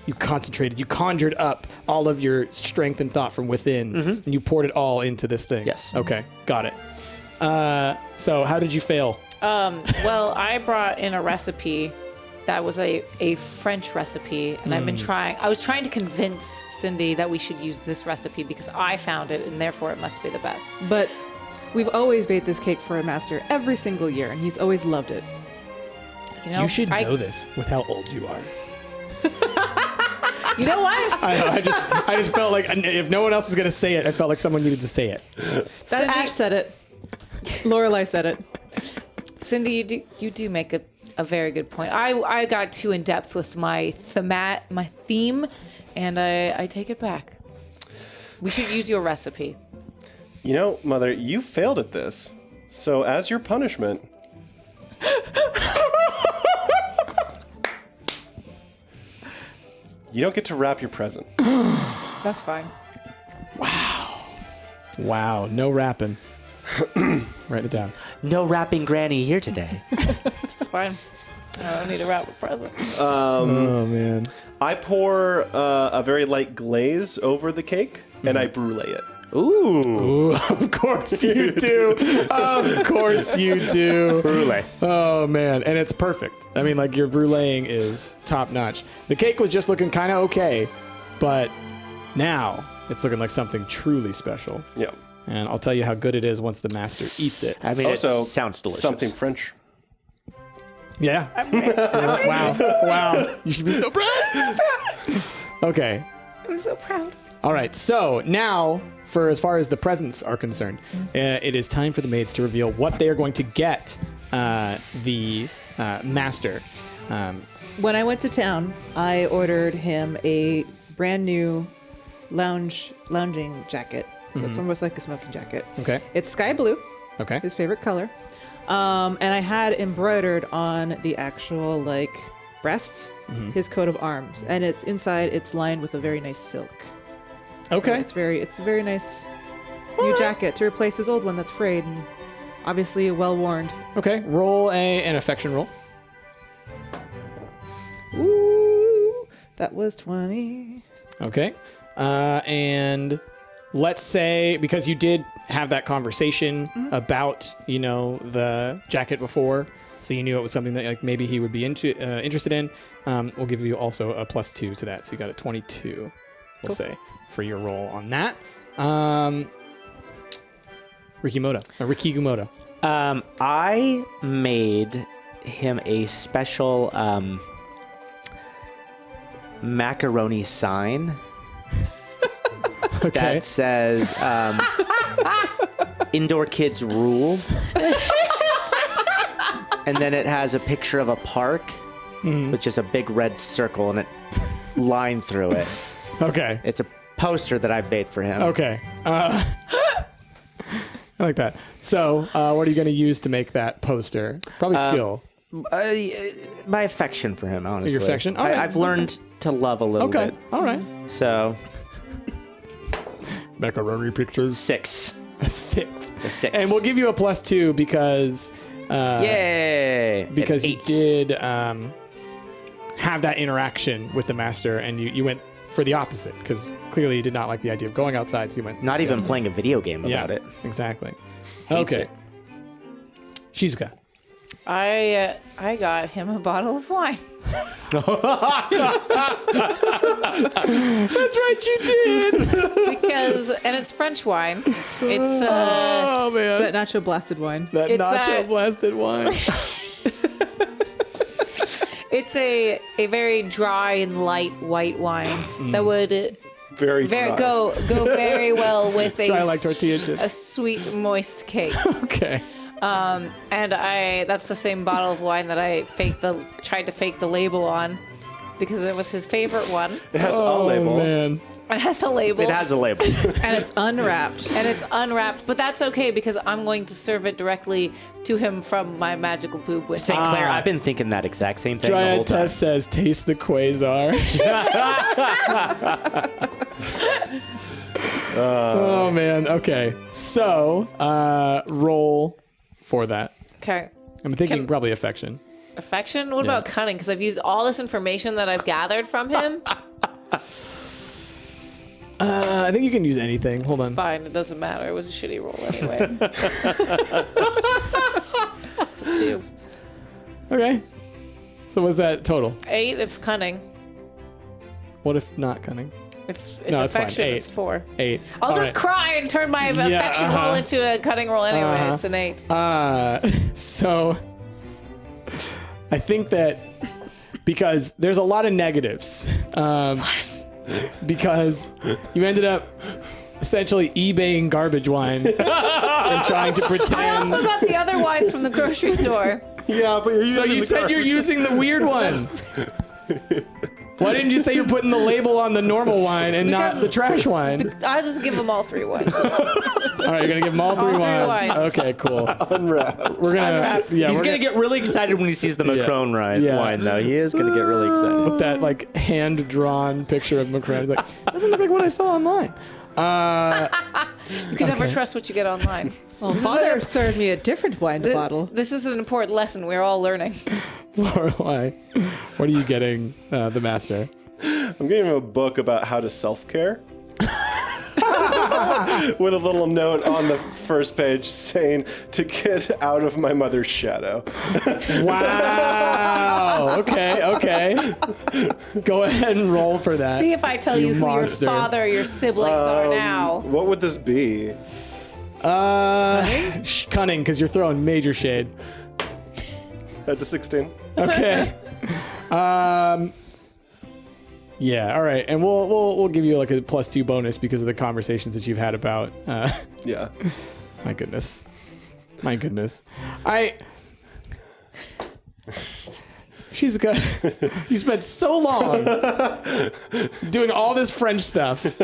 S4: you concentrated, you conjured up all of your strength and thought from within, and you poured it all into this thing.
S5: Yes.
S4: Okay, got it. So how did you fail?
S3: Well, I brought in a recipe that was a French recipe, and I was trying to convince Cindy that we should use this recipe because I found it, and therefore it must be the best.
S2: But we've always baked this cake for a master every single year, and he's always loved it.
S4: You should know this with how old you are.
S3: You know what?
S4: I just felt like if no one else was gonna say it, I felt like someone needed to say it.
S2: That Ash said it. Lorelai said it.
S3: Cindy, you do make a very good point. I got too in depth with my theme, and I take it back. We should use your recipe.
S1: You know, Mother, you failed at this. So as your punishment, you don't get to wrap your present.
S3: That's fine.
S4: Wow, no rapping. Write it down.
S7: No rapping granny here today.
S3: It's fine. I don't need to wrap a present.
S4: Oh man.
S1: I pour a very light glaze over the cake, and I brulee it.
S4: Ooh, of course you do. Of course you do.
S5: Brulee.
S4: Oh man, and it's perfect. I mean, like your bruleeing is top notch. The cake was just looking kind of okay, but now It's looking like something truly special.
S1: Yeah.
S4: And I'll tell you how good it is once the master eats it.
S5: I mean,
S1: Also,
S5: it sounds delicious.
S1: Something French.
S4: Yeah. Wow. You should be so proud. Okay.
S3: I'm so proud.
S4: All right. So now, for as far as the presents are concerned, it is time for the maids to reveal what they are going to get the master.
S2: When I went to town, I ordered him a brand new lounging jacket. So it's almost like a smoking jacket.
S4: Okay.
S2: It's sky blue,
S4: Okay.
S2: his favorite color. And I had embroidered on the actual breast his coat of arms, and it's inside. It's lined with a very nice silk. So
S4: Okay.
S2: it's a very nice new jacket to replace his old one that's frayed and obviously well worn.
S4: Okay. Roll an affection roll.
S2: Ooh, that was 20.
S4: Okay. And let's say, because you did have that conversation about, the jacket before, so you knew it was something that maybe he would be interested in, we'll give you also a +2 to that. So you got a 22, we'll say, for your roll on that. Rikigumoto.
S5: I made him a special macaroni sign
S4: Okay.
S5: that says indoor kids rule. And then it has a picture of a park, which is a big red circle and it line through it.
S4: Okay.
S5: It's a poster that I made for him.
S4: Okay. I like that. So, what are you going to use to make that poster? Probably skill.
S5: My affection for him, honestly.
S4: Your affection? All right.
S5: I've learned to love a little
S4: Okay.
S5: bit.
S4: All right.
S5: So,
S4: Macaroni pictures.
S5: 6.
S4: 6.
S5: A 6.
S4: And we'll give you a +2 because
S5: Yay!
S4: because
S5: An
S4: you
S5: 8.
S4: did have that interaction with the master, and you went for the opposite because clearly you did not like the idea of going outside. So you went
S5: Not even playing a video game about it.
S4: Exactly.
S5: Hates
S4: Okay.
S5: it.
S4: Shizuka.
S3: I got him a bottle of wine.
S4: That's right, you did.
S3: And it's French wine. It's
S4: Oh man,
S2: That nacho blasted wine.
S4: that
S3: it's
S4: nacho
S3: that-
S4: blasted wine.
S3: it's a very dry and light white wine that would
S1: Very dry.
S3: go very well with
S4: Dry like tortilla chips.
S3: a sweet moist cake.
S4: Okay.
S3: And that's the same bottle of wine that I tried to fake the label on because it was his favorite one.
S1: It has a label.
S4: Oh man.
S3: It has a label.
S5: It has a label.
S2: And it's unwrapped.
S3: and it's unwrapped, but that's okay because I'm going to serve it directly to him from my magical poop with
S5: St. Clair, I've been thinking that exact same thing the whole
S4: Dryad
S5: time.
S4: Test says, "Taste the quasar." Oh man. Okay. So, roll for that.
S3: Okay.
S4: I'm thinking probably affection.
S3: Affection? What about cunning? Because I've used all this information that I've gathered from him.
S4: I think you can use anything. Hold on.
S3: Fine, it doesn't matter. It was a shitty roll anyway. It's a 2.
S4: Okay. So what's that total?
S3: 8 if cunning.
S4: What if not cunning?
S3: If
S4: No, it's fine.
S3: affection,
S4: 8.
S3: it's 4.
S4: 8.
S3: I'll
S4: All
S3: just
S4: right.
S3: cry and turn my affection roll into a cunning roll anyway. It's an 8.
S4: So I think that because there's a lot of negatives. Because you ended up essentially eBaying garbage wine and trying to
S3: I
S4: pretend.
S3: also got the other wines from the grocery store.
S1: Yeah, but you're using
S4: So you
S1: the
S4: said you're
S1: garbage.
S4: using the weird one. Why didn't you say you're putting the label on the normal wine and not
S3: Because-
S4: the trash wine?
S3: I'll just give them all 3 wines.
S4: All right, you're gonna give them all three
S3: All 3
S4: wines.
S3: wines.
S4: Okay, cool.
S1: Unwrapped.
S4: We're gonna yeah,
S5: He's
S4: we're
S5: going to get really excited when he sees the Macron
S4: Yeah.
S5: wine, though. He is going to get really excited.
S4: with that like hand drawn picture of Macron. He's like, doesn't look like what I saw online.
S3: You can never trust what you get online.
S2: Well, father served me a different wine bottle.
S3: This is an important lesson we're all learning.
S4: Lorelai, what are you getting the master?
S1: I'm getting him a book about how to self-care. with a little note on the first page saying to get out of my mother's shadow.
S4: Wow. Okay. Go ahead and roll for that.
S3: See if I tell you who
S4: monster.
S3: your father or your siblings are now.
S1: What would this be?
S4: Cunning, because you're throwing major shade.
S1: That's a 16.
S4: Okay. Yeah. All right, and we'll give you like a +2 bonus because of the conversations that you've had about.
S1: Yeah.
S4: My goodness. She's got. You spent so long doing all this French stuff,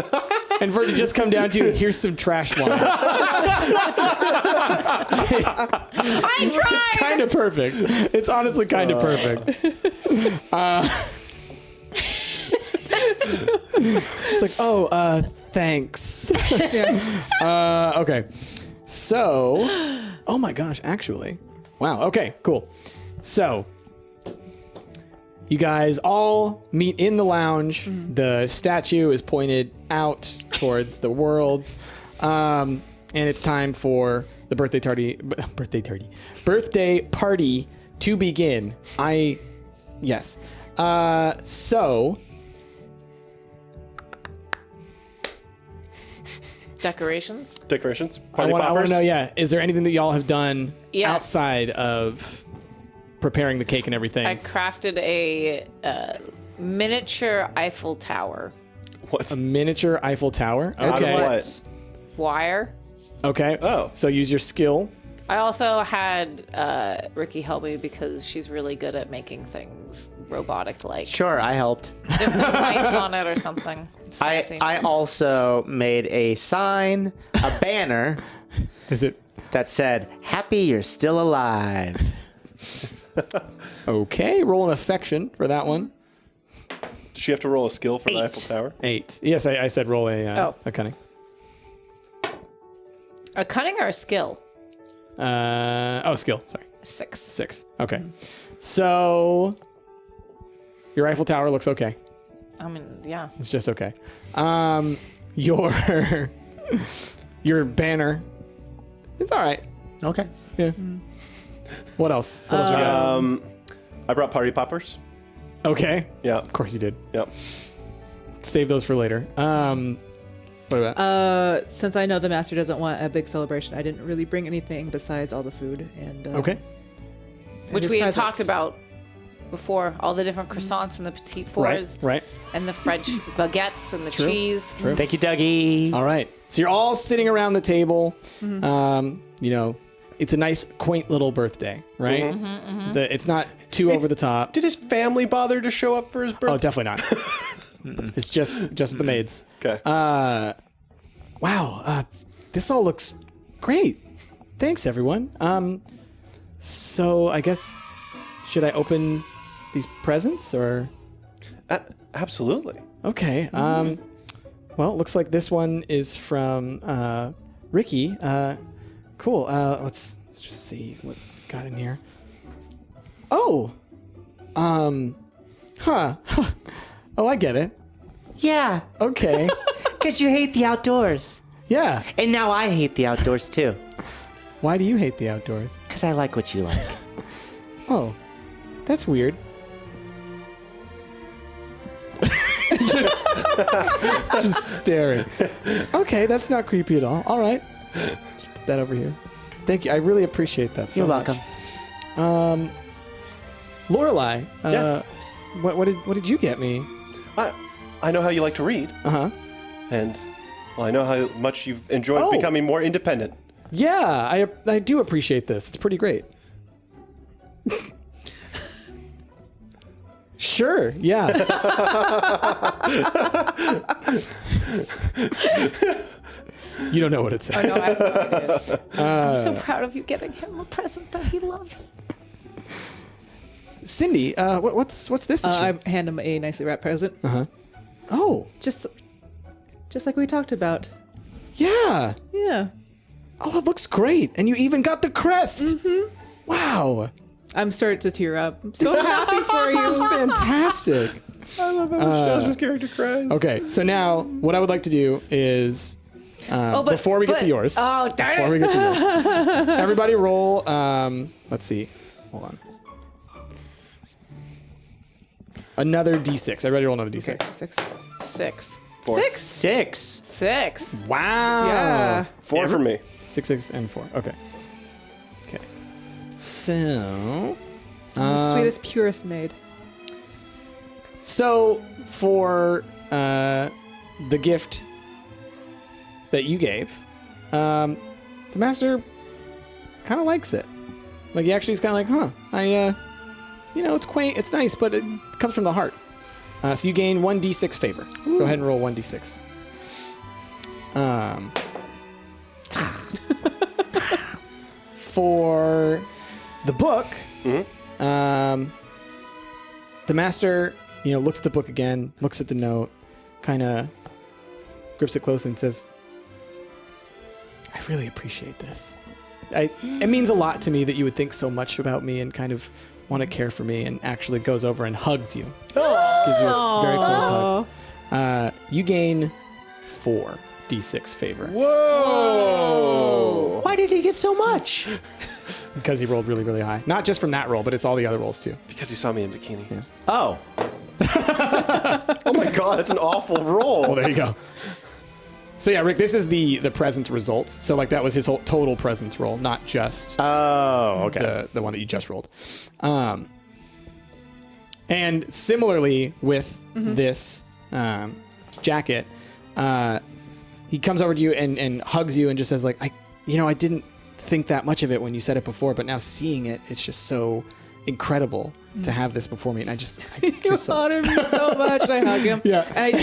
S4: and for it to just come down to here's some trash wine.
S3: I tried.
S4: It's kind of perfect. It's honestly kind of perfect. It's like, thanks. Okay. So, oh my gosh, actually. Wow. Okay, cool. So, you guys all meet in the lounge. The statue is pointed out towards the world. And it's time for the birthday party to begin. Yes. So,
S3: Decorations?
S1: Decorations?
S4: I
S1: Party
S4: want to
S1: poppers?
S4: know, is there anything that y'all have done
S3: Yes.
S4: outside of preparing the cake and everything?
S3: I crafted a miniature Eiffel Tower.
S1: What?
S4: A miniature Eiffel Tower?
S1: Out of
S4: Okay.
S1: what?
S3: Wire.
S4: Okay.
S1: Oh.
S4: So use your skill.
S3: I also had Ricky help me because she's really good at making things robotic-like.
S5: Sure, I helped.
S3: There's some lights on it or something. It's fancy.
S5: I also made a sign, a banner
S4: Is it
S5: that said, "Happy you're still alive."
S4: okay? Roll an affection for that one.
S1: Does she have to roll a skill for the
S5: 8.
S1: Eiffel Tower?
S4: 8. Yes, I said roll a cunning.
S3: A cunning or a skill?
S4: Skill. Sorry.
S3: 6.
S4: 6. Okay. So your Eiffel Tower looks okay.
S3: I mean, yeah.
S4: It's just okay. Your banner. It's all right.
S5: Okay.
S4: Yeah. What else? What else we got?
S1: I brought party poppers.
S4: Okay.
S1: Yeah.
S4: Of course you did.
S1: Yep.
S4: Save those for later. What about?
S2: Since I know the master doesn't want a big celebration, I didn't really bring anything besides all the food and
S4: Okay.
S3: Which
S2: his
S3: we had
S2: presents.
S3: talked about before. All the different croissants and the petite fours.
S4: Right.
S3: And the French baguettes and the cheese.
S4: True.
S5: Thank you, Dougie.
S4: All right. So you're all sitting around the table. It's a nice, quaint little birthday, right? It's not too over the top.
S1: Did his family bother to show up for his birthday?
S4: Oh, definitely not. It's just with the maids.
S1: Okay.
S4: Wow. This all looks great. Thanks, everyone. So I guess should I open these presents or?
S1: Absolutely.
S4: Okay. Well, it looks like this one is from Ricky. Cool. Let's just see what we got in here. Oh. Huh. Oh, I get it.
S7: Yeah,
S4: Okay.
S7: because you hate the outdoors.
S4: Yeah.
S7: And now I hate the outdoors too.
S4: Why do you hate the outdoors?
S7: Because I like what you like.
S4: Oh, that's weird. just staring. Okay, that's not creepy at all. All right. Just put that over here. Thank you. I really appreciate that so
S7: You're
S4: much.
S7: welcome.
S4: Lorelai,
S1: Yes?
S4: what did you get me?
S1: I know how you like to read,
S4: Uh-huh.
S1: and I know how much you've enjoyed
S4: Oh.
S1: becoming more independent.
S4: Yeah, I do appreciate this. It's pretty great. Sure, yeah. You don't know what it says.
S3: No, I have no idea. I'm so proud of you getting him a present that he loves.
S4: Cindy, what's this? That you...
S2: I hand him a nicely wrapped present.
S4: Oh,
S2: Just like we talked about.
S4: yeah.
S2: Yeah.
S4: Oh, it looks great. And you even got the crest. Mm-hmm. Wow.
S2: I'm starting to tear up. I'm so happy for
S4: This is
S2: you.
S4: fantastic.
S1: I love how much Jasmine's character cries.
S4: Okay, so now what I would like to do is Before we get to yours.
S3: Oh, darn
S4: Before
S3: it.
S4: we get to yours. Everybody roll. Let's see. Hold on. Another D6. Everybody roll another D6.
S2: Okay, 6.
S3: 6.
S1: 4.
S5: 6.
S3: 6.
S4: Wow.
S2: Yeah.
S1: 4 for me.
S4: 6, 6, and 4. Okay. Okay. So.
S2: The sweetest, purest maid.
S4: So for the gift that you gave, the master kind of likes it. Like he actually is kind of like, it's quaint, it's nice, but it comes from the heart. So you gain 1d6 favor. So go ahead and roll 1d6. For the book, the master, looks at the book again, looks at the note, kind of grips it close and says, I really appreciate this. It means a lot to me that you would think so much about me and kind of want to care for me, and actually goes over and hugs you. Gives you a very close hug. You gain 4d6 favor.
S1: Whoa!
S7: Why did he get so much?
S4: Because he rolled really, really high. Not just from that roll, but it's all the other rolls too.
S1: Because you saw me in bikini.
S4: Yeah.
S5: Oh.
S1: Oh my god, that's an awful roll.
S4: Well, there you go. So yeah, Rick, this is the present results. So like that was his whole total presence roll, not just
S5: Oh, okay.
S4: the one that you just rolled. And similarly with this jacket, he comes over to you and hugs you and just says like, I didn't think that much of it when you said it before, but now seeing it, it's just so incredible to have this before me. And I
S2: You
S4: care so much.
S2: honor me so much. And I hug him.
S4: Yeah.
S2: And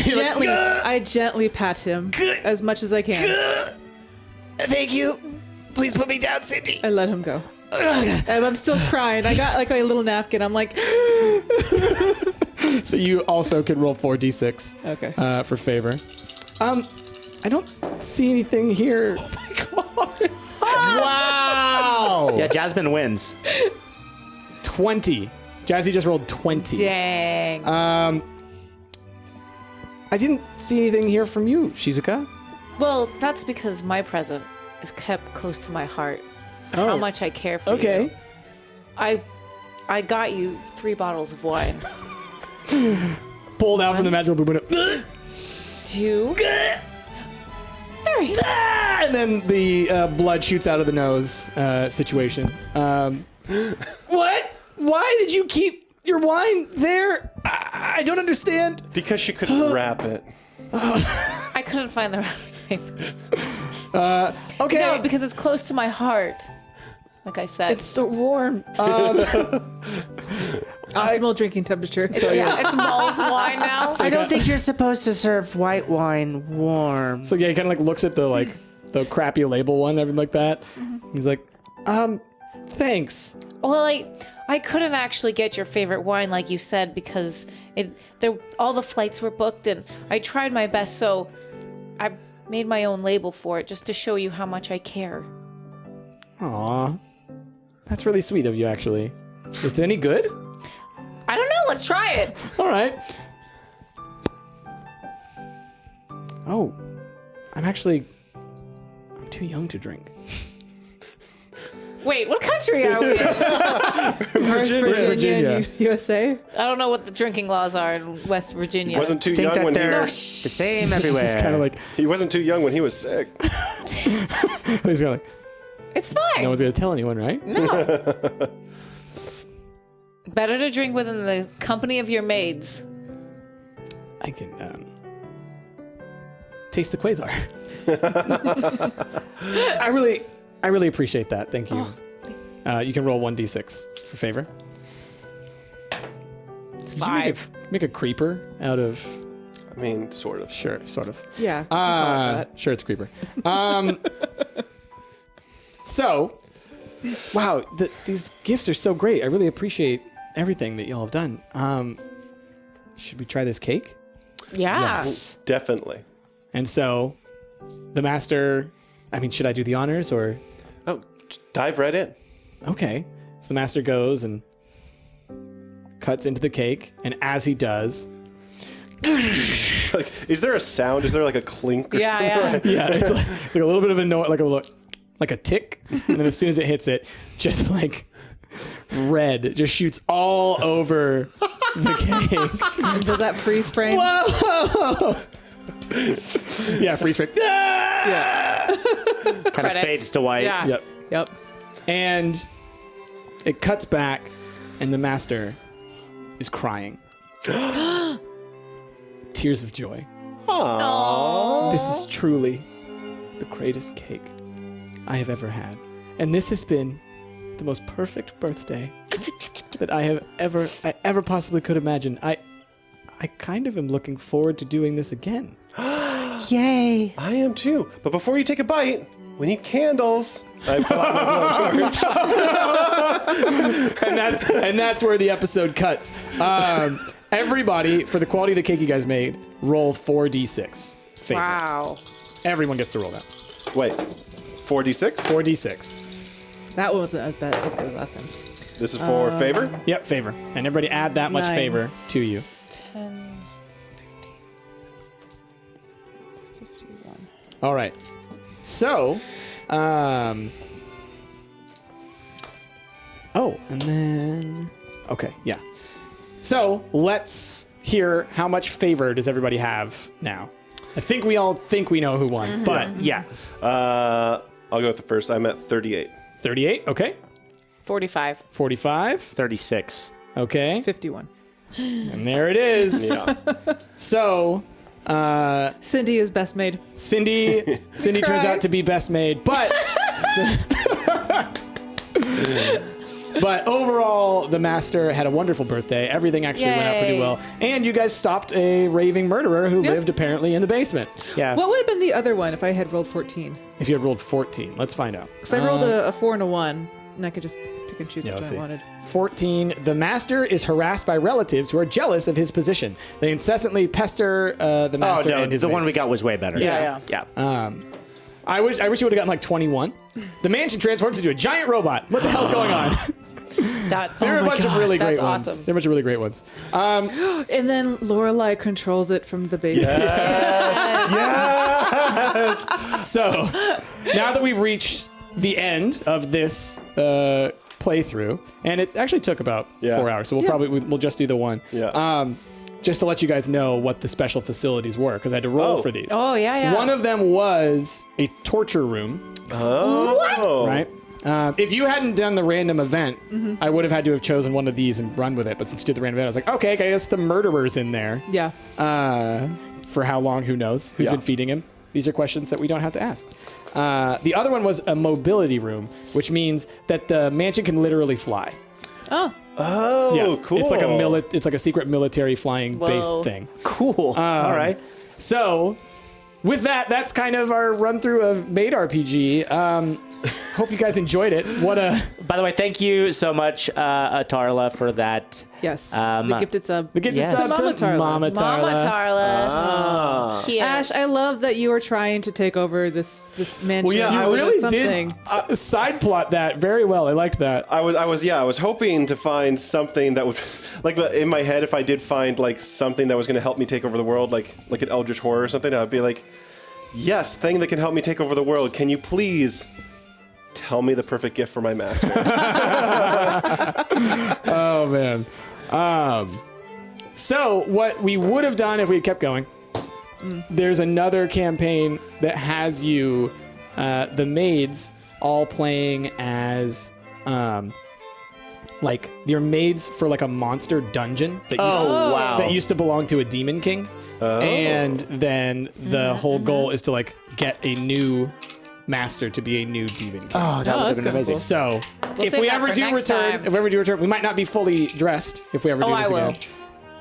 S2: I gently pat him as much as I can.
S7: Thank you. Please put me down, Cindy.
S2: I let him go. And I'm still crying. I got like a little napkin. I'm like,
S4: So you also can roll 4d6
S2: okay.
S4: for favor. I don't see anything here. Wow!
S5: Yeah, Jasmine wins.
S4: 20. Jazzy just rolled 20.
S3: Dang.
S4: I didn't see anything here from you, Shizuka.
S3: Well, that's because my present is kept close to my heart. For
S4: Oh.
S3: how much I care for
S4: Okay.
S3: you. I got you 3 bottles of wine.
S4: Pulled out from the magical boom.
S3: 2. 3.
S4: And then the blood shoots out of the nose situation. What? Why did you keep your wine there? I don't understand.
S1: Because she couldn't wrap it.
S3: I couldn't find the wrapping paper.
S4: Okay.
S3: No, because it's close to my heart. Like I said.
S4: It's so warm.
S2: Optimal drinking temperature.
S3: It's mulled wine now.
S7: I don't think you're supposed to serve white wine warm.
S4: So yeah, he kind of like looks at the crappy label one, everything like that. He's like, thanks.
S3: Well, I couldn't actually get your favorite wine like you said because all the flights were booked and I tried my best, so I made my own label for it just to show you how much I care.
S4: Aw, that's really sweet of you, actually. Is it any good?
S3: I don't know. Let's try it.
S4: All right. Oh, I'm too young to drink.
S3: Wait, what country are we in?
S2: Virginia, USA.
S3: I don't know what the drinking laws are in West Virginia.
S1: He wasn't too
S5: Think
S1: young
S5: that
S1: when he
S5: they're the
S1: was,
S5: same everywhere.
S4: He's kind of like,
S1: he wasn't too young when he was sick.
S4: he's like,
S3: It's fine.
S4: no one's gonna tell anyone, right?
S3: No. Better to drink within the company of your maids.
S4: I can taste the quasar. I really appreciate that. Thank you. You can roll 1d6 for favor.
S3: It's
S4: Did you make
S3: 5.
S4: make a creeper out of?
S1: I mean, sort of.
S4: Sure, sort of.
S2: Yeah. we call it that.
S4: Sure, it's a creeper. So, wow, these gifts are so great. I really appreciate everything that y'all have done. Should we try this cake?
S3: Yeah.
S1: Definitely.
S4: And so, the master. I mean, should I do the honors or?
S1: Oh, dive right in.
S4: Okay. So the master goes and cuts into the cake, and as he does,
S1: Like, is there a sound? Is there like a clink? Or
S3: Yeah,
S1: something?
S3: yeah.
S4: Yeah, it's like a little bit of a noise, like a tick, and then as soon as it hits it, just like red just shoots all over the cake.
S2: Does that freeze frame?
S4: Whoa! Yeah, freeze frame.
S2: Yeah.
S5: Kind of
S3: Credits.
S5: fades to white.
S3: Yeah.
S4: Yep.
S2: Yep.
S4: And it cuts back, and the master is crying. Tears of joy. This is truly the greatest cake I have ever had. And this has been the most perfect birthday that I ever possibly could imagine. I kind of am looking forward to doing this again.
S7: Yay.
S1: I am too. But before you take a bite, we need candles. I pull out my blowtorch.
S4: And that's where the episode cuts. Everybody, for the quality of the cake you guys made, roll 4d6. Fake it.
S2: Wow.
S4: Everyone gets to roll that.
S1: Wait, 4d6?
S4: 4d6.
S2: That one wasn't as bad as good as last time.
S1: This is for favor?
S4: Yep, favor. And everybody add that much
S2: 9.
S4: favor to you.
S3: 10, 13, 51.
S4: All right. So, and then, okay, yeah. So let's hear how much favor does everybody have now. I think we all think we know who won, but
S5: Yeah.
S1: I'll go with the first. I'm at 38.
S4: 38, okay.
S3: 45.
S4: 45,
S5: 36.
S4: okay.
S2: 51.
S4: And there it is.
S1: Yeah.
S4: So,
S2: Cindy is best made.
S4: Cindy turns
S2: Cry.
S4: out to be best made, but but overall, the master had a wonderful birthday. Everything actually went out pretty
S3: Yay.
S4: well, and you guys stopped a raving murderer who
S2: Yep.
S4: lived apparently in the basement.
S5: Yeah.
S2: What would have been the other one if I had rolled 14?
S4: If you had rolled 14, let's find out.
S2: Because I rolled a 4 and a 1, and I could just pick and choose
S4: Yeah,
S2: which
S4: let's
S2: one
S4: see.
S2: I wanted.
S4: 14. The master is harassed by relatives who are jealous of his position. They incessantly pester the
S5: Oh,
S4: master
S5: no.
S4: and his
S5: The one we
S4: mates.
S5: got was way better.
S2: Yeah.
S5: Yeah.
S4: I wish you would have gotten like 21. The mansion transforms into a giant robot. What the hell's going on?
S3: That's
S4: There are a bunch of really great
S3: That's
S4: ones.
S3: awesome.
S4: There are a bunch of really great ones.
S2: And then Lorelai controls it from the basement.
S4: So now that we've reached the end of this playthrough, and it actually took about 4 hours, so we'll just do the one.
S1: Yeah.
S4: Just to let you guys know what the special facilities were, because I had to roll for these.
S3: Oh, yeah.
S4: One of them was a torture room,
S1: Oh.
S4: right? If you hadn't done the random event, I would have had to have chosen one of these and run with it. But since you did the random event, I was like, okay, I guess the murderer's in there.
S2: Yeah.
S4: For how long? Who knows? Who's
S1: Yeah.
S4: been feeding him? These are questions that we don't have to ask. The other one was a mobility room, which means that the mansion can literally fly.
S2: Oh.
S1: Oh, cool.
S4: It's like it's like a secret military flying base
S3: Whoa.
S4: thing.
S5: Cool. All right.
S4: So, with that, that's kind of our run through of Made RPG. Hope you guys enjoyed it.
S5: By the way, thank you so much, Tarla, for that.
S2: Yes. The gifted sub.
S4: the gift
S5: Yes.
S4: sub
S2: Mama
S4: to
S2: Tarla.
S4: Mama Tarla.
S3: Mama Tarla. Cute.
S2: Ash, I love that you were trying to take over this mansion.
S1: Well, yeah, I
S4: You
S1: was
S4: really
S2: something.
S4: did side plot that very well. I liked that.
S1: I was hoping to find something that would, like, in my head, if I did find like something that was going to help me take over the world, like an Eldritch Horror or something, I would be like, yes, thing that can help me take over the world. Can you please tell me the perfect gift for my master?
S4: Oh man. So what we would have done if we had kept going, there's another campaign that has you, the maids, all playing as, like your maids for like a monster dungeon that used
S5: wow.
S4: that used to belong to a demon king, and then the whole goal is to like get a new master to be a new demon king.
S5: Oh, that would have
S2: that's
S5: been
S2: kinda
S5: amazing.
S2: cool.
S4: So if
S3: save
S4: we
S3: that
S4: ever
S3: for
S4: do
S3: next
S4: return,
S3: time.
S4: if we ever do return, we might not be fully dressed if we ever do
S3: Oh,
S4: this
S3: I will.
S4: again.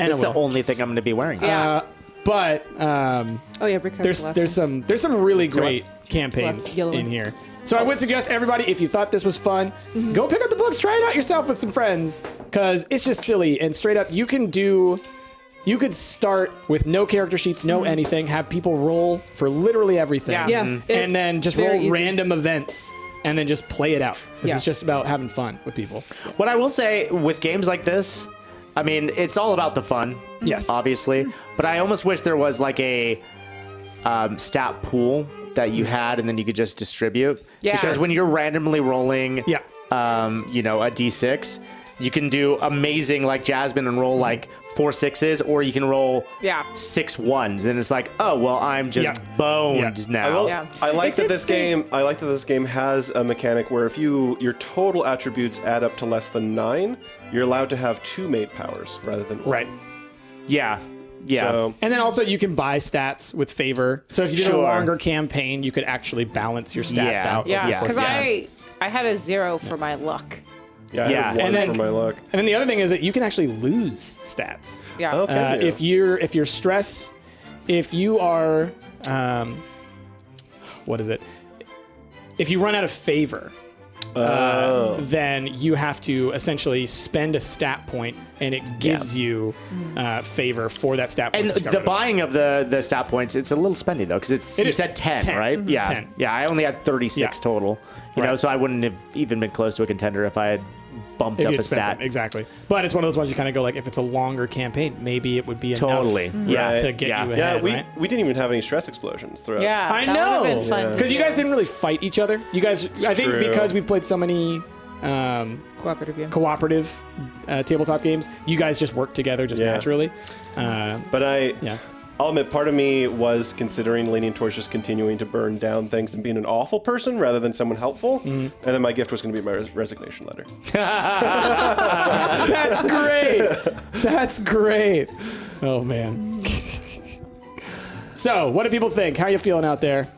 S4: And
S5: It's
S4: I
S5: the
S4: will.
S5: only thing I'm going to be wearing.
S3: Yeah.
S4: But
S2: Oh yeah, Brick has the
S4: there's
S2: last
S4: some really great campaigns
S2: Last yellow
S4: in
S2: one.
S4: here. So I would suggest everybody, if you thought this was fun, go pick up the books, try it out yourself with some friends, because it's just silly and straight up. You could start with no character sheets, no anything, have people roll for literally everything,
S3: Yeah.
S2: Yeah,
S4: and
S2: it's
S4: then just
S2: very
S4: roll
S2: easy.
S4: random events and then just play it out. This
S2: Yeah.
S4: is just about having fun with people.
S5: What I will say with games like this, I mean, it's all about the fun.
S4: Yes.
S5: Obviously. But I almost wish there was like a stat pool that you had and then you could just distribute.
S3: Yeah.
S5: Because when you're randomly rolling,
S4: Yeah.
S5: you know, a d6, you can do amazing like Jasmine and roll like 4 6s, or you can roll 6 1s, and it's like, oh well, I'm just boned now.
S1: I like
S2: It
S1: that
S2: did
S1: this
S2: say-
S1: game. I like that this game has a mechanic where if your total attributes add up to less than 9, you're allowed to have 2 made powers rather than 1.
S4: Right.
S5: Yeah. Yeah.
S1: So,
S4: And then also you can buy stats with favor. So if you did a
S5: Sure.
S4: longer campaign, you could actually balance your stats
S5: Yeah.
S4: out.
S3: Yeah,
S5: Yeah.
S3: because
S5: Yeah.
S3: I had a 0 for my luck.
S1: yeah, I
S5: Yeah,
S1: had 1
S4: and then-
S1: for my luck.
S4: And then the other thing is that you can actually lose stats.
S3: Yeah.
S1: Okay.
S4: If you're stress, if you are, what is it? If you run out of favor, then you have to essentially spend a stat point, and it gives you favor for that stat point.
S5: And
S4: that you got
S5: the
S4: rid of.
S5: buying of the stat points, it's a little spendy though, because
S4: It
S5: you
S4: is.
S5: said 10,
S4: 10.
S5: right?
S4: Mhm.
S5: Yeah,
S4: 10.
S5: yeah. I only had 36
S4: Yeah.
S5: total. You know,
S4: Right.
S5: so I wouldn't have even been close to a contender if I had bumped
S4: If
S5: up
S4: you'd
S5: a
S4: spent
S5: stat.
S4: them, exactly. But it's one of those ones you kind of go like, if it's a longer campaign, maybe it would be enough
S5: Totally. Yeah.
S4: to get
S5: Yeah.
S4: you
S1: Yeah,
S4: ahead,
S1: we
S4: right?
S1: we didn't even have any stress explosions throughout.
S3: Yeah,
S4: I
S3: that
S4: know,
S3: would have been fun to
S4: because you
S3: do.
S4: guys didn't really fight each other. You guys, I think,
S1: true.
S4: because we've played so many
S2: Cooperative games.
S4: cooperative tabletop games, you guys just work together just
S1: Yeah.
S4: naturally.
S1: But I'll admit, part of me was considering leaning towards just continuing to burn down things and being an awful person rather than someone helpful. And then my gift was going to be my resignation letter.
S4: That's great. That's great. Oh man. So, what do people think? How you feeling out there?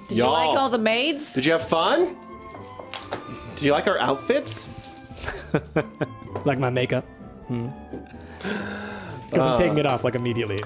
S3: Did you like all the maids?
S1: Did you have fun? Did you like our outfits?
S4: Like my makeup? Because I'm taking it off like immediately.